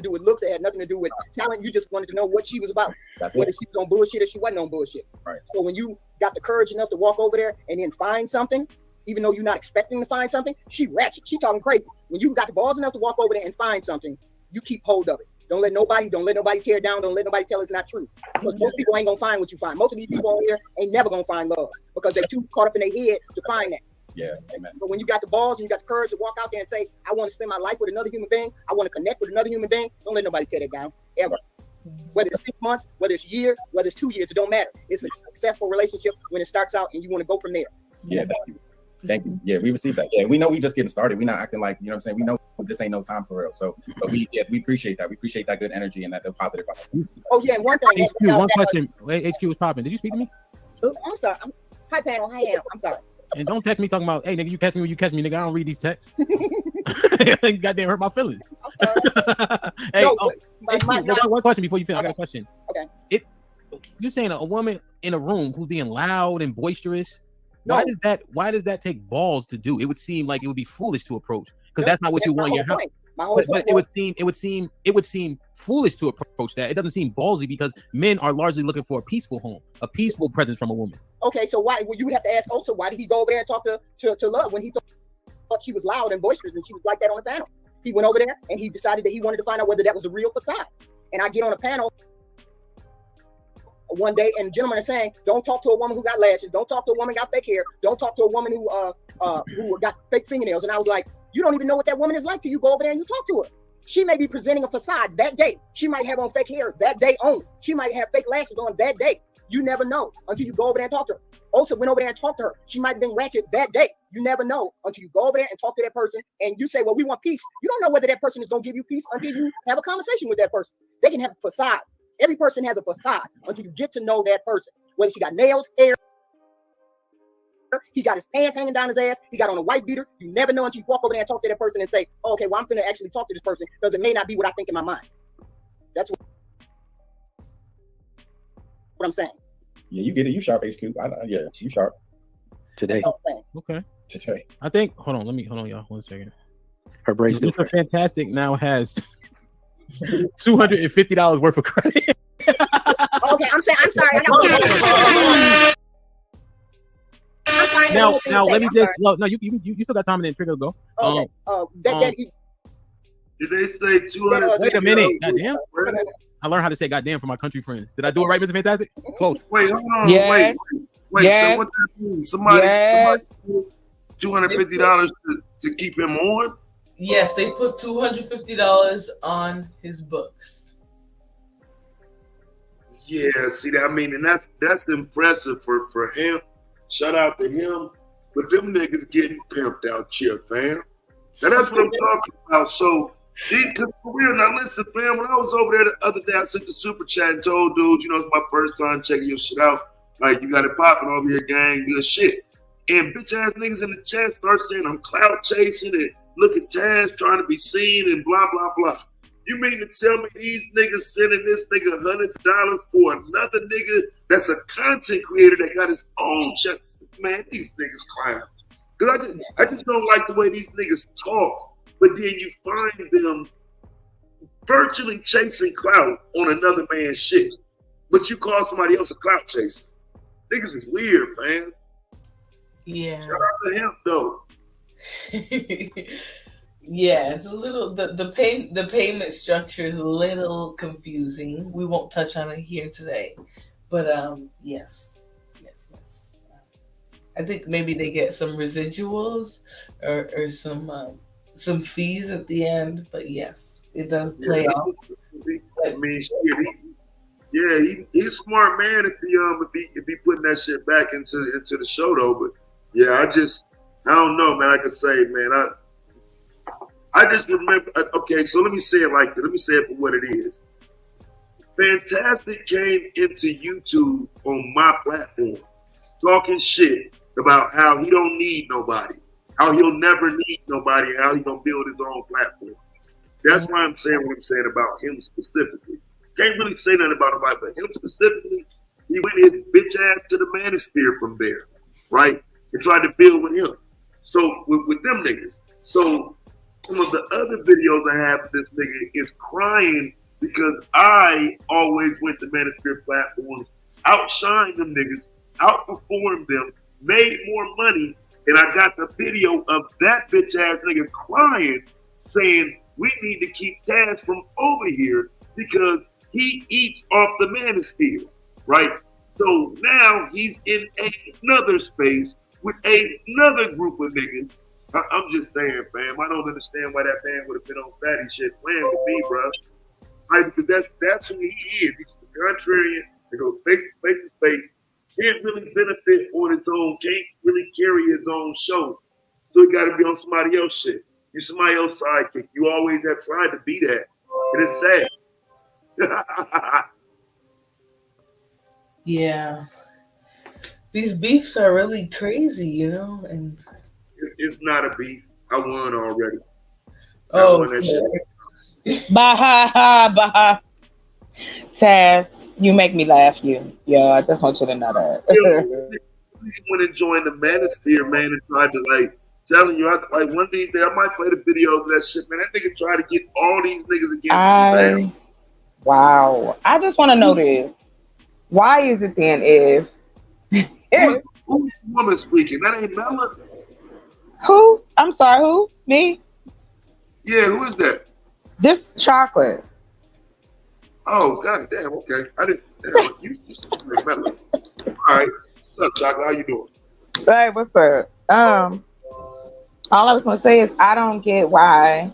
do with looks. It had nothing to do with talent. You just wanted to know what she was about. Whether she was on bullshit or she wasn't on bullshit. Right. So when you got the courage enough to walk over there and then find something, even though you're not expecting to find something, she ratchet. She talking crazy. When you got the balls enough to walk over there and find something, you keep hold of it. Don't let nobody tear it down. Don't let nobody tell it's not true. Because most people ain't gonna find what you find. Most of these people on here ain't never gonna find love because they're too caught up in their head to find that. Yeah, amen. But when you got the balls and you got the courage to walk out there and say, I want to spend my life with another human being, I want to connect with another human being, don't let nobody tear that down, ever. Whether it's 6 months, whether it's a year, whether it's 2 years, it don't matter. It's a successful relationship when it starts out and you want to go from there. Yeah, thank you. Yeah, we received that. Yeah, we know we just getting started. We're not acting like, you know what I'm saying? We know this ain't no time for real. So, but we appreciate that. We appreciate that good energy and that the positive. Oh, yeah, and one thing. HQ, one question. Wait, HQ was popping. Did you speak to me? Oh, I'm sorry. Hi, panel. Hi, Am. I'm sorry. And don't text me talking about, hey, nigga, you catch me when you catch me, nigga. I don't read these texts. Goddamn hurt my feelings. Hey, one question before you finish. I got a question. Okay. You're saying a woman in a room who's being loud and boisterous. Why does that take balls to do? It would seem like it would be foolish to approach because that's not what you want in your house. But it would seem foolish to approach that. It doesn't seem ballsy because men are largely looking for a peaceful home, a peaceful presence from a woman. Okay, so why? Well, you would have to ask also why did he go over there and talk to Love when he thought she was loud and boisterous and she was like that on the panel? He went over there and he decided that he wanted to find out whether that was a real facade. And I get on a panel one day and gentlemen are saying, don't talk to a woman who got lashes, don't talk to a woman who got fake hair, don't talk to a woman who got fake fingernails. And I was like, you don't even know what that woman is like till you go over there and you talk to her. She may be presenting a facade that day. She might have on fake hair that day only. She might have fake lashes on that day. You never know until you go over there and talk to her. Also went over there and talked to her. She might have been ratchet that day. You never know until you go over there and talk to that person and you say, well, we want peace. You don't know whether that person is going to give you peace until you have a conversation with that person. They can have a facade. Every person has a facade until you get to know that person. Whether she got nails, hair, he got his pants hanging down his ass, he got on a white beater. You never know until you walk over there and talk to that person and say, oh, okay, well, I'm going to actually talk to this person because it may not be what I think in my mind. That's what I'm saying. Yeah, you get it. You sharp, HQ. Yeah, you sharp. Today. Okay. Today. I think, hold on, y'all. 1 second. Her bracelet. Mr. Fantastic now has $250 worth of credit. Okay, I'm sorry. Now let me just no, you still got time and then Trigger go. Okay. Did they say 200? Wait a minute, goddamn. I learned how to say goddamn for my country friends. Did I do it right, Mr. Fantastic? Close. Wait, hold on. Yes. Wait. Yes. So what that means? Somebody $250 to keep him on? Yes, they put $250 on his books. Yeah, see that, I mean, and that's impressive for him. Shout out to him. But them niggas getting pimped out here, fam. And that's what I'm talking about. So, because for real, now listen, fam, when I was over there the other day, I sent the super chat and told dudes, you know, it's my first time checking your shit out. Like, you got it popping over here, gang, good shit. And bitch ass niggas in the chat start saying I'm clout chasing and look at Taz trying to be seen and blah, blah, blah. You mean to tell me these niggas sending this nigga hundreds of dollars for another nigga that's a content creator that got his own check? Man, these niggas clowns. Because I just don't like the way these niggas talk. But then you find them virtually chasing clout on another man's shit. But you call somebody else a clout chaser. Niggas is weird, man. Yeah. Shout out to him, though. Yeah, it's a little the payment structure is a little confusing. We won't touch on it here today, but yes. I think maybe they get some residuals or some fees at the end, but yes, it does play out. I mean, shit, he's a smart man if he putting that shit back into the show though. But yeah, I don't know, man. I could say, man, I just remember. Okay, so let me say it like this. Let me say it for what it is. Fantastic came into YouTube on my platform, talking shit about how he don't need nobody, how he'll never need nobody, how he gonna build his own platform. That's why I'm saying what I'm saying about him specifically. Can't really say nothing about nobody, but him specifically, he went his bitch ass to the manosphere from there, right? And tried to build with him. So with them niggas. So some of the other videos I have of this nigga is crying because I always went to manosphere platforms, outshined them niggas, outperformed them, made more money, and I got the video of that bitch ass nigga crying, saying we need to keep Taz from over here because he eats off the manosphere, right? So now he's in another space with another group of niggas. I'm just saying, fam, I don't understand why that man would have been on fatty shit playing with me, bro. Right? Because that's who he is. He's the contrarian that goes space to space to space. Can't really benefit on his own, can't really carry his own show. So he got to be on somebody else's shit. You're somebody else's sidekick. You always have tried to be that. And it's sad. Yeah. These beefs are really crazy, you know? And it's not a beef. I won already. Oh, I won that shit. Bah. Taz. You make me laugh, Yeah, I just want you to know that. You went and joined the manosphere, man, and tried to, like, telling you, like, one of these days, I might play the videos of that shit, man. That nigga tried to get all these niggas against me, man. Wow. I just want to know this. Why is it then if... Who's the woman speaking? That ain't Mella? Who? I'm sorry, who? Me? Yeah, who is that? This Chocolate. Oh, god damn, okay. I didn't you remember. All right. What's up, Chocolate? How you doing? Hey, what's up? All I was gonna say is I don't get why,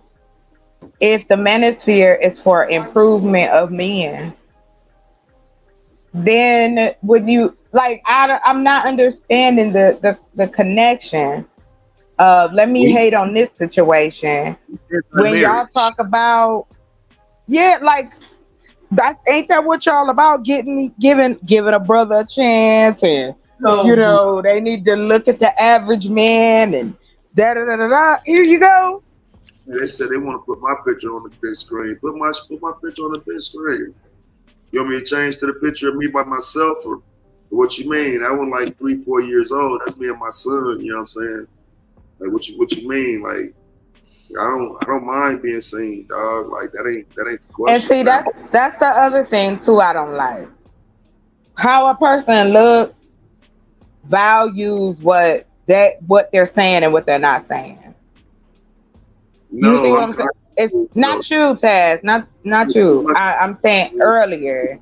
if the manosphere is for improvement of men, then would you like I'm not understanding the connection of let me hate on this situation when y'all talk about like ain't that what y'all about? Giving a brother a chance, and you know they need to look at the average man and da da da da da. Here you go. They said they want to put my picture on the big screen. Put my picture on the big screen. You want me to change to the picture of me by myself, or what you mean? I was like 3-4 years old. That's me and my son. You know what I'm saying? Like what you mean? Like I don't mind being seen, dog. Like that ain't the And question. see, that's the other thing too. I don't like how a person look values what they're saying and what they're not saying. You see No, what I'm I'm saying? It's not you, Taz. Not you. I'm saying earlier.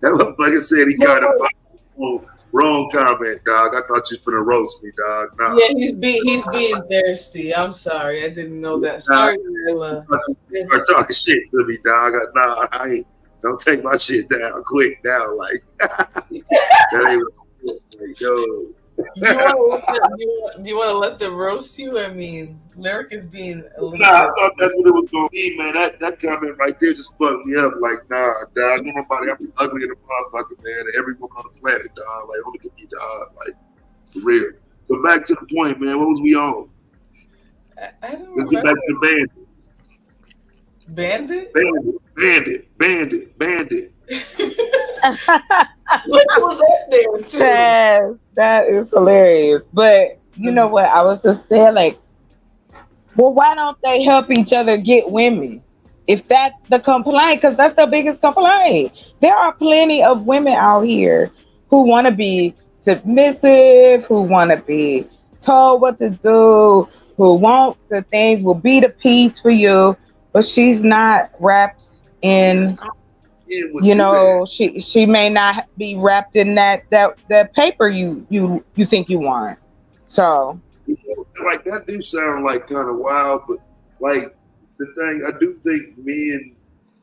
That motherfucker said he got a wrong comment, dog. I thought you was finna roast me, dog. Nah. Yeah, he's being thirsty. I'm sorry, I didn't know that. Sorry, Layla. Start talking shit to me, dog. Nah, I ain't. Don't take my shit down quick now. Like that ain't like, yo. Do you want to let them roast you? I mean, Lyric is being a little. Nah, I thought that's what it was gonna be, man. That comment right there just fucked me up. Like, nah, dog. Ain't nobody. I'm ugly in the motherfucker, man. And every woman on the planet, dog. Like, don't look at me, dog. Like, for real. So back to the point, man. What was we on? I don't Let's get back to the Bandit. Bandit. What was up there too? That is hilarious. But you know what? I was just saying, like, well, why don't they help each other get women? If that's the complaint, because that's the biggest complaint. There are plenty of women out here who want to be submissive, who want to be told what to do, who want the things, will be the peace for you, but she's not wrapped in, you know, she may not be wrapped in that paper you think you want. So like that do sound like kind of wild, but like the thing, I do think men,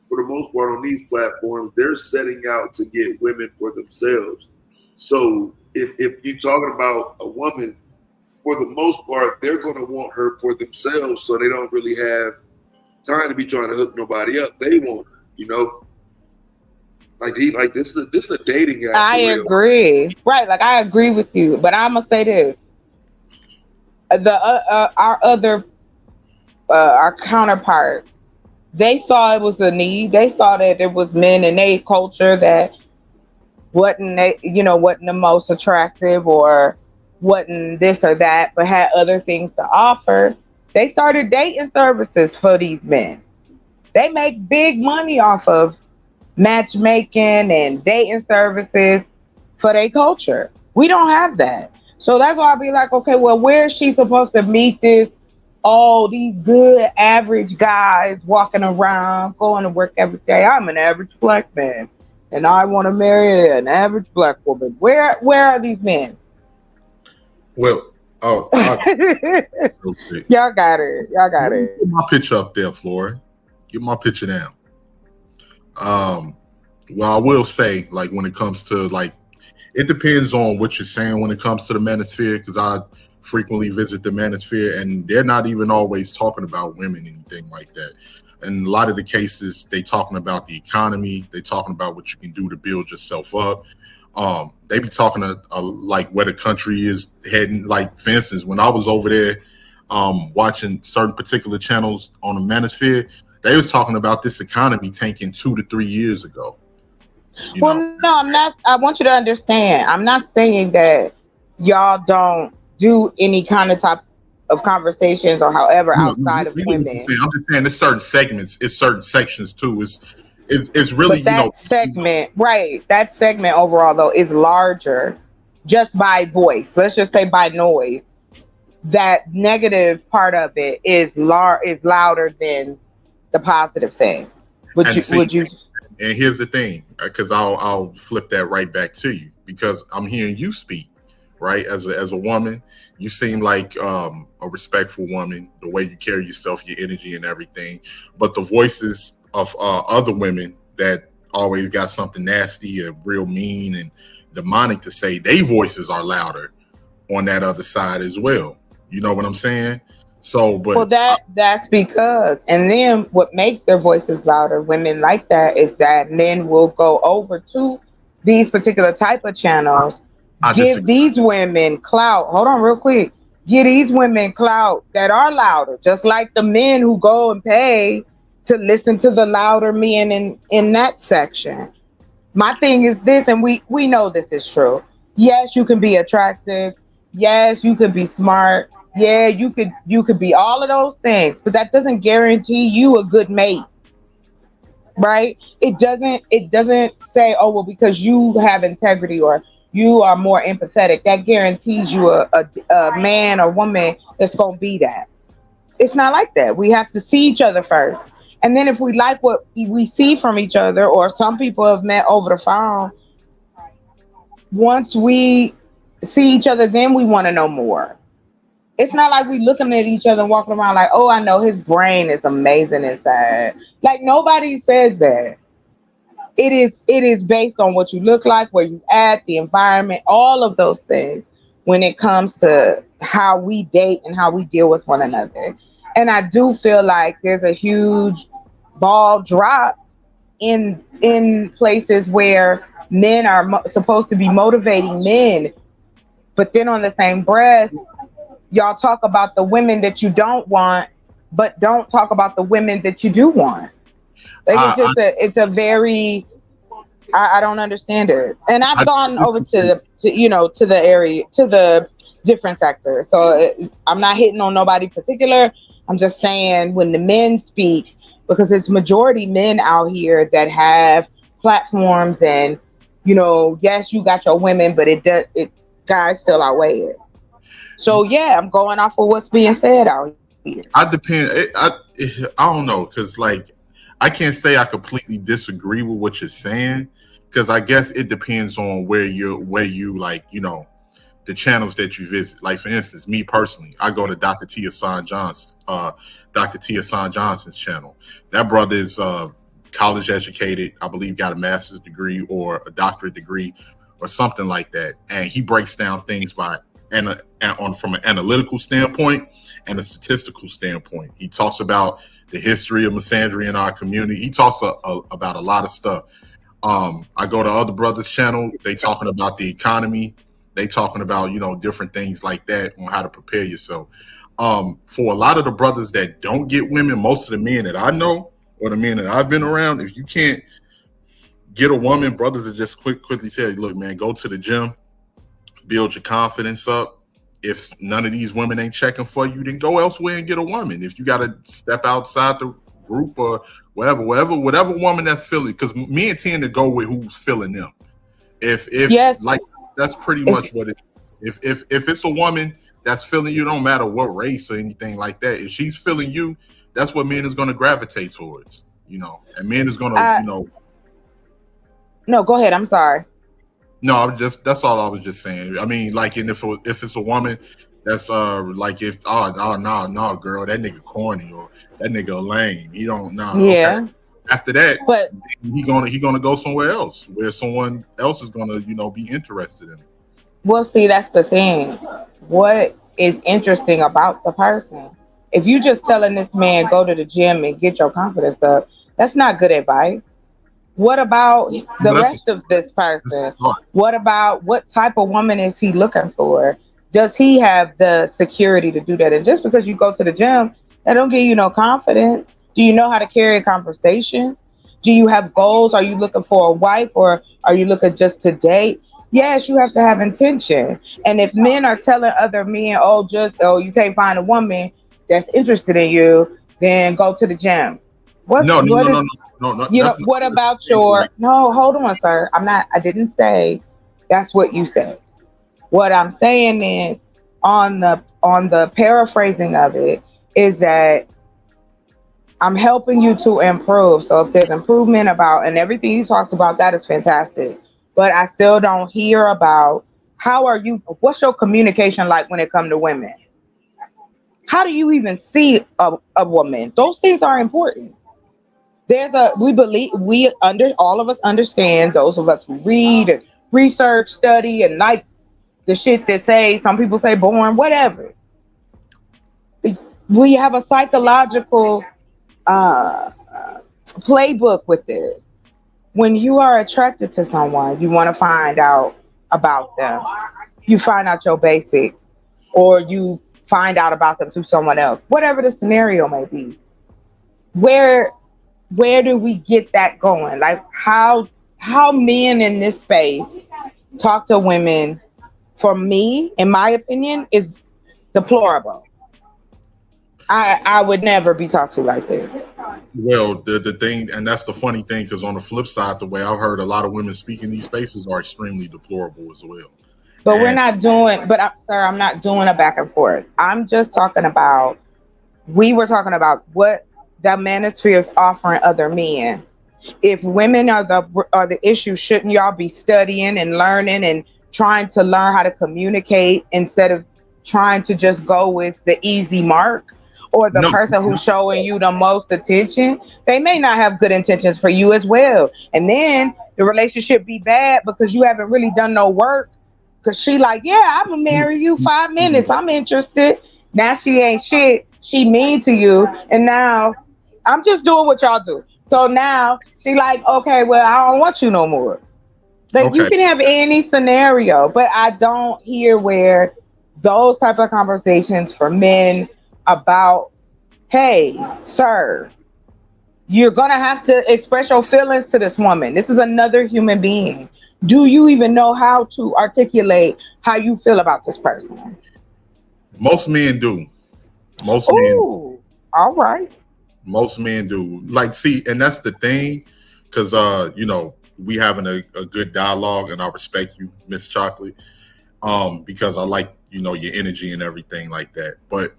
for the most part on these platforms, they're setting out to get women for themselves. So if you're talking about a woman, for the most part, they're going to want her for themselves, so they don't really have time to be trying to hook nobody up. They want her, you know. Like this is a dating app. I agree, right? Like I agree with you, but I'm gonna say this: our counterparts, they saw it was a need. They saw that there was men in their culture that wasn't the most attractive or wasn't this or that, but had other things to offer. They started dating services for these men. They make big money off of matchmaking and dating services for their culture. We don't have that. So that's why I'll be like, okay, well, where is she supposed to meet these good average guys walking around, going to work every day? I'm an average black man and I want to marry an average black woman. Where are these men? Well, y'all got it. Get my picture up there, Flora. Get my picture down. Well, I will say, like, when it comes to, like, it depends on what you're saying when it comes to the manosphere, because I frequently visit the manosphere, and they're not even always talking about women, anything like that. And a lot of the cases, they talking about the economy, they talking about what you can do to build yourself up. They be talking like where the country is heading. Like, for instance, when I was over there watching certain particular channels on the manosphere, they was talking about this economy tanking 2 to 3 years ago. No, I'm not. I want you to understand. I'm not saying that y'all don't do any kind of type of conversations or however outside of women. I'm just saying there's certain segments, it's certain sections too. It's really, but that segment, right? That segment overall though is larger just by voice. Let's just say by noise. That negative part of it is louder than the positive things. Would you? And here's the thing, because I'll flip that right back to you, because I'm hearing you speak, right? As a woman, you seem like a respectful woman, the way you carry yourself, your energy and everything. But the voices of other women that always got something nasty or real mean and demonic to say, their voices are louder on that other side as well. You know what I'm saying? So, but that's because, and then what makes their voices louder, women like that, is that men will go over to these particular type of channels, give these women clout. Hold on real quick. Give these women clout that are louder, just like the men who go and pay to listen to the louder men in that section. My thing is this, and we know this is true. Yes, you can be attractive. Yes, you could be smart. Yeah, you could be all of those things, but that doesn't guarantee you a good mate, right? It doesn't say, oh well, because you have integrity or you are more empathetic, that guarantees you a man or woman that's gonna be that. It's not like that. We have to see each other first. And then if we like what we see from each other, or some people have met over the phone, once we see each other, then we want to know more. It's not like we looking at each other and walking around like, oh, I know his brain is amazing inside. Like nobody says that. It is based on what you look like, where you at, the environment, all of those things when it comes to how we date and how we deal with one another. And I do feel like there's a huge ball dropped in places where men are supposed to be motivating men, but then on the same breath, y'all talk about the women that you don't want, but don't talk about the women that you do want. Like it's a very, I don't understand it. And I've gone over to the area, to the different sectors. So I'm not hitting on nobody particular. I'm just saying when the men speak, because it's majority men out here that have platforms, and yes, you got your women, but it guys still outweigh it. So yeah, I'm going off of what's being said out here. I don't know, because like I can't say I completely disagree with what you're saying, because I guess it depends on where you like, the channels that you visit. Like for instance, me personally, I go to Dr. T. Hassan Johnson's channel. That brother is college educated, I believe got a master's degree or a doctorate degree or something like that. And he breaks down things from an analytical standpoint and a statistical standpoint. He talks about the history of misandry in our community. He talks about a lot of stuff. I go to other brothers' channel. They talking about the economy. They talking about, different things like that on how to prepare yourself. For a lot of the brothers that don't get women, most of the men that I know or the men that I've been around, if you can't get a woman, brothers are just quickly say, look, man, go to the gym, build your confidence up. If none of these women ain't checking for you, then go elsewhere and get a woman. If you got to step outside the group or whatever woman that's feeling, because men tend to go with who's feeling them. If yes. Like that's pretty much what it is. If it's a woman that's feeling you, don't matter what race or anything like that. If she's feeling you, that's what men is going to gravitate towards, and men is going to, No, go ahead. I'm sorry. No, that's all I was just saying. I mean, like, and if it's a woman that's like, if no, girl, that nigga corny or that nigga lame. He don't Yeah. Okay. After that, but he gonna go somewhere else where someone else is gonna be interested in it. Well, see, that's the thing. What is interesting about the person? If you just telling this man go to the gym and get your confidence up, that's not good advice. What about the rest of this person? What about what type of woman is he looking for? Does he have the security to do that? And just because you go to the gym, that don't give you no confidence. Do you know how to carry a conversation? Do you have goals? Are you looking for a wife, or are you looking just to date? Yes, you have to have intention. And if men are telling other men, you can't find a woman that's interested in you, then go to the gym. No. What about your? No, hold on, sir. I didn't say that's what you said. What I'm saying is, on the paraphrasing of it, is that I'm helping you to improve. So if there's improvement and everything you talked about, that is fantastic. But I still don't hear about what's your communication like when it comes to women? How do you even see a woman? Those things are important. All of us understand, those of us who read and research, study, and like the shit that some people say born, whatever. We have a psychological playbook with this. When you are attracted to someone, you want to find out about them. You find out your basics, or you find out about them through someone else, whatever the scenario may be. Where do we get that going? Like how men in this space talk to women, for me, in my opinion, is deplorable. I would never be talked to like that. Well, the thing, and that's the funny thing, because on the flip side, the way I've heard a lot of women speak in these spaces are extremely deplorable as well. But we're not doing, sir, I'm not doing a back and forth. I'm just talking about, we were talking about what the manosphere is offering other men. If women are the issue, shouldn't y'all be studying and learning and trying to learn how to communicate instead of trying to just go with the easy mark or the person who's showing you the most attention? They may not have good intentions for you as well. And then the relationship be bad because you haven't really done no work. Because she like, yeah, I'm gonna marry you 5 minutes. I'm interested. Now she ain't shit. She mean to you. And now I'm just doing what y'all do. So now she like, okay, well, I don't want you no more. Like, you can have any scenario, but I don't hear where those type of conversations for men about, hey, sir, you're gonna have to express your feelings to this woman. This is another human being. Do you even know how to articulate how you feel about this person? Most men do. Most men. All right. Most men do. Like, see, and that's the thing, because you know, we having a good dialogue, and I respect you, Miss Chocolate, because I like, you know, your energy and everything like that. But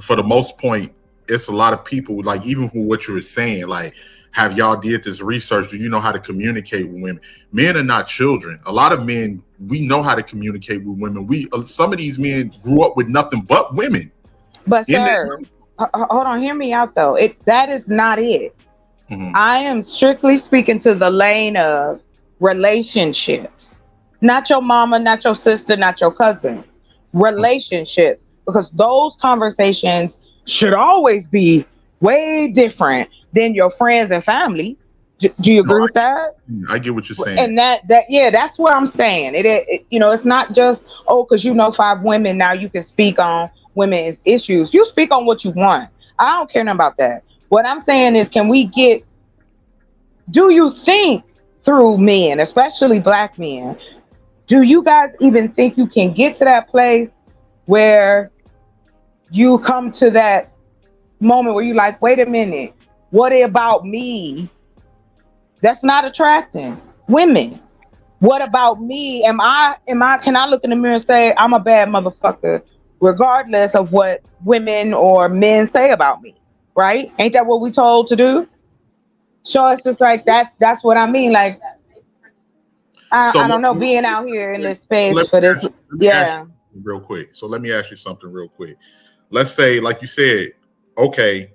for the most point, it's a lot of people, like, even from what you were saying, like, have y'all did this research? Do you know how to communicate with women? Men are not children. A lot of men, we know how to communicate with women. Some of these men grew up with nothing but women. But sir, hold on, hear me out though. That is not it. Mm-hmm. I am strictly speaking to the lane of relationships. Not your mama, not your sister, not your cousin. Relationships. Because those conversations should always be way different than your friends and family. Do you agree with that? I get what you're saying. And that's what I'm saying. It you know, it's not just, because you know 5 women, now you can speak on women's issues. You speak on what you want. I don't care nothing about that. What I'm saying is, do you think through men, especially black men, do you guys even think you can get to that place where you come to that moment where you like, wait a minute, what about me that's not attracting women? What about me? Can I look in the mirror and say I'm a bad motherfucker regardless of what women or men say about me, right? Ain't that what we told to do? So it's just like, that's what I mean. Like, I don't know, being out here in this space for this. Yeah. Real quick. So let me ask you something real quick. Let's say, like you said, okay,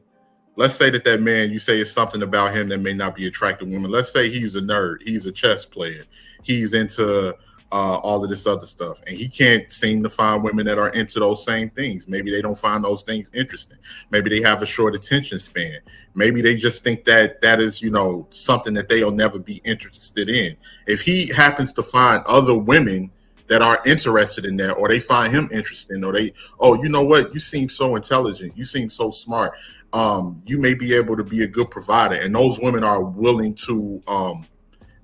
let's say that man, you say it's something about him that may not be attractive to women. Let's say he's a nerd. He's a chess player. He's into all of this other stuff. And he can't seem to find women that are into those same things. Maybe they don't find those things interesting. Maybe they have a short attention span. Maybe they just think that is, you know, something that they'll never be interested in. If he happens to find other women that are interested in that, or they find him interesting, or you know what, you seem so intelligent, you seem so smart, you may be able to be a good provider, and those women are willing to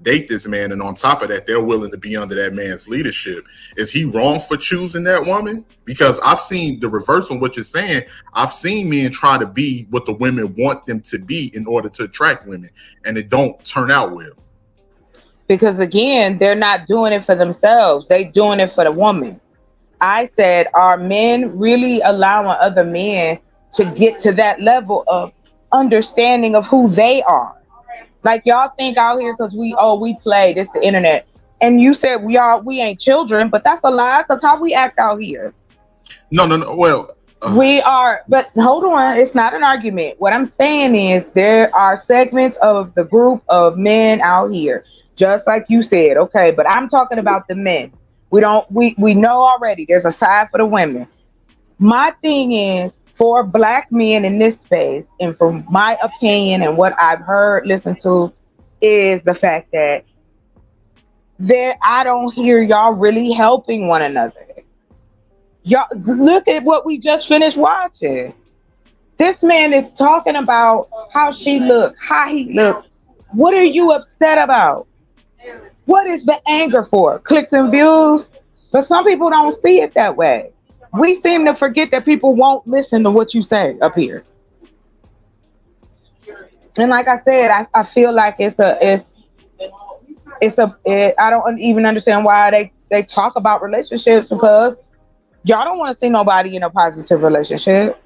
date this man, and on top of that, they're willing to be under that man's leadership. Is he wrong for choosing that woman? Because I've seen the reverse on what you're saying. I've seen men try to be what the women want them to be in order to attract women, and it don't turn out well. Because again, they're not doing it for themselves. They're doing it for the woman. I said, are men really allowing other men to get to that level of understanding of who they are? Like, y'all think out here because we play, this the internet. And you said we ain't children, but that's a lie, because how we act out here. No. Well, we are, but hold on, it's not an argument. What I'm saying is there are segments of the group of men out here, just like you said, okay, but I'm talking about the men. We know already there's a side for the women. My thing is, for black men in this space, and from my opinion and what I've heard, listened to, is the fact that I don't hear y'all really helping one another. Y'all look at what we just finished watching. This man is talking about how she looked, how he looked. What are you upset about? What is the anger for? Clicks and views? But some people don't see it that way. we seem to forget that people won't listen to what you say up here. And like I said, I feel like I don't even understand why they talk about relationships, because y'all don't want to see nobody in a positive relationship.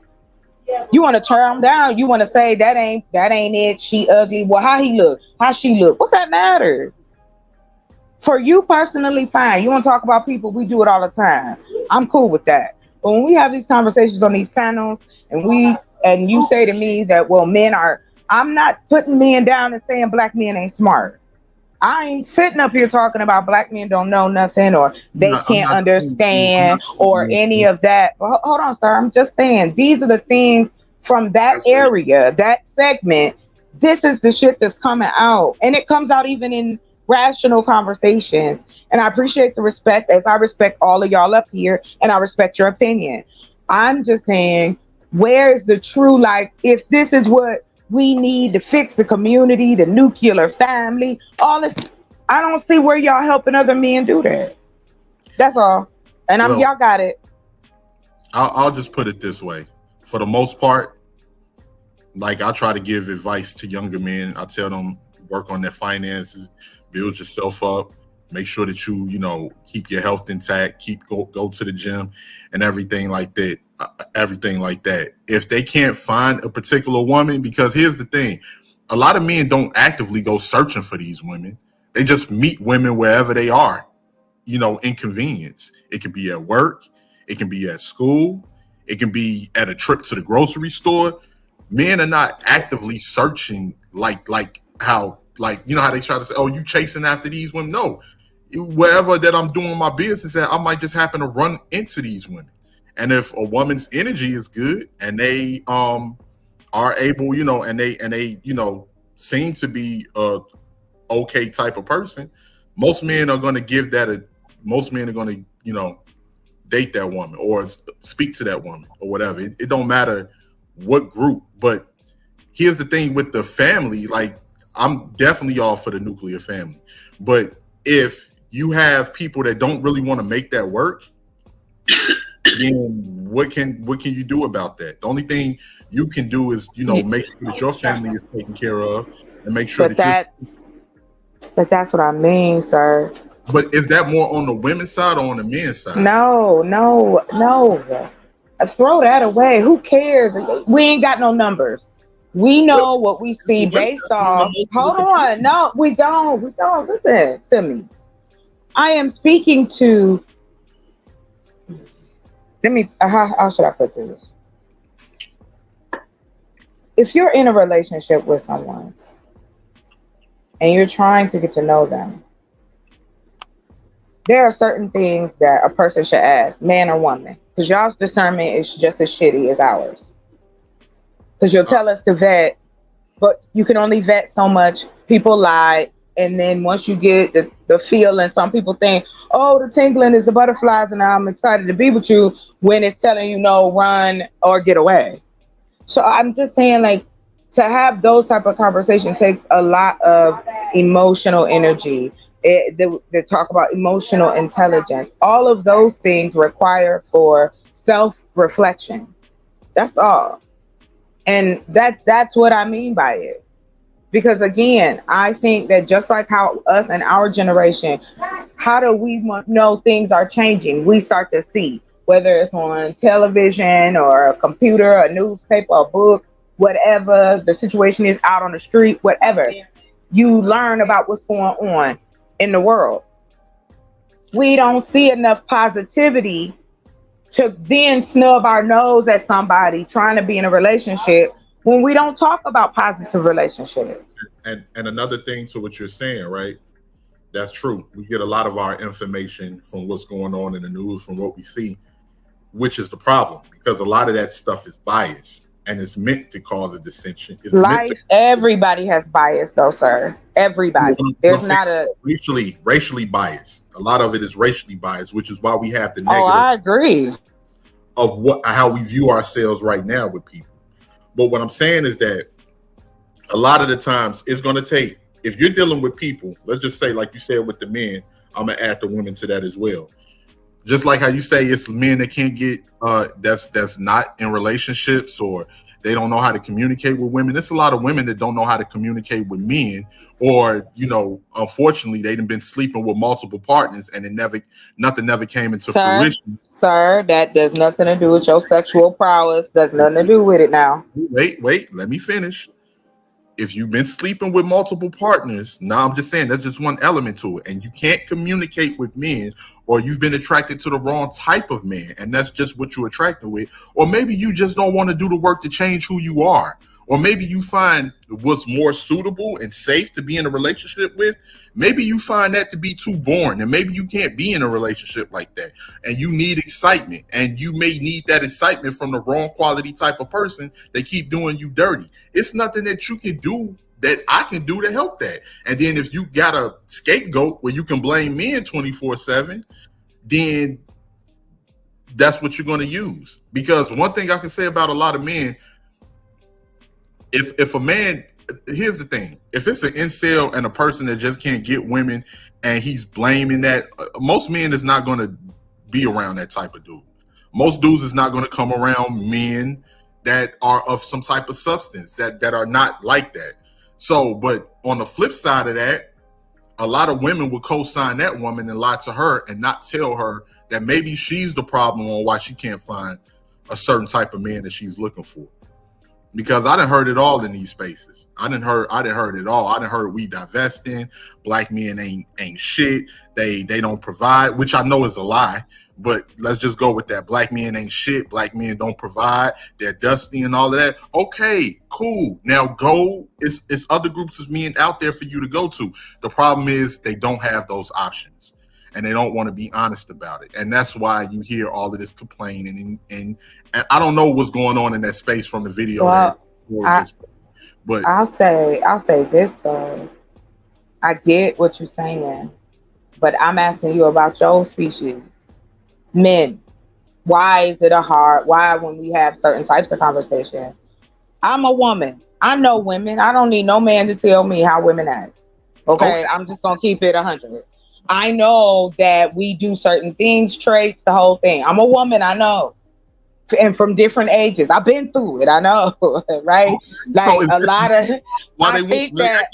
You want to turn them down. You want to say that ain't it. She ugly. Well, how he look? How she look? What's that matter? For you personally, fine. You want to talk about people? We do it all the time. I'm cool with that. But when we have these conversations on these panels, and you say to me that, well, I'm not putting men down and saying black men ain't smart. I ain't sitting up here talking about black men don't know nothing, or they can't understand, or any of that. But hold on, sir. I'm just saying these are the things from that area, that segment. This is the shit that's coming out, and it comes out even in rational conversations. And I appreciate the respect, as I respect all of y'all up here, and I respect your opinion. I'm just saying, where's the true, like, if this is what we need to fix the community, the nuclear family, all this, I don't see where y'all helping other men do that. That's all. And y'all got it. I'll just put it this way. For the most part, like, I try to give advice to younger men. I tell them, work on their finances, build yourself up, make sure that you keep your health intact, go to the gym and everything like that. If they can't find a particular woman, because here's the thing, a lot of men don't actively go searching for these women. They just meet women wherever they are, inconvenience. It can be at work, it can be at school, it can be at a trip to the grocery store. Men are not actively searching like how they try to say, oh, you chasing after these women. No, wherever that I'm doing my business at, I might just happen to run into these women. And if a woman's energy is good and they are able, and they seem to be a okay type of person, most men are going to date that woman or speak to that woman or whatever. It don't matter what group. But here's the thing with the family, like, I'm definitely all for the nuclear family. But if you have people that don't really want to make that work, then what can you do about that? The only thing you can do is, make sure that your family is taken care of and make sure But that's what I mean, sir. But is that more on the women's side or on the men's side? No. Throw that away. Who cares? We ain't got no numbers. We know what we see based off. Hold on. No, we don't. Listen to me. I am speaking to. How should I put this? If you're in a relationship with someone and you're trying to get to know them, there are certain things that a person should ask, man or woman, because y'all's discernment is just as shitty as ours. Because you'll tell us to vet, but you can only vet so much. People lie. And then once you get the feeling, some people think, oh, the tingling is the butterflies and I'm excited to be with you, when it's telling you no, run or get away. So I'm just saying, like, to have those type of conversations takes a lot of emotional energy. They talk about emotional intelligence. All of those things require for self-reflection. That's all. And that's what I mean by it. Because again, I think that just like how us and our generation, how do we know things are changing? We start to see, whether it's on television or a computer, a newspaper, a book, whatever the situation is out on the street, whatever. You learn about what's going on in the world. We don't see enough positivity to then snub our nose at somebody trying to be in a relationship when we don't talk about positive relationships. And another thing to what you're saying, right? That's true. We get a lot of our information from what's going on in the news, from what we see, which is the problem, because a lot of that stuff is biased and it's meant to cause a dissension. Everybody has bias though, sir. Everybody. There's not a racially biased. A lot of it is racially biased, which is why we have the negative. Oh, I agree. Of how we view ourselves right now with people. But what I'm saying is that a lot of the times it's going to take, if you're dealing with people, let's just say, like you said with the men, I'm going to add the women to that as well. Just like how you say it's men that can't get that's not in relationships, or they don't know how to communicate with women. There's a lot of women that don't know how to communicate with men, or unfortunately, they've been sleeping with multiple partners, and nothing never came into fruition. Sir, that does nothing to do with your sexual prowess. Does nothing to do with it now. Wait, let me finish. If you've been sleeping with multiple partners, now I'm just saying that's just one element to it, and you can't communicate with men, or you've been attracted to the wrong type of man, and that's just what you're attracted with, or maybe you just don't want to do the work to change who you are, or maybe you find what's more suitable and safe to be in a relationship with. Maybe you find that to be too boring, and maybe you can't be in a relationship like that, and you need excitement, and you may need that excitement from the wrong quality type of person that keep doing you dirty. It's nothing that you can do that I can do to help that. And then if you got a scapegoat where you can blame men 24/7, then that's what you're going to use. Because one thing I can say about a lot of men, if a man, here's the thing, if it's an incel and a person that just can't get women and he's blaming that, most men is not going to be around that type of dude. Most dudes is not going to come around men that are of some type of substance, that are not like that. So, but on the flip side of that, a lot of women will co-sign that woman and lie to her and not tell her that maybe she's the problem on why she can't find a certain type of man that she's looking for. Because I done heard it all in these spaces. I done heard it all. I done heard we divesting, black men ain't shit. They don't provide, which I know is a lie. But let's just go with that. Black men ain't shit. Black men don't provide. They're dusty and all of that. Okay, cool. Now go. It's other groups of men out there for you to go to. The problem is they don't have those options, and they don't want to be honest about it. And that's why you hear all of this complaining. And I don't know what's going on in that space from the video. But I'll say this though. I get what you're saying, but I'm asking you about your species. Men, why is it why when we have certain types of conversations? I'm a woman. I know women. I don't need no man to tell me how women act. Okay. I'm just going to keep it 100. I know that we do certain things, traits, the whole thing. I'm a woman. I know. And from different ages. I've been through it. I know. Right? Like a lot of, I think that,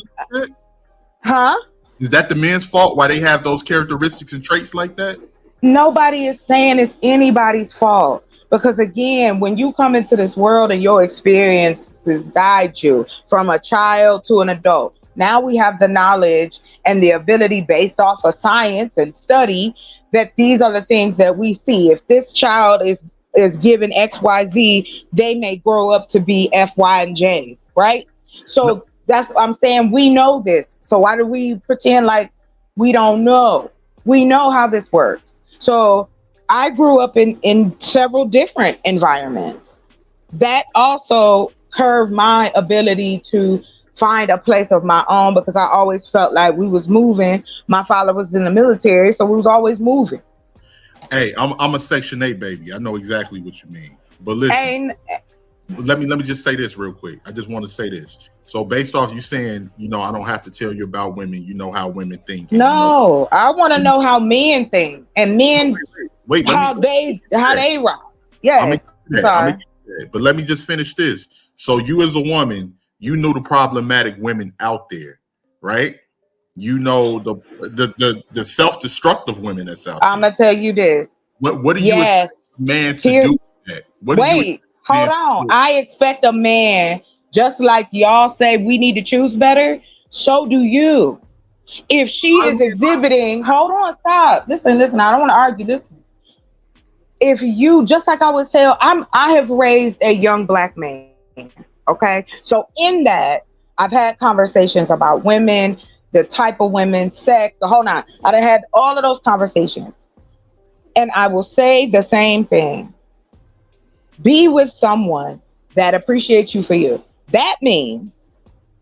huh? Is that the men's fault why they have those characteristics and traits like that? Nobody is saying it's anybody's fault, because again, when you come into this world and your experiences guide you from a child to an adult, now we have the knowledge and the ability based off of science and study that these are the things that we see. If this child is given XYZ, they may grow up to be F, Y, and J, right? So that's what I'm saying. We know this. So why do we pretend like we don't know? We know how this works. So I grew up in several different environments. That also curved my ability to find a place of my own, because I always felt like we was moving. My father was in the military, so we was always moving. Hey, I'm a Section 8 baby. I know exactly what you mean. But listen, let me just say this real quick. I just want to say this. So based off you saying, I don't have to tell you about women, you know how women think. No, I want to know how men think, and men how they rock. Yes. But let me just finish this. So you as a woman, you know the problematic women out there, right? You know the self-destructive women that's out there. I'm gonna tell you this. What do you expect a man to do with that? Hold on. I expect a man, just like y'all say we need to choose better, so do you. If she is exhibiting, hold on, stop. Listen, I don't want to argue this. If you, just like I was telling, I have raised a young black man. Okay. So in that, I've had conversations about women, the type of women, sex, the whole nine. I done had all of those conversations. And I will say the same thing. Be with someone that appreciates you for you. That means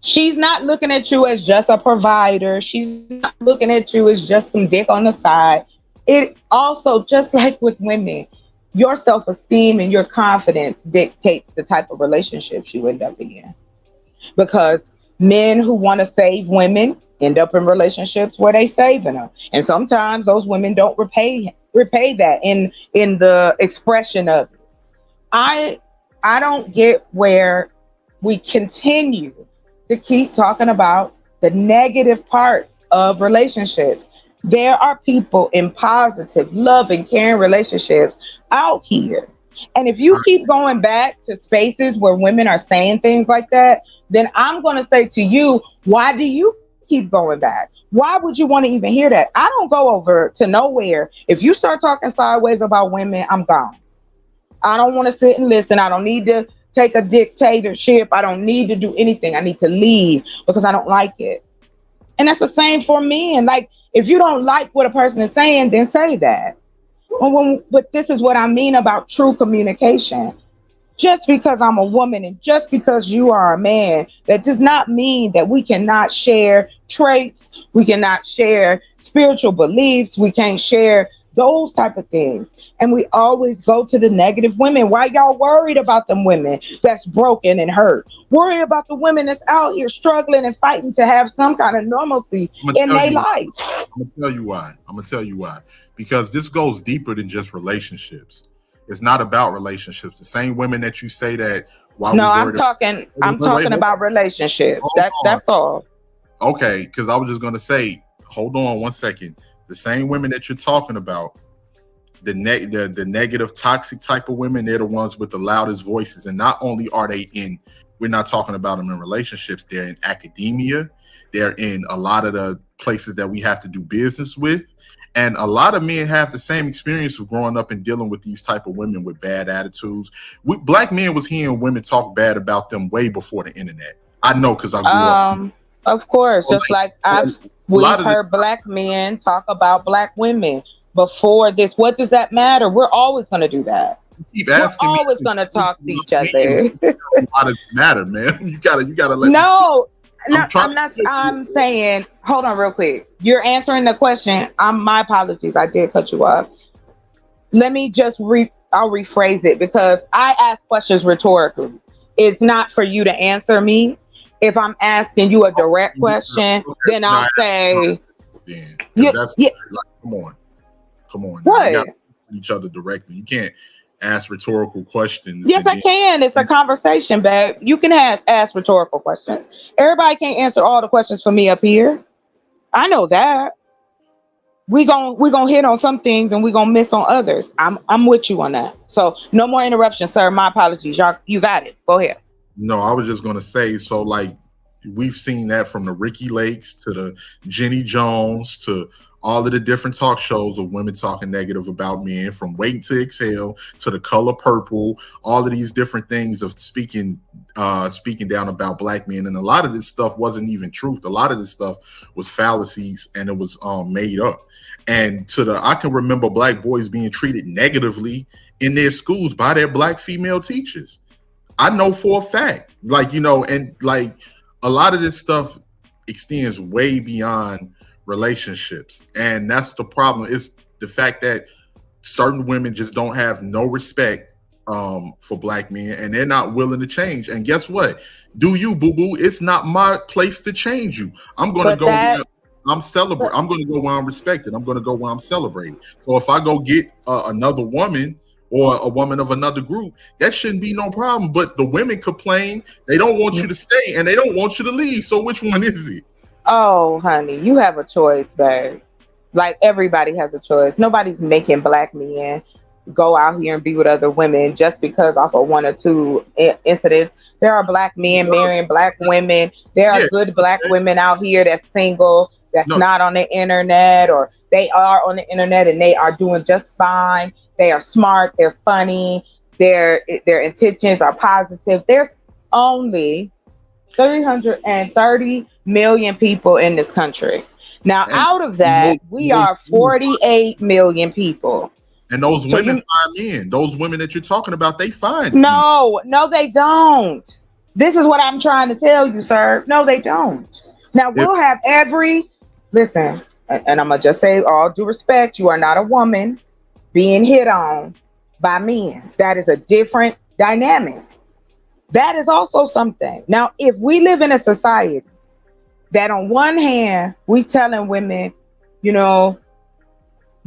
she's not looking at you as just a provider. She's not looking at you as just some dick on the side. It also, just like with women, your self-esteem and your confidence dictates the type of relationships you end up in. Because Men who want to save women end up in relationships where they saving them, and sometimes those women don't repay that in the expression of it. I don't get where we continue to keep talking about the negative parts of relationships. There are people in positive, loving, caring relationships out here. And if you keep going back to spaces where women are saying things like that, then I'm going to say to you, why do you keep going back? Why would you want to even hear that? I don't go over to nowhere. If you start talking sideways about women, I'm gone. I don't want to sit and listen. I don't need to take a dictatorship. I don't need to do anything. I need to leave because I don't like it. And that's the same for men. Like, if you don't like what a person is saying, then say that. But this is what I mean about true communication. Just because I'm a woman and just because you are a man, that does not mean that we cannot share traits. We cannot share spiritual beliefs. We can't share those type of things. And we always go to the negative women. Why y'all worried about them women that's broken and hurt? Worry about the women that's out here struggling and fighting to have some kind of normalcy in their life. I'm gonna tell you why. Because this goes deeper than just relationships. It's not about relationships. The same women that you say that I'm talking about relationships. That's all. Okay, because I was just gonna say, hold on one second. The same women that you're talking about, the negative, toxic type of women, they're the ones with the loudest voices. And not only are they we're not talking about them in relationships, they're in academia, they're in a lot of the places that we have to do business with. And a lot of men have the same experience of growing up and dealing with these type of women with bad attitudes. Black men was hearing women talk bad about them way before the internet. I know because I grew up. Of course, just like we've heard black men talk about black women before this. What does that matter? We're always going to do that. Keep asking. We're always going to talk to each other. Why does it matter, man? You gotta let. No, I'm saying, hold on real quick. You're answering the question. My apologies. I did cut you off. Let me just I'll rephrase it because I ask questions rhetorically. It's not for you to answer me. If I'm asking you a direct question, then I'll say, come on. What? We gotta each other directly. You can't ask rhetorical questions. Yes, I can. It's a conversation, babe. You can ask rhetorical questions. Everybody can't answer all the questions for me up here. I know that. We gonna hit on some things and we gonna miss on others. I'm with you on that. So no more interruptions, sir. My apologies. Y'all, you got it. Go ahead. No, I was just gonna say, so like we've seen that from the Ricky Lakes to the Jenny Jones to all of the different talk shows of women talking negative about men, from Waiting to Exhale to The Color Purple, all of these different things of speaking down about black men. And a lot of this stuff wasn't even truth. A lot of this stuff was fallacies and it was made up. And I can remember black boys being treated negatively in their schools by their black female teachers. I know for a fact, and a lot of this stuff extends way beyond relationships. And that's the problem. It's the fact that certain women just don't have no respect for black men and they're not willing to change. And guess what? Do you, boo-boo? It's not my place to change you. I'm going to go where I'm celebrating. I'm going to go where I'm respected. I'm going to go where I'm celebrated. So if I go get another woman or a woman of another group, that shouldn't be no problem. But the women complain, they don't want you to stay and they don't want you to leave. So which one is it? Oh, honey, you have a choice, babe. Like, everybody has a choice. Nobody's making black men go out here and be with other women just because off of one or two incidents. There are black men marrying black women. There are good black women out here that's single, that's not on the internet, or they are on the internet and they are doing just fine. They are smart. They're funny. Their intentions are positive. There's only 330 million people in this country. Now, out of that, we are 48 million people. And those women find men. Those women that you're talking about, they find No, they don't. This is what I'm trying to tell you, sir. No, they don't. Now, we'll have listen, and I'm going to just say, all due respect, you are not a woman being hit on by men. That is a different dynamic. That is also something. Now, if we live in a society that on one hand, we telling women, you know,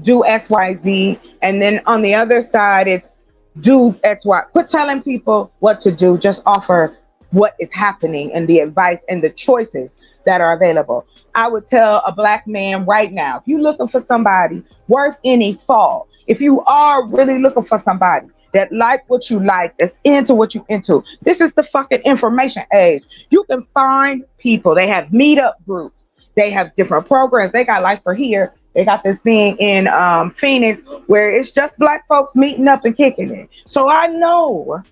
do X, Y, Z, and then on the other side, it's do X, Y. Quit telling people what to do. Just offer what is happening and the advice and the choices that are available. I would tell a black man right now, if you're looking for somebody worth any salt, if you are really looking for somebody that like what you like, that's into what you into, this is the fucking information age. You can find people. They have meetup groups. They have different programs. They got Life for Here. They got this thing in Phoenix where it's just black folks meeting up and kicking it. So I know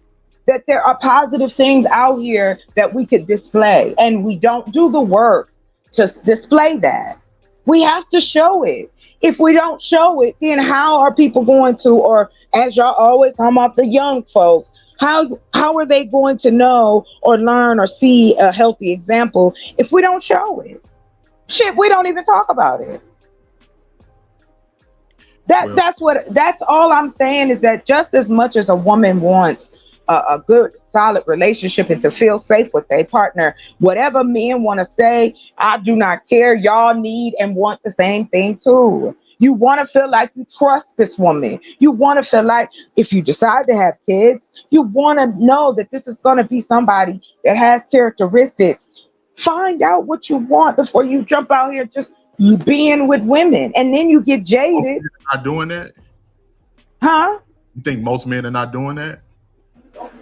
that there are positive things out here that we could display, and we don't do the work to display that. We have to show it. If we don't show it, then how are people going to, or as y'all always talking about the young folks, how are they going to know or learn or see a healthy example if we don't show it? Shit, we don't even talk about it. That's all I'm saying, is that just as much as a woman wants a good, solid relationship and to feel safe with their partner, whatever men want to say, I do not care. Y'all need and want the same thing too. You want to feel like you trust this woman. You want to feel like if you decide to have kids, you want to know that this is going to be somebody that has characteristics. Find out what you want before you jump out here just you being with women, and then you get jaded. Most men are not doing that? Huh? You think most men are not doing that?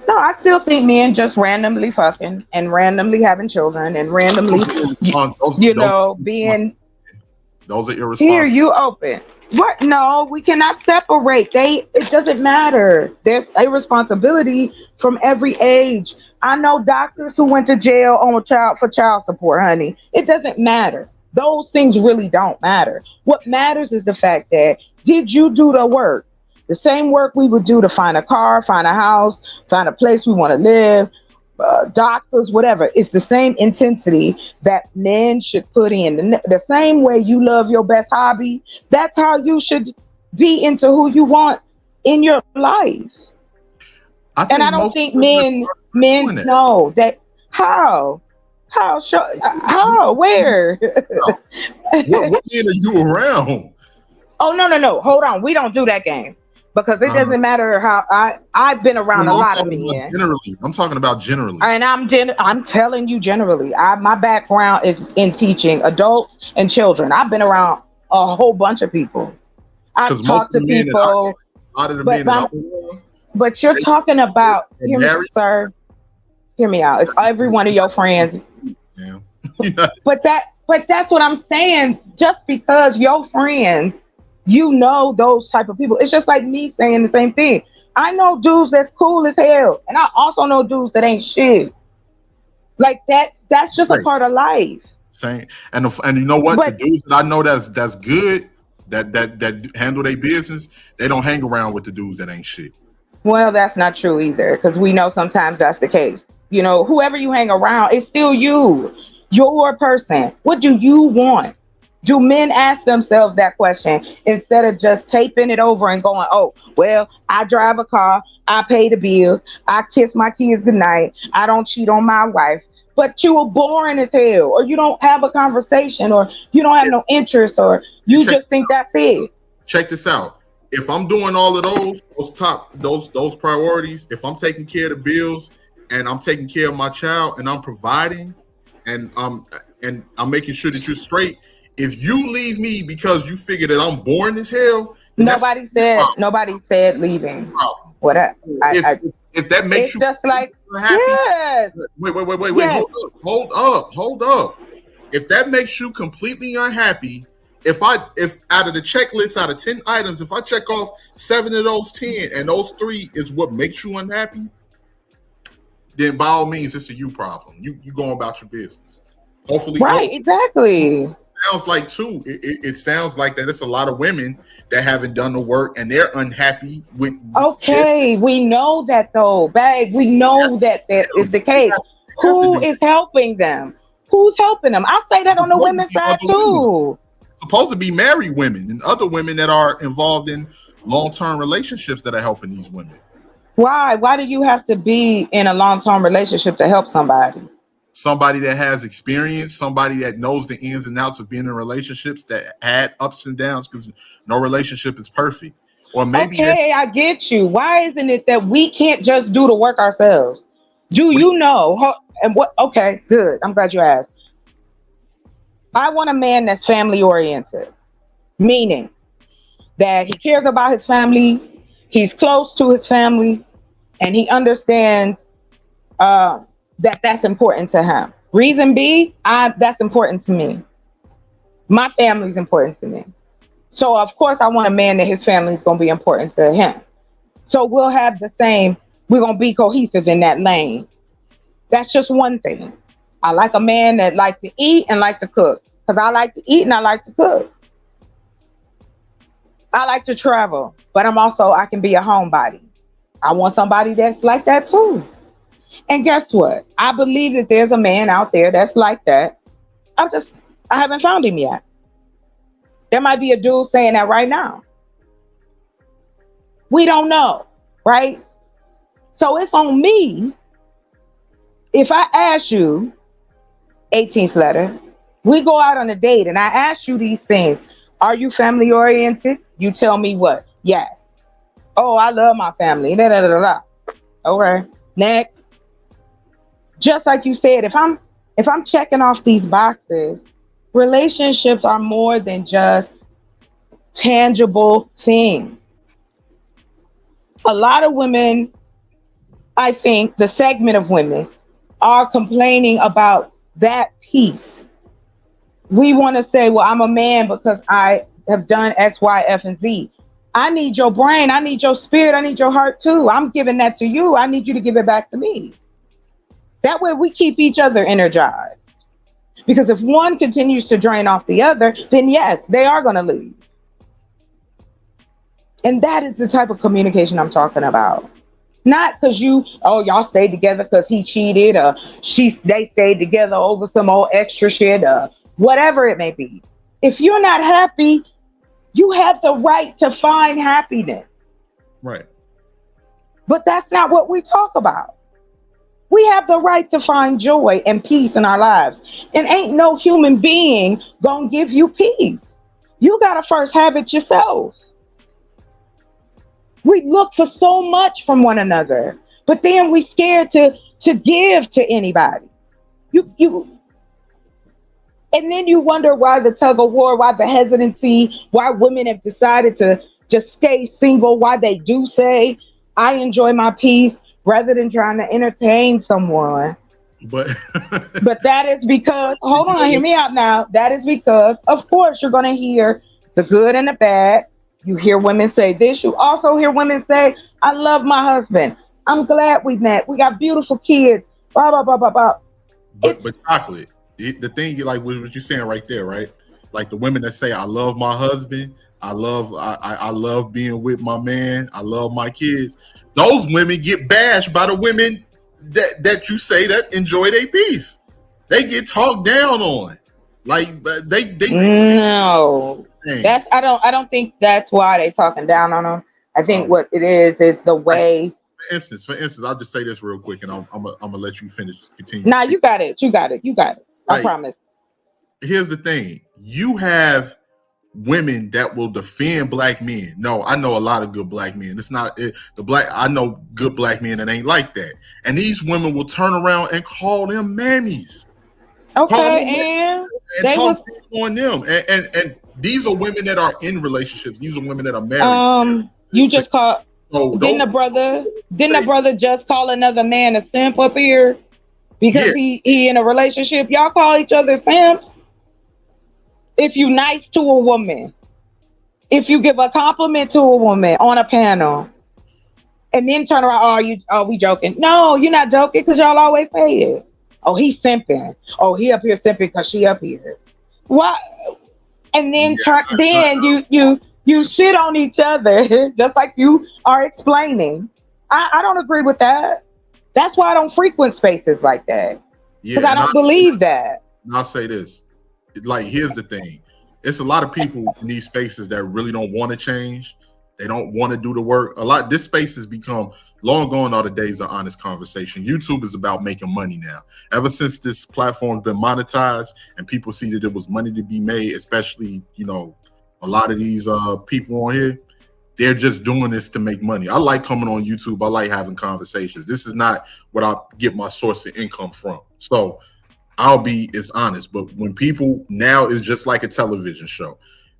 No, I still think men just randomly fucking and randomly having children and randomly, being. Those are irresponsible. Here, you open. What? No, we cannot separate. It doesn't matter. There's a responsibility from every age. I know doctors who went to jail on for child support, honey. It doesn't matter. Those things really don't matter. What matters is the fact that, did you do the work? The same work we would do to find a car, find a house, find a place we want to live, doctors, whatever. It's the same intensity that men should put in. The same way you love your best hobby, that's how you should be into who you want in your life. I don't think men know that. How? Where? What men are you around? Oh, no. Hold on. We don't do that game. Because it doesn't matter how I've been around a lot of men. Generally, I'm talking about generally. And I'm telling you generally. My background is in teaching adults and children. I've been around a whole bunch of people. I've talked to people. But you're talking about, sir. Hear me out. It's every one of your friends. Yeah. But that's what I'm saying. Just because your friends, you know those type of people. It's just like me saying the same thing. I know dudes that's cool as hell, and I also know dudes that ain't shit. Like that. That's just a part of life. Same. And you know what? The dudes that I know that's good, that handle their business, they don't hang around with the dudes that ain't shit. Well, that's not true either, because we know sometimes that's the case. You know, whoever you hang around, it's still you. Your person. What do you want? Do men ask themselves that question instead of just taping it over and going, oh, well, I drive a car, I pay the bills, I kiss my kids goodnight, I don't cheat on my wife, but you were boring as hell, or you don't have a conversation, or you don't have no interest, or you just think that's it. Check this out. If I'm doing all of those priorities, if I'm taking care of the bills and I'm taking care of my child and I'm providing and I'm making sure that you're straight, if you leave me because you figure that I'm boring as hell, nobody said leaving. What if that makes you just like happy, yes. Wait. Yes. Hold up. If that makes you completely unhappy, if out of the checklist, out of 10 items, if I check off 7 of those 10 and those 3 is what makes you unhappy, then by all means it's a you problem. You going about your business. Hopefully, right? Exactly. Sounds like too. It sounds like that it's a lot of women that haven't done the work and they're unhappy with. Okay, we know that though, babe. We know that is the case. Who is helping them? Who's helping them? I say that on the women's side too. Supposed to be married women and other women that are involved in long-term relationships that are helping these women. Why? Why do you have to be in a long-term relationship to help somebody? Somebody that has experience, somebody that knows the ins and outs of being in relationships that had ups and downs, because no relationship is perfect. Or maybe Okay, I get you. Why isn't it that we can't just do the work ourselves? Do you know? And what? Okay, good. I'm glad you asked. I want a man that's family oriented, meaning that he cares about his family, he's close to his family, and he understands that that's important to him. Reason B, that's important to me. My family's important to me. So of course I want a man that his family is going to be important to him. So we'll have the same, we're going to be cohesive in that lane. That's just one thing. I like a man that like to eat and like to cook, because I like to eat and I like to cook. I like to travel, but I can be a homebody. I want somebody that's like that too. And guess what? I believe that there's a man out there that's like that. I haven't found him yet. There might be a dude saying that right now. We don't know, right? So it's on me. If I ask you, 18th letter, we go out on a date and I ask you these things. Are you family oriented? You tell me what? Yes. Oh, I love my family. Da, da, da, da, da. Okay. Next. Just like you said, if I'm checking off these boxes, relationships are more than just tangible things. A lot of women, I think the segment of women, are complaining about that piece. We want to say, well, I'm a man because I have done X, Y, F, and Z. I need your brain. I need your spirit. I need your heart too. I'm giving that to you. I need you to give it back to me. That way we keep each other energized. Because if one continues to drain off the other, then yes, they are going to leave. And that is the type of communication I'm talking about. Not because y'all stayed together because he cheated, or they stayed together over some old extra shit, whatever it may be. If you're not happy, you have the right to find happiness. Right. But that's not what we talk about. We have the right to find joy and peace in our lives. And ain't no human being gonna give you peace. You gotta first have it yourself. We look for so much from one another, but then we scared to give to anybody. And then you wonder why the tug of war, why the hesitancy, why women have decided to just stay single, why they do say, I enjoy my peace, rather than trying to entertain someone. But that is because, hold on, hear me out now. That is because, of course, you're going to hear the good and the bad. You hear women say this. You also hear women say, I love my husband. I'm glad we met. We got beautiful kids. Blah, blah, blah, blah, blah. But chocolate, the thing, like what you're saying right there, right? Like the women that say, I love my husband. I love being with my man. I love my kids. Those women get bashed by the women that you say that enjoy their peace. They get talked down on. Like they no. That's I don't think that's why they talking down on them. I think what it is the way. For instance, I'll just say this real quick, and I'm gonna let you finish. Continue. Nah, you got it. I promise. Here's the thing: you have women that will defend black men. No, I know a lot of good black men. I know good black men that ain't like that. And these women will turn around and call them mammies. Okay, and they talk on them. And these are women that are in relationships. These are women that are married. You just called. Didn't the brother just call another man a simp up here because he in a relationship? Y'all call each other simps. If you nice to a woman, if you give a compliment to a woman on a panel, and then turn around, we joking? No, you're not joking, because y'all always say it. Oh, he's simping. Oh, he up here simping because she up here. What? And then you shit on each other just like you are explaining. I don't agree with that. That's why I don't frequent spaces like that, because I don't believe that. And I'll say this. Like, here's the thing. It's a lot of people in these spaces that really don't want to change. They don't want to do the work. A lot. This space has become long gone are the days of honest conversation. YouTube is about making money now. Ever since this platform's been monetized and people see that there was money to be made, especially, you know, a lot of these people on here, they're just doing this to make money. I like coming on YouTube. I like having conversations. This is not what I get my source of income from. So I'll be as honest. But when people now, it's just like a television show.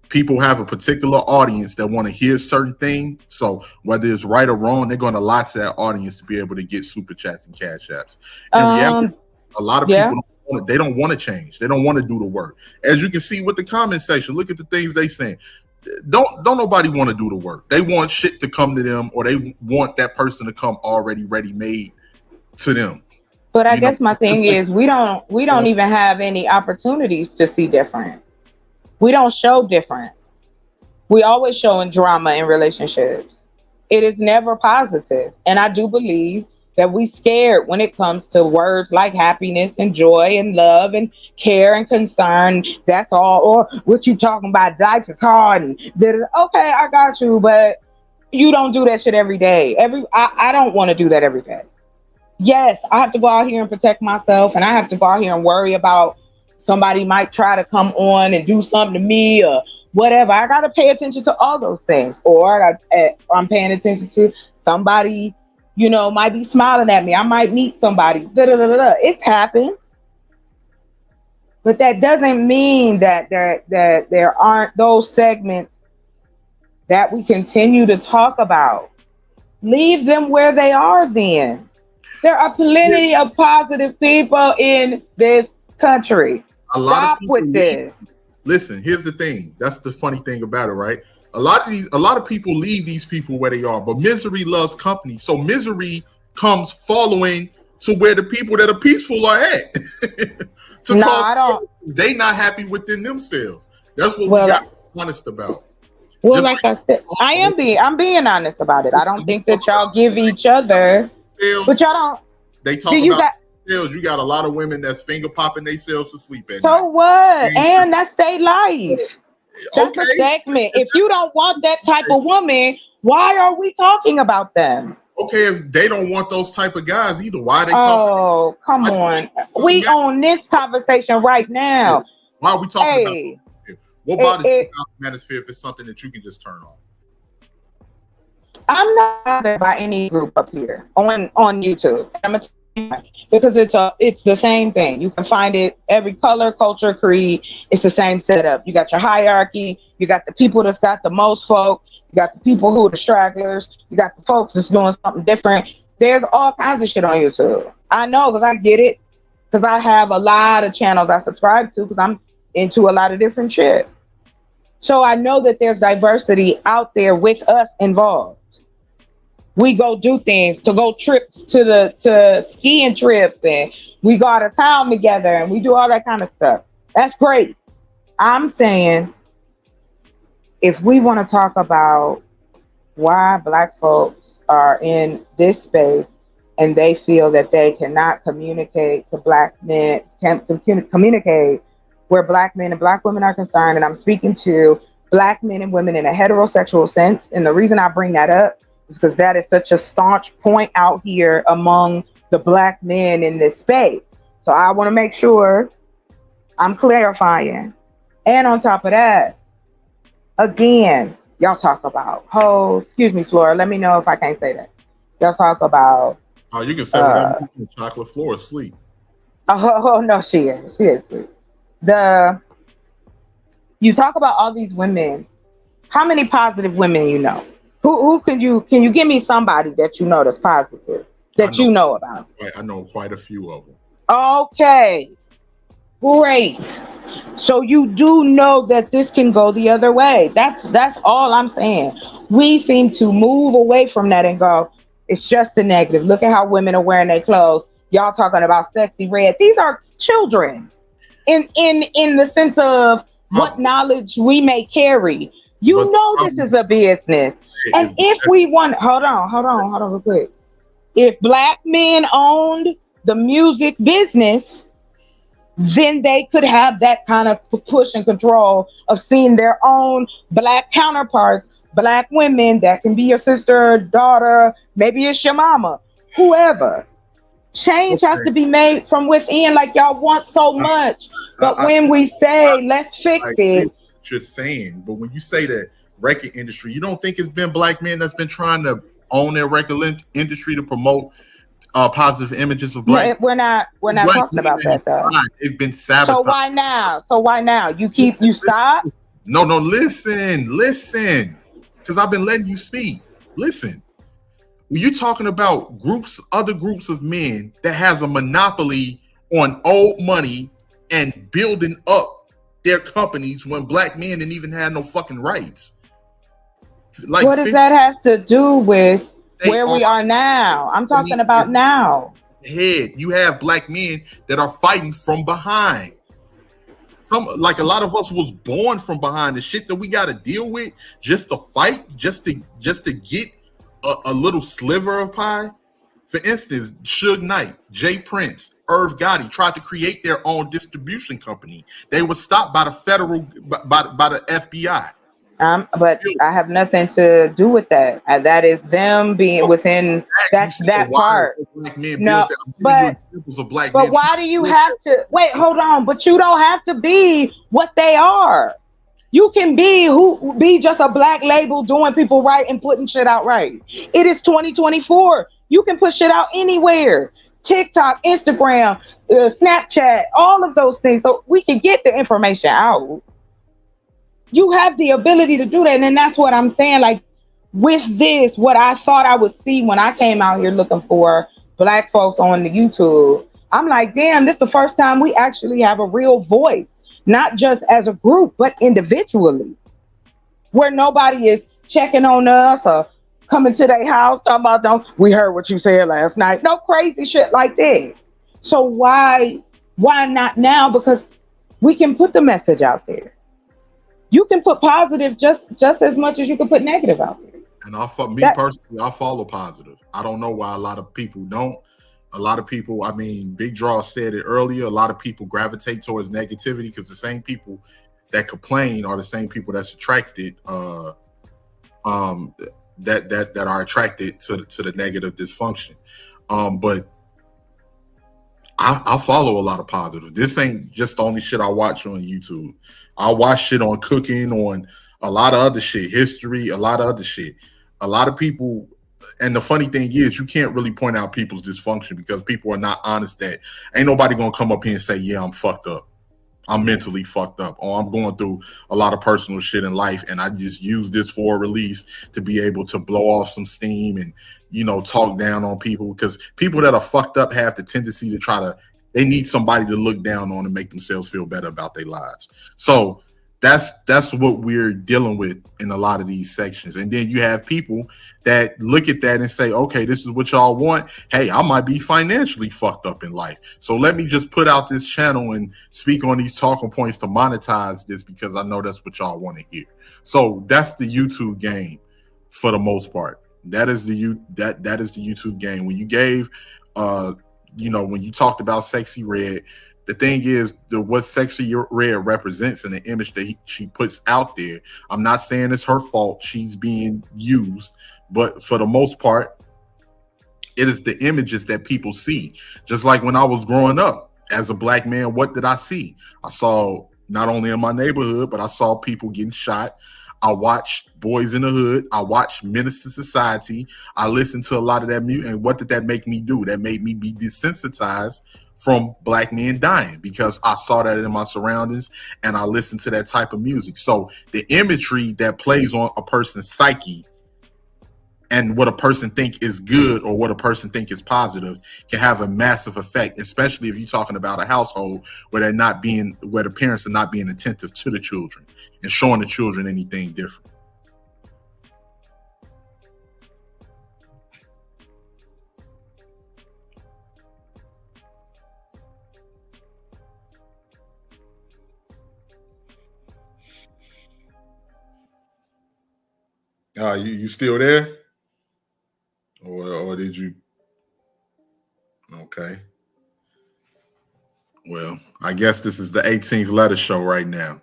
People have a particular audience that want to hear certain things. So whether it's right or wrong, they're going to lie to that audience to be able to get super chats and cash apps. And reality, a lot of people they don't want to change. They don't want to do the work. As you can see with the comment section, look at the things they saying. Don't nobody want to do the work. They want shit to come to them, or they want that person to come already ready made to them. But I guess my thing is we don't even have any opportunities to see different. We don't show different. We always show in drama in relationships. It is never positive. And I do believe that we scared when it comes to words like happiness and joy and love and care and concern. That's all. Or what you talking about? Life is hard. And okay, I got you. But you don't do that shit every day. I don't want to do that every day. Yes, I have to go out here and protect myself. And I have to go out here and worry about somebody might try to come on and do something to me or whatever. I got to pay attention to all those things. Or I'm paying attention to somebody, you know, might be smiling at me. I might meet somebody. It's happened. But that doesn't mean that there aren't those segments that we continue to talk about. Leave them where they are then. There are plenty of positive people in this country. Stop with this. Listen, here's the thing. That's the funny thing about it, right? A lot of people leave these people where they are, but misery loves company. So misery comes following to where the people that are peaceful are at. They not happy within themselves. That's what we got to be honest about. Well, like I said, I'm being honest about it. I don't think that y'all give each other, but y'all don't. They talk about themselves. You got a lot of women that's finger popping themselves to sleep at night. So what? And that's their life. That's a segment. If you don't want that type of woman, why are we talking about them? Okay, if they don't want those type of guys either, why are they talking? Oh, come on. We on this conversation right now. Why are we talking about it? What bothers you about the manosphere if it's something that you can just turn on? I'm not bothered by any group up here on YouTube. I'm gonna tell you why. Because it's the same thing. You can find it every color, culture, creed. It's the same setup. You got your hierarchy. You got the people that's got the most folk. You got the people who are the stragglers. You got the folks that's doing something different. There's all kinds of shit on YouTube. I know because I get it. Because I have a lot of channels I subscribe to because I'm into a lot of different shit. So I know that there's diversity out there with us involved. We go do things, to go trips to skiing trips, and we go out of town together and we do all that kind of stuff. That's great. I'm saying if we want to talk about why Black folks are in this space and they feel that they cannot communicate to Black men, can't communicate where Black men and Black women are concerned, and I'm speaking to Black men and women in a heterosexual sense, and the reason I bring that up is because that is such a staunch point out here among the Black men in this space. So I want to make sure I'm clarifying. And on top of that, again, y'all talk about excuse me, Flora, let me know if I can't say that. Y'all talk about you can say whatever. Chocolate Flora asleep. Oh no, she is asleep. You talk about all these women. How many positive women you know? Who can you give me somebody that you know that's positive that you know about? I know quite a few of them. Okay, great. So you do know that this can go the other way. That's all I'm saying. We seem to move away from that and go, it's just the negative. Look at how women are wearing their clothes. Y'all talking about sexy red. These are children in the sense of what knowledge we may carry. You know this is a business. And if we want, hold on real quick. If Black men owned the music business, then they could have that kind of push and control of seeing their own Black counterparts black women that can be your sister, daughter, maybe it's your mama, whoever. Change has to be made from within, like y'all want so much. But when we say let's fix it, what you're saying, but when you say that record industry, you don't think it's been black men that's been trying to own their record industry to promote positive images of black? We're not talking about that though. It's been sabotaged. So why now? You stop? No, listen. Because I've been letting you speak. Listen. When you're talking about other groups of men that has a monopoly on old money and building up their companies when black men didn't even have no fucking rights. Like, what does that have to do with where we are now? I'm talking about now. You have black men that are fighting from behind. Like a lot of us was born from behind. The shit that we got to deal with just to fight, just to get a little sliver of pie. For instance, Suge Knight, Jay Prince, Irv Gotti tried to create their own distribution company. They were stopped by the by the FBI. But I have nothing to do with that. That is them being within that part. No, but why do you have to wait? Hold on, but you don't have to be what they are. You can be just a black label doing people right and putting shit out right. It is 2024. You can put shit out anywhere. TikTok, Instagram, Snapchat, all of those things. So we can get the information out. You have the ability to do that. And that's what I'm saying. Like with this, what I thought I would see when I came out here looking for black folks on the YouTube, I'm like, damn, this is the first time we actually have a real voice. Not just as a group, but individually, where nobody is checking on us or coming to their house talking about, we heard what you said last night. No crazy shit like that. So why not now? Because we can put the message out there. You can put positive just as much as you can put negative out there. And personally, I follow positive. I don't know why a lot of people don't. A lot of people, I mean, Big Draw said it earlier, a lot of people gravitate towards negativity because the same people that complain are the same people that's attracted, that are attracted to the negative dysfunction. But I follow a lot of positive. This ain't just the only shit I watch on YouTube. I watch shit on cooking, on a lot of other shit, history, a lot of other shit. A lot of people. And the funny thing is, you can't really point out people's dysfunction because people are not honest. That ain't nobody gonna come up here and say, yeah, I'm fucked up. I'm mentally fucked up. Or I'm going through a lot of personal shit in life. And I just use this for a release to be able to blow off some steam and, talk down on people. Because people that are fucked up have the tendency to they need somebody to look down on and make themselves feel better about their lives. So that's what we're dealing with in a lot of these sections. And then you have people that look at that and say, okay, this is what y'all want. Hey, I might be financially fucked up in life. So let me just put out this channel and speak on these talking points to monetize this because I know that's what y'all want to hear. So that's the YouTube game for the most part. That is the YouTube game. When you gave when you talked about Sexy Red, the thing is, what Sexy Red represents and the image that she puts out there, I'm not saying it's her fault. She's being used. But for the most part, it is the images that people see. Just like when I was growing up as a black man, what did I see? I saw, not only in my neighborhood, but I saw people getting shot. I watched Boys in the Hood. I watched Menace to Society. I listened to a lot of that music. And what did that make me do? That made me be desensitized from black men dying because I saw that in my surroundings and I listened to that type of music. So the imagery that plays on a person's psyche and what a person think is good or what a person think is positive can have a massive effect, especially if you're talking about a household where the parents are not being attentive to the children and showing the children anything different. You still there? Or did you? Okay. Well, I guess this is the 18th letter show right now.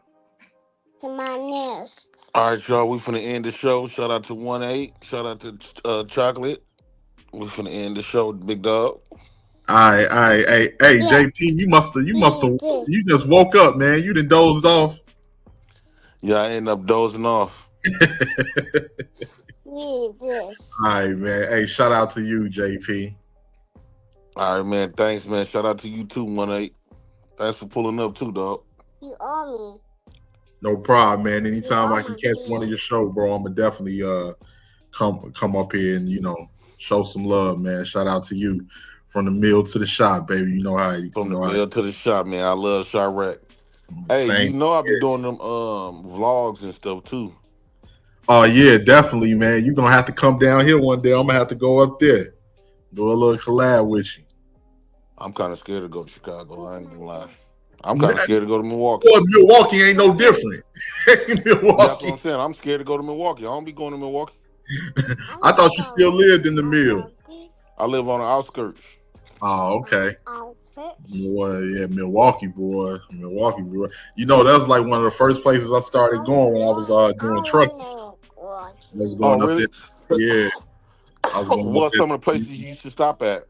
To my nest. All right, y'all. We finna end the show. Shout out to 1-8. Shout out to Chocolate. We finna end the show, big dog. Hey, JP, you just woke up, man. You done dozed off. Yeah, I end up dozing off. All right, man. Hey, shout out to you, JP. All right, man. Thanks, man. Shout out to you too, 1-8. Thanks for pulling up too, dog. You owe me. No problem, man. Anytime I can catch one of your show, bro, I'ma definitely come up here and show some love, man. Shout out to you. From the mill to the shop, baby. You know how From the mill to the shop, man. I love Chirac. Hey, you know I be doing them vlogs and stuff too. Oh yeah, definitely, man. You're gonna have to come down here one day. I'm gonna have to go up there. Do a little collab with you. I'm kind of scared to go to Chicago. I ain't gonna lie. I'm kind of scared to go to Milwaukee. Boy, Milwaukee ain't no different. That's what I'm saying. I'm scared to go to Milwaukee. I don't be going to Milwaukee. I thought you still lived in the mill. I live on the outskirts. Oh, okay. Boy, yeah, Milwaukee, boy. You know, that's like one of the first places I started going when I was doing trucking. I was going up there. Yeah. I was going what some of the places you used to stop at?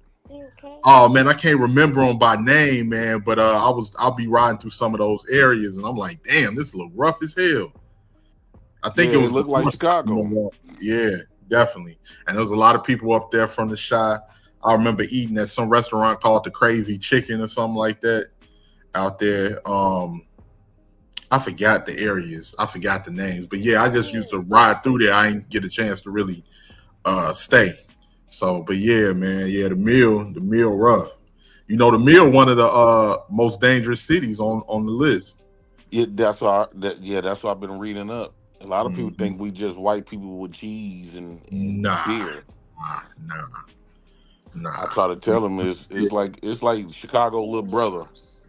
Oh man, I can't remember them by name, man. But I'll be riding through some of those areas, and I'm like, damn, this look rough as hell. I think it looked like Chicago. Yeah, definitely. And there was a lot of people up there from the Chi. I remember eating at some restaurant called the Crazy Chicken or something like that out there. I forgot the areas. I forgot the names. But yeah, I just used to ride through there. I didn't get a chance to really stay. So, but yeah, man. Yeah, the mill rough. You know, the mill, one of the most dangerous cities on the list. Yeah, that's why I've been reading up. A lot of people think we just white people with cheese and beer. Nah. I try to tell them it's like Chicago little brother.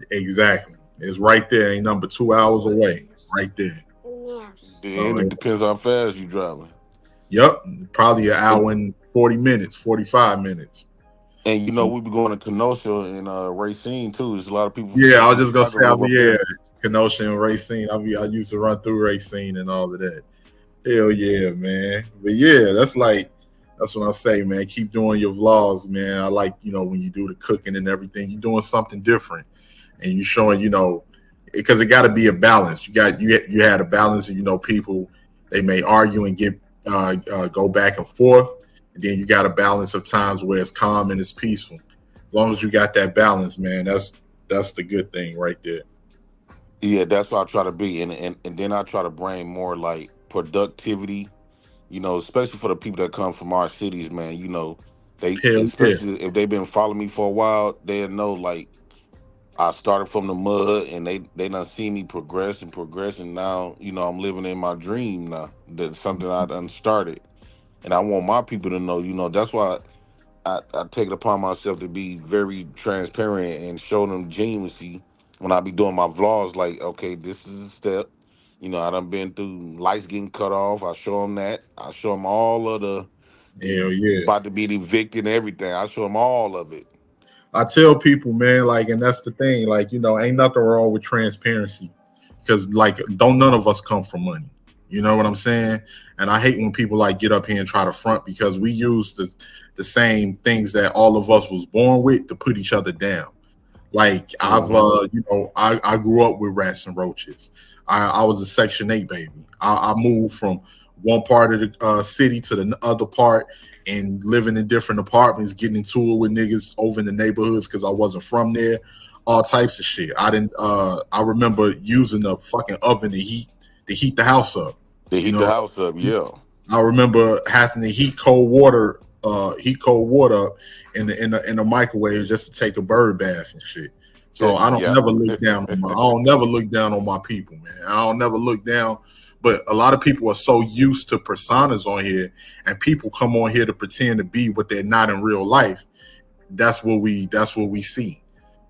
Exactly. It's right there. Ain't number 2 hours away. Right there. Then it depends how fast you driving. Yep. Probably an hour and 40 minutes, 45 minutes. And you know, we be going to Kenosha and Racine too. There's a lot of people. Yeah, I was just gonna say Kenosha and Racine. I used to run through Racine and all of that. Hell yeah, man. But yeah, that's what I say, man. Keep doing your vlogs, man. I like, when you do the cooking and everything, you're doing something different, and you're showing, because it got to be a balance. You had a balance, and people, they may argue and get go back and forth, and then you got a balance of times where it's calm and it's peaceful. As long as you got that balance, man, that's the good thing right there. Yeah, that's what I try to be, and then I try to bring more like productivity. Especially for the people that come from our cities, man. Especially if they've been following me for a while, they'll know like I started from the mud, and they done see me progress, and now I'm living in my dream now. That's something I done started, and I want my people to know. That's why I take it upon myself to be very transparent and show them genuinely when I be doing my vlogs. Like, okay, this is a step. I done been through lights getting cut off. I show them that. I show them all of the about to be evicted and everything. I show them all of it. I tell people, man, like, and that's the thing, like, ain't nothing wrong with transparency, because like, don't none of us come from money. You know what I'm saying? And I hate when people like get up here and try to front, because we use the same things that all of us was born with to put each other down. Like I grew up with rats and roaches. I was a Section 8 baby. I moved from one part of the city to the other part, and living in different apartments, getting into it with niggas over in the neighborhoods because I wasn't from there. All types of shit. I remember using the fucking oven to heat the house up. The house up, yeah. I remember having to heat cold water up in the microwave just to take a bird bath and shit. So I don't never look down on I don't never look down on my people, man. I don't never look down. But a lot of people are so used to personas on here, and people come on here to pretend to be what they're not in real life. That's what we see.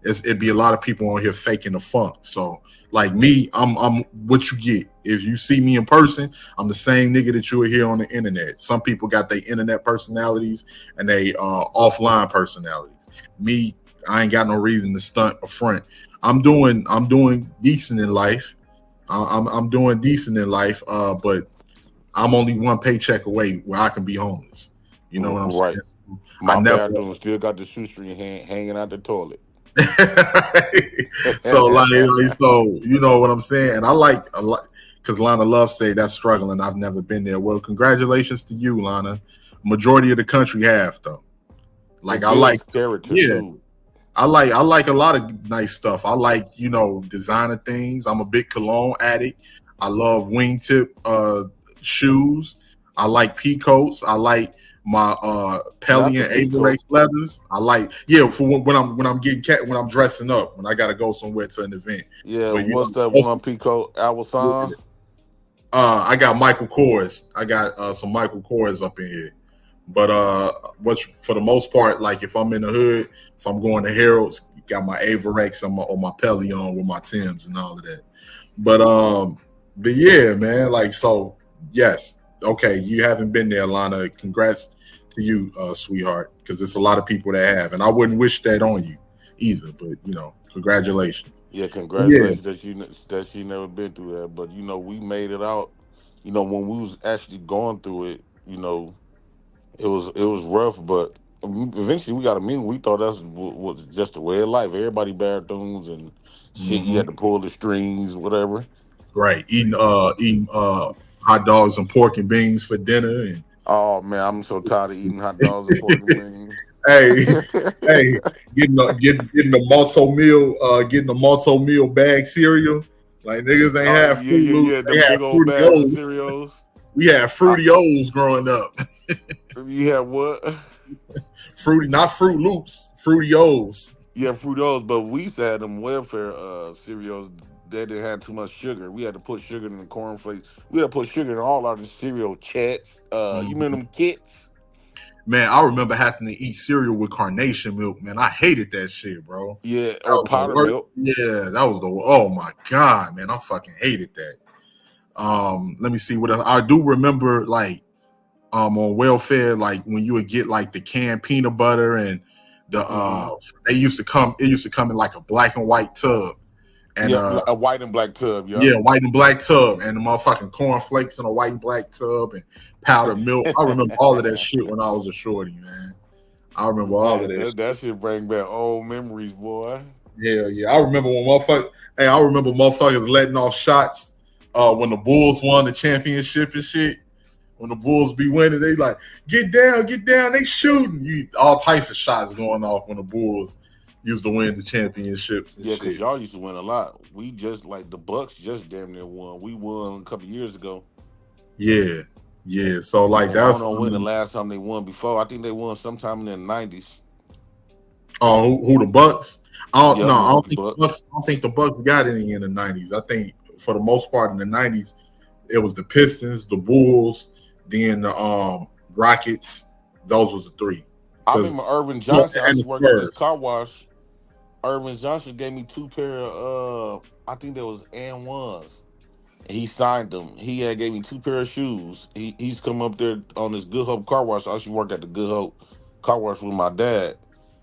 It'd be a lot of people on here faking the funk. So like me, I'm what you get. If you see me in person, I'm the same nigga that you will hear on the internet. Some people got their internet personalities and they offline personalities. Me, I ain't got no reason to stunt or front. I'm doing decent in life. I'm doing decent in life, but I'm only one paycheck away where I can be homeless. You know what I'm Right. saying? My I never. bathroom still got the shoestring hanging out the toilet. So so you know what I'm saying, and I like a lot because Lana Love say that's struggling. I've never been there. Well, congratulations to you, Lana. Majority of the country have though. Like It I builds like, character yeah, too. I like a lot of nice stuff. I like designer things. I'm a big cologne addict. I love wingtip shoes. I like pea coats. I like my Pelly and Avirex leathers. I like for when I'm dressing up when I gotta go somewhere to an event. Yeah, But, what's that one Pico Alwasan? I got Michael Kors. I got some Michael Kors up in here. But for the most part, like if I'm in the hood, if I'm going to Harold's, got my Avirex or my Pelly on with my Timbs and all of that. But yeah, man, like so yes. Okay, you haven't been there, Lana. Congrats to you, sweetheart, because there's a lot of people that have, and I wouldn't wish that on you either. But congratulations. Yeah, congratulations that you never been through that. But we made it out. When we was actually going through it, it was rough, but eventually we got a meeting. We thought that was just the way of life. Everybody bathrooms and shit. You had to pull the strings, whatever. Right, eating hot dogs and pork and beans for dinner. And oh man, I'm so tired of eating hot dogs and pork and beans. hey, getting the multi meal bag cereal. Like niggas ain't have the big old bags of cereals. We had Fruity O's growing up. You had what? Fruity, not Fruit Loops, Fruity O's. Yeah, Fruity O's, but we used to have them welfare cereals that didn't have too much sugar. We had to put sugar in the cornflakes. We had to put sugar in all our cereal chats. You remember them kits? Man, I remember having to eat cereal with carnation milk. Man, I hated that shit, bro. Yeah, or powder milk. Yeah, that was oh my God, man, I fucking hated that. Let me see what else. I do remember like on welfare, like when you would get like the canned peanut butter and the it used to come in like a black and white tub. And a white and black tub, yeah, white and black tub, and the motherfucking cornflakes in a white and black tub and powdered milk. I remember all of that shit when I was a shorty, man. I remember all of that. That shit bring back old memories, boy. Yeah. I remember when motherfuckers letting off shots when the Bulls won the championship and shit. When the Bulls be winning, they like, get down, they shooting. All types of shots going off when the Bulls used to win the championships. Yeah, because y'all used to win a lot. We just like the Bucks just damn near won. We won a couple years ago. Yeah. So like that's. I don't know when the last time they won before. I think they won sometime in the 90s. Oh, who the Bucks? I don't think the Bucks got any in the 90s. I think for the most part in the 90s, it was the Pistons, the Bulls, then the Rockets. Those was the three. I remember Irvin Johnson. I used to work at this car wash. Irvin Johnson gave me 2 pair of I think there was AN1s. He signed them. He had gave me 2 pair of shoes. He's come up there on this Good Hope car wash. I used to work at the Good Hope car wash with my dad.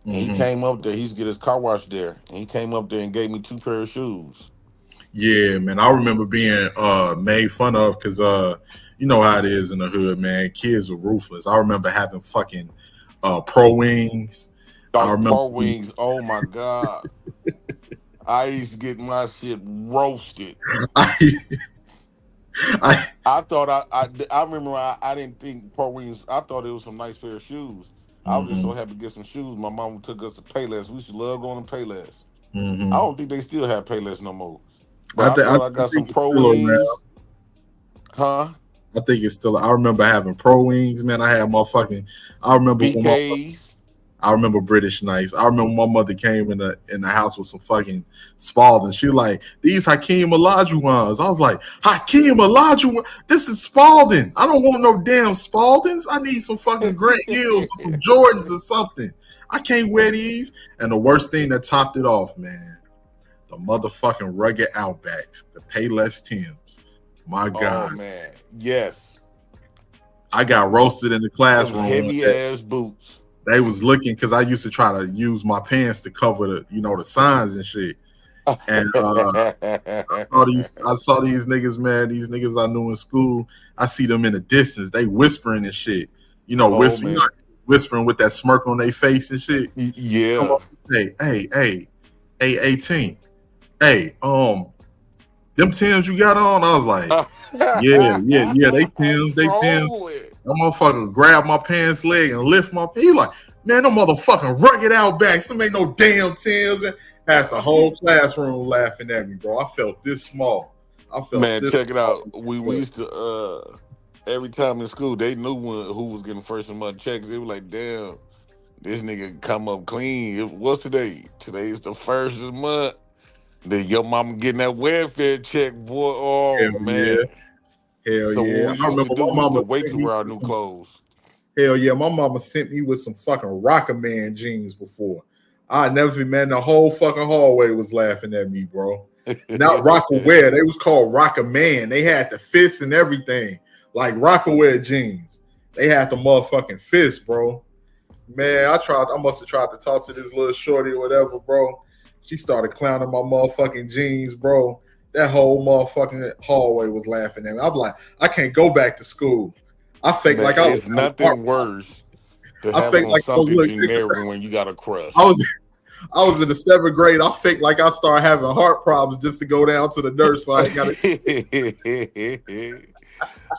And he came up there. He used to get his car wash there. And he came up there and gave me 2 pair of shoes. Yeah, man. I remember being made fun of because you know how it is in the hood, man. Kids are ruthless. I remember having fucking Pro Wings. Pro Wings, oh my God. I used to get my shit roasted. I thought I remember I didn't think Pro Wings, I thought it was some nice pair of shoes. I was just so happy to get some shoes. My mom took us to Payless. We used to love going to Payless. I don't think they still have Payless no more. But I got some Pro Wings. Huh? I think it's still. I remember having Pro Wings, man. I had motherfucking. I remember BKs. I remember British Nights. I remember my mother came in the house with some fucking Spalding. She was like, these Hakeem Olajuwons. I was like, Hakeem Olajuwon? This is Spalding. I don't want no damn Spaldings. I need some fucking Grant Hills or some Jordans or something. I can't wear these. And the worst thing that topped it off, man, the motherfucking rugged Outbacks, the Payless Timbs. My God. Oh, man. Yes. I got roasted in the classroom. Heavy ass boots. They was looking because I used to try to use my pants to cover the signs and shit. And I saw these niggas, man. These niggas I knew in school. I see them in the distance. They whispering and shit. You know, whispering, whispering with that smirk on their face and shit. Yeah. Come on, hey, 18. Hey, them Tims you got on? I was like, yeah, they Tims. That motherfucker grabbed my pants leg and lift my pants. He like, man, them motherfucking rugged out back. Some ain't no damn Tims. Had the whole classroom laughing at me, bro. I felt this small. Check it out. We used to every time in school they knew who was getting first of the month checks. They were like, damn, this nigga come up clean. What's today? Today's the first of the month. Then your mama getting that welfare check, boy. Oh man. Hell so yeah. what we used to do was to wait to wear our new clothes. Hell yeah. My mama sent me with some fucking Rocker Man jeans before. I never, man, the whole fucking hallway was laughing at me, bro. Not Rockaware. They was called Rocker Man. They had the fists and everything. Like Rockaware jeans. They had the motherfucking fists, bro. Man, I must have tried to talk to this little shorty or whatever, bro. She started clowning my motherfucking jeans, bro. That whole motherfucking hallway was laughing at me. I'm like, I can't go back to school. I fake like I was. It's nothing worse than having on something generic when you got a crush. I was in the 7th grade. I faked like I started having heart problems just to go down to the nurse. So I got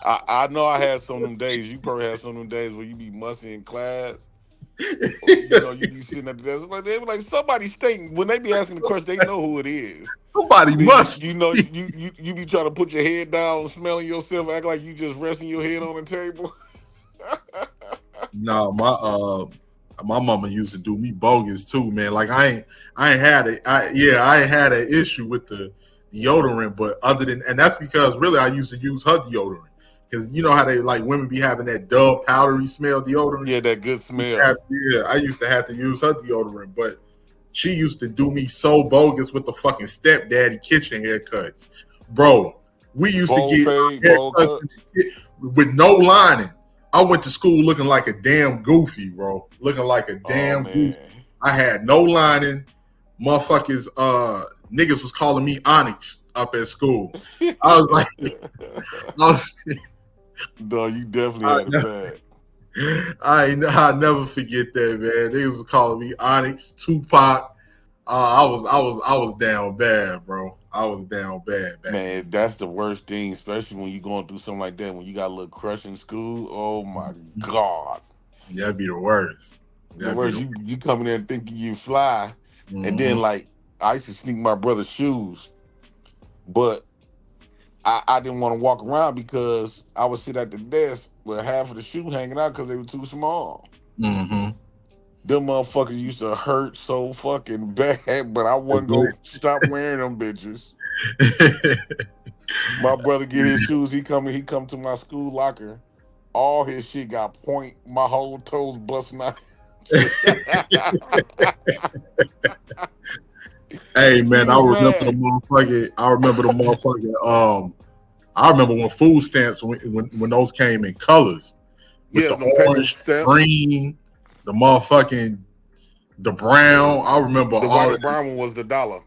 I know I had some of them days. You probably had some of them days where you be musty in class. You know, you be sitting at the desk. Like they were like, somebody stink. When they be asking the question, they know who it is. Somebody must. You know, you be trying to put your head down, smelling yourself, act like you just resting your head on the table. No, my mama used to do me bogus too, man. Like I ain't had it. I ain't had an issue with the deodorant, but and that's because really I used to use her deodorant. Because you know how they like women be having that dull powdery smell deodorant. Yeah, that good smell. I used to have to use her deodorant, but she used to do me so bogus with the fucking stepdaddy kitchen haircuts, bro. We used to get haircuts with no lining. I went to school looking like a damn goofy, bro. Looking like a damn goofy. I had no lining. Motherfuckers, niggas was calling me Onyx up at school. I was like, no, you definitely had it bad. I'll never forget that, man. They was calling me Onyx, Tupac. I was down bad, bro. I was down bad. Man, that's the worst thing, especially when you're going through something like that. When you got a little crush in school, oh my god, that'd be the worst. The worst. You coming in thinking you fly, and then like I used to sneak my brother's shoes, but I didn't want to walk around because I would sit at the desk with half of the shoe hanging out because they were too small. Mm-hmm. Them motherfuckers used to hurt so fucking bad, but I wasn't going to stop wearing them bitches. My brother get his shoes, he come to my school locker. All his shit got point, my whole toes busting out. Hey man, I remember the motherfucking. I remember when food stamps when those came in colors with the orange, green, the brown. I remember the white brown one was the $1.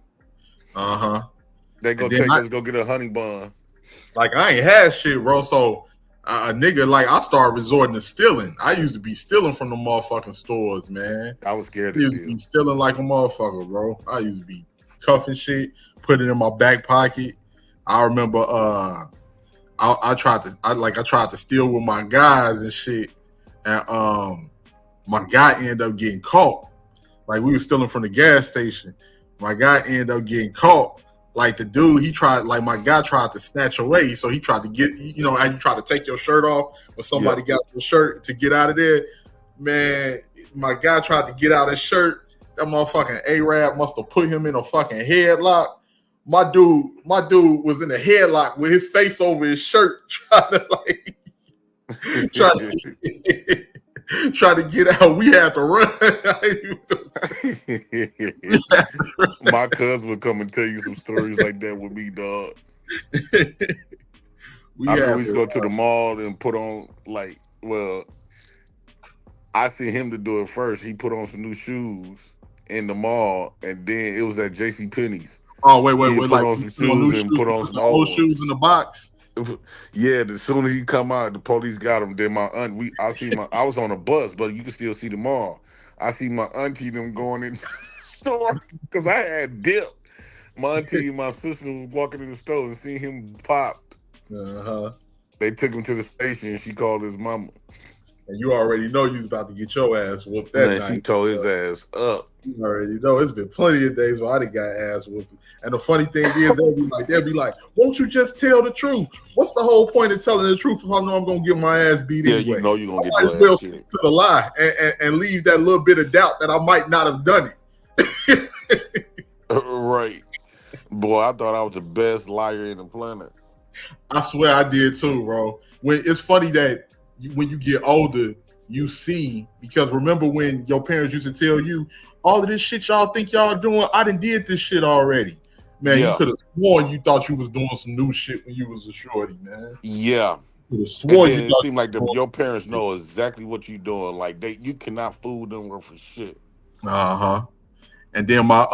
They go take us go get a honey bun. Like I ain't had shit, bro. So a nigga like I started resorting to stealing. I used to be stealing from the motherfucking stores, man. I was scared to be stealing like a motherfucker, bro. I used to be cuffing shit, put it in my back pocket. I remember I tried to steal with my guys and shit, and my guy ended up getting caught. Like we were stealing from the gas station. My guy ended up getting caught. Like the dude, my guy tried to snatch away. So he tried to get, you know, how you try to take your shirt off when somebody got your shirt to get out of there. Man, my guy tried to get out his shirt. That motherfucking Arab must have put him in a fucking headlock. My dude was in a headlock with his face over his shirt, trying to get out. We had to run. My cousin would come and tell you some stories like that with me, dog. I used to go to the mall and put on I sent him to do it first. He put on some new shoes in the mall, and then it was at JCPenney's. Oh wait, He'd put like on some shoes and put on some old shoes in the box. Yeah, as soon as he come out, the police got him. Then my aunt, I was on a bus, but you can still see them all. I see my auntie them going in the store because I had dip. My auntie and my sister was walking in the store and seeing him popped. They took him to the station and she called his mama. And you already know you was about to get your ass whooped that night. She tore his ass up. You already know it's been plenty of days where I done got ass whooped. And the funny thing is, they'll be like, won't you just tell the truth? What's the whole point of telling the truth if I know I'm gonna get my ass beat anyway? Yeah, you know you're gonna I get your ass beat. To the lie and leave that little bit of doubt that I might not have done it. Right. Boy, I thought I was the best liar in the planet. I swear I did too, bro. When it's funny that when you get older, you see, because remember when your parents used to tell you, all of this shit y'all think y'all doing, I done did this shit already. Man, you could have sworn you thought you was doing some new shit when you was a shorty, man. Yeah. You could have sworn you it thought seemed like your parents know exactly what you're doing. Like you cannot fool them for shit. And then my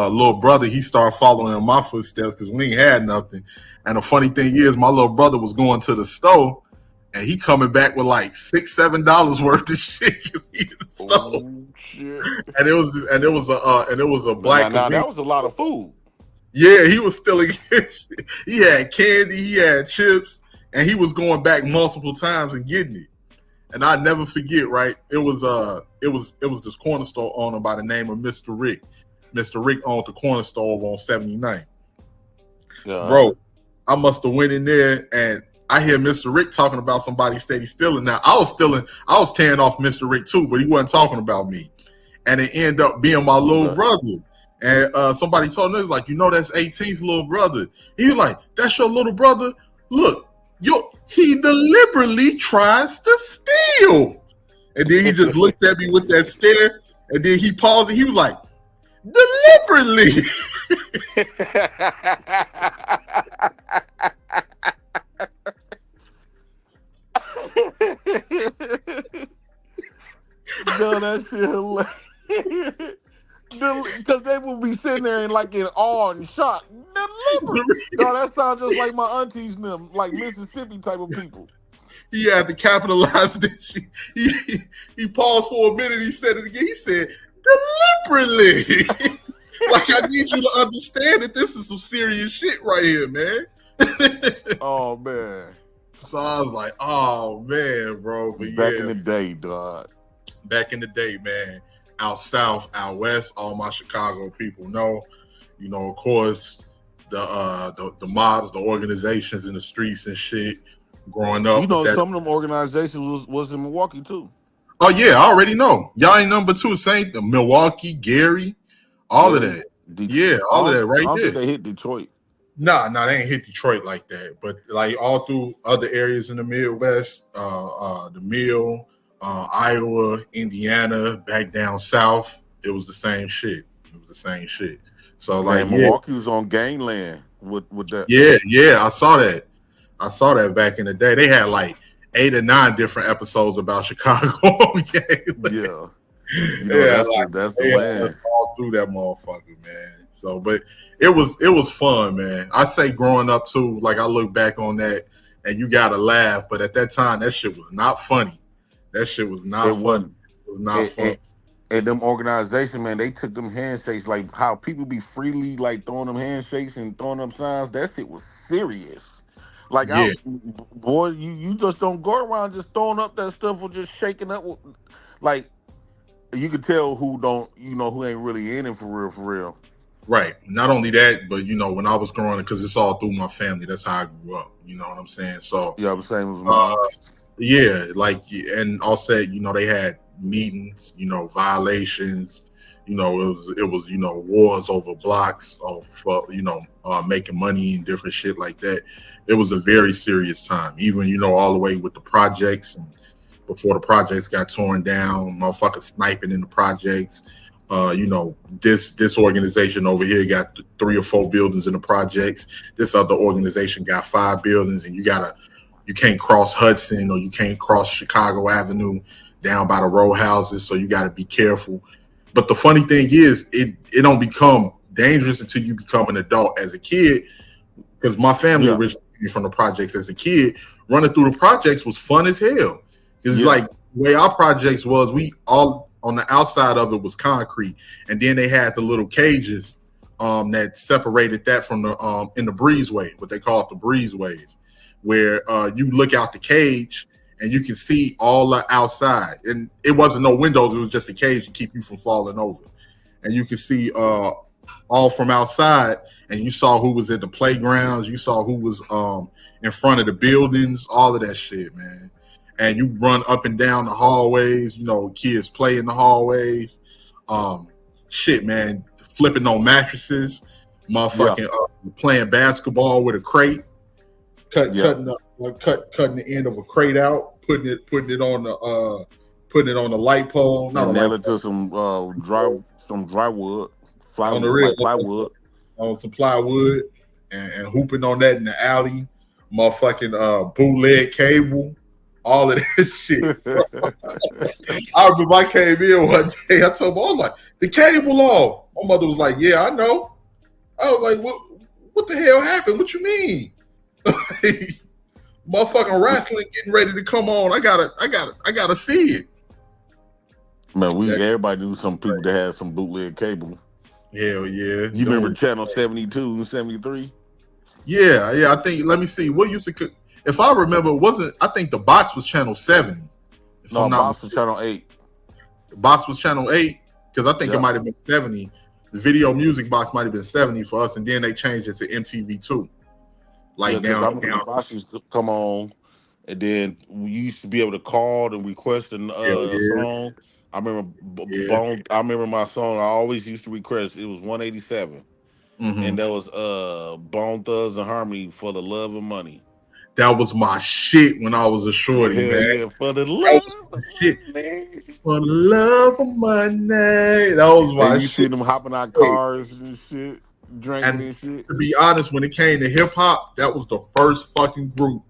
little brother, he started following in my footsteps because we ain't had nothing. And the funny thing is, my little brother was going to the store, and he coming back with like $6-7 worth of shit. Shit. And it was a black. Now that was a lot of food. Yeah, he was stealing. He had candy, he had chips, and he was going back multiple times and getting it. And I never forget, right? It was this corner store owner by the name of Mr. Rick. Mr. Rick owned the corner store over on 79. Bro, I must have went in there and I hear Mr. Rick talking about somebody steady stealing. Now I was tearing off Mr. Rick too, but he wasn't talking about me. And it ended up being my little brother. And somebody told me, like, that's 18th little brother. He was like, that's your little brother? Look, he deliberately tries to steal. And then he just looked at me with that stare. And then he paused and he was like, deliberately. No, that shit hilarious. Because they will be sitting there and like in awe and shock. Deliberate. No, that sounds just like my aunties and them, like Mississippi type of people. He had to capitalize this. He paused for a minute. He said it again. He said, deliberately. Like, I need you to understand that this is some serious shit right here, man. Oh, man. So I was like, oh, man, bro. But back in the day, dog. Back in the day, man. Out south, out west, all my Chicago people know. Of course, the mobs, the organizations in the streets and shit. Growing up, some of them organizations was in Milwaukee too. Oh yeah, I already know. Y'all ain't number two, Saint, Milwaukee, Gary, all of that. Yeah, all of that right there. I don't think they hit Detroit. Nah, they ain't hit Detroit like that. But like all through other areas in the Midwest, the Mill, Iowa, Indiana, back down south, it was the same shit. So like Milwaukee was on gangland with that. Yeah, I saw that. Back in the day. They had like 8 or 9 different episodes about Chicago. That's the land. All through that motherfucker, man. So, but it was fun, man. I say growing up too. Like I look back on that, and you gotta laugh. But at that time, that shit was not funny. That shit was not funny. It was not fun. And them organizations, man, they took them handshakes, like how people be freely like throwing them handshakes and throwing them signs. That shit was serious. Like, boy, you just don't go around just throwing up that stuff or just shaking up. Like, you could tell who ain't really in it for real. Right. Not only that, but when I was growing up, because it's all through my family. That's how I grew up. You know what I'm saying? So yeah, I'm saying with mine. Yeah, like, and I'll say, they had meetings, violations. It was wars over blocks of making money and different shit like that. It was a very serious time, even all the way with the projects and before the projects got torn down, motherfuckers sniping in the projects. This organization over here got 3 or 4 buildings in the projects. This other organization got 5 buildings, and you can't cross Hudson or you can't cross Chicago Avenue down by the row houses, so you got to be careful. But the funny thing is, it don't become dangerous until you become an adult. As a kid, because my family originally came from the projects. As a kid, running through the projects was fun as hell. It's like the way our projects was, we all on the outside of it was concrete, and then they had the little cages that separated that from the in the breezeway, what they call it, the breezeways, where you look out the cage and you can see all the outside, and it wasn't no windows, it was just a cage to keep you from falling over, and you can see all from outside, and you saw who was at the playgrounds, you saw who was in front of the buildings, all of that shit, man. And you run up and down the hallways, you know, kids play in the hallways, shit, man, flipping on mattresses, motherfucking playing basketball with a crate, cutting the end of a crate out, putting it on the light pole, and nail it to some plywood, on some plywood, and hooping on that in the alley, motherfucking bootleg cable, all of that shit. I remember I came in one day, I told my mom, like, the cable off. My mother was like, yeah, I know. I was like, what the hell happened? What you mean? Motherfucking wrestling getting ready to come on. I gotta see it. Man, everybody knew some people that had some bootleg cable. Hell yeah. You remember Channel 72 and 73? Yeah. I think, let me see. What used to, if I remember, I think the box was Channel 70. No, box was Channel 8. The box was Channel 8, because I think it might have been 70. The video music box might have been 70 for us, and then they changed it to MTV2. Like down. The box used to come on, and then we used to be able to call and request a song. I remember I remember my song I always used to request. It was 187. And that was Bone Thugs and Harmony, For the Love of Money. That was my shit when I was a shorty, man. Yeah, for the love of shit. For the love of money. That was my shit. You see them hopping out cars and shit, drinking and shit. To be honest, when it came to hip hop, that was the first fucking group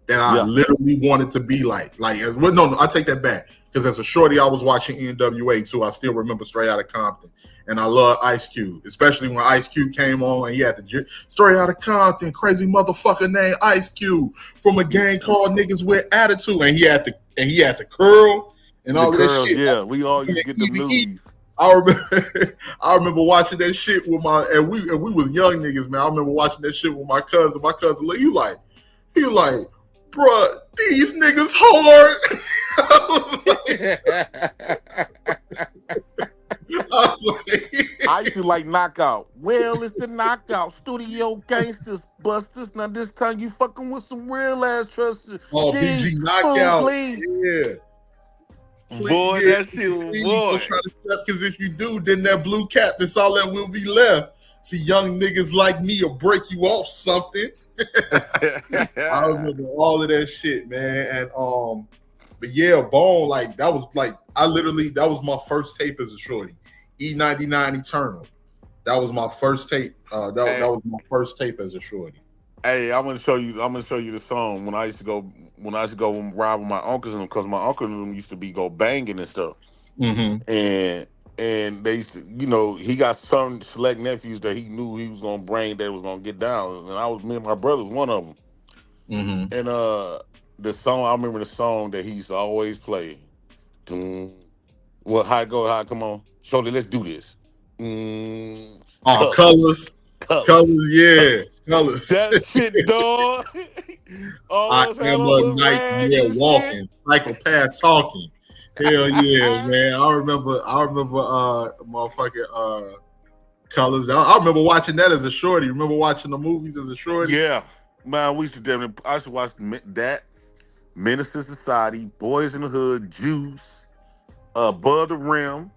that I literally wanted to be like. No, I take that back. Because as a shorty, I was watching NWA too. I still remember Straight Outta Compton. And I love Ice Cube, especially when Ice Cube came on and he had the Straight Outta Compton, crazy motherfucker named Ice Cube from a gang called Niggas with Attitude. And he had the curl and all of that shit. Yeah, we all used to get the movies. I remember watching that shit with and we was young niggas, man. I remember watching that shit with my cousin. My cousin, he like, bruh, these niggas hard. I used to like Knockout. Well, it's the Knockout. Studio Gangsters, Busters. Now this time you fucking with some real ass trusters. Oh, BG Knockout. Yeah. Boy, that shit was boy. Because if you do, then that blue cap, that's all that will be left. See, young niggas like me will break you off something. I remember all of that shit, man. And but yeah, Bone, like that was that was my first tape as a shorty. E99 Eternal. That was my first tape. That was my first tape as a shorty. Hey, I'm gonna show you the song when I used to go ride with my uncles and them, because my uncle and them used to be go banging and stuff. And they used to, you know, he got some select nephews that he knew he was gonna bring that was gonna get down, and me and my brother was one of them. And the song, I remember the song that he used to always play. Well, how it go? How it come on? Shorty, let's do this. Colors, yeah, colors. That shit, dog. I am a nightmare walking, psychopath talking. Hell yeah, man! I remember, motherfucking Colors. I remember watching that as a shorty. Remember watching the movies as a shorty? Yeah, man. I used to watch that, Menace to Society, Boys in the Hood, Juice, Above the Rim.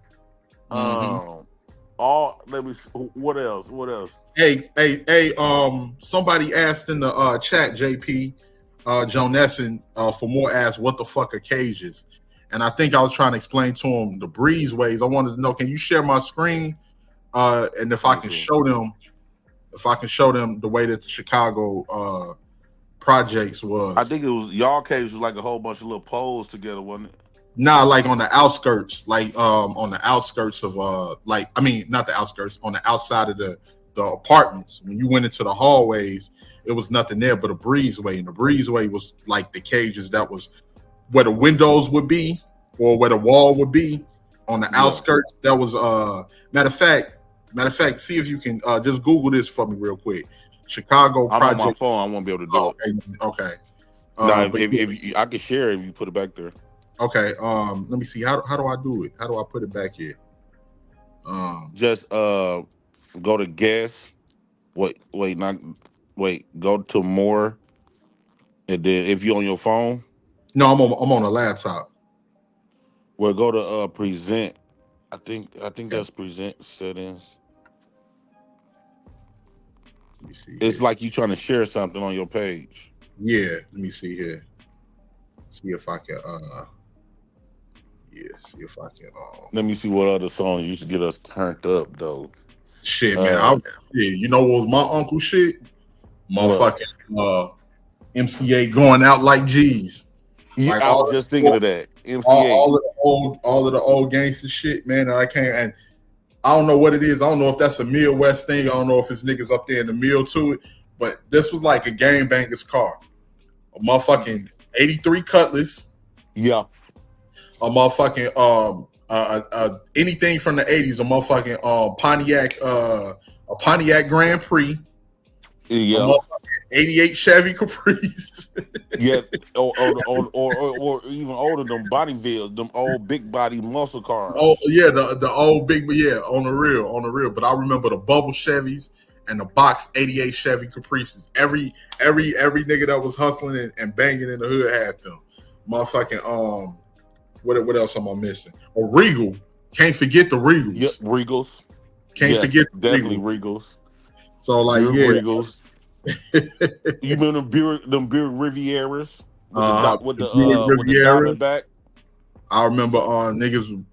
What else? Hey, somebody asked in the chat, JP, Joan Nesson, for more, asked what the fuck are cages? And I think I was trying to explain to him the breezeways. I wanted to know, can you share my screen? And if I can show them the way that the Chicago projects was. I think it was y'all caves was like a whole bunch of little poles together, wasn't it? Nah, like on the outskirts, like on the outskirts of like I mean not the outskirts, on the outside of the apartments. When you went into the hallways, it was nothing there but a breezeway, and the breezeway was like the cages that was where the windows would be or where the wall would be on the outskirts. That was matter of fact, see if you can just Google this for me real quick. Chicago I'm Project. on my phone. I won't be able to do it. Okay. No, if I can share it, if you put it back there. Okay. Let me see. How do I do it? How do I put it back here? Just go to guest. Go to more, and then if you're on your phone. No, I'm on a laptop. Well, go to present. I think that's present settings. Let me see. It's like you trying to share something on your page. Yeah, let me see here. See if I can see if I can Let me see what other songs used to get us turned up though. Shit, man. You know what was my uncle shit? Motherfucking MCA going out like G's. Yeah, like I was just thinking of that. MCA. All of the old gangster shit, man. That I can't, and I don't know what it is. I don't know if that's a Midwest thing. I don't know if it's niggas up there in the mill to it. But this was like a game banger's car. A motherfucking 83 Cutlass. Yeah. A motherfucking anything from the 80s. A motherfucking Pontiac Grand Prix. Yeah. 88 Chevy Caprice. Yeah, or even older, them Bodyvilles, them old big body muscle cars. Oh yeah, the old big, on the real. But I remember the bubble Chevys and the box 88 Chevy Caprices. Every nigga that was hustling and banging in the hood had them. Motherfucking what else am I missing? A Regal. Can't forget the Regals. Yep, Regals. Can't forget the definitely Regals. So like Regals. You remember them Buick Rivieras with the diamond back? I remember niggas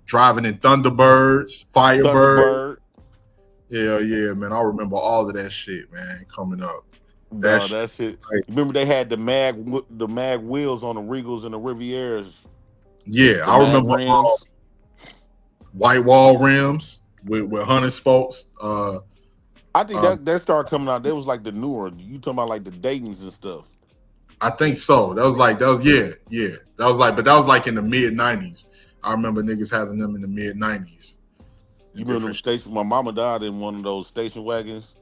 driving in Thunderbirds, Firebird. Yeah, man. I remember all of that shit, man, coming up. That shit. Remember they had the mag wheels on the Regals and the Rivieras. Yeah, I remember white wall rims with hunting spokes. I think that started coming out. That was like the newer. You talking about like the Daytons and stuff? I think so. That was yeah. That was like in the mid '90s. I remember niggas having them in the mid '90s. You remember them station? My mama died in one of those station wagons.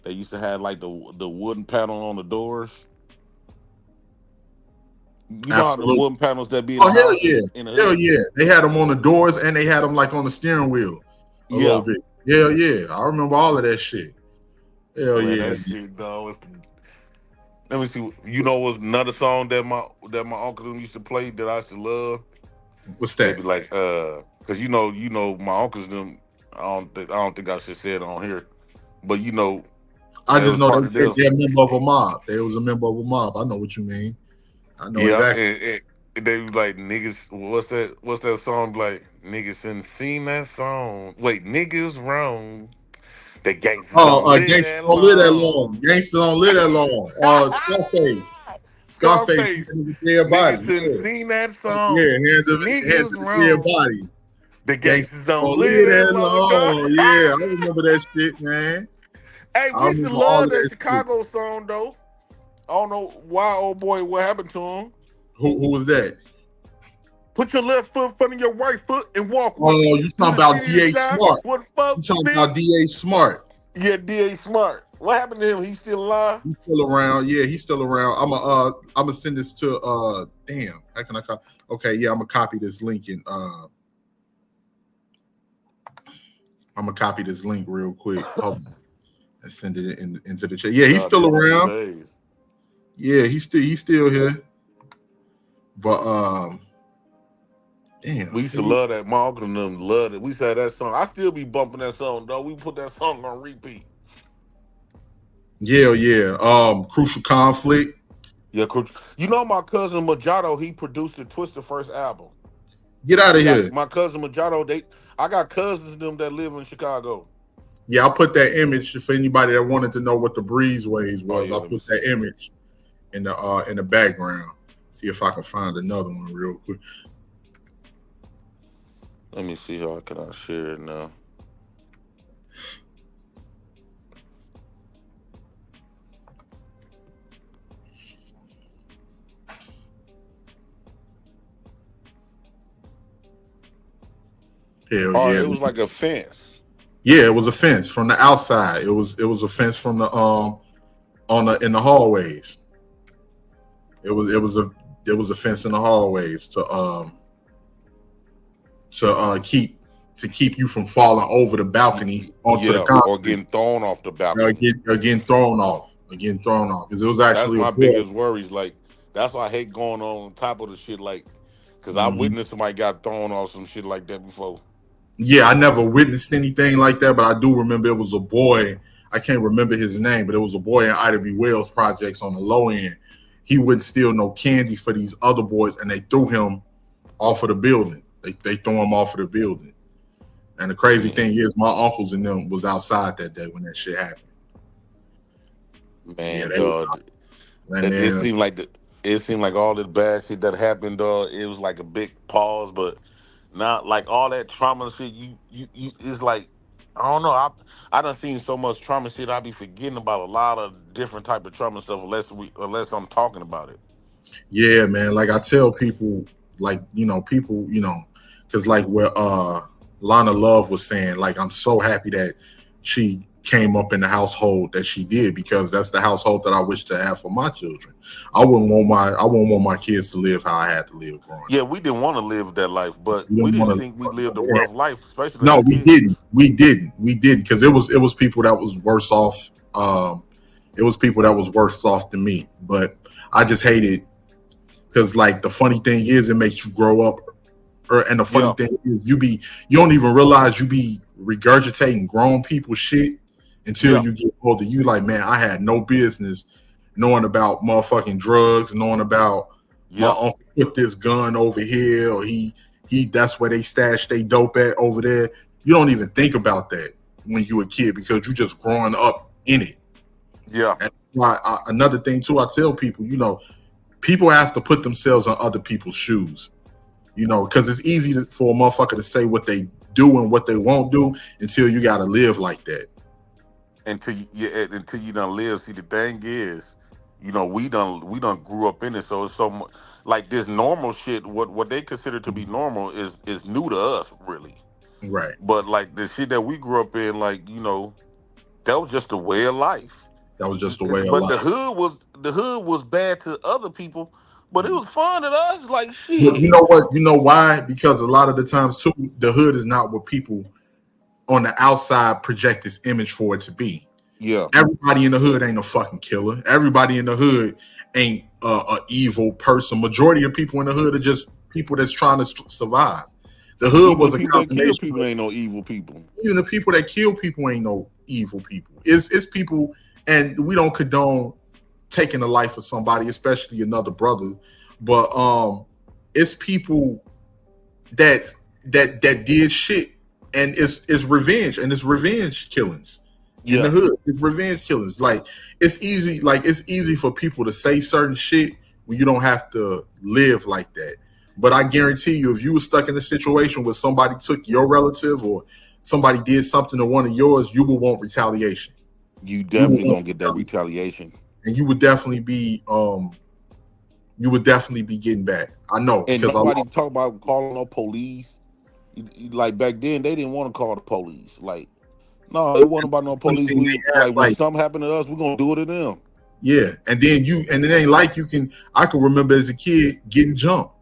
They used to have like the wooden panel on the doors. You know how the wooden panels that be in the house, hell yeah. They had them on the doors and they had them like on the steering wheel. A little bit. Yeah. I remember all of that shit. Hell yeah. That shit, dog. Let me see. You know what's another song that my uncle used to play that I used to love? What's that? Maybe like because you know my uncles them. I don't think I should say it on here, but you know. I just know they're a member of a mob. They was a member of a mob. I know what you mean. I know exactly. And they was like niggas. What's that song like? Niggas didn't seen that song. Wait, niggas wrong. The gangsters don't live that long. Gangsters don't live that long. Scarface. Dead body. Niggas didn't seen that song. Yeah, hands of dead body. The gangsters don't live that long. Yeah, I remember that shit, man. Hey, we used to love that Chicago song though. I don't know why, old boy. What happened to him? Who was that? Put your left foot in front of your right foot and walk. Oh, you talking about D.A. Smart? What the fuck? You talking about D.A. Smart? Yeah, D.A. Smart. What happened to him? He's still alive? He's still around. Yeah, he's still around. I'm gonna send this to damn. How can I copy? Okay, yeah, I'm gonna copy this link and I'm gonna copy this link real quick. Hold on. And send it into the chat. Yeah, he's still around. Yeah, he's still here. But damn, we used to love that. My uncle and them loved it. We said that song. I still be bumping that song, though. We put that song on repeat. Yeah. Crucial Conflict. Yeah, you know my cousin Machado, he produced the Twister first album. Get out of here. My cousin Machado, I got cousins them that live in Chicago. Yeah, I'll put that image for anybody that wanted to know what the breezeways was. I'll put that image in the background. See if I can find another one real quick. Let me see how can I share it now. Hell Oh, yeah. it was like a fence. Yeah, it was a fence from the outside. It was a fence from the in the hallways. It was a fence in the hallways to keep you from falling over the balcony onto the concrete. Or getting thrown off the balcony. Getting thrown off. Because it was actually that's my biggest worries. Like, that's why I hate going on top of the shit. Like, because I witnessed somebody got thrown off some shit like that before. Yeah, I never witnessed anything like that, but I do remember it was a boy. I can't remember his name, but it was a boy in Ida B. Wells projects on the low end. He wouldn't steal no candy for these other boys, and they threw him off of the building. They threw him off of the building. And the crazy thing is, my uncles and them was outside that day when that shit happened. Man, dog. It seemed like all this bad shit that happened, dog. It was like a big pause, but not like all that trauma shit. You it's like, I don't know. I done seen so much trauma shit. I be forgetting about a lot of different type of trauma stuff unless I'm talking about it. Yeah, man. Like I tell people, like, people, because like where Lana Love was saying, like, I'm so happy that she came up in the household that she did, because that's the household that I wish to have for my children. I wouldn't want my kids to live how I had to live growing up. Yeah, we didn't want to live that life, but we didn't think we lived a rough life, especially. No, we didn't. We didn't, because it was people that was worse off. It was people that was worse off than me. But I just hate it because, like, the funny thing is, it makes you grow up. And the funny thing is, you don't even realize you be regurgitating grown people shit until you get older. You like, man, I had no business knowing about motherfucking drugs, knowing about my uncle put this gun over here, or he that's where they stash they dope at over there. You don't even think about that when you a kid because you just growing up in it. Yeah. And another thing too, I tell people, people have to put themselves in other people's shoes. Because it's easy for a motherfucker to say what they do and what they won't do until you got to live like that. Until you done live. See, the thing is, we done grew up in it, so it's so much like this normal shit. What they consider to be normal is new to us, really. Right. But like the shit that we grew up in, like that was just a way of life. That was just a way of life. But the hood was bad to other people. But it was fun to us, like shit. You know what? You know why? Because a lot of the times too, the hood is not what people on the outside project this image for it to be. Yeah. Everybody in the hood ain't a fucking killer. Everybody in the hood ain't a evil person. Majority of people in the hood are just people that's trying to survive. The hood even was a people that kill combination. People ain't no evil people. Even the people that kill people ain't no evil people. It's people, and we don't condone taking the life of somebody, especially another brother, but it's people that did shit, and it's revenge, and it's revenge killings in the hood. It's revenge killings. Like it's easy for people to say certain shit when you don't have to live like that. But I guarantee you, if you were stuck in a situation where somebody took your relative or somebody did something to one of yours, you will want retaliation. You definitely gonna get that retaliation. And you would definitely be getting back. I know. And nobody talk about calling no police. Like back then, they didn't want to call the police. Like, no, they wasn't about no police. When something happened to us, we're gonna do it to them. Yeah, and then it ain't like I can remember as a kid getting jumped.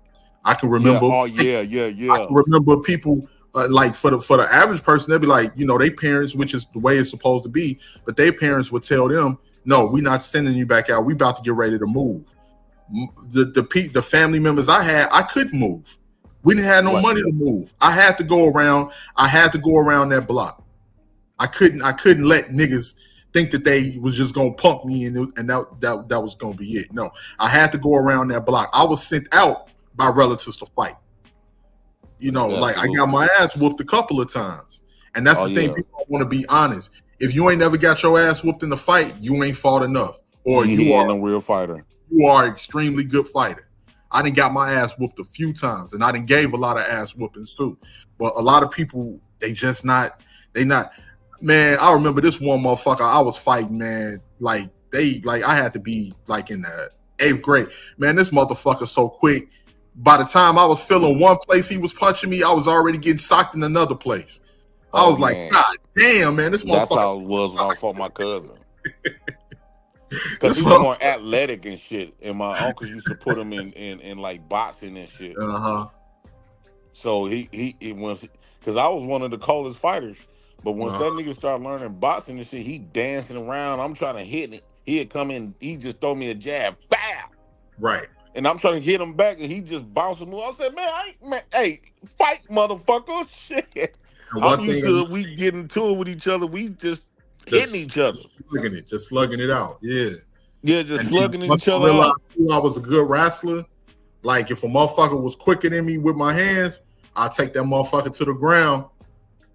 I can remember. Yeah. I can remember people. Like for the average person, they'd be like, their parents, which is the way it's supposed to be, but their parents would tell them, no, we're not sending you back out. We about to get ready to move. The family members I had, I couldn't move. We didn't have no money to move. I had to go around that block. I couldn't let niggas think that they was just gonna pump me and that was gonna be it. No, I had to go around that block. I was sent out by relatives to fight. Like I got my ass whooped a couple of times. And that's the thing, people want to be honest. If you ain't never got your ass whooped in the fight, you ain't fought enough. Or you are no real fighter. You are an extremely good fighter. I done got my ass whooped a few times, and I done gave a lot of ass whoopings too. But a lot of people, they not. Man, I remember this one motherfucker I was fighting, man. I had to be like in the 8th grade. Man, this motherfucker so quick. By the time I was feeling one place he was punching me, I was already getting socked in another place. I was like, God damn, man, this motherfucker. That's how it was when I fought my cousin. Because he was more athletic and shit. And my uncle used to put him in like boxing and shit. So he was, because I was one of the coldest fighters. But once that nigga started learning boxing and shit, he dancing around. I'm trying to hit it. He'd come in, he just throw me a jab. Bow! Right. And I'm trying to hit him back, and he just bouncing me. I said, hey, fight, motherfucker. Shit. I'm used to we get into it with each other. We just hitting each other. Just slugging it out. Yeah. Yeah, just slugging each other out. I was a good wrestler. Like, if a motherfucker was quicker than me with my hands, I'll take that motherfucker to the ground.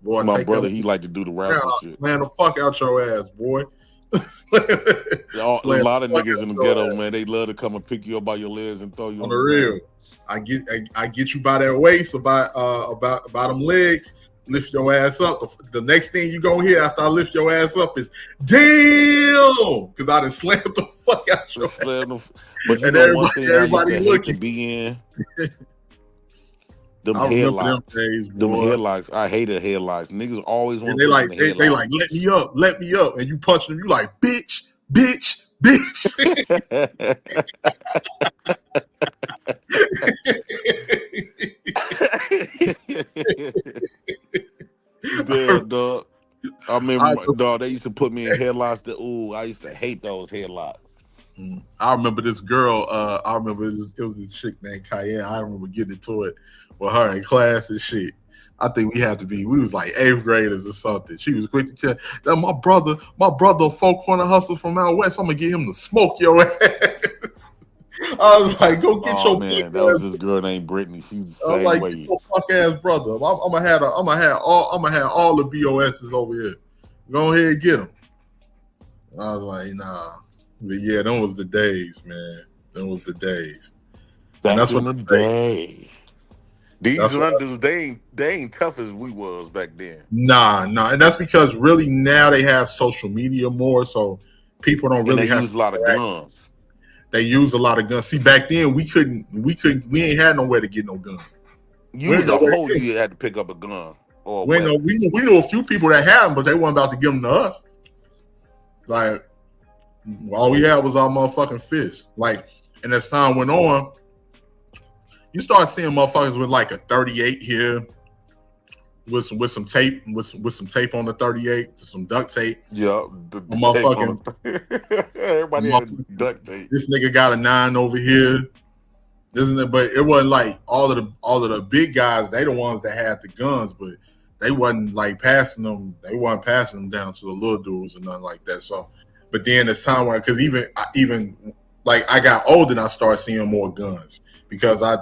Boy, my brother, he like to do the wrestling shit. Man, the fuck out your ass, boy. A lot of niggas in the ghetto, man, they love to come and pick you up by your legs and throw you on the real. I get you by that waist or by them legs, lift your ass up. The next thing you gonna hear after I lift your ass up is damn, because I done slammed the fuck out your ass. But you know one thing everybody looking to be in. Them headlocks. Them headlocks. I hated headlocks. Niggas always want to they like, let me up. And you punch them, you like, bitch. Damn, dog. I remember, dog, they used to put me in headlocks I used to hate those headlocks. I remember this girl, it was this chick named Cayenne. I remember getting into it with her in class and shit. I think we was like 8th graders or something. She was quick to tell that my brother, a 4-corner hustle from out west. I'm gonna get him to smoke your ass. I was like, go get your man. That was this girl named Brittany. She's the same way. Your fuck ass brother. I'm gonna have all the BOSs over here. Go ahead and get them. I was like, nah. But yeah, them was the days, man. Them was the days. That's in the day. These Londons, they ain't tough as we was back then. Nah, and that's because really now they have social media more, so people don't really use a lot of guns. They use a lot of guns. See, back then we ain't had nowhere to get no gun. You had to pick up a gun. Or we knew a few people that had them, but they weren't about to give them to us. Like, all we had was our motherfucking fists. Like, and as time went on, you start seeing motherfuckers with like a 38 here, with some tape, with some tape on the 38, some duct tape. Yeah, everybody had duct tape. This nigga got a 9 over here, isn't it? But it wasn't like all of the big guys. They the ones that had the guns, but they wasn't like passing them. They weren't passing them down to the little dudes or nothing like that. So, but then it's time where, because even like I got older and I started seeing more guns. Because I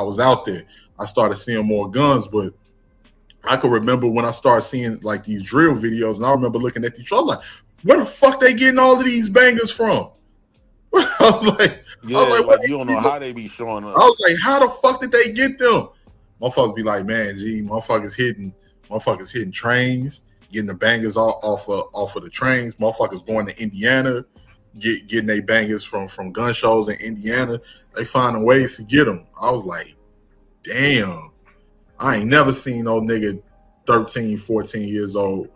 was out there, I started seeing more guns. But I could remember when I started seeing like these drill videos, and I remember looking at these. I was like, "Where the fuck they getting all of these bangers from?" I was like, you don't know how they be showing up. I was like, "How the fuck did they get them?" Motherfuckers be like, "Man, motherfuckers hitting trains, getting the bangers off of the trains. Motherfuckers going to Indiana." Getting they bangers from gun shows in Indiana. They finding ways to get them. I was like, damn, I ain't never seen no nigga 13, 14 years old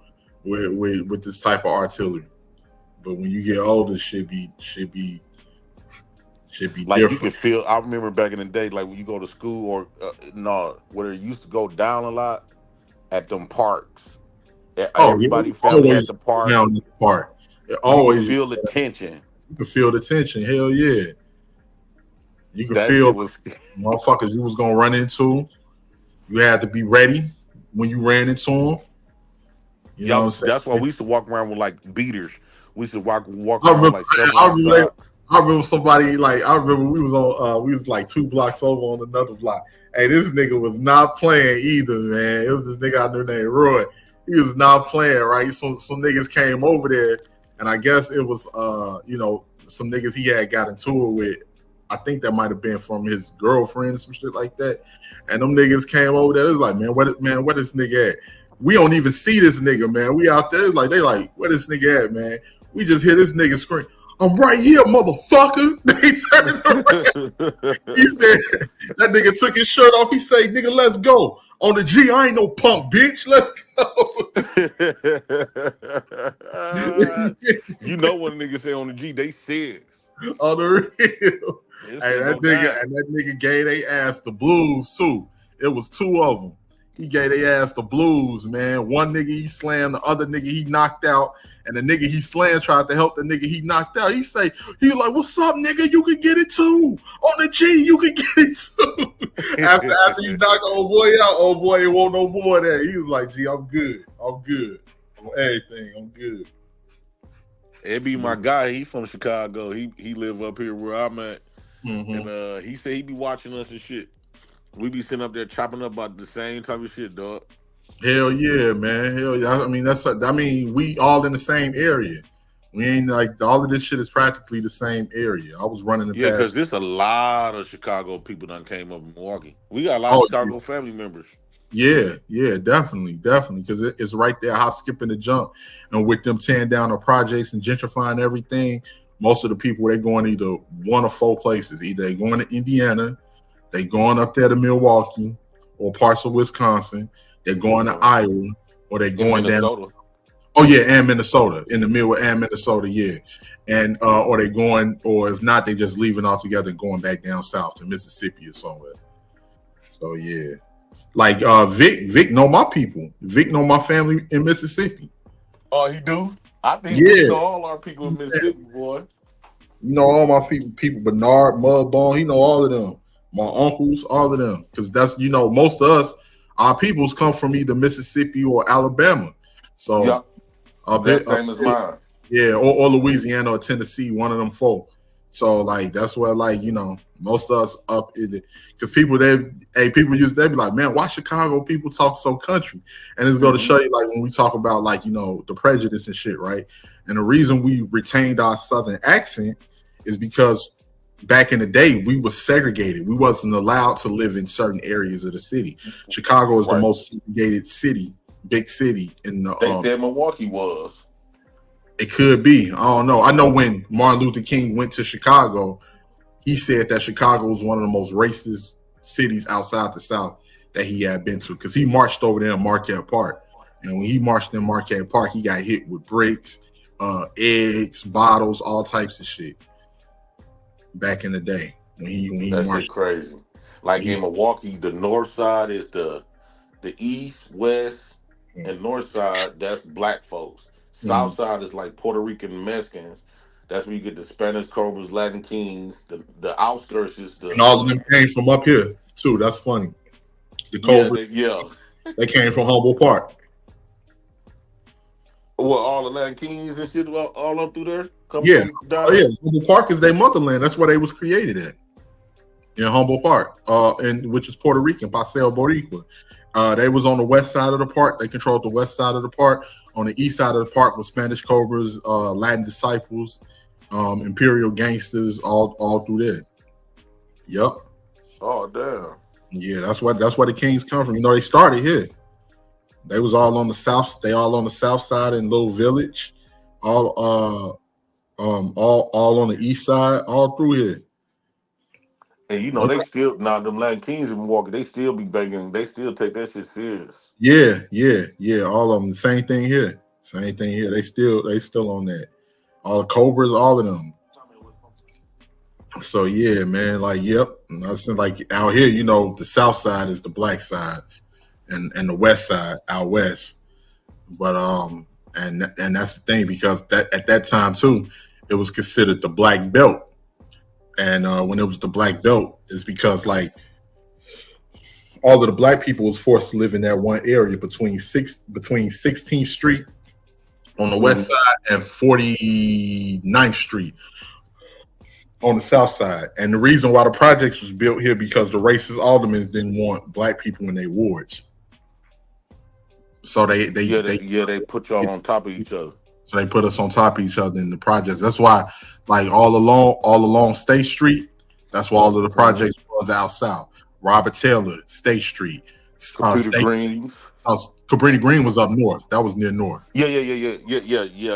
with this type of artillery. But when you get older, should be like different. You can feel. I remember back in the day, like when you go to school or where it used to go down a lot at them parks. Everybody felt at the park. Down the park. Always feel the tension. You can feel the tension. Hell yeah. You can feel motherfuckers you was gonna run into. You had to be ready when you ran into them. You know what I'm saying? That's why we used to walk around with like beaters. We used to walk around I remember somebody we was like 2 blocks over on another block. Hey, this nigga was not playing either, man. It was this nigga I knew named Roy. He was not playing, right? So some niggas came over there. And I guess it was, some niggas he had got into it with I think that might have been from his girlfriend or some shit like that. And them niggas came over there. It was like, where this nigga at? We don't even see this nigga, man. We out there like they like, where this nigga at, man? We just hear this nigga scream, I'm right here, motherfucker. They turned around. He said, that nigga took his shirt off. He said, nigga, let's go. On the G, I ain't no punk, bitch. Let's go. You know what niggas say on the G, they serious. On the real. Hey, that nigga gave they ass the blues, too. It was two of them. He gave their ass the blues, man. One nigga he slammed, the other nigga he knocked out, and the nigga he slammed tried to help the nigga he knocked out. He was like, what's up, nigga? You can get it too. On the G, you can get it too. after he knocked old boy out, old boy ain't want no more of that. He was like, G, I'm good. I'm good. On everything, I'm good. It be my guy. He from Chicago. He live up here where I'm at. Mm-hmm. And he said he be watching us and shit. We be sitting up there chopping up about the same type of shit, dog. Hell yeah, man. Hell yeah. I mean, we all in the same area. We ain't like all of this shit is practically the same area. I was running the Yeah, because there's a lot of Chicago people done came up in Milwaukee. We got a lot of Chicago family members. Yeah, definitely. Because it's right there, hop, skip, and the jump. And with them tearing down the projects and gentrifying everything, most of the people, they're going either one of four places. Either they going to Indiana, they going up there to Milwaukee or parts of Wisconsin. They're going to Iowa, or they going down. Oh yeah, and Minnesota, in the middle and Minnesota, yeah. And or they going, or if not, they just leaving altogether and going back down south to Mississippi or somewhere. So yeah, like Vic know my people. Vic know my family in Mississippi. Oh, he do? I think he know all our people in Mississippi, boy. You know all my people, Bernard, Mudbone, he know all of them. My uncles, all of them. Because that's, most of us, our peoples come from either Mississippi or Alabama. So, yeah, that same as mine. Yeah, or Louisiana or Tennessee, one of them four. So, like, that's where, like, most of us up in it. Because people, they be like, man, why Chicago people talk so country? And it's going to show you, like, when we talk about, like, the prejudice and shit, right? And the reason we retained our Southern accent is because back in the day, we were segregated. We wasn't allowed to live in certain areas of the city. Chicago is the most segregated city, big city in the. They said Milwaukee was. It could be. I don't know. I know when Martin Luther King went to Chicago, he said that Chicago was one of the most racist cities outside the South that he had been to, because he marched over there in Marquette Park, and when he marched in Marquette Park, he got hit with bricks, eggs, bottles, all types of shit. Back in the day when he that's marched. Crazy. Like in Milwaukee, the north side is the east, west, and north side, that's black folks. South side is like Puerto Rican Mexicans. That's where you get the Spanish Cobras, Latin Kings. The outskirts is the. And all of them came from up here too. That's funny. The Cobras, they came from Humboldt Park. Well, all the Latin Kings and shit all up through there? Humboldt Park is their motherland. That's where they was created at. In Humboldt Park, which is Puerto Rican, Paseo Boricua. They was on the west side of the park. They controlled the west side of the park. On the east side of the park was Spanish Cobras, Latin Disciples, Imperial Gangsters, all through there. Yep. Oh, damn. Yeah, that's where the Kings come from. They started here. They was all on the south. They all on the south side in Little Village, all on the east side, all through here. And they still them Latin Kings in Milwaukee. They still be begging. They still take that shit serious. Yeah. All of them. Same thing here. They still on that. All the Cobras, all of them. So yeah, man. Like, yep. And I said, like, out here, the south side is the black side. And the west side out west, but and that's the thing, because that at that time too, it was considered the black belt, and when it was the black belt, it's because like all of the black people was forced to live in that one area between 16th Street on the west side and 49th Street on the south side. And the reason why the projects was built here, because the racist aldermen didn't want black people in their wards. So they put y'all on top of each other. So they put us on top of each other in the projects. That's why, like all along State Street, That's where all of the projects was out south. Robert Taylor, State Street, Computer Greens. Cabrini Green was up north. That was near north. Yeah.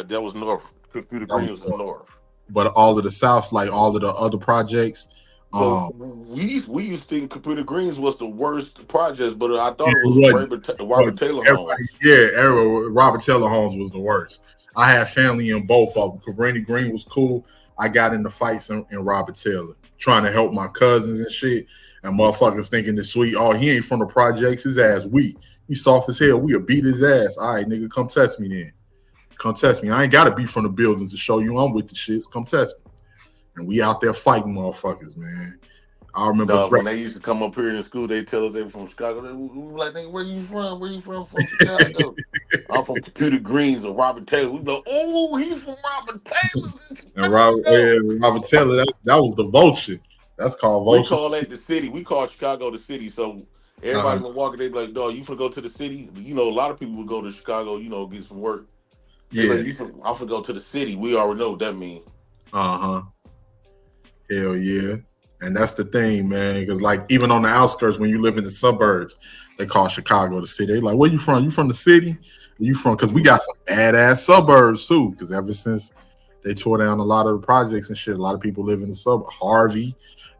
That was north. Computer Green was north. But all of the south, like all of the other projects. So we used to think Computer Greens was the worst projects, but I thought it was Robert Taylor homes. Yeah, Robert Taylor homes was the worst. I had family in both of them. Cabrini Green was cool. I got into fights in Robert Taylor, trying to help my cousins and shit. And motherfuckers thinking this sweet, oh, he ain't from the projects, his ass weak. He soft as hell. We'll beat his ass. All right, nigga, come test me then. Come test me. I ain't gotta be from the buildings to show you I'm with the shits. Come test me. And we out there fighting motherfuckers, man. I remember when they used to come up here in school, they tell us they were from Chicago. They were like, where you from? Where you from Chicago? I'm from Computer Greens or Robert Taylor. We go, oh, he's from Robert Taylor. And Robert Taylor, that was the vulture. That's called vulture. We call that the city. We call Chicago the city. So everybody in Milwaukee, they be like, dog, you finna go to the city? You know, a lot of people would go to Chicago, you know, get some work. Yeah. Like, I'm finna go to the city. We already know what that means. Hell yeah. And that's the thing, man. Because like even on the outskirts, when you live in the suburbs, they call Chicago the city. They like, where you from? You from the city? You from? Because we got some badass suburbs too. Because ever since they tore down a lot of the projects and shit, a lot of people live in the suburbs. Harvey,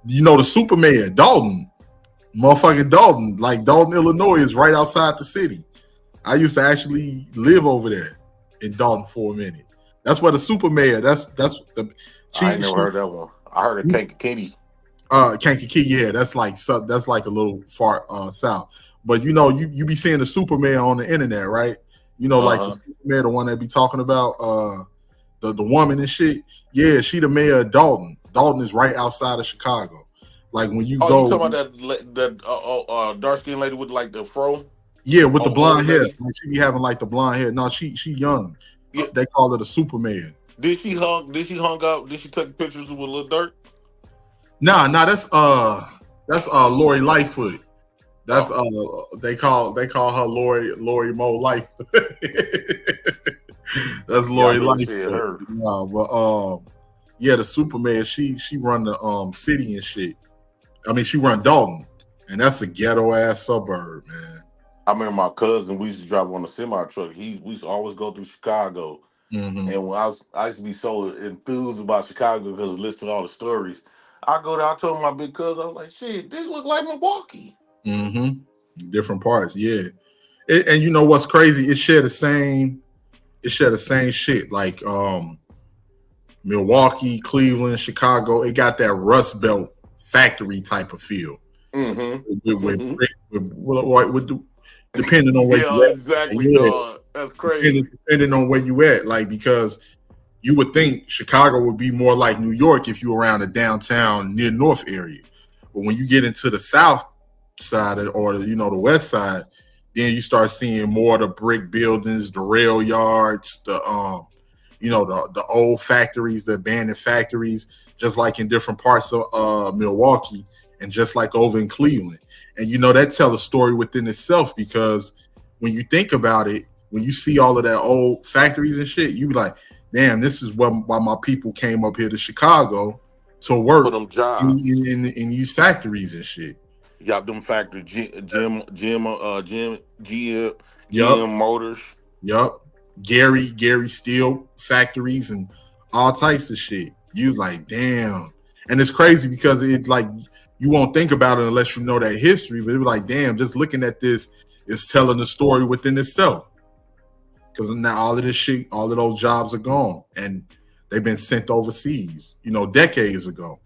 you know, the super mayor, Dalton, motherfucking Dalton, like Dalton, Illinois is right outside the city. I used to actually live over there in Dalton for a minute. That's where the super mayor. That's the. I ain't never heard that one. I heard of Kankakee. Kankakee, yeah, that's like a little far south. But you know, you be seeing the super mayor on the internet, right? You know, like the super mayor, the one that be talking about the woman and shit. Yeah, she the mayor of Dalton. Dalton is right outside of Chicago. Like when you go, you talking about that dark skinned lady with like the fro? Yeah, with the blonde hair. Like she be having like the blonde hair. No, she young. Yeah. They call her the super mayor. Did she hung up? Did she take pictures with Lil Durk? Nah, that's Lori Lightfoot. That's they call her Lori Mo Lightfoot. That's Lori Lightfoot. No, but yeah, the super mayor, she run the city and shit. I mean, she run Dalton, and that's a ghetto ass suburb, man. I remember my cousin. We used to drive on a semi truck. We used to always go through Chicago. Mm-hmm. And when I used to be so enthused about Chicago because listening to all the stories. I go there, I told my big cousin, I was like, shit, this look like Milwaukee. Mm-hmm. Different parts, yeah. And you know what's crazy? It share the same shit. Like Milwaukee, Cleveland, Chicago, it got that Rust Belt factory type of feel. Mm-hmm. With depending on where you at. Exactly, dog. That's crazy. Depending on where you at, like because you would think Chicago would be more like New York if you were around the downtown near North area. But when you get into the south side or you know the west side, then you start seeing more of the brick buildings, the rail yards, the old factories, the abandoned factories, just like in different parts of Milwaukee and just like over in Cleveland. And you know that tells a story within itself because when you think about it, when you see all of that old factories and shit, you be like, damn, this is why my people came up here to Chicago to work for them jobs in these factories and shit. You got them factories, GM Motors. Yup. Gary Steel factories and all types of shit. You like, damn. And it's crazy because it's like you won't think about it unless you know that history, but it was like, damn, just looking at this is telling the story within itself. Because now all of this shit, all of those jobs are gone and they've been sent overseas, you know, decades ago.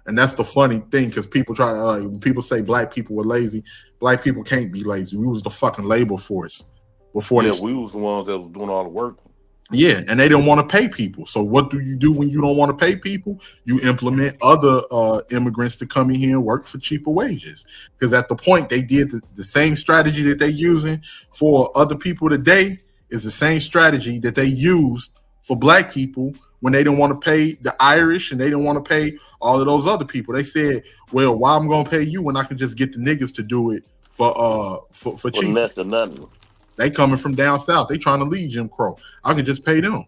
And that's the funny thing because people when people say black people were lazy, black people can't be lazy. We was the fucking labor force before this. We was the ones that was doing all the work. Yeah, and they didn't want to pay people. So what do you do when you don't want to pay people? You implement other immigrants to come in here and work for cheaper wages. Because at the point they did the same strategy that they're using for other people today is the same strategy that they used for black people when they didn't want to pay the Irish and they didn't want to pay all of those other people. They said, well, why I'm going to pay you when I can just get the niggas to do it for cheap? Less than nothing. They coming from down south. They trying to leave Jim Crow. I could just pay them.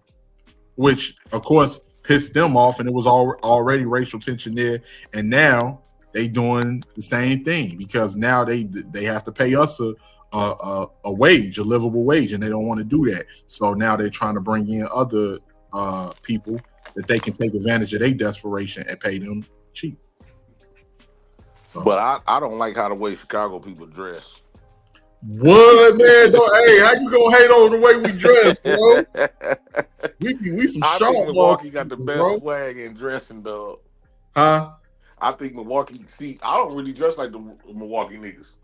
Which, of course, pissed them off, and it was already racial tension there. And now they doing the same thing because now they have to pay us a wage, a livable wage, and they don't want to do that. So now they're trying to bring in other people that they can take advantage of their desperation and pay them cheap. So. But I don't like how the way Chicago people dress. What, man? Hey, how you gonna hate on the way we dress, bro? we some I sharp think Milwaukee motherfuckers, got the best bro. swag in dressing, dog. Huh? I think Milwaukee. See, I don't really dress like the Milwaukee niggas,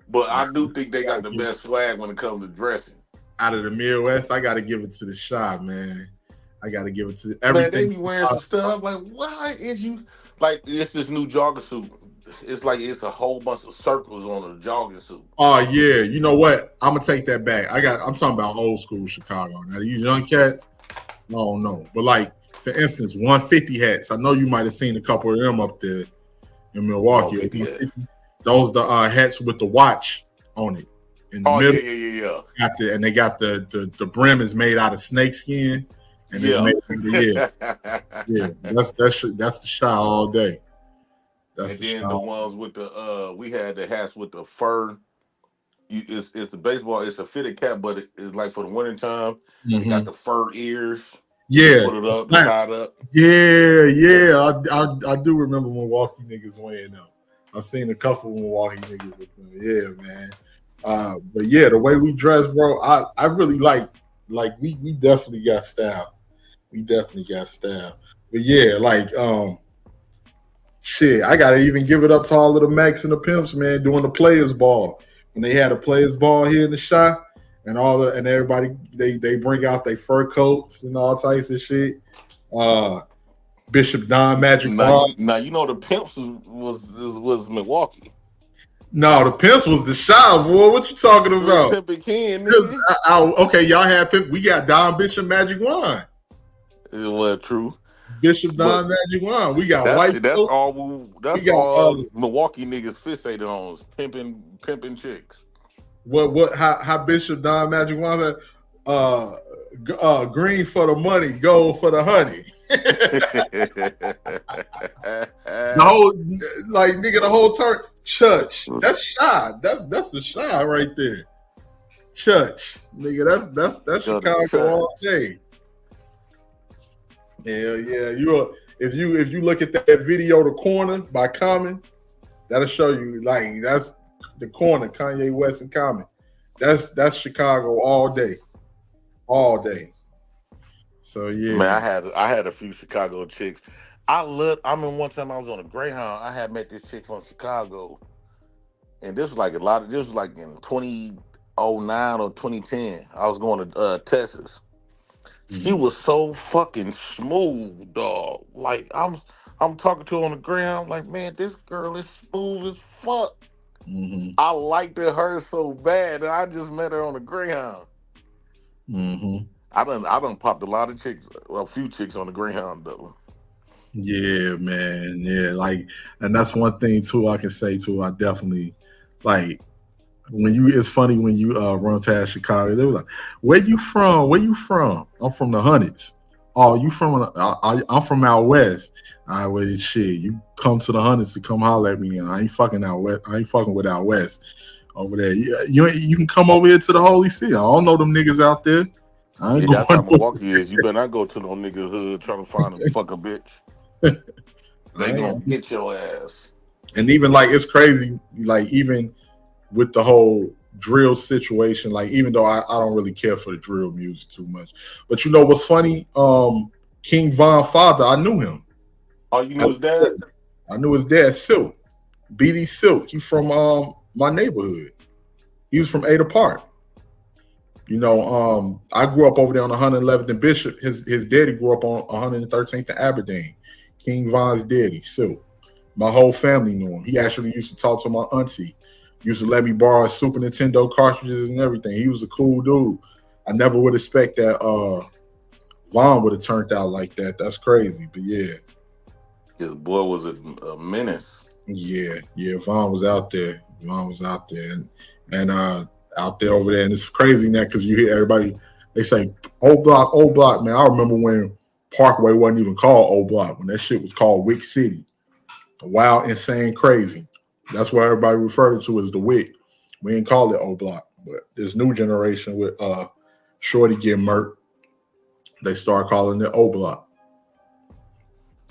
but I do think they got the best swag when it comes to dressing. Out of the Midwest, I got to give it to the shop, man. I got to give it to everything. Man, they be wearing some stuff like, why is you like? It's this new jogging suit. It's like it's a whole bunch of circles on a jogging suit. Oh yeah, you know what? I'm gonna take that back. I'm talking about old school Chicago. Now these young cats, no. But like for instance, 150 hats. I know you might have seen a couple of them up there in Milwaukee. Those the hats with the watch on it in the middle. Yeah. And they got the brim is made out of snake skin, and it's made that's the shot all day. That's and then the ones with the we had the hats with the fur. It's the baseball. It's a fitted cap, but it's like for the winter time. Mm-hmm. It got the fur ears. Yeah, put it up, tied up. Yeah. I do remember Milwaukee niggas wearing them. I've seen a couple of Milwaukee niggas with them. Yeah, man. But yeah, the way we dress, bro, I really like we definitely got style. But yeah, like shit, I gotta even give it up to all of the Macs and the Pimps, man, doing the players ball. When they had a players ball here in the shop, and everybody they bring out their fur coats and all types of shit. Bishop Don Magic. Now you know the Pimps was Milwaukee. No, the Pimps was the shop, boy. What you talking about? Pimpin' Ken, okay, y'all had Pimp. We got Don Bishop Magic Wine. It was true. Bishop Don Magic Wine. We got that's all Milwaukee niggas fixated on is pimping chicks. How Bishop Don Magic Wine said, green for the money, gold for the honey. The whole turn. Church. That's shot. That's the shot right there. Church. Nigga, that's Chicago all day. Hell yeah. If you look at that video, The Corner by Common, that'll show you like that's The Corner, Kanye West and Common. That's Chicago all day. All day. So yeah. Man, I had a few Chicago chicks. I mean, one time I was on a Greyhound, I had met this chick from Chicago. And this was like in 2009 or 2010. I was going to Texas. He was so fucking smooth, dog. Like I'm talking to her on the ground. Like, man, this girl is smooth as fuck. Mm-hmm. I liked her so bad that I just met her on the Greyhound. Mm-hmm. I done popped a few chicks on the Greyhound though. Yeah, man. Yeah, like, and that's one thing too I can say too. I definitely like. It's funny when you run past Chicago, they were like, where you from? I'm from the Hundreds. Oh, you from? I'm from out west. Well, shit, you come to the Hundreds to come holler at me, and I ain't fucking out west. I ain't fucking with out west over there. You can come over here to the Holy City. I don't know them niggas out there. I ain't that's how Milwaukee is. You better not go to no nigga hood trying to find a fuck a bitch. They gonna get your ass. And even like it's crazy, like even with the whole drill situation, like even though I don't really care for the drill music too much, but you know what's funny? King Von father, I knew him. Oh, you knew his dad? I knew his dad, Silk. BD Silk. He's from my neighborhood. He was from Ada Park. You know, I grew up over there on 111th and Bishop. His daddy grew up on 113th and Aberdeen. King Von's daddy, Silk. My whole family knew him. He actually used to talk to my auntie. Used to let me borrow Super Nintendo cartridges and everything. He was a cool dude. I never would expect that Von would have turned out like that. That's crazy, but yeah. His boy was a menace. Yeah, Von was out there. And out there over there. And it's crazy now because you hear everybody, they say, old block, man. I remember when Parkway wasn't even called O Block when that shit was called Wick City. Wild, insane, crazy. That's what everybody referred to as the Wick. We ain't call it O Block, but this new generation with Shorty get murked, they start calling it O Block.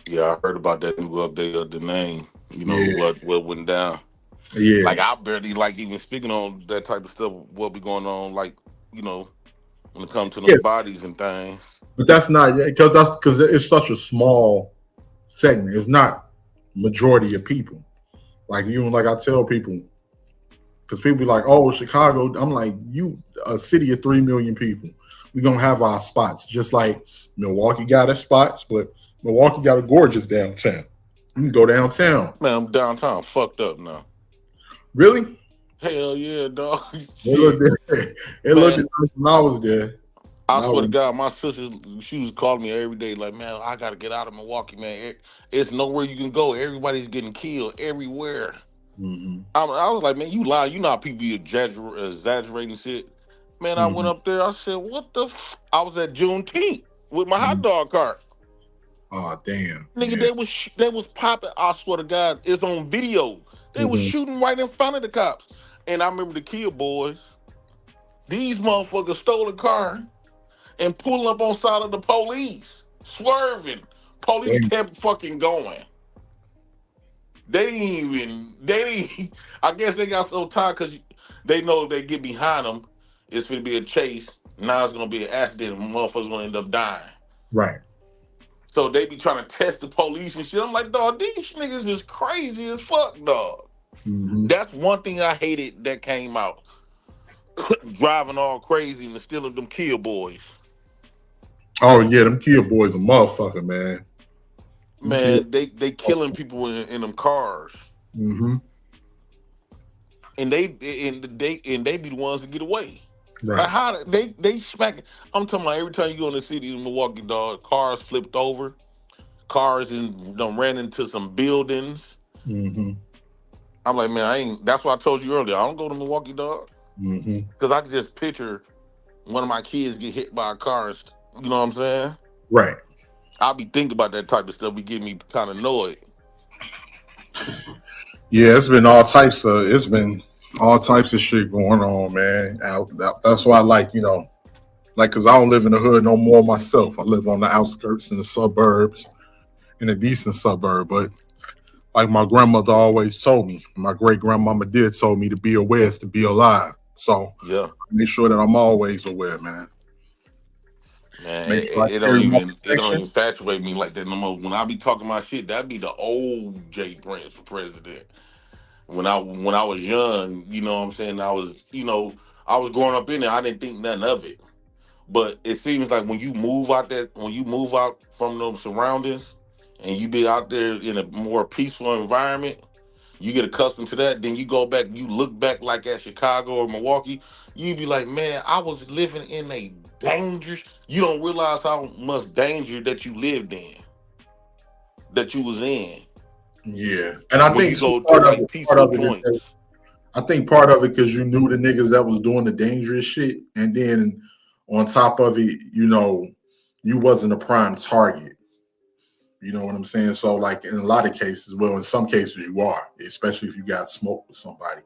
Yeah, I heard about that new update of the name. You know what went down. Yeah, like I barely like even speaking on that type of stuff. What be going on, like when it comes to them bodies and things. But that's not because it's such a small segment. It's not majority of people. Like I tell people, because people be like, "Oh, Chicago." I'm like, a city of 3 million people. We're gonna have our spots, just like Milwaukee got its spots, but Milwaukee got a gorgeous downtown. You can go downtown. Man, I'm downtown fucked up now. Really? Hell yeah, dog. It looked nice when I was there. I swear to God, my sister, she was calling me every day, like, man, I gotta get out of Milwaukee, man. It's nowhere you can go. Everybody's getting killed everywhere. Mm-hmm. I was like, man, you lie. You know how people be exaggerating shit. Man, I went up there. I said, what the I was at Juneteenth with my hot dog cart. Oh, damn. Nigga, they was popping. I swear to God, it's on video. They was shooting right in front of the cops. And I remember the Kill Boys. These motherfuckers stole a car and pulling up on side of the police, swerving. Police kept fucking going. They didn't. I guess they got so tired because they know if they get behind them, it's going to be a chase. Now it's going to be an accident and motherfuckers going to end up dying. Right. So they be trying to test the police and shit. I'm like, dog, these niggas is crazy as fuck, dog. Mm-hmm. That's one thing I hated that came out. Driving all crazy and stealing them Kill Boys. Oh yeah, them Kill Boys a motherfucker, man. Man, they killing people in them cars. Mm-hmm. And they be the ones that get away. Right. Like how they smack. I'm talking about every time you go in the city in Milwaukee, dog, cars flipped over, cars done ran into some buildings. Mm-hmm. I'm like, man, that's why I told you earlier. I don't go to Milwaukee, dog. Mm-hmm. Because I can just picture one of my kids get hit by a car. You know what I'm saying? Right. I'll be thinking about that type of stuff. Be getting me kind of annoyed. Yeah, it's been all types of shit going on, man. That's why I like, because I don't live in the hood no more myself. I live on the outskirts in the suburbs, in a decent suburb. But like my grandmother always told me, my great grandmama did told me to be aware is to be alive. So yeah, make sure that I'm always aware, man. Man, it don't even infatuate me like that no more. When I be talking my shit, that'd be the old Jay Prince for president. When I was young, you know what I'm saying, I was growing up in there, I didn't think nothing of it. But it seems like when you move out from those surroundings and you be out there in a more peaceful environment, you get accustomed to that, then you go back, you look back like at Chicago or Milwaukee, you be like, man, I was living in a dangerous, you don't realize how much danger that you lived in, that you was in. Yeah, and I think part of it because you knew the niggas that was doing the dangerous shit, and then on top of it, you wasn't a prime target. You know what I'm saying? So, like in a lot of cases, well, in some cases you are, especially if you got smoked with somebody.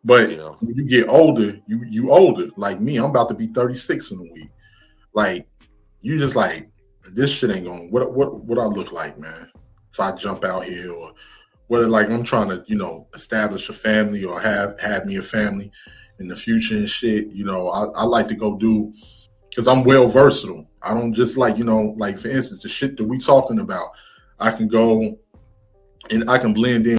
But when you get older, you older. Like me, I'm about to be 36 in a week. Like you just like this shit ain't going. What I look like, man? If I jump out here, or whether like I'm trying to, establish a family or have me a family in the future and shit, I like to go do, because I'm well versatile. I don't just like, like for instance, the shit that we talking about, I can go and I can blend in